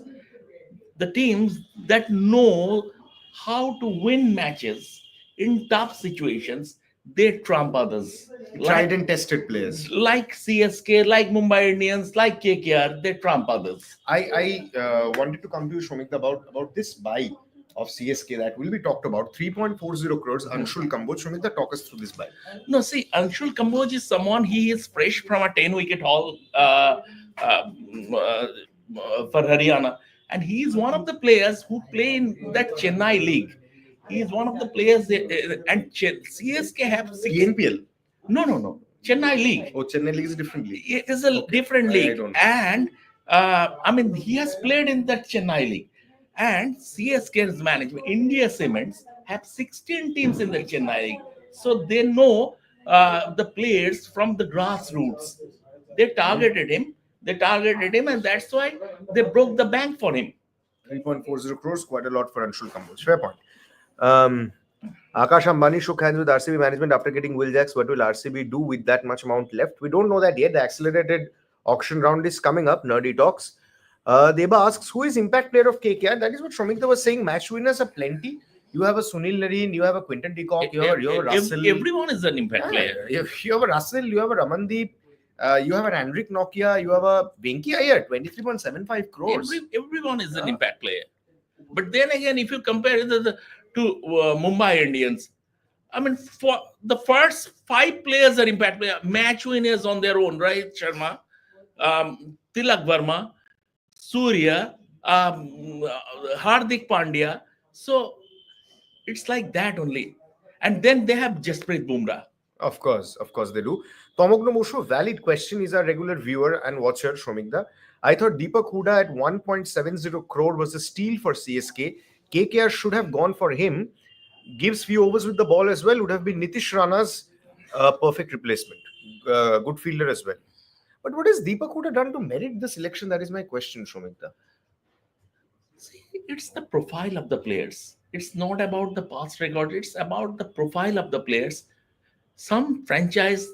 the teams that know how to win matches in tough situations, they trump others. Tried and tested players. Like CSK, like Mumbai Indians, like KKR, they trump others. I wanted to come to you, Shomik, about this buy of CSK that will be talked about. 3.40 crores. Anshul Kamboj. Shomik, talk us through this buy. No, see, Anshul Kamboj is someone, he is fresh from a 10-wicket haul for Haryana. And he is one of the players who play in that Chennai league. He is one of the players, and CSK have PNPL. No. Chennai league. Oh, Chennai league is a different league. It is a different league. I don't know. And I mean, he has played in that Chennai league. And CSK's management, India Cements, have 16 teams in the Chennai league. So they know the players from the grassroots. They targeted him. And that's why they broke the bank for him. 3.40 crores, quite a lot for Anshul Kamboj. Fair point. Akash Ambani shook hands with RCB management after getting Will Jacks. What will RCB do with that much amount left? We don't know that yet. The accelerated auction round is coming up. Nerdy Talks. Deba asks, who is impact player of KKR? That is what Shomikta was saying. Match winners are plenty. You have a Sunil Narine, you have a Quinton de Kock, you have a Russell. Everyone is an impact player. You have a Russell, you have a Ramandeep, you have an Andrik Nokia, you have a Venkatesh Iyer, 23.75 crores. Everyone is an impact player. But then again, if you compare it to Mumbai Indians, I mean, for the first 5 players are impact players, match winners on their own, right? Sharma, Tilak Verma, Surya, Hardik Pandya. So it's like that only. And then they have Jasprit Bumrah. Of course they do. Tomogno Moshu, valid question. Is a regular viewer and watcher, Shomikda. I thought Deepak Hooda at 1.70 crore was a steal for CSK. KKR should have gone for him. Gives few overs with the ball as well. Would have been Nitish Rana's perfect replacement. Good fielder as well. But what has Deepak Hooda done to merit the selection? That is my question, Shomikda. See, it's the profile of the players. It's not about the past record. It's about the profile of the players. Some franchise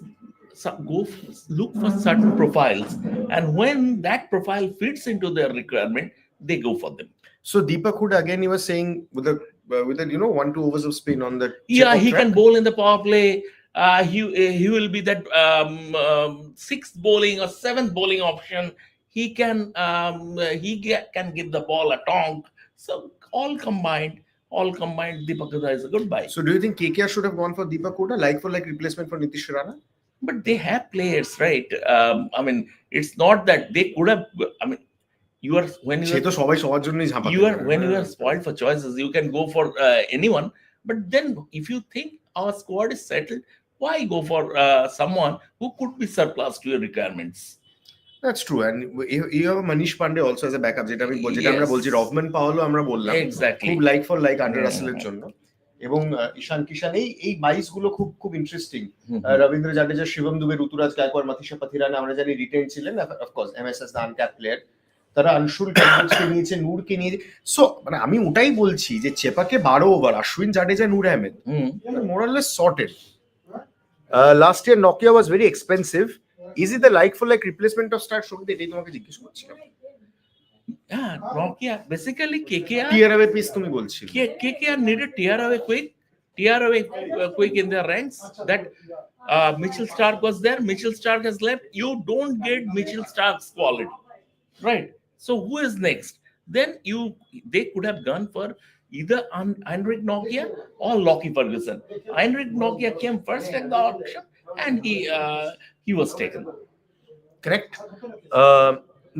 look for certain profiles, and when that profile fits into their requirement, they go for them. So Deepak Hooda, again, you were saying with a 1-2 overs of spin on the he can bowl in the power play. He will be that 6th bowling or 7th bowling option. He can give the ball a tonk. So all combined, Deepak Hooda is a good buy. So do you think KKR should have gone for Deepak Hooda, like replacement for Nitish Rana? But they have players, right? I mean, it's not that they could have. I mean, when you are spoiled for choices, you can go for anyone. But then, if you think our squad is settled, why go for someone who could be surplus to your requirements? That's true, and you have Manish Pandey also as a backup. Rovman Paolo আমরা বললাম exactly খুব like for like under Russell-এর জন্য এবং ঈশান কিষান এই 22 গুলো খুব interesting Rabindra Jadeja Shivam Dubey ঋতুরাজ গায়কোয়াড় মাথিসা পাথিরানা আমরা জানি রিটেন ছিলেন of course MSS the uncapped player তারা আনশুল কাম্বোজকে নিয়েছে নূরকে নিয়ে সো মানে আমি ওটাই বলছি যে চেপাকে 12 over Ashwin Jadeja Noor Ahmed more or less sorted last year নকিয়া was very expensive Is it the like for like replacement of Star Shomik? এটাই তোমাকে জিজ্ঞেস করছিলাম Nokia basically KKR tear away piece তুমি বলছিলে KKR needed tear away quick in their ranks. That Mitchell Stark was there. Mitchell Stark has left. You don't get Mitchell Stark's quality, right? So who is next? Then they could have gone for either Heinrich Nokia or Lockie Ferguson. Heinrich Nokia came first at the auction, and he was taken. Correct.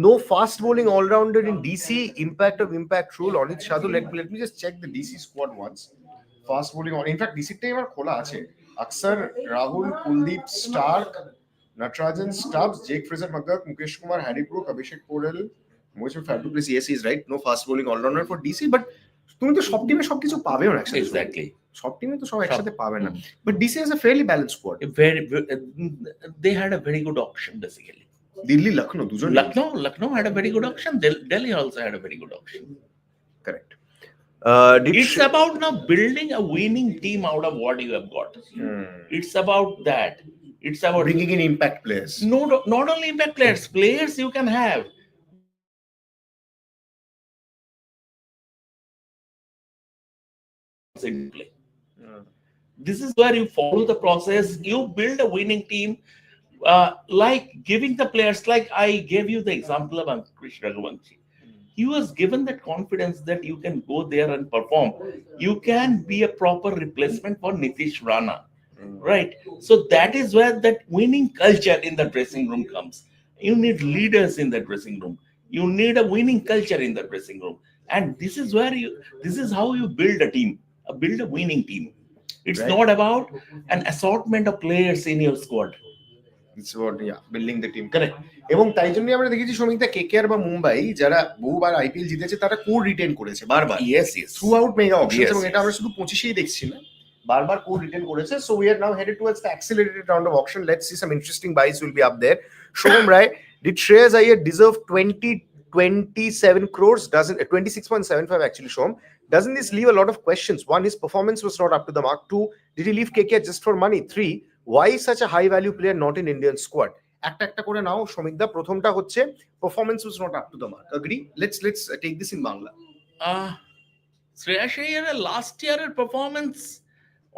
No fast bowling all-rounder in DC. Impact rule. Onit Shadu, let me just check the DC squad once. Fast bowling on. In fact, DC টাই আমার খোলা আছে. Aksar, Rahul, Kuldeep, Stark, Natarajan, Stubbs, Jake Fraser, McGurk, Mukesh Kumar, Harry Brook, Abhishek Porel, Moises Fabulous. Yes, he's right. No fast bowling all-rounder for DC, but তুমি তো সব টিমে সবকিছু পাবে না একসাথে Exactly. সব টিমে তো সব একসাথে পাবে না but DC has a fairly balanced squad. They had a very good auction basically. Delhi, Lucknow, দুজন Lucknow had a very good auction. Delhi also had a very good auction. Correct. It's about now building a winning team out of what you have got. It's about that. It's about bringing in impact players. No, not only impact players you can have. This is where you follow the process, you build a winning team, like giving the players, like I gave you the example of Ankush Raghuvanshi. He was given that confidence that you can go there and perform. You can be a proper replacement for Nitish Rana, right? So that is where that winning culture in the dressing room comes. You need leaders in the dressing room. You need a winning culture in the dressing room, and this is how you build a team, build a winning team. It's Right. not about an assortment of players in your squad. It's about building the team, correct. এবং তাই জন্যই আমরা দেখেছি Samita KKR বা মুম্বাই যারা বহুবার IPL জিতেছে তারা কোর রিটেন করেছে বারবার Yes, yes. Throughout mega options, Yes, এবং এটা আমরা শুধু 25-এই দেখছি না, বারবার কোর রিটেন করেছে। So we are now headed towards the accelerated round of auction. Let's see some interesting buys will be up there. Shubham Rai, did Shreyas Iyer deserve 27 crores? Doesn't 26.75 actually, Shom. Doesn't this leave a lot of questions? One, his performance was not up to the mark. Two, did he leave KKR just for money? Three, why is such a high value player not in Indian squad? একটা একটা করে নাও সমিকদা। প্রথমটা হচ্ছে performance was not up to the mark. Agree? Let's take this in Bangla. Shreyas Iyer last ইয়ারের performance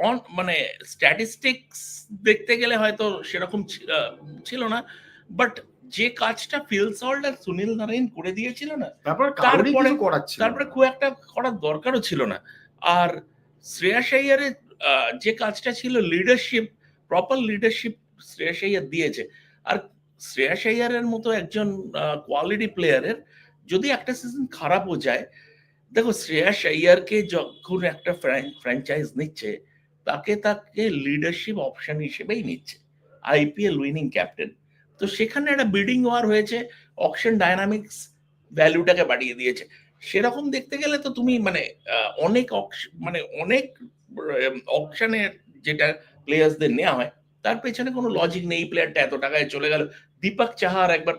on মানে statistics দেখতে গেলে হয়তো সেরকম ছিল না, বাট যে কাজটা ফিল সল্ট আর সুনীল নারায়ণ করে দিয়েছিল না, তারপরে খুব একটা করার দরকারও ছিল না। আর শ্রেয়াস আইয়ারের যে কাজটা ছিল leadership, proper leadership Shreyas Iyer দিয়েছে। আর শ্রেয়াস আইয়ারের মতো একজন কোয়ালিটি প্লেয়ারের যদি একটা সিজন খারাপও যায়, দেখো শ্রেয়াস আইয়ারকে যখন একটা ফ্র্যাঞ্চাইজ নিচ্ছে তাকে লিডারশিপ অপশন হিসেবেই নিচ্ছে, আইপিএল উইনিং ক্যাপ্টেন। তো সেখানে একটা বিডিং ওয়ার হয়েছে, অকশন ডায়নামিক্স ভ্যালুটাকে বাড়িয়ে দিয়েছে। সেরকম দেখতে গেলে তো তুমি অনেক অকশনের যেটা প্লেয়ার্সদের নেওয়া হয় তার পেছনে কোনো লজিক নেই। প্লেয়ারটা এত টাকায় চলে গেল। দীপক চাহার একবার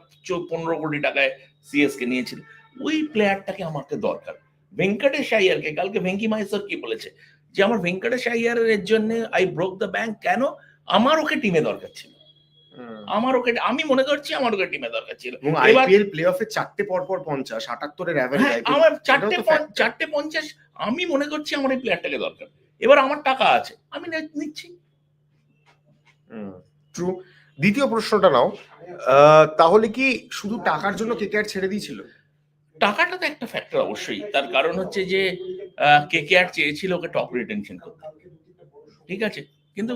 15 কোটি টাকায় সিএসকে নিয়েছিল, ওই প্লেয়ারটাকে আমাকে দরকার। ভেঙ্কটেশ আইয়ারকে কালকে ভেঙ্কি মাহেশ্বর কি বলেছে যে আমার ভেঙ্কটেশ আইয়ারের জন্য আই ব্রোক দ্য ব্যাংক। কেন? আমার ওকে টিমে দরকার ছিল, আমি মনে করছি আমার ওকে টিমে দরকার ছিল। আইপিএল প্লেঅফে 4টে পরপর 50, 78 এর এভারেজ আইপিএল, আমার 4টে 50, আমি মনে করছি আমার এই প্লেয়ারটাকে দরকার। এবার আমার টাকা আছে, আমি নিচ্ছি। ট্রু। দ্বিতীয় প্রশ্নটা নাও, তাহলে কি শুধু টাকার জন্য কেকেআর ছেড়ে দিয়েছিল? টাকাটা তো একটা ফ্যাক্টর অবশ্যই, তার কারণ হচ্ছে যে কেকেআর চেয়েছিল ওকে টপ রিটেনশন করতে, ঠিক আছে। কিন্তু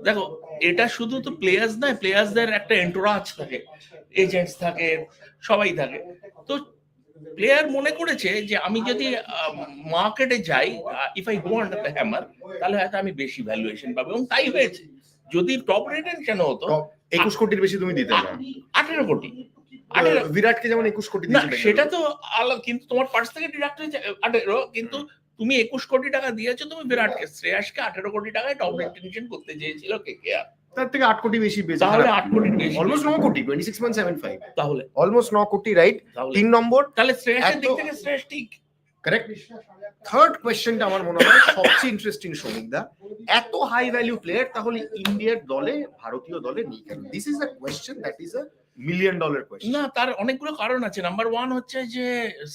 দেখো এটা শুধু তো প্লেয়ার্স নয়, প্লেয়ার্সদের একটা এন্টোরাজ থাকে, এজেন্টস থাকে, সবাই থাকে। তো প্লেয়ার মনে করেছে যে আমি যদি মার্কেটে যাই, if I go under the hammer, তাহলে হয়তো আমি বেশি ভ্যালুয়েশন পাবো, এবং তাই হয়েছে। যদি টপ রিটেনশন হতো 21 কোটির বেশি তুমি দিতে না, 18 কোটি। বিরাটকে যেমন 21 কোটি না, সেটা তো আলাদা, কিন্তু তোমার পার্স থেকে ডিডাক্ট হয়েছে 18, কিন্তু তুমি 21 কোটি টাকা দিয়েছো তুমি বিরাটকে। শ্রেয়াসকে 18 কোটি টাকায় টপ রিটেনশন করতে চেয়েছিল কেকেআর, তার থেকে 8 কোটি বেশি পেয়েছে। তাহলে 8 কোটি বেশি, অলমোস্ট 9 কোটি, 26.75, তাহলে অলমোস্ট 9 কোটি, রাইট। 3 নম্বর, তাহলে শ্রেয়াসের দিক থেকে শ্রেয়াস ঠিক, কারেক্ট। থার্ড কোয়েশ্চেনটা আমার মনে হয় সবচেয়ে ইন্টারেস্টিং সমিকদা। এত হাই ভ্যালু প্লেয়ার তাহলে ইন্ডিয়ার দলে, ভারতীয় দলে নেই কেন? This is a question that is a $1 million question. না, তার অনেকগুলো কারণ আছে। নাম্বার 1 হচ্ছে যে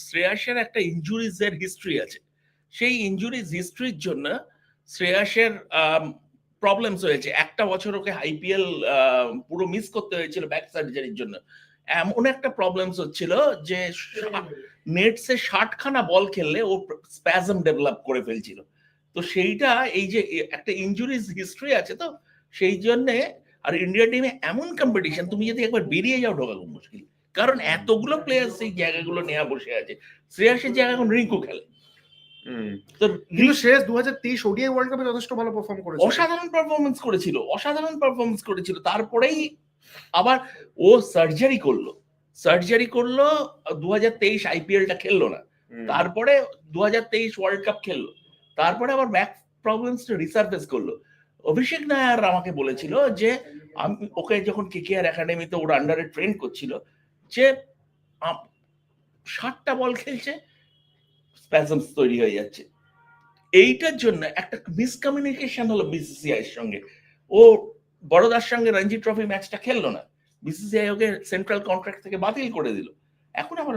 শ্রেয়াসের একটা ইনজুরিজের হিস্ট্রি আছে। সেই ইনজুরিজ হিস্ট্রির জন্য শ্রেয়াসের প্রবলেমস হয়েছে। একটা বছর ওকে আইপিএল পুরো মিস করতে হয়েছিল ব্যাক সার্জারির জন্য। এমন একটা প্রবলেমস হচ্ছিল যে নেটসে 60খানা বল খেললে ও স্প্যাজম ডেভেলপ করে ফেলছিল। তো সেইটা, এই যে একটা ইনজুরিজ হিস্ট্রি আছে, তো সেই জন্যে। আর ইন্ডিয়া টিমে এমন কম্পিটিশন, তুমি যদি একবার বেরিয়ে যাও ঢোকা খুব মুশকিল, কারণ এতগুলো প্লেয়ার সেই জায়গাগুলো নেওয়া বসে আছে। শ্রেয়াসের জায়গা এখন রিঙ্কু খেলে। কিন্তু শ্রেয়াস 2023 ওডিআই ওয়ার্ল্ড কাপে যথেষ্ট ভালো পারফর্ম করেছে, অসাধারণ পারফরমেন্স করেছিল। তারপরেই আবার ও সার্জারি করলো 2023 আইপিএলটা খেললো না, তারপরে 2023 ওয়ার্ল্ড কাপ খেললো, তারপরে আবার ব্যাক প্রবলেমসটা রিসার্ফেস করলো। অভিষেক নায়ার আমাকে বলেছিল যে আমি ওকে যখন কেকেআর একাডেমিতে ওর আন্ডারে ট্রেন করছিল, যে 60টা বল খেলছে, স্প্যাজমস তৈরি হয়ে যাচ্ছে। এইটার জন্য একটা মিসকমিউনিকেশন হলো বিসিসিআই এর সঙ্গে। ও বড়দার সঙ্গে রঞ্জি ট্রফি ম্যাচটা খেললো না, বিসিসিআই ওকে সেন্ট্রাল কন্ট্রাক্ট থেকে বাতিল করে দিল। এখন আবার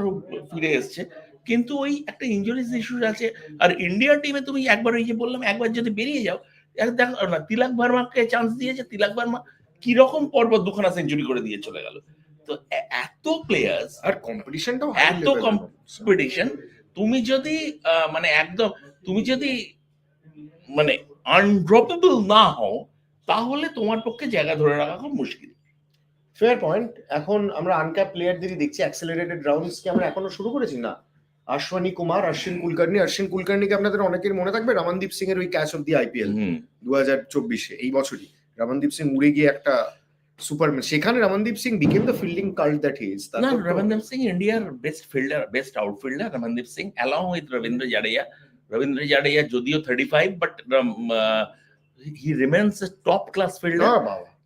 ফিরে এসছে, কিন্তু ওই একটা ইনজুরিজ ইস্যু আছে। আর ইন্ডিয়ার টিমে তুমি একবার, ওই যে বললাম, একবার যদি বেরিয়ে যাও, দেখো না, তিলক ভার্মাকে চান্স দিয়েছে, তিলক ভার্মা কিরকম পরপর দুখানা সেঞ্চুরি করে দিয়ে চলে গেল। তো এত প্লেয়ার্স আর কম্পিটিশনটাও এত কম্পিটিশন, তুমি যদি মানে একদম তুমি যদি মানে আনড্রপেবল না হও, তাহলে তোমার পক্ষে জায়গা ধরে রাখা খুব মুশকিল। Fair point. এখন আমরা আনক্যাপ প্লেয়ারদেরই দেখছি, অ্যাক্সেলারেটেড রাউন্ডস কি আমরা এখনো শুরু করেছি না? অশ্বিনী কুমার, অশ্বিন কুলকার্নিকে আপনাদের অনেকের মনে থাকবে রমনদীপ সিং এর ওই ক্যাচ অফ দি আইপিএল 2024-এ, এই বছরই রমনদীপ সিং উড়ে গিয়ে একটা সুপারম্যান, সেখানে Ramandeep Singh became the fielding cult that he is. না, রমনদীপ সিং ইন্ডিয়ার best fielder, best outfielder Ramandeep Singh, along with Ravindra Jadeja. Ravindra Jadeja যদিও 35, but he remains a top class fielder.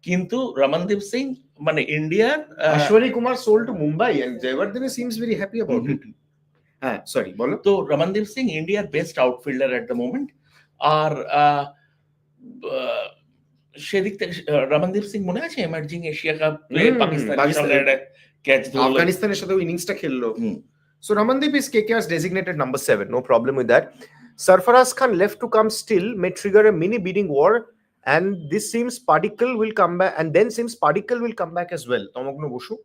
কিন্তু রমনদীপ সিং মানে ইন্ডিয়ার Ashwani Kumar sold to Mumbai and Jayawardene seems very happy about it. হ্যাঁ, সরি বলো। তো রমনদীপ সিং ইন্ডিয়ার best outfielder at the moment. আর সেদিক থেকে রমনদীপ সিং মনে আছে এমার্জিং এশিয়া কাপ পাকিস্তানের ক্যাচ ধরলো, আফগানিস্তানের সাথে ইনিংসটা খেললো। So Ramandeep is KKR's designated number 7, no problem with that. Sarfaraz Khan left to come still may trigger a mini bidding war, and this seems Particle will come back, and then seems Particle will come back as well. Tomogno Boshu,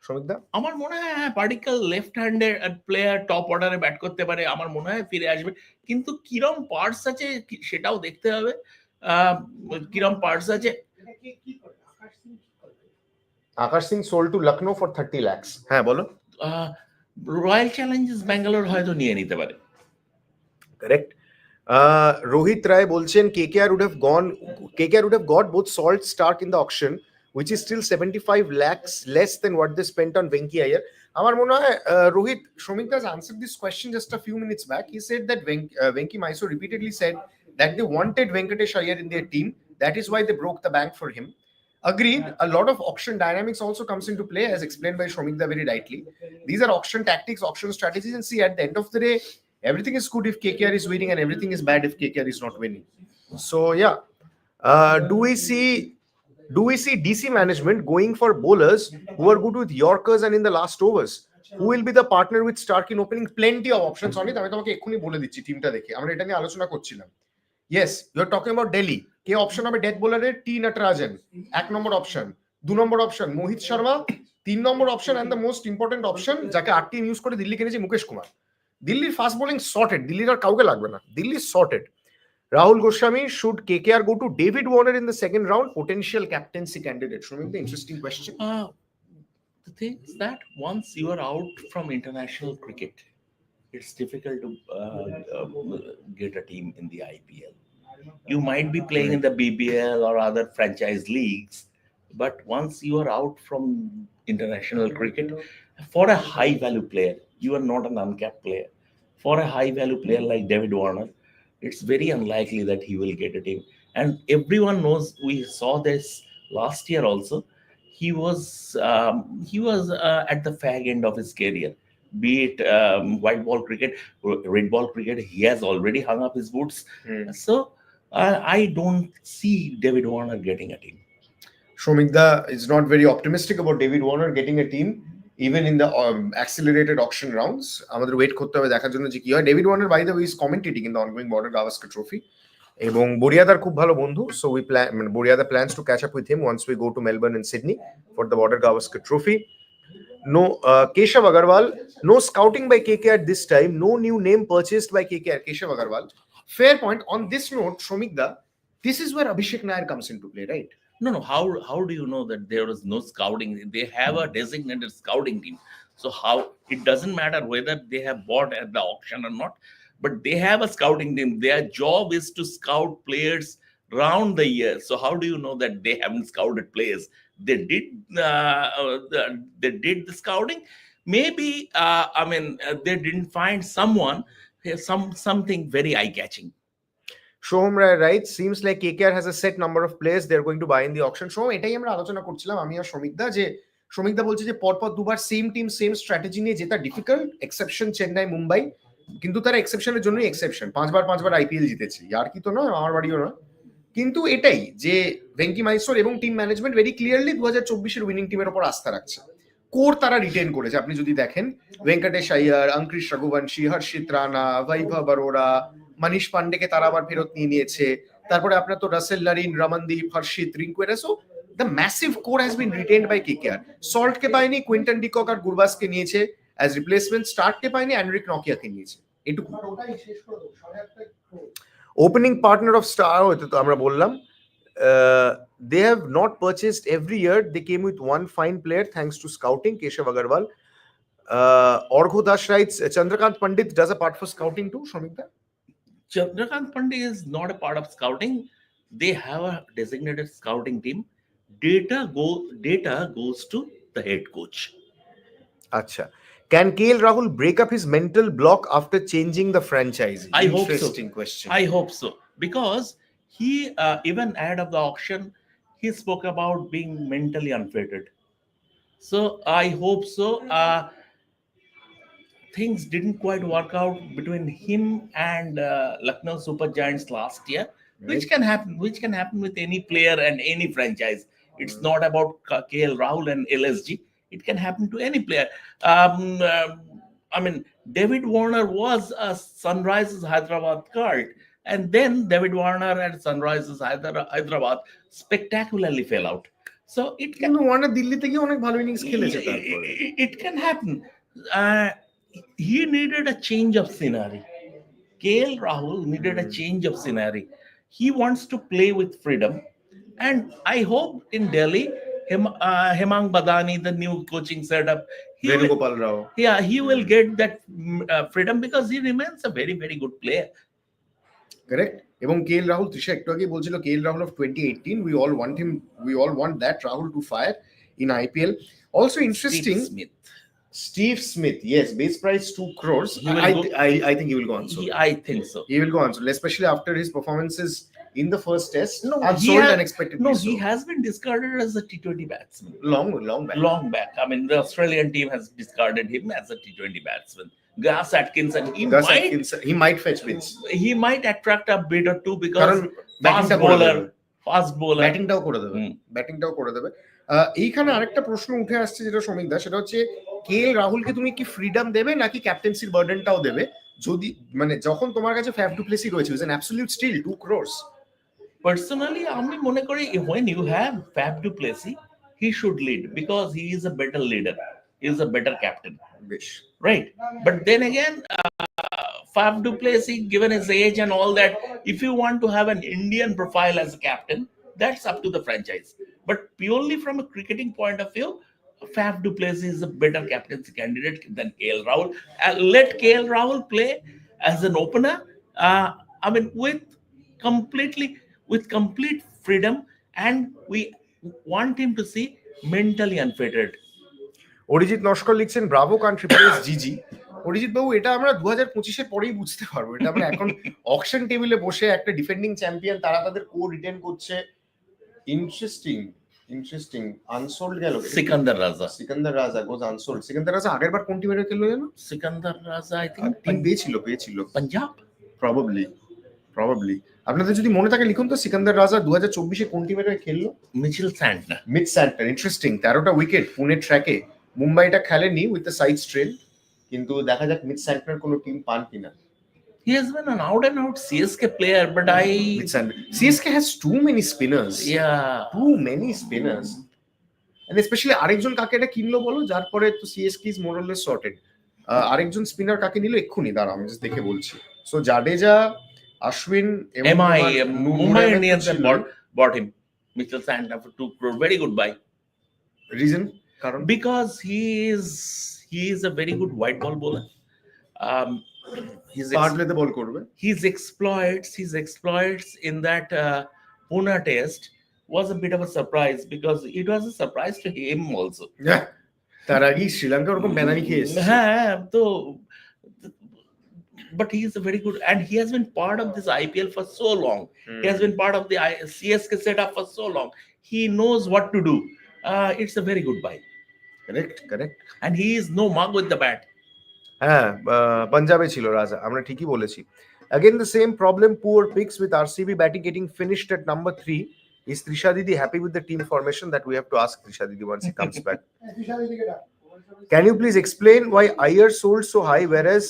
Shomikda? আমার মনে হয় particle left handed player, top অর্ডারে bat করতে পারে, আমার মনে হয় ফিরে আসবে। কিন্তু কিরম পার্টস আছে সেটাও দেখতে হবে, কিরম পার্টস আছে। Akash Singh sold to Lucknow for 30 lakhs. হ্যাঁ বলো। রয়্যাল চ্যালেঞ্জার্স ব্যাঙ্গালোর হয়তো নিয়ে নিতে পারে। Correct. Rohit Rai bolchen KKR would have got both Salt Stark in the auction, which is still 75 lakhs less than what they spent on Venkatesh Iyer. Amar mone hoy Rohit, Shomik has answered this question just a few minutes back. He said that Venki Mysore repeatedly said that they wanted Venkatesh Iyer in their team. That is why they broke the bank for him. Agreed. A lot of auction dynamics also comes into play, as explained by Shomikda very rightly. These are auction tactics, auction strategies, and see, at the end of the day, everything is good if KKR is winning, and everything is bad if KKR is not winning. So yeah, do we see DC management going for bowlers who are good with Yorkers and in the last overs? Who will be the partner with Stark in opening? Plenty of options on it. আমি তোমাকে এক্ষুনি বলে দিচ্ছি টিমটা দেখে, আমরা এটা নিয়ে আলোচনা করছিলাম। Yes, you are talking about Delhi. কে অপশন হবে ডেথ বোলারের? T Natarajan 1 number option, 2 number option Mohit Sharma, 3 number option and the most important option যাকে আরটিএম ইউজ করে দিল্লি কিনেছে, মুকেশ কুমার। দিল্লির ফাস্ট বোলিং সর্টেড, দিল্লির আর কাউকে লাগবে না, Delhi sorted. Rahul Goswami, should KKR go to David Warner in the second round? Potential captaincy candidate. Showing the interesting question. The thing is that once you are out from international cricket, it's difficult to get a team in the IPL. You might be playing in the BBL or other franchise leagues, but once you are out from international cricket, for a high value player, you are not an uncapped player. For a high value player like David Warner, it's very unlikely that he will get a team. And everyone knows, we saw this last year also, he was at the fag end of his career. Be it white ball cricket, red ball cricket, he has already hung up his boots. So I don't see David Warner getting a team. Shomikda is not very optimistic about David Warner getting a team, even in the accelerated auction rounds. Amader wait korte hobe dekhar jonno je ki hoy. David Warner, by the way, is commentating in the ongoing Border Gavaskar Trophy. এবং বরিয়াদার খুব ভালো বন্ধু, so we plan, বরিয়াদা plans to catch up with him once we go to Melbourne and Sydney for the Border Gavaskar Trophy. No, Keshav Agarwal, no scouting by KKR this time, no new name purchased by KKR. Keshav Agarwal, fair point. On this note, Shomikda, this is where Abhishek Nair comes into play, right? No. How do you know that there is no scouting? They have a designated scouting team. So how, it doesn't matter whether they have bought at the auction or not, but they have a scouting team. Their job is to scout players round the year. So how do you know that they haven't scouted players? They did the scouting. Maybe they didn't find something very eye-catching. Shoham Rai writes, seems like KKR has a set number of players they're going to buy in the auction. Shoham, এটাই আমরা আলোচনা করছিলাম আমি আর শমিকদা, যে শমিকদা বলছে যে পরপর দুবার সেম টিম সেম স্ট্র্যাটেজি নিয়ে যেটা ডিফিকাল্ট, এক্সেপশন চেন্নাই মুম্বাই, কিন্তু তারা এক্সেপশনের জন্যই এক্সেপশন, 5 বার আইপিএল জিতেছে, আর কি তো নয়, আমার বাড়িও নয়। কিন্তু এটাই যে ভেঙ্কি মাইসোর এবং টিম ম্যানেজমেন্ট ভেরি ক্লিয়ারলি 2024-এর উইনিং টিমের উপর আস্থা রাখছে। কোর তারা রিটেন করেছে, আপনি যদি দেখেন ভেঙ্কটেশ আইয়ার, অঙ্কুশ রঘুবংশী, হর্ষিত রানা, বৈভব অরোরা, মনীষ পান্ডেকে তারা আবার ফেরত নিয়ে নিয়েছে, তারপরে আপনার তো রাসেল নারিন, রমনদীপ, হর্ষিত, রিঙ্কুয়েরা। So the massive core has been retained by KKR. Salt কে পায়নি, কুইন্টন ডিকক আর গুরবাসকে নিয়েছে অ্যাজ রিপ্লেসমেন্ট। স্টার্ট কে পায়নি, অ্যান্ড্রিক নকিয়াকে নিয়েছে। এটুকু। ওটাই শেষ করে দেবো 8.5 crore। Opening partner of star হতে তো আমরা বললাম they have not purchased every year. They came with one fine player thanks to scouting, Keshav Agarwal. Orgho Das writes, Chandrakant Pandit does a part for scouting too, Shomikta? Chandrakant Pandey is not a part of scouting. They have a designated scouting team. Data goes to the head coach. Acha. Can KL Rahul break up his mental block after changing the franchise? I hope so. Interesting question. I hope so, because he even ahead of the auction, he spoke about being mentally unfitted. So I hope so. Things didn't quite work out between him and Lucknow Super Giants last year, which can happen. Which can happen with any player and any franchise. It's not about KL Rahul and LSG. It can happen to any player. I mean, David Warner was a Sunrisers Hyderabad cult, and then David Warner and Sunrisers Hyderabad spectacularly fell out. So it can. কিন্তু Warner Delhi থেকে অনেক ভালো innings খেলেছে তারপরে। It can happen. He needed a change of scenery. KL Rahul needed a change of scenery. He wants to play with freedom, and I hope in Delhi, Hemang Badani, the new coaching setup, Venugopal Rao. Yeah, he will get that freedom because he remains a very, very good player. Correct. এবং KL Rahul, Trisha একটু আগে বলছিল KL Rahul of 2018, we all want that Rahul to fire in IPL. Also interesting, Steve Smith, yes, base price 2 crores. I think he will go on so. I think so. He will go on so, especially after his performances in the first test. No, unsold unexpectedly. No, so. he has been discarded as a T20 batsman. Long back. I mean, the Australian team has discarded him as a T20 batsman. Gus Atkinson, he might fetch wins. He might attract a bid or two because fast bowler. ব্যাটিংটাও করে দেবে। এইখানে আরেকটা প্রশ্ন উঠে আসছে যেটা সমীকদা, সেটা হচ্ছে KL রাহুলকে তুমি কি ফ্রিডম দেবে নাকি ক্যাপ্টেন্সির বার্ডেনটাও দেবে? যদি মানে যখন তোমার কাছে ফ্যাফ ডু প্লেসি রয়েছে, is an absolute steal 2 crores. Personally, আমি মনে করি when you have Faf du Plessis, he should lead because he is a better leader. He is a better captain. Right. But then again, Faf du Plessis, given his age and all that, if you want to have an Indian profile as a captain, that's up to the franchise. But purely from a cricketing point of view, Faf du Plessis is a better captaincy candidate than KL Rahul. Let KL Rahul play as an opener. I mean, with complete freedom, and we want him to see mentally unfitted. Arijit Naskar লিখছেন, Bravo Kant replace জিজি। অরিজিৎ বাবু, এটা আমরা 2025-এর পরেই বুঝতে পারবো। এটা আমরা এখন অকশন টেবিলে বসে একটা ডিফেন্ডিং চ্যাম্পিয়ন, তারা তাদের কো রিটেন করছে। ইন্টারেস্টিং আনসোল্ড গেল সিকান্দার রাজা গোজ আনসোল্ড। সিকান্দার রাজা আগের বার কোন টিমে খেললো জানো? সিকান্দার রাজা আই থিংক টিম পেয়েছিল পাঞ্জাব, প্রবাবলি। আপনাদের যদি মনে থাকে লিখুন তো, সিকান্দার রাজা 2024-এ কোন টিমের হয়ে খেললো? Mitchell Santner. ইন্টারেস্টিং। 13টা উইকেট পুনে ট্র্যাকে। মুম্বাইটা খেলেনি উইথ দ্য সাইড স্ট্রেন, কিন্তু দেখা যাক মিচ স্যান্টনার কোনো টিম পান কিনা। He has been an out and out CSK player, but CSK has too many spinners. Yeah, too many spinners. And especially আরেকজন কাকে এটা কিনলো বলো, যার পরে তো CSK is more or less sorted. আরেকজন স্পিনার কাকে নিল এক্ষুনি, দাঁড়াও আমি জাস্ট দেখে বলছি। So Jadeja, Ashwin, Mumbai Indians bought him, Mitchell Santner for 2 crore. Very good buy. Reason? Because he is a very good white ball bowler. His exploits in that Pune test was a bit of a surprise, because it was a surprise to him also. Yeah, তার আগে শ্রীলঙ্কা ওরকম ব্যানানি খেয়েছে। হ্যাঁ, তো but he is a very good, and he has been part of this IPL for so long. He has been part of the CSK setup for so long. He knows what to do. It's a very good buy. Correct. And he is no mug with the bat. হ্যাঁ, পাঞ্জাবে ছিল রাজা, আমরা ঠিকই বলেছি। Again the same problem, poor picks with RCB batting getting finished at number 3. Is Trisha Didi happy with the team formation? That we have to ask Trisha Didi once he comes back. Can you please explain why Iyer sold so high whereas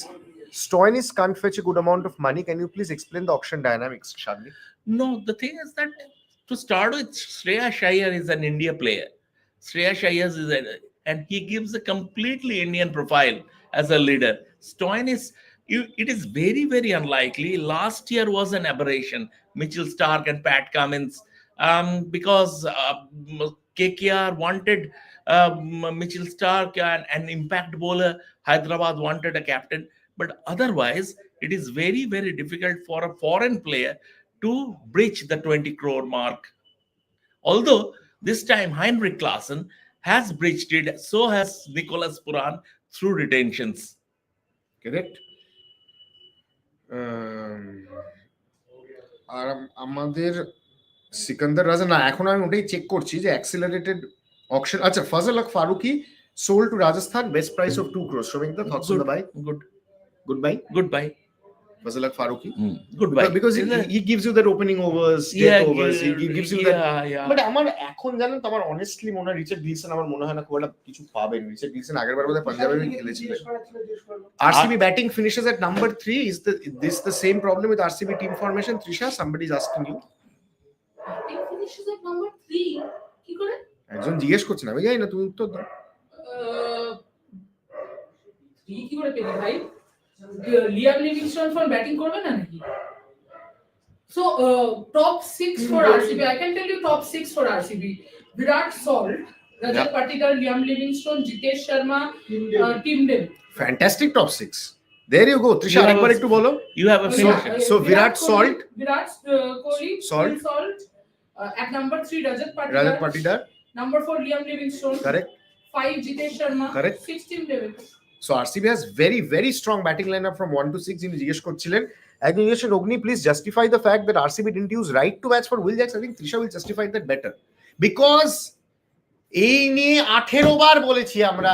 Stoinis can't fetch a good amount of money? Can you please explain the auction dynamics, Shadli? No, the thing is that to start with, Shreya Iyer is an India player. Shreya Iyer is and he gives a completely Indian profile as a leader. Stoyan is, it is very, very unlikely. Last year was an aberration. Mitchell Stark and Pat Cummins, because KKR wanted Mitchell Stark, and an impact bowler. Hyderabad wanted a captain. But otherwise, it is very, very difficult for a foreign player to breach the 20 crore mark. Although this time Heinrich Klaassen has breached it, so has Nicholas Puran through retentions. Correct. আর আমাদের সিকান্দার রাজা না, এখন আমি ওটাই check করছি যে accelerated auction. আচ্ছা, ফজল হক Faruqui sold to Rajasthan, best price of 2 crores. Showing the thoughts on the buy. Goodbye. Fazal Haq Faruqi. Goodbye. Because he gives you that opening overs, overs, he gives you that. But আমার এখন জানেন তো, আমার honestly মনে হয় Richard গিলসন আমার মনে হয় না খুব একটা কিছু পাবেন। রিচার্ড গিলসন আগের বার বোধহয় পাঞ্জাবে খেলেছিলেন। RCB batting finishes at number 3. Is this the same problem with RCB team formation? Trisha, somebody is asking you. Batting finishes at number 3 কি করে? একজন জিজ্ঞেস করছেন, আমি জানি না, তুমি উত্তর দাও। 3 কি করে পেলে ভাই? লিয়াম লিভিংস্টোন ফর ব্যাটিং করবে না নাকি? So top 6 for RCB, I can tell you top 6 for RCB: Virat Salt, Rajat Patidar, Liam Livingstone, Jitesh Sharma, Tim Dev. Fantastic top 6. There you go. Trisha, একবার একটু বলো। You have a finisher. So Virat Salt, Kohli, Salt. At number 3 Rajat Patidar, number 4 Liam Livingstone, correct. 5 Jitesh Sharma, correct. 6 Tim Dev. So RCB has very, very strong batting lineup from 1 to 6. যিনি জিজ্ঞেস করছিলেন, একজন জিজ্ঞেস করছেন, Ogni, please justify the fact that RCB didn't use right to bats for Will Jacks. I think Trisha will justify that better. Because এই নিয়ে 18 বার বলেছি আমরা,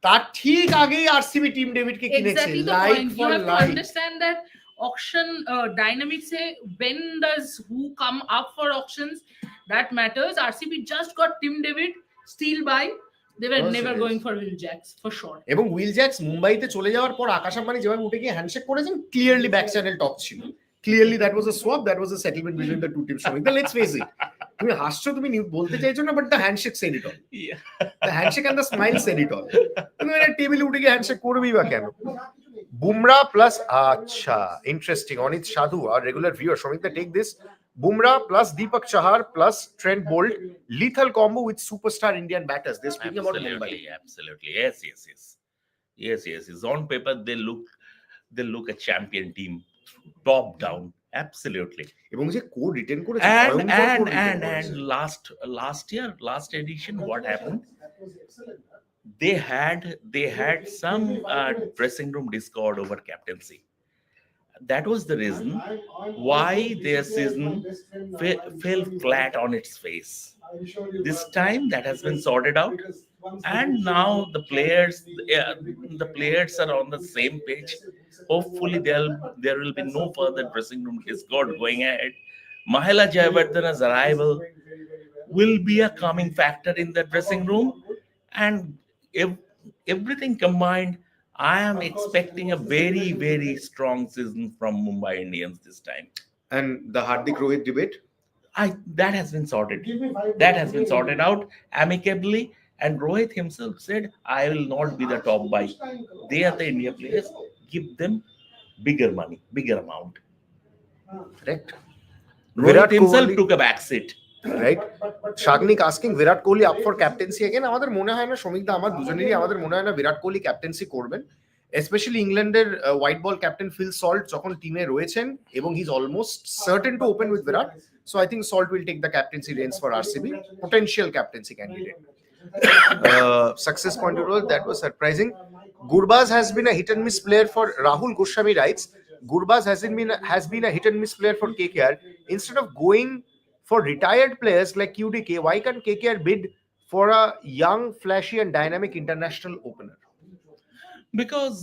তার ঠিক আগেই RCB টিম ডেভিডকে কিনেছে। Exactly the point. You have to understand that auction dynamics, when does who come up for auctions, that matters. RCB just got Tim David, steal by. They were never going for Will Jacks for sure. এবং will Jacks মুম্বাইতে চলে যাওয়ার পর আকাশ আম্বানি যেভাবে উঠে গিয়ে handshake করেছেন, clearly back channel talk ছিল। Clearly that was a swap, that was a settlement between the two teams. Let's face it, তুমি হাসছো, তুমি বলতে চাইছো না, but the handshake said it all. The handshake and the smile said it all. তুমি একটা টেবিলে উঠে গিয়ে হ্যান্ডশেক করবেই বা কেন? Bumrah plus, acha, interesting. Onit Sadhu, our regular viewer, Shomikta, take this. Bumrah plus Deepak Chahar plus Trent Bolt, lethal combo with superstar Indian batters. They're speaking about Mumbai. Absolutely. Yes. On paper, they look a champion team, top down. Absolutely. এবং যে code written করেছে, and last edition, what happened? They had some dressing room discord over captaincy. That was the reason why their season fell flat on its face. This time that has been sorted out, and now the players are on the same page. Hopefully there will be no further dressing room discord going ahead. Mahela Jayawardene's arrival will be a calming factor in the dressing room, and everything combined, I am expecting a very, very strong season from Mumbai Indians this time. And the Hardik Rohit debate? That has been sorted. That has been sorted out amicably, and Rohit himself said, I will not be the top buy. They are the India players. Give them bigger money, bigger amount. Correct. Rohit himself took a back seat. Right? Shagnik asking Virat Kohli up for captaincy again. আমাদের মনে হয় না, শ্রমিকদা, আমার দুজনেরই আমাদের মনে হয় না বিরাট কোহলি ক্যাপ্টেন্সি করবেন। স্পেশালি ইংল্যান্ডের white ball captain Phil Salt যখন টিমে রয়েছেন, এবং he is almost certain to open with Virat. So I think Salt will take the captaincy reins for RCB, potential captaincy candidate. Success point of view, that was surprising. Gurbaz has been a hit and miss player for Rahul Goswami writes. Gurbaz has been a hit and miss player for KKR. Instead of going for retired players like QDK, why can't KKR bid for a young, flashy and dynamic international opener? Because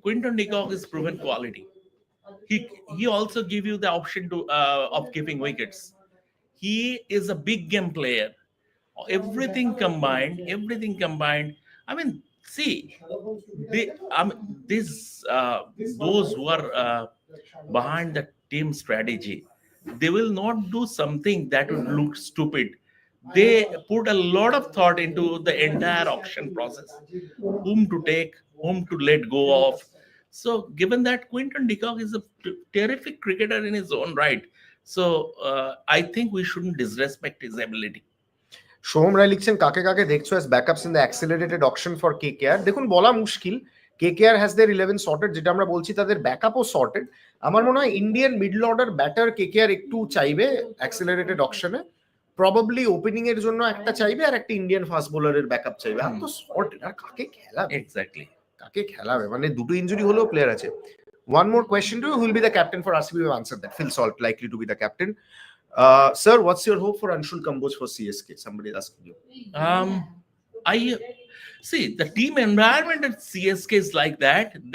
Quinton de Kock is proven quality. He also give you the option to of keeping wickets. He is a big game player. Everything combined. I mean, see, those who are behind the team strategy, they will not do something that would look stupid. They put a lot of thought into the entire auction process, whom to take, whom to let go of. So, given that Quinton de Kock is a terrific cricketer in his own right, so I think we shouldn't disrespect his ability. Soham Roy লিখছেন কাকে কাকে দেখছো as backups in the accelerated auction for KKR? দেখুন বলা মুশকিল। KKR has their 11 sorted, যেটা আমরা বলছি তাদের ব্যাকআপও সর্টেড। আমার মনে হয় Indian middle order batter KKR একটু চাইবে অ্যাক্সেলারেটেড অকশনে, প্রবাবলি ওপেনিং এর জন্য একটা চাইবে আর একটা ইন্ডিয়ান ফাস্ট বোলারের ব্যাকআপ চাইবে। আর তো সর্টেড, আর কাকে খেলাবে? এক্স্যাক্টলি, কাকে খেলাবে? মানে দুটো ইনজুরি হলেও প্লেয়ার আছে। One more question to you, who will be the captain for RCB? We've answered that. Phil Salt likely to be the captain. Sir, what's your hope for Anshul Kamboj for CSK? Somebody is asking you. I see the team environment at CSK is like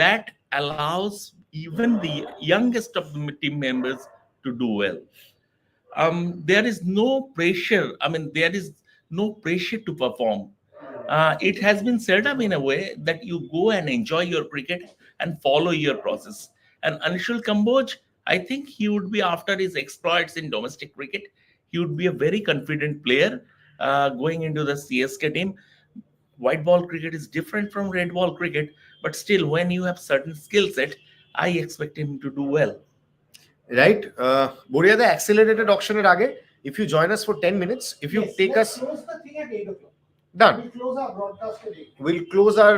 that allows even the youngest of the team members to do well. There is no pressure. I mean, there is no pressure to perform. It has been set up in a way that you go and enjoy your cricket and follow your process. And Anshul Kamboj, I think he would be, after his exploits in domestic cricket, he would be a very confident player going into the CSK team. White ball cricket is different from red ball cricket, but still, when you have certain skill set, I expect him to do well. Right? Boria, the accelerated auction at Age, if you join us for 10 minutes, if you take us. Close the thing at 8 o'clock. Done. We'll close our broadcast at 8. We'll close our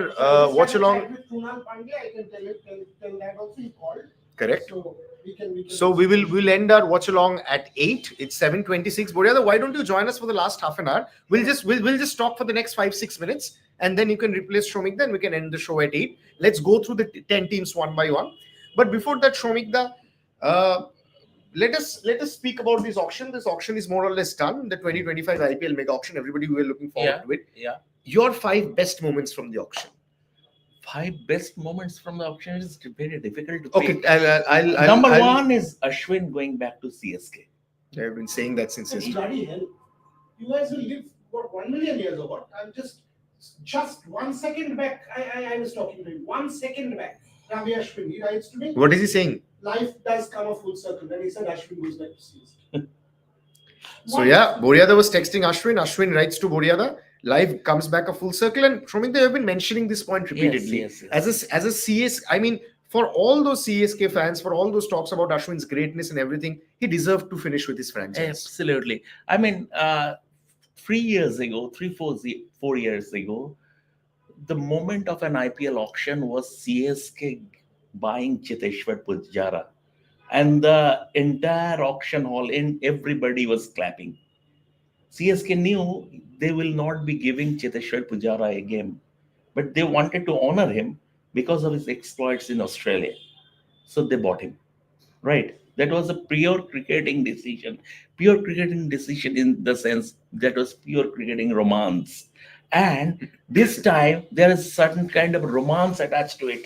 watch along. With Krunal Pandya, I can tell that also he called. Correct. So we can. So we'll end our watch along at 8. It's 7:26. Boria, why don't you join us for the last half an hour? We'll just talk for the next 5-6 minutes, and then you can replace Shomik. Then we can end the show at 8. Let's go through the 10 teams one by one. But before that, Shomik, let us speak about this auction. This auction is more or less done. The 2025 IPL mega auction. Everybody, we were looking forward to it. Yeah. Your 5 best moments from the auction. 5 best moments from the auction is very difficult to Okay, pick. I'll Number 1 is Ashwin going back to CSK. I've been saying that since It's yesterday. bloody hell. You guys will live what 1 million years or what? I'm just 1 second back. I was talking to him. 1 second back. Ravi Ashwin, he writes to me. What is he saying? Life does come a full circle. Then he said Ashwin goes back to CSK. So yeah, Boriada was texting Ashwin. Ashwin writes to Boriada. Life comes back a full circle, and Shomik, they have been mentioning this point repeatedly. Yes. As a CS, I mean, for all those CSK fans, for all those talks about Ashwin's greatness and everything, he deserved to finish with his franchise. Absolutely. I mean, 3 years ago, 4 years ago, the moment of an IPL auction was CSK buying Cheteshwar Pujara, and the entire auction hall and everybody was clapping. CSK knew they will not be giving Cheteshwar Pujara a game, but they wanted to honor him because of his exploits in Australia. So they bought him, right? That was a pure cricketing decision. Pure cricketing decision in the sense that was pure cricketing romance. And this time, there is certain kind of romance attached to it.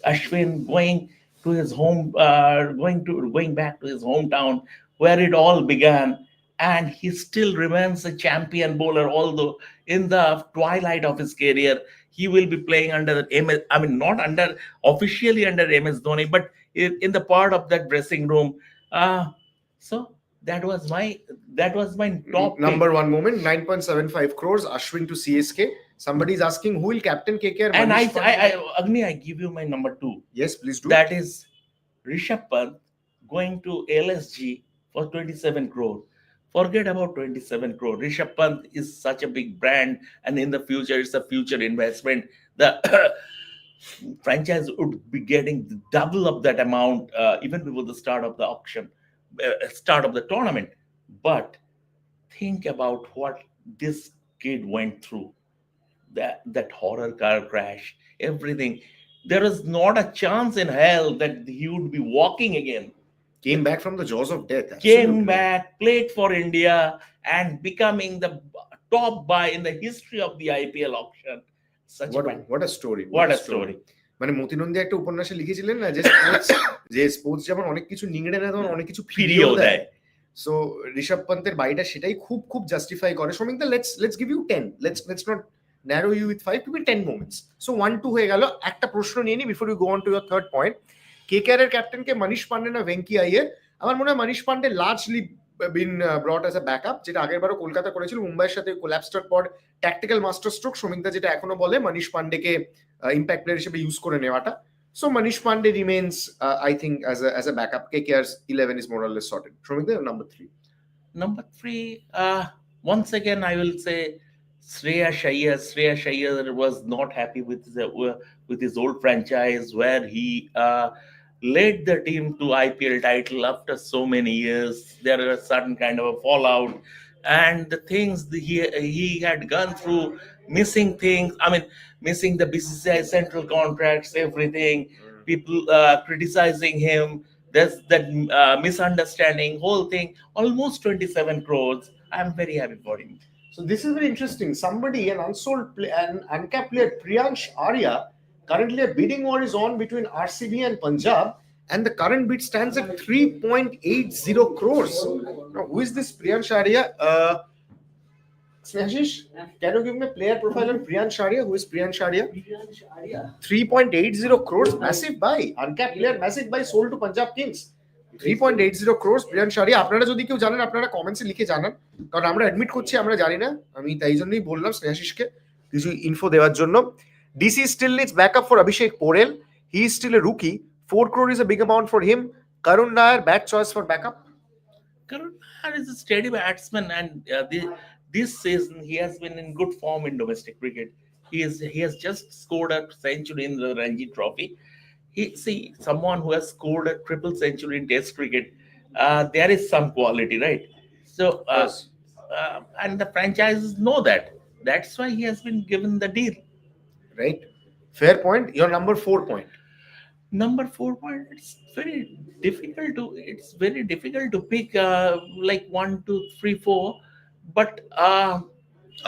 Ashwin going to his home, going back to his hometown where it all began, and he still remains a champion bowler. Although in the twilight of his career, he will be playing under MS. I mean, not officially under MS Dhoni, but in the part of that dressing room. So that was my top Number pick. 1 moment, 9.75 crores. Ashwin to CSK. Somebody is asking who will captain KKR. And Manish Pandey? Agni, I give you my number 2. Yes, please do. That is Rishabh Pant going to LSG for 27 crore. Forget about 27 crore. Rishabh Pant is such a big brand, and in the future, it's a future investment. The franchise would be getting double of that amount even before the start of the auction, start of the tournament. But think about what this kid went through. That horror car crash, everything. There is not a chance in hell that he would be walking again. Came back from the jaws of death. Came absolutely. back, played for India, and becoming the top buy in the history of the IPL auction. What a story. What a story. মানে মতিনন্দী একটা উপন্যাসে লিখেছিলেন না যে sports যেমন অনেক কিছু নিংড়ে না তেমন অনেক কিছু ফিরিয়েও দেয়। সো ঋষভ পন্তের বাইটা সেটাই খুব জাস্টিফাই করে। Shomik, let's give you 10. Let's not narrow you with 5 to be 10 moments. So 1-2 হয়ে গেল। একটা প্রশ্ন নিয়ে নি before you go on to your third point. KKR এর ক্যাপ্টেন কে মনীষ পান্ডে না ভেঙ্কি আইয়ার? আমার মনে হয় Manish Pandey largely been brought as a backup, যেটা আগের বারও কলকাতা করেছিল মুম্বাইয়ের সাথে কোল্যাপসটার পর ট্যাকটিক্যাল মাস্টার স্ট্রোক শ্রমিকদা যেটা এখনো বলে মনীষ পান্ডেকে ইম্প্যাক্ট প্লেয়ার হিসেবে ইউজ করে নেওয়াটা। So Manish Pandey remains, I think, as a backup. KKR's 11 is more or less sorted. Shomikda, number 3. Number 3, once again, I will say Shreyas Iyer. Shreyas Iyer was not happy with his old franchise, where he led the team to IPL title after so many years. There was a certain kind of a fallout, and the things that he had gone through, missing things. I mean, missing the BCCI central contracts, everything. People criticizing him. There's that misunderstanding, whole thing. Almost 27 crores. I'm very happy for him. So this is very interesting. Somebody, an uncapped player, Priyansh Arya, currently a bidding war is on between RCB and Punjab, and the current bid stands at 3.80 crores. Now, who is this Priyansh Arya? Snehashish, can you give me a player profile on Priyansh Arya? Who is Priyansh Arya? 3.80 crores, massive buy. Uncapped player, massive buy, sold to Punjab Kings. 3.80 crores Priyansh Arya. আপনারা যদি কেউ জানেন আপনারা কমেন্টসে লিখে জানান, কারণ আমরা অ্যাডমিট করছি আমরা জানি না। আমি তাই জন্যই বললাম স্নেহাশিসকে কিছু ইনফো দেওয়ার জন্য। DC still needs backup for Abhishek Porel. He is still a rookie. 4 crore is a big amount for him. Karun Nair, bad choice for backup. Karun Nair is a steady batsman, and this season he has been in good form in domestic cricket. He has just scored a century in the Ranji Trophy. Someone who has scored a triple century in Test cricket, there is some quality, right? So, and the franchises know that. That's why he has been given the deal. Right. Fair point. Your number 4 point. Number 4 point. It's very difficult to pick like 1, 2, 3, 4. But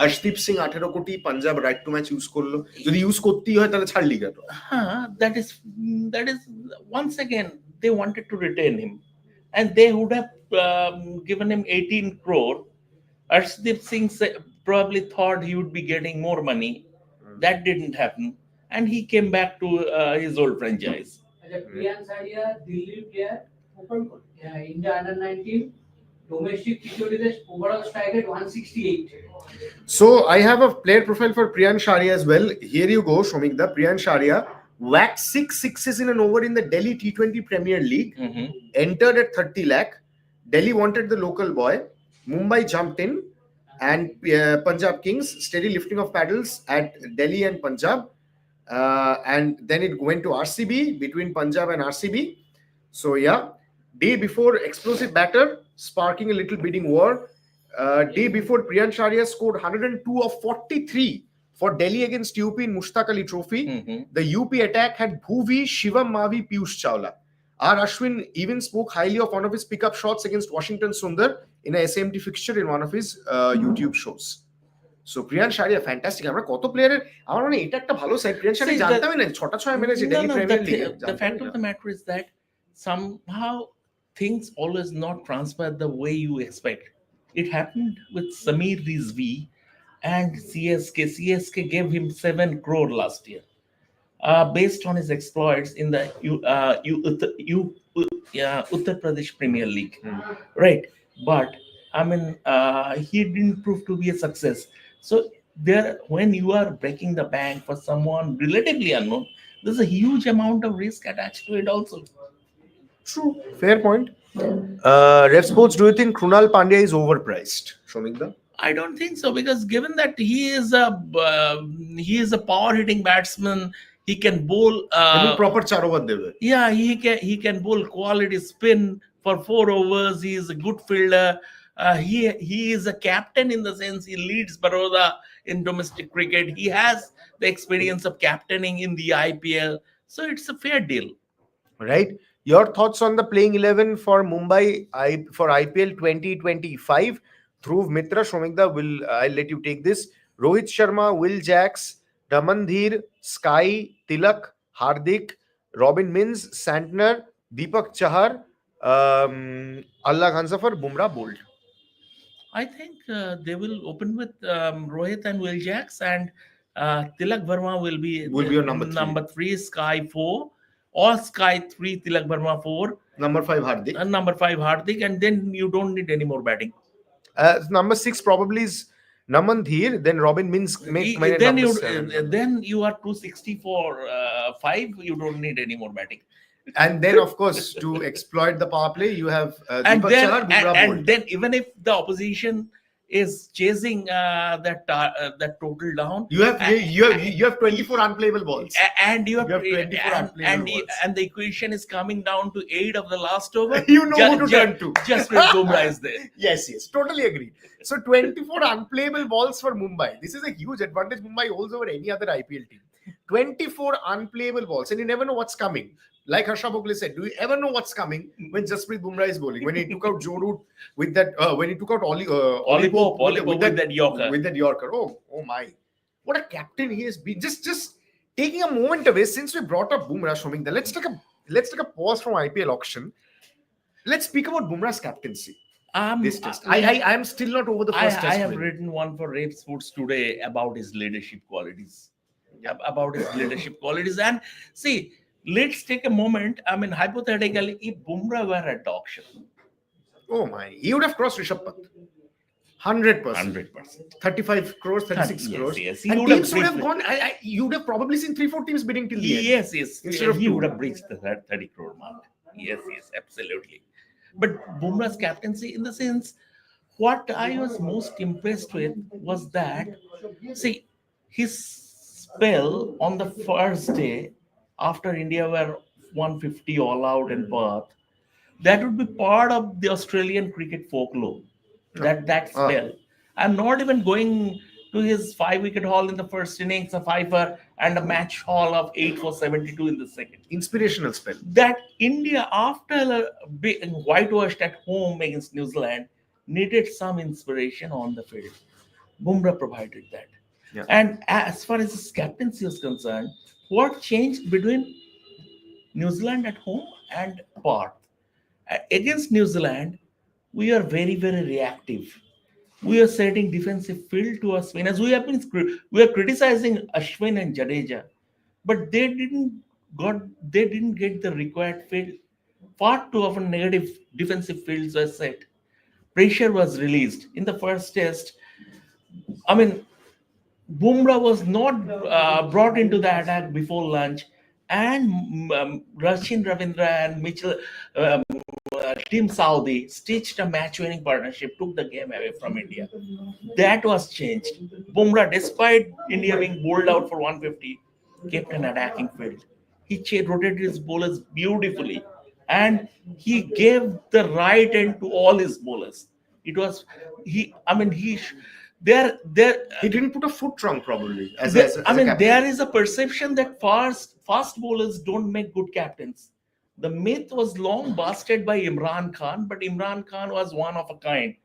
Arshdeep Singh 18 কোটি Punjab right to match use করলো, যদি use করতেই হয় তাহলে ছাড়লি কেন? That is once again they wanted to retain him, and they would have given him 18 crore. Arshdeep Singh probably thought he would be getting more money. That didn't happen, and he came back to his old franchise. Priyansh Arya, Delhi player, India under-19. Domestic T20 overall strike at 168. So I have a player profile for Priyansh Arya as well. Here you go, Shomikda. Priyansh Arya whacked 6 sixes in an over in the Delhi T20 Premier League. Entered at 30 lakh. Delhi wanted the local boy. Mumbai jumped in, and Punjab Kings steady lifting of paddles at Delhi and Punjab, and then it went to RCB, between Punjab and RCB. So yeah, day before explosive batter sparking a little bidding war. Day before Priyansh Arya scored 102 of 43 for Delhi against UP in Mushtaq Ali Trophy. The UP attack had Bhuvi, Shivam Mavi, Piyush Chawla. R. Ashwin even spoke highly of one of his pickup shots against Washington Sundar in a SMT fixture in one of his YouTube shows. So Priyansh Arya fantastic. আমরা কত প্লেয়ারের আমার মনে এটা একটা ভালো side. Priyansh Arya জানতামই না 6টা 6 মেরেছে Delhi Premier League. The fact of the matter is that somehow things always not transpire the way you expect. It happened with Samir Rizvi and CSK. CSK gave him 7 crore last year, based on his exploits in the Uttar Pradesh Premier League, right? But I mean, he didn't prove to be a success. So there, when you are breaking the bank for someone relatively unknown, there's a huge amount of risk attached to it also. True, fair point. Rev Sports, do you think Krunal Pandya is overpriced? Shomikda? I don't think so, because given that he is a power hitting batsman, he can bowl. Proper 4 over debe. Yeah, he can bowl quality spin for 4 overs. He is a good fielder. He is a captain in the sense he leads Baroda in domestic cricket. He has the experience of captaining in the IPL, so it's a fair deal. Right. Your thoughts on the playing 11 for Mumbai for IPL 2025? Dhruv Mitra, Shomikda, I'll let you take this. Rohit Sharma, Will Jacks, Damandhir, Sky, Tilak, Hardik, Robin Mins, Santner, Deepak Chahar, Allah Ghansafar, Bumrah, Bold. I think they will open with Rohit and Will Jacks, and Tilak Verma will be your number 3. Number 3, Sky 4. or Sky 3, Tilak Verma 4, Number 5 Hardik. and number 5 Hardik, and then you don't need any more batting. Number 6 probably is Naman Dheer, then Robin Mins make my Then number you 7. then you are 260 for 5. You don't need any more batting. And then, of course, to exploit the power play, you have And Deepak then Chahar, Bumrah and bowled. then even if the opposition is chasing that total down, You have 24 unplayable balls. and you have 24 unplayable balls. and the equation is coming down to 8 of the last over. You know who to turn to. Just with Bumrah is there. Yes, totally agree. So 24 unplayable balls for Mumbai. This is a huge advantage Mumbai holds over any other IPL team. 24 unplayable balls, and you never know what's coming. Like Harsha Bhogle said, do you ever know what's coming when Jasprit Bumrah is bowling? When he took out Joe Root with that, when he took out Ollie Pope with that Yorker. With that Yorker. Oh my. What a captain he has been. Just taking a moment away, since we brought up Bumrah, Shominda, let's take a pause from IPL auction. Let's speak about Bumrah's captaincy. This test. I am still not over the first test. I have win. written one for Rave Sports today about his leadership qualities. And see, let's take a moment. I mean, hypothetically, if Bumrah were at the auction, Oh my. He would have crossed Rishabh Pant. 100%. 100%. 35 crores, 36 Yes, crores. yes. He And would have teams would have breached gone. You would have probably seen 3-4 teams bidding till the end. Yes. Instead of He two. would have breached the 30 crore mark. Yes, absolutely. But Bumrah's captaincy, in the sense, what I was most impressed with was that, see, his spell on the first day after India were 150 all out in Perth, that would be part of the Australian cricket folklore. That spell. I'm not even going to his 5-wicket haul in the first innings, a fiver, and a match haul of 8 for 72 in the second. Inspirational spell. That India, after being whitewashed at home against New Zealand, needed some inspiration on the field. Bumrah provided that. Yeah. And as far as his captaincy is concerned, what changed between New Zealand at home and Perth? Against New Zealand, we are very, very reactive. We are setting defensive field to our spinners. We are criticizing Ashwin and Jadeja, but they didn't get the required field. Far too often negative defensive fields were set. Pressure was released in the first test. I mean, Bumrah was not brought into the attack before lunch, and Rachin Ravindra and Mitchell, Team Saudi stitched a match-winning partnership, took the game away from India. That was changed. Bumrah, despite India being bowled out for 150, kept an attacking field. He rotated his bowlers beautifully, and he gave the right end to all his bowlers. It was he didn't put a foot trunk probably. There is a perception that fast bowlers don't make good captains. The myth was long busted by Imran Khan, but Imran Khan was one of a kind.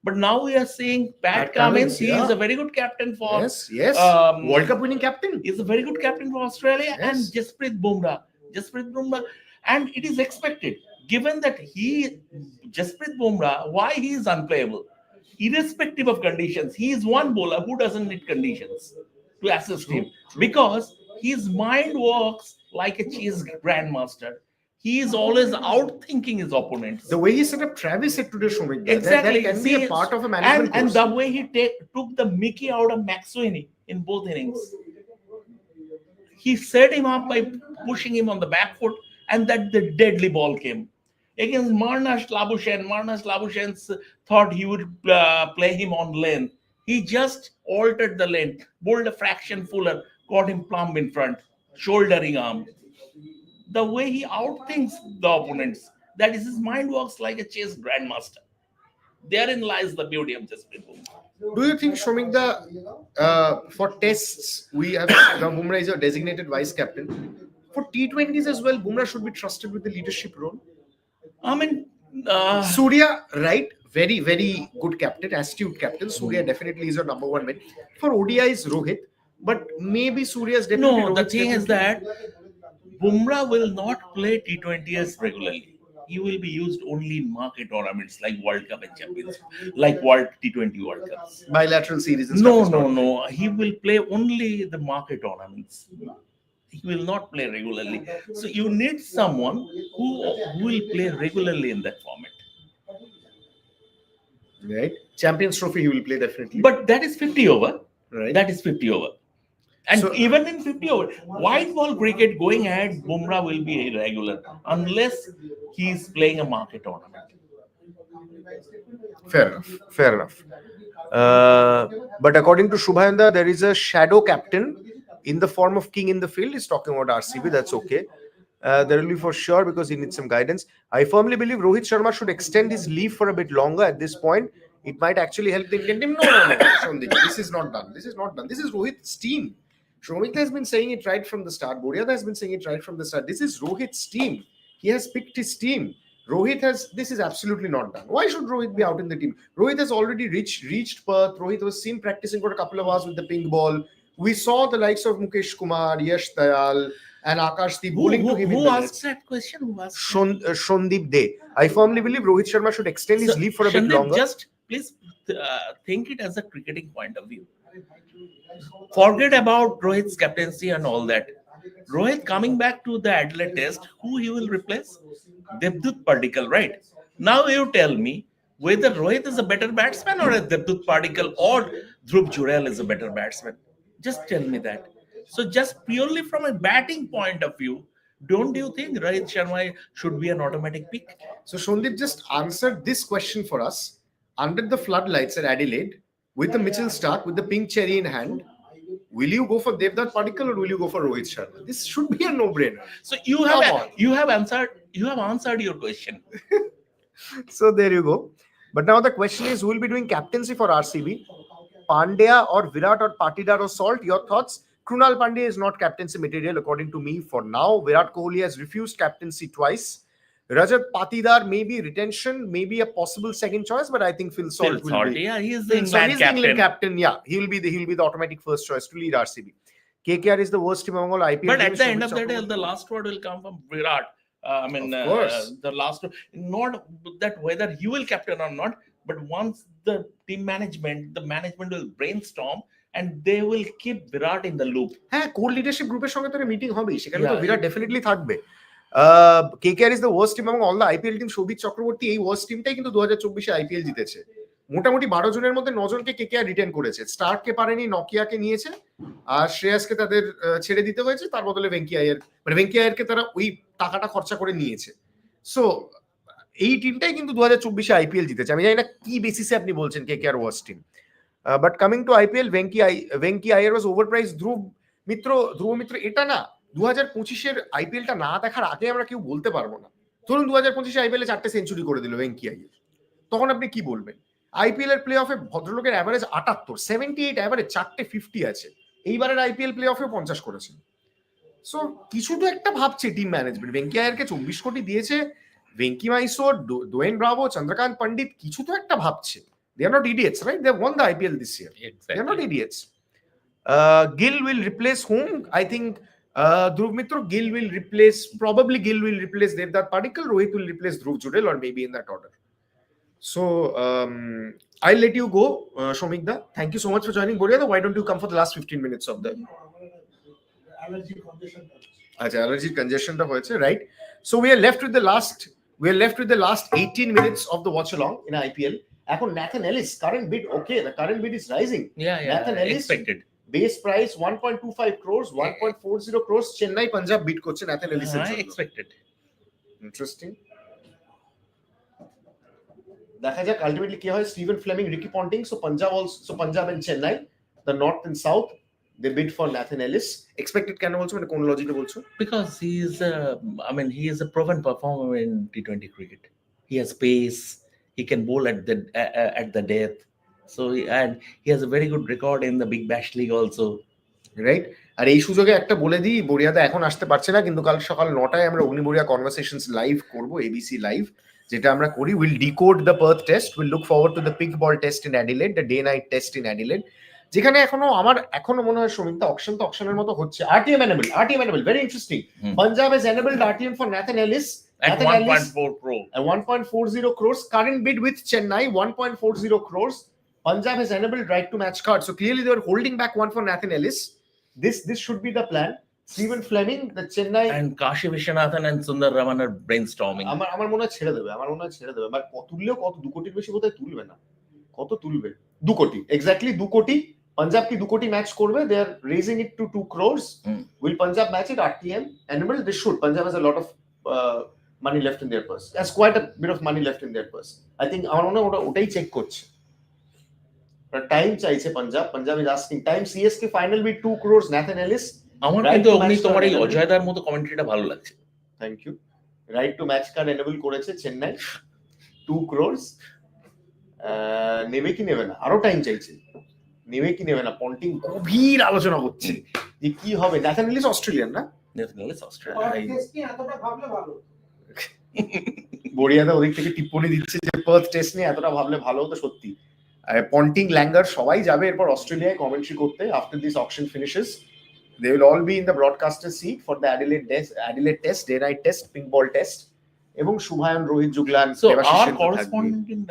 But now we are seeing Pat Cummins. He is a very good captain for World Cup winning captain. He's a very good captain for Australia. And Jasprit Bumrah, and it is expected, given that Jasprit Bumrah, why he is unplayable, irrespective of conditions. He is one bowler who doesn't need conditions to assist him, because his mind works like a chess grandmaster. He is always outthinking his opponents. The way he set up Travis said today, Shomik, exactly. that can be a part of a management and the way he took the Mickey out of McSweeney in both innings. He set him up by pushing him on the back foot, and that the deadly ball came. Against Marnus Labuschagne thought he would play him on length. He just altered the length, bowled a fraction fuller, got him plumb in front, shouldering arm. The way he outthinks the opponents, that is, his mind works like a chess grandmaster. Therein lies the beauty of Jasprit Bumrah. Do you think, Shomik, for tests, we have Bumrah is a designated vice captain. For T20s as well, Bumrah should be trusted with the leadership role? I mean, Surya, right? Very, very good captain, astute captain. Surya definitely is your number one man. For ODIs, Rohit. But maybe Surya's definitely. No, the thing is that Bumrah will not play T20s regularly. He will be used only in market tournaments like World Cup and Champions, like World T20 World Cups. Bilateral series and stuff. No. He will play only the market tournaments. he will not play regularly. So you need someone who will play regularly in that format. Right? Champions Trophy he will play definitely. But that is 50 over. Right. That is 50 over. And So- even in 50 over, white ball cricket going ahead, Bumrah will be irregular unless he is playing a market tournament. Fair enough. Fair enough. But according to Shubhayanda, there is a shadow captain in the form of king in the field. He's talking about RCB. That's okay. There will be for sure because he needs some guidance. I firmly believe Rohit Sharma should extend his leave for a bit longer at this point. It might actually help the Indian team. No, Sandeep, this is not done. This is not done. This is Rohit's team. Shomika has been saying it right from the start. Boryada has been saying it right from the start. This is Rohit's team. He has picked his team. This is absolutely not done. Why should Rohit be out in the team? Rohit has already reached Perth. Rohit was seen practicing for a couple of hours with the pink ball. We saw the likes of Mukesh Kumar, Yash Dayal, and Akashdeep bowling to him in Who the asked nets. that question? Who asked Shondeep Dey. I firmly believe Rohit Sharma should extend his leave for a bit Sandeep, longer. Just please think it as a cricketing point of view. Forget about Rohit's captaincy and all that. Rohit coming back to the Adelaide Test, who he will replace? Devdutt Padikkal, right? Now you tell me whether Rohit is a better batsman or Devdutt Padikkal or Dhruv Jurel is a better batsman. Just tell me that. So just purely from a batting point of view, don't you think Rohit Sharma should be an automatic pick? So Shondeep just answered this question for us under the floodlights at Adelaide with the Mitchell Stark with the pink cherry in hand. Will you go for Devdutt Padikkal or will you go for Rohit Sharma? This should be a no-brainer. So you have answered your question. So there you go. But now the question is, who will be doing captaincy for RCB? Pandya or Virat or Patidar or Salt? Your thoughts? Krunal Pandya is not captaincy material according to me for now. Virat Kohli has refused captaincy twice. Rajat Patidar may be retention, maybe a possible second choice, but I think Phil Salt will be. Yeah, he is the Phil Salt England is the England captain. captain. Yeah, he'll be the automatic first choice to lead RCB. KKR is the worst team among all IPL But at teams. the end of the day, the last word will come from Virat. Of course. The last word, not that whether he will captain or not, but once the management will brainstorm and they will keep Virat in the loop. হ্যাঁ, core leadership গ্রুপের সঙ্গে তো meeting হবেই, সেখানে তো Yeah. বিরাট definitely থাকবে। KKR is the worst team among all the IPL teams. শোভিত চক্রবর্তী এই worst টিমটাই কিন্তু 2024 এ আইপিএল জিতেছে। মোটামুটি 12 জনের মধ্যে 9 জনকে KKR রিটেন করেছে। স্টার্ককে পারেনি, নকিয়াকে নিয়েছে, আর শ্রেয়াসকে তাদের ছেড়ে দিতে হয়েছে, তার বদলে ভেঙ্কি আয়ারকে তারা ওই টাকাটা খরচা করে নিয়েছে। সো এই টিমটাই কিন্তু 2024 এ আইপিএল জিতেছে। আমি জানি না কি বেসিসে আপনি বলছেন KKR worst team. But coming to IPL, Venki Iyer was overpriced. ধ্রুব মিত্র এটা না 2025 এর আইপিএলটা না দেখার আগে আমরা কেউ বলতে পারবো না। ধরুন 2025 আইপিএল এ 4টে সেঞ্চুরি করে দিল ভেঙ্কি আইয়ার, তখন আপনি কি বলবেন? আইপিএল এর প্লে অফে ভদ্রলোকের অ্যাভারেজ 78, 78 অ্যাভারেজ, 4টে 50 আছে। এইবারের আইপিএল প্লে অফেও 50 করেছে। সো কিছু তো একটা ভাবছে টিম ম্যানেজমেন্ট। ভেঙ্কি আয়ারকে 24 কোটি দিয়েছে, ভেঙ্কি মাইসোর, দোয়েন ব্রাভো, চন্দ্রকান্ত পণ্ডিত কিছু তো একটা ভাবছে। They are not idiots, right? They have won the IPL this year. Exactly. They are not idiots. Gill will replace whom? I think Dhruv Mitra, Gill will replace Devdutt Padikkal, Rohit will replace Dhruv Jurel, or maybe in that order. So I'll let you go, Shomikda. Thank you so much for joining. Boryada, why don't you come for the last 15 minutes of the allergy congestion ta hoyeche, right? So we are left with the last 18 minutes of the watch along in IPL. এখন Nathan Ellis current bid, okay, the current bid is rising. Yeah, Nathan Ellis expected. Base price 1.25 crores, 1.40 crores. Chennai Punjab bid করছে Nathan Ellis এর I জন্য। expected. Interesting. দেখা যাক ultimately কি হয়। Stephen Fleming, Ricky Ponting, so Punjab and Chennai, the north and south, they bid for Nathan Ellis. Expected কেন বলছো, মানে কোন লজিকে বলছো? Because he is a proven performer in T20 cricket. He has pace. He can bowl at the death. So and he has a very good record in the Big Bash League also. Right? আর এই সুযোগে একটা বলে দিই, বরিয়াদা এখন আসতে পারছে না, কিন্তু কাল সকাল 9টায় আমরা অগ্নিবরিয়া কনভারসেশনস লাইভ করব, এবিসি লাইভ, যেটা আমরা করি। We'll decode the Perth test, we'll look forward to the pink ball test in Adelaide, the day night test in Adelaide, যেখানে আমার এখনো মনে হয় শ্রমিকটা অকশনের মতো হচ্ছে। RTM enable, very interesting. Punjab has enabled RTM for Nathan Ellis At 1.4 crore. At 1.40 crores. Current bid with Chennai, 1.40 crores. Punjab has enabled right to match card. So clearly they were holding back one for Nathan Ellis. This should be the plan. Stephen Fleming, the Chennai. And Kashi Viswanathan and Sundar Raman are brainstorming. আমার মনে হয় ছেড়ে দেবে, but তুললেও কত 2 কোটির বেশি বোধহয় তুলবে না। কত তুলবে? 2 কোটি, এক্স্যাক্টলি 2 কোটি। পাঞ্জাব কি 2 কোটি ম্যাচ করবে? They are raising it to 2 crores. Will Punjab match it RTM? And they should. Punjab has a lot of money left in their purse. Has quite a bit of money left in their purse. I think আমার মনে হয় ওটাই check করছে। Time চাইছে Punjab is asking time. CSK final with 2 crores, Nathan Ellis. আমার কিন্তু অগ্নি তোমার এই অজয়দার মতো কমেন্ট্রিটা ভালো লাগছে। Thank you. Right to match card enable করেছে চেন্নাই, 2 crores। নেবে কি নেবে না, আরো টাইম চাইছে, নেবে কি নেবে না। পন্টিং গভীর আলোচনা করছে যে কি হবে। ন্যাথন এলিস অস্ট্রেলিয়ান না? Nathan Alice Australian. এতটা ভাবলে ভালো। বড়িয়াদা ওদিক থেকে টিপ্পনি দিচ্ছে যে পার্থ টেস্ট নিয়ে এতটা ভাবলে ভালো হতো। সত্যি পন্টিং, ল্যাঙ্গার সবাই যাবে এরপর অস্ট্রেলিয়ায় কমেন্ট্রি করতে। After this auction finishes they will all be in the broadcaster seat for the Adelaide test, day night test, pink ball test, এবং Shubhayan, Rohit জুগলান। So our correspondent in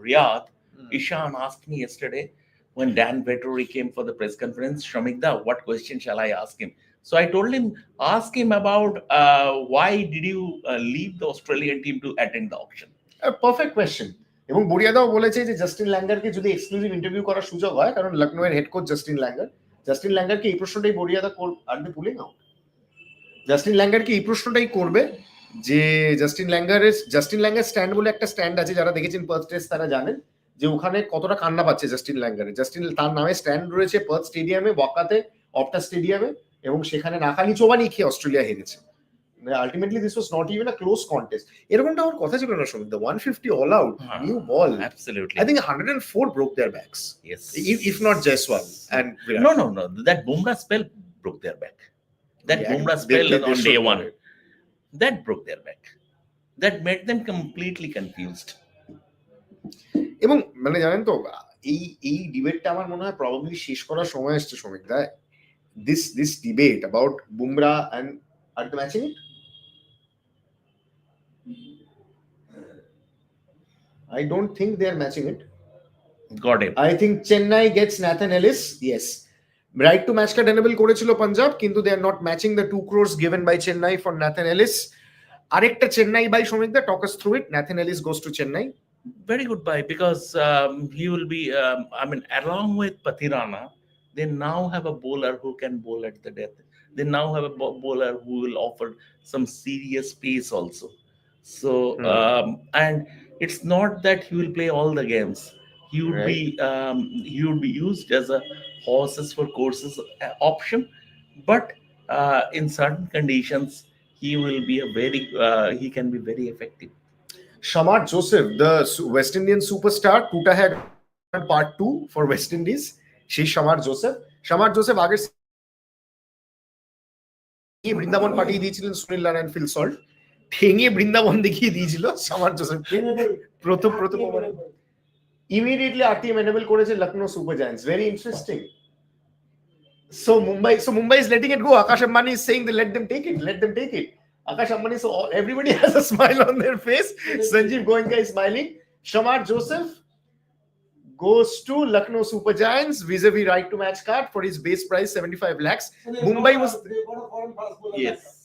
Riyadh, Ishan, asked me yesterday when Dan Vettori came for the press conference, Shamikda, what question shall I ask him? So I told him, ask him about why did you leave the Australian team to attend the auction? A perfect question. এবং বড়িয়াদাও বলেছে যে Justin ল্যাঙ্গারকে যদি exclusive interview করার সুযোগ হয়, কারণ লখনৌয়ের head coach Justin ল্যাঙ্গারকে এই প্রশ্নটাই বড়িয়াদা আর দে পুলিং আউট। জাস্টিন ল্যাঙ্গারকে এই প্রশ্নটাই করবে যে জাস্টিন ল্যাঙ্গার স্ট্যান্ড বলে একটা স্ট্যান্ড আছে, যারা দেখেছেন পার্থ টেস্ট তারা জানেন যে ওখানে কতটা কান্না পাচ্ছে জাস্টিন ল্যাঙ্গারের। তার নামে স্ট্যান্ড রয়েছে পার্থ স্টেডিয়ামে, ওয়াকাতে, অপটা স্টেডিয়ামে, এবং সেখানে নাকানি চোবানি খেয়ে অস্ট্রেলিয়া হেরেছে। Ultimately this was not even a close contest. এরকমটা আমার কথা ছিল না Sumit. 150 all out, new ball. Absolutely. I think 104 broke their backs. Yes. If not Jaiswal and Virat. No. That Bumrah spell broke their back. That Bumrah spell on day one. That broke their back. That made them completely confused. এবং মানে জানেন তো এই ডিবেটটা আমার মনে হয় probably শেষ করার সময় আসছে শ্রমিক দা। This debate about Bumrah and are they matching it? I don't think they are matching it. Got him. I think Chennai gets Nathan Ellis. Yes. Right to match card enable করেছিল পাঞ্জাব, কিন্তু they are not matching the 2 crores given by Chennai for Nathan Ellis. আরেকটা Chennai by শ্রমিক দা, talk us through it. Nathan Ellis goes to Chennai. Very good buy because he will be, along with Rana, they now have a bowler who can bowl at the death. They now have a bowler who will offer some serious pace also. So, and it's not that he will play all the games. He would be used as a horses for courses option, but in certain conditions, he can be very effective. Shamar Joseph, the West Indian superstar, Kuta had part 2 for West Indies. She's Shamar Joseph আগের বৃন্দাবন পাঠিয়ে দিয়েছিলেন সুনীল লারা and Phil Salt, ঠেঙে Vrindavan দেখিয়ে দিয়েছিল Shamar জোসেফকে প্রথম ওভারে। Immediately RTM enable করেছে Lucknow Super giants. Very interesting. So Mumbai is letting it go. Akash Ambani is saying that let them take it. Akash Ambani, so everybody has a smile on their face. Sanjiv Goenka is smiling. Shamar Joseph goes to Lucknow Super Giants vis-a-vis right to match card for his base price 75 lakhs. Mumbai was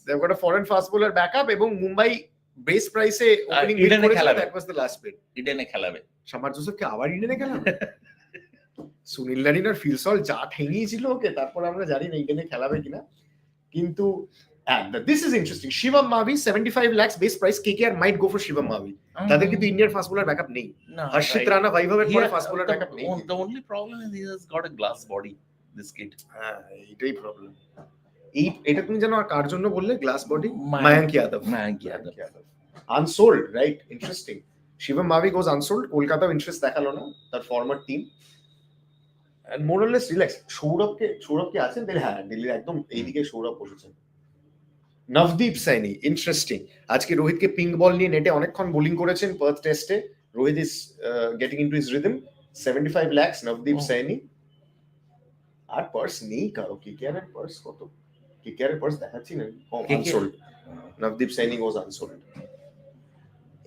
they've got a foreign fast bowler backup, এবং Mumbai base price e opening bid করেছিল, that was the last bid. ইডেনে খেলাবে Shamar Joseph কে আবার ইডেনে খেলাবে? সুনীল লারিনার ফিলসল যা ঠেঙিয়েছিল ওকে, তারপর আমরা জানি না ইডেনে খেলাবে কিনা। কিন্তু this is interesting. Shivam Mavi 75 lakhs base price. KKR might go for Shivam Mavi. তাদের কিন্তু ইন্ডিয়ান ফাস্ট বোলার ব্যাকআপ নেই। হর্ষিত রানা ভাইভাবের পরে ফাস্ট বোলার ব্যাকআপ নেই। The only problem is he has got a glass body, this kid. এটাই problem. এটা তুমি জানো আর কার জন্য বললে glass body? Mayank Yadav. Unsold, right? Interesting. Shivam Mavi goes unsold. কলকাতাও ইন্টারেস্ট দেখালো না, তার former team. and more or less relax. Sourav কি আছেন? হ্যাঁ, দিল্লির একদম এইদিকে সৌরভ বসেছেন। নবদীপ সাইনি, ইন্টারেস্টিং। আজকে রোহিতকে পিঙ্ক বল নিয়ে নেটে অনেকক্ষণ বোলিং করেছেন পার্থ টেস্টে। Rohit is getting into his rhythm. 75 lakhs Navdeep Saini. আর পার্স নেই কারো। কেকেআর এর পার্স কত? কেকেআর এর পার্স দেখাচ্ছি না, আনসোল্ড। নবদীপ সাইনি ওয়াজ আনসোল্ড।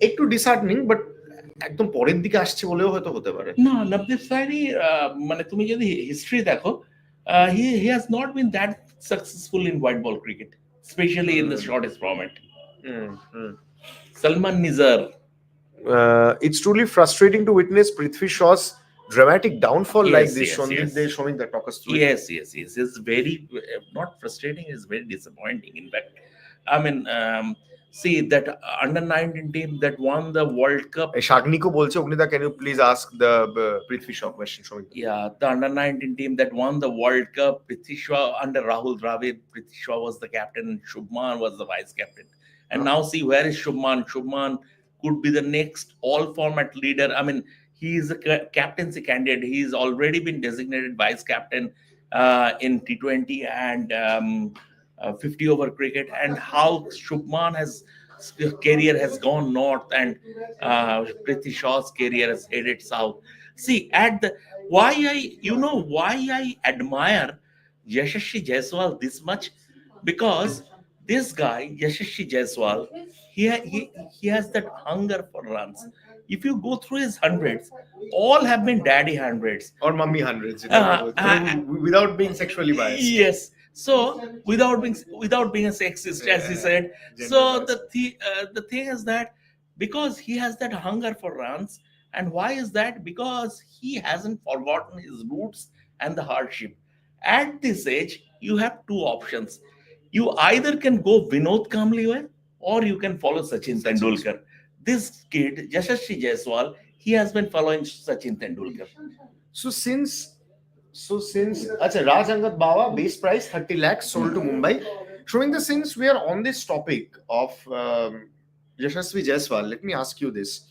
একটু ডিসহার্টনিং, বাট একদম পরের দিকে আসছে বলেও হয়তো হতে পারে। না, নবদীপ সাইনি মানে তুমি যদি হিস্ট্রি দেখো, he has not been that successful in white ball cricket, especially in the shortest format. Salman Nizar. It's truly frustrating to witness Prithvi Shaw's dramatic downfall like Yes, this. yes, Shondeep, yes. they're showing that. Talk us through it. Yes, yes, yes. It's very not frustrating. It's very disappointing. In fact, I mean, see that under 19 team that won the World Cup. Shagni ko bolche, Ugnida, can you please ask the Prithvi Shaw question? Showing. Yeah, the under 19 team that won the World Cup. Prithvi Shaw under Rahul Dravid. Prithvi Shaw was the captain, and Shubman was the vice captain. And now see, where is Shubman? Shubman could be the next all-format leader. I mean, he is a captaincy candidate. He's already been designated vice captain in T20 and 50-over cricket. And how Shubman has career has gone north and Prithvi Shaw's career has headed south. See, why I admire Yashasvi Jaiswal this much, because this guy Yashasvi Jaiswal, he has that hunger for runs. If you go through his hundreds, all have been daddy hundreds or mummy hundreds, without being sexually biased. Yes. So without being a sexist, as he said. So the thing is that because he has that hunger for runs, and why is that? Because he hasn't forgotten his roots and the hardship. At this age, you have two options. You either can go Vinod Kambliwal or you can follow Sachin Tendulkar. This kid, Yashasvi Jaiswal, he has been following Sachin Tendulkar. So since Raj Angad Bawa, base price 30 lakhs sold to Mumbai. Showing the since we are on this topic of Yashasvi Jaiswal, let me ask you this.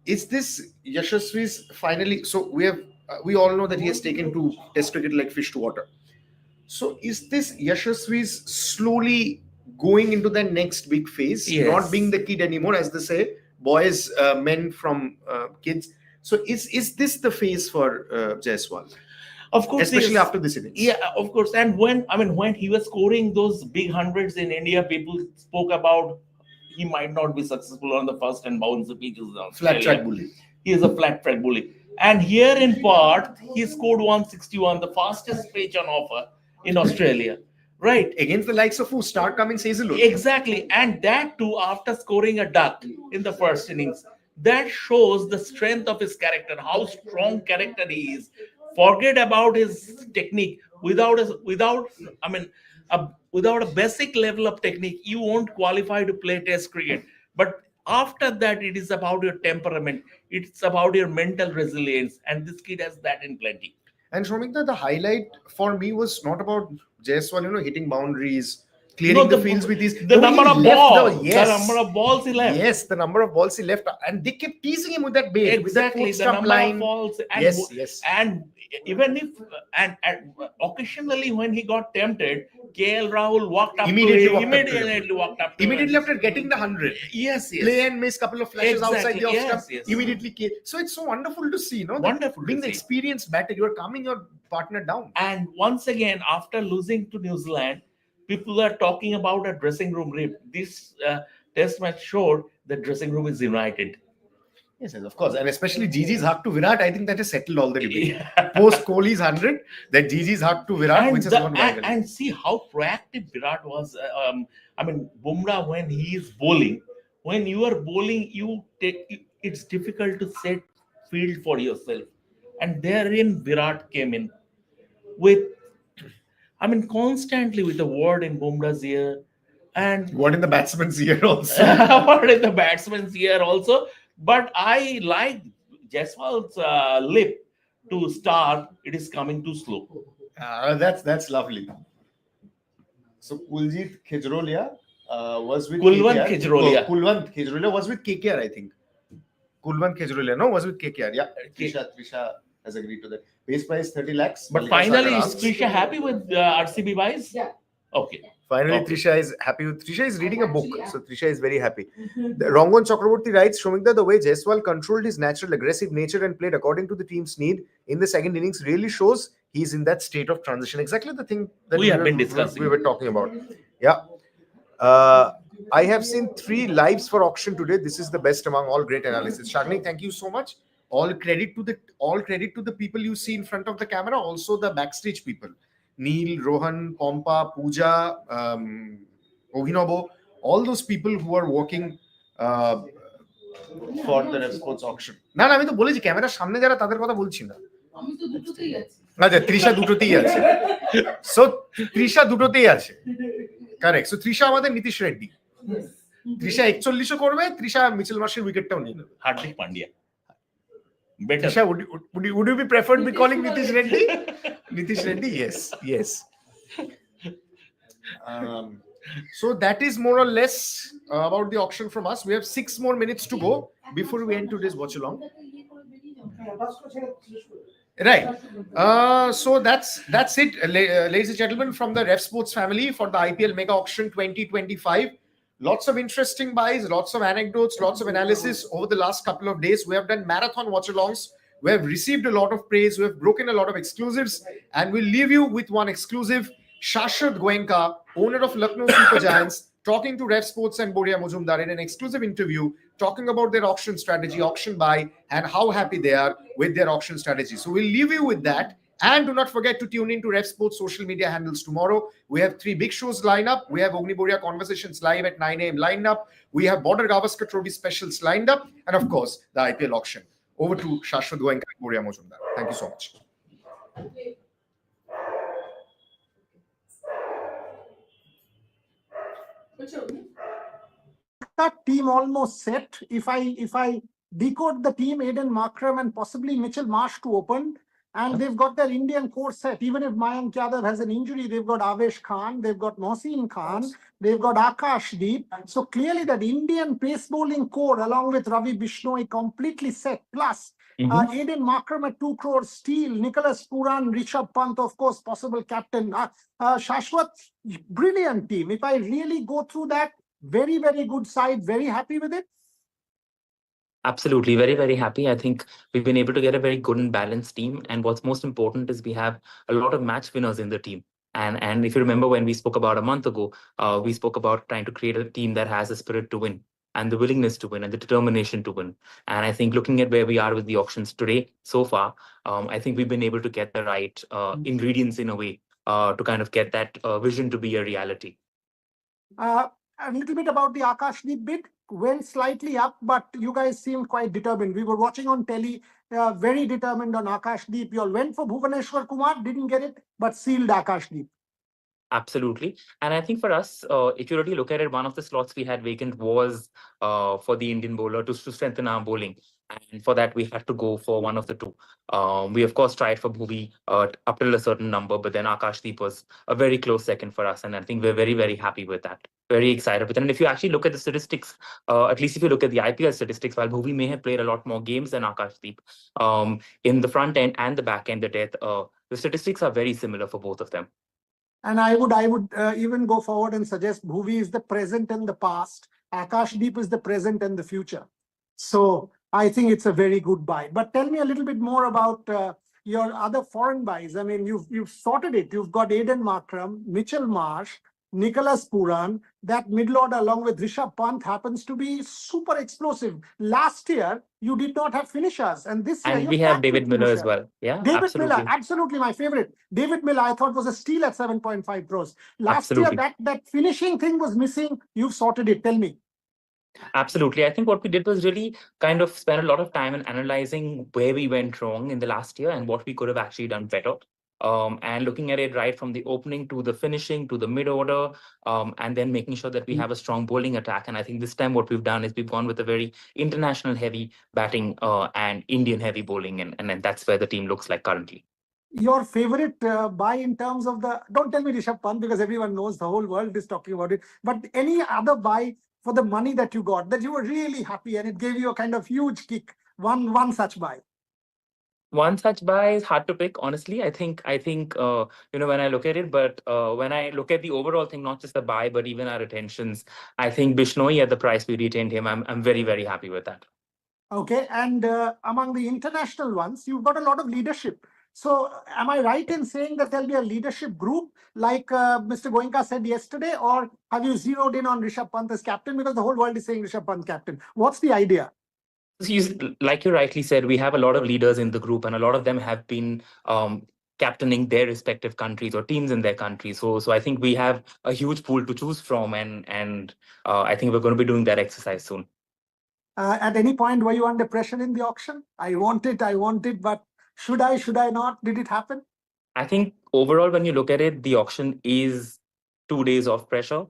Is this Yashasvi's finally, so we all know that he has taken to test cricket like fish to water. So is this Yashasvi's slowly going into the next big phase, Yes. not being the kid anymore, as they say, boys, men from kids. So is this the phase for Jaiswal? Of course, especially yes. after this innings. Yeah, of course. And when he was scoring those big hundreds in India, people spoke about he might not be successful on the first and bounce pitches. Flat track bully. He is a flat track bully. And here in Perth, he scored 161, the fastest pitch on offer in Australia. Right. Against the likes of who? Star Cummins, Hazelwood. Exactly. And that too after scoring a duck in the first innings. That shows the strength of his character, how strong character he is. Forget about his technique. Without a basic level of technique, you won't qualify to play Test cricket. But after that, it is about your temperament. It's about your mental resilience. And this kid has that in plenty. And Shomikta, the highlight for me was not about Jaiswal, hitting boundaries, clearing the fields with his... The number of balls. Yes. The number of balls he left. Yes, the number of balls he left. And they kept teasing him with that bait. Exactly. With The that number line. of balls. And, Yes. And even if... And occasionally when he got tempted, KL Rahul walked up Immediately to him. Walked up to him. Immediately after getting the 100. Yes. Play and miss, couple of flashes outside the off stump. Yes. Immediately. So it's so wonderful to see, Wonderful. Being the experienced batter, you're calming your partner down. And once again, after losing to New Zealand, people are talking about a dressing room rip. This test match showed the dressing room is united. Yes, of course. And especially Gigi's hug to Virat, I think that has settled all the debate. Yeah. Post Kohli's 100, that Gigi's hug to Virat, which has gone viral. And see how proactive Virat was. Bumrah, when he is bowling, when you are bowling, it's difficult to set field for yourself. And therein Virat came in constantly with the word in Bumrah's ear. And what in the batsman's ear also. What in the batsman's ear also. But I like Jaiswal's lip to start. It is coming too slow. That's lovely. So Kuljit Khejrolia was with Kulwant KKR. Khejrolia. Kulwant Khejrolia was with KKR, I think. Kulwant Khejrolia, was with KKR. Yeah, Trisha has agreed to that. Base price 30 lakhs. But finally, is Trisha happy with RCB buys? Yeah. Okay. Finally, Okay. Trisha is happy. Trisha is reading a book, so Trisha is very happy. Rangon Chakraborty writes, Shomikta, the way Jaiswal controlled his natural aggressive nature and played according to the team's need in the second innings really shows he's in that state of transition. Exactly the thing that We have been discussing. We were talking about. Yeah. I have seen 3 lives for auction today. This is the best among all. Great analysis. Shagni, thank you so much. All credit to the people you see in front of the camera, also the backstage people. Neil, Rohan, Pompa, Pooja, Obhinobo, all those people who are working for the Ref Sports auction. না না আমি তো বলেছি ক্যামেরার সামনে যারা তাদের কথা বলছি না। আমি তো দুটোতেই আছি। আচ্ছা তৃষা দুটোতেই আছে। সো তৃষা দুটোতেই আছে। কারেক্ট। সো তৃষা আমাদের নীতিশ রেড্ডি। তৃষা 41ও করবে, তৃষা মিচেল মার্শের উইকেটটাও নিয়ে নেবে। Hardik Pandya. Better. Trisha, would you be preferred be calling Nitish Reddy? Nitish Reddy, yes. So that is more or less about the auction from us. We have 6 more minutes to go before we end today's watch along. Right. So that's it, ladies and gentlemen, from the Ref Sports family for the IPL Mega Auction 2025. Lots of interesting buys, lots of anecdotes, lots of analysis over the last couple of days. We have done marathon watch-alongs. We have received a lot of praise. We have broken a lot of exclusives. And we'll leave you with one exclusive. Shashwat Goenka, owner of Lucknow Super Giants, talking to Ref Sports and Boria Mujumdar in an exclusive interview, talking about their auction strategy, auction buy, and how happy they are with their auction strategy. So we'll leave you with that. And do not forget to tune in to Ref Sports social media handles tomorrow. We have 3 big shows lined up. We have Ogni Boria Conversations live at 9 a.m. lined up. We have Border Gavaskar Trophy specials lined up. And of course, the IPL auction. Over to Shashwat Goenka and Boria Mujumdar. Thank you so much. That team almost set. If I decode the team, Aiden Markram and possibly Mitchell Marsh to open, and they've got their Indian core set. Even if Mayank Yadav has an injury, they've got Avesh Khan, they've got Mohsin Khan, they've got Akash Deep. So clearly that Indian pace bowling core along with Ravi Bishnoi completely set. Plus Aiden Markram at 2 crores, Steele, Nicholas Puran, Rishabh Pant, of course, possible captain. Shashwat, brilliant team. If I really go through that, very, very good side, very happy with it. Absolutely, very, very happy. I think we've been able to get a very good and balanced team. And what's most important is we have a lot of match winners in the team. And if you remember when we spoke about a month ago, we spoke about trying to create a team that has the spirit to win and the willingness to win and the determination to win. And I think looking at where we are with the auctions today so far, I think we've been able to get the right ingredients in a way to kind of get that vision to be a reality. A little bit about the Akash Deep bid. Went slightly up, but you guys seemed quite determined. We were watching on telly, very determined on Akash Deep. You all went for Bhuvaneshwar Kumar, didn't get it, but sealed Akash Deep. Absolutely. And I think for us, if you really look at it, one of the slots we had vacant was for the Indian bowler to strengthen our bowling. And for that, we had to go for one of the two. We, of course, tried for Bhuvi up till a certain number, but then Akashdeep was a very close second for us. And I think we're very, very happy with that. Very excited with it. And if you actually look at the statistics, at least if you look at the IPL statistics, while Bhuvi may have played a lot more games than Akashdeep, in the front end and the back end, the statistics are very similar for both of them. And I would even go forward and suggest Bhuvi is the present and the past. Akash Deep is the present and the future. So I think it's a very good buy. But tell me a little bit more about your other foreign buys. I mean, you've sorted it. You've got Aiden Markram, Mitchell Marsh, Nicholas Puran. That middle order along with Rishabh Pant happens to be super explosive. Last year, you did not have finishers. And this year, And we have David Miller as well. Yeah, David absolutely. Miller, absolutely my favorite. David Miller, I thought was a steal at 7.5 crores. Last Absolutely. year, that finishing thing was missing. You've sorted it. Tell me. Absolutely. I think what we did was really kind of spend a lot of time in analyzing where we went wrong in the last year and what we could have actually done better. And looking at it right from the opening to the finishing to the mid order, and then making sure that we have a strong bowling attack. And I think this time what we've done is we've gone with a very international heavy batting and Indian heavy bowling. And that's where the team looks like currently. Your favorite buy in terms of don't tell me Rishabh Pant because everyone knows, the whole world is talking about it. But any other buy for the money that you got that you were really happy and it gave you a kind of huge kick? One such buy. One such buy is hard to pick, honestly. I think when I look at it, but when I look at the overall thing, not just the buy, but even our retentions, I think Bishnoi at the price we retained him, I'm very, very happy with that. Okay, and among the international ones, you've got a lot of leadership. So am I right in saying that there'll be a leadership group like Mr. Goenka said yesterday, or have you zeroed in on Rishabh Pant as captain because the whole world is saying Rishabh Pant captain? What's the idea? Like you rightly said, we have a lot of leaders in the group and a lot of them have been captaining their respective countries or teams in their countries. So I think we have a huge pool to choose from, and I think we're going to be doing that exercise soon. At any point, were you under pressure in the auction? I want it, but should I not? Did it happen? I think overall, when you look at it, the auction is 2 days of pressure,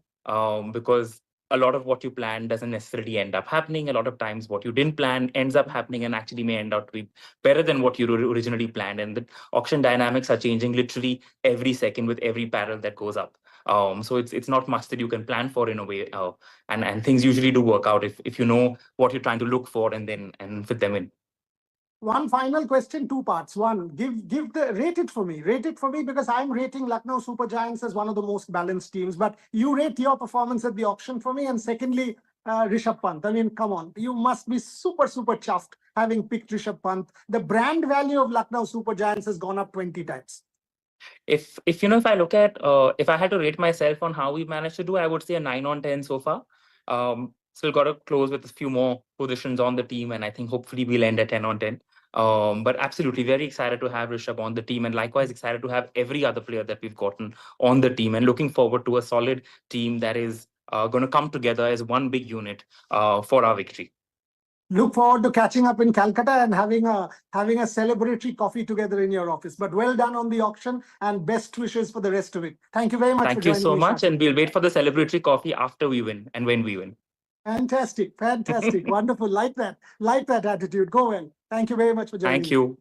because a lot of what you plan doesn't necessarily end up happening. A lot of times what you didn't plan ends up happening and actually may end up to be better than what you originally planned. And the auction dynamics are changing literally every second with every barrel that goes up. So it's not much that you can plan for in a way. And things usually do work out if you know what you're trying to look for and fit them in. One final question, 2 parts. One, rate it for me because I'm rating Lucknow Super Giants as one of the most balanced teams. But you rate your performance at the auction for me. And secondly, Rishabh Pant. I mean, come on, you must be super chuffed having picked Rishabh Pant. The brand value of Lucknow Super Giants has gone up 20 times. If I look at if I had to rate myself on how we managed to do, I would say a 9 on 10 so far. Still got to close with a few more positions on the team, and I think hopefully we'll end at 10 on 10. But absolutely very excited to have Rishabh on the team, and likewise excited to have every other player that we've gotten on the team, and looking forward to a solid team that is going to come together as one big unit for our victory. Look forward to catching up in Calcutta and having a celebratory coffee together in your office. But well done on the auction, and best wishes for the rest of it. Thank you very much. Thank you so much, and we'll wait for the celebratory coffee after we win and when we win. Fantastic. Wonderful. Like that attitude. Go well. Thank you very much for joining. Thank you.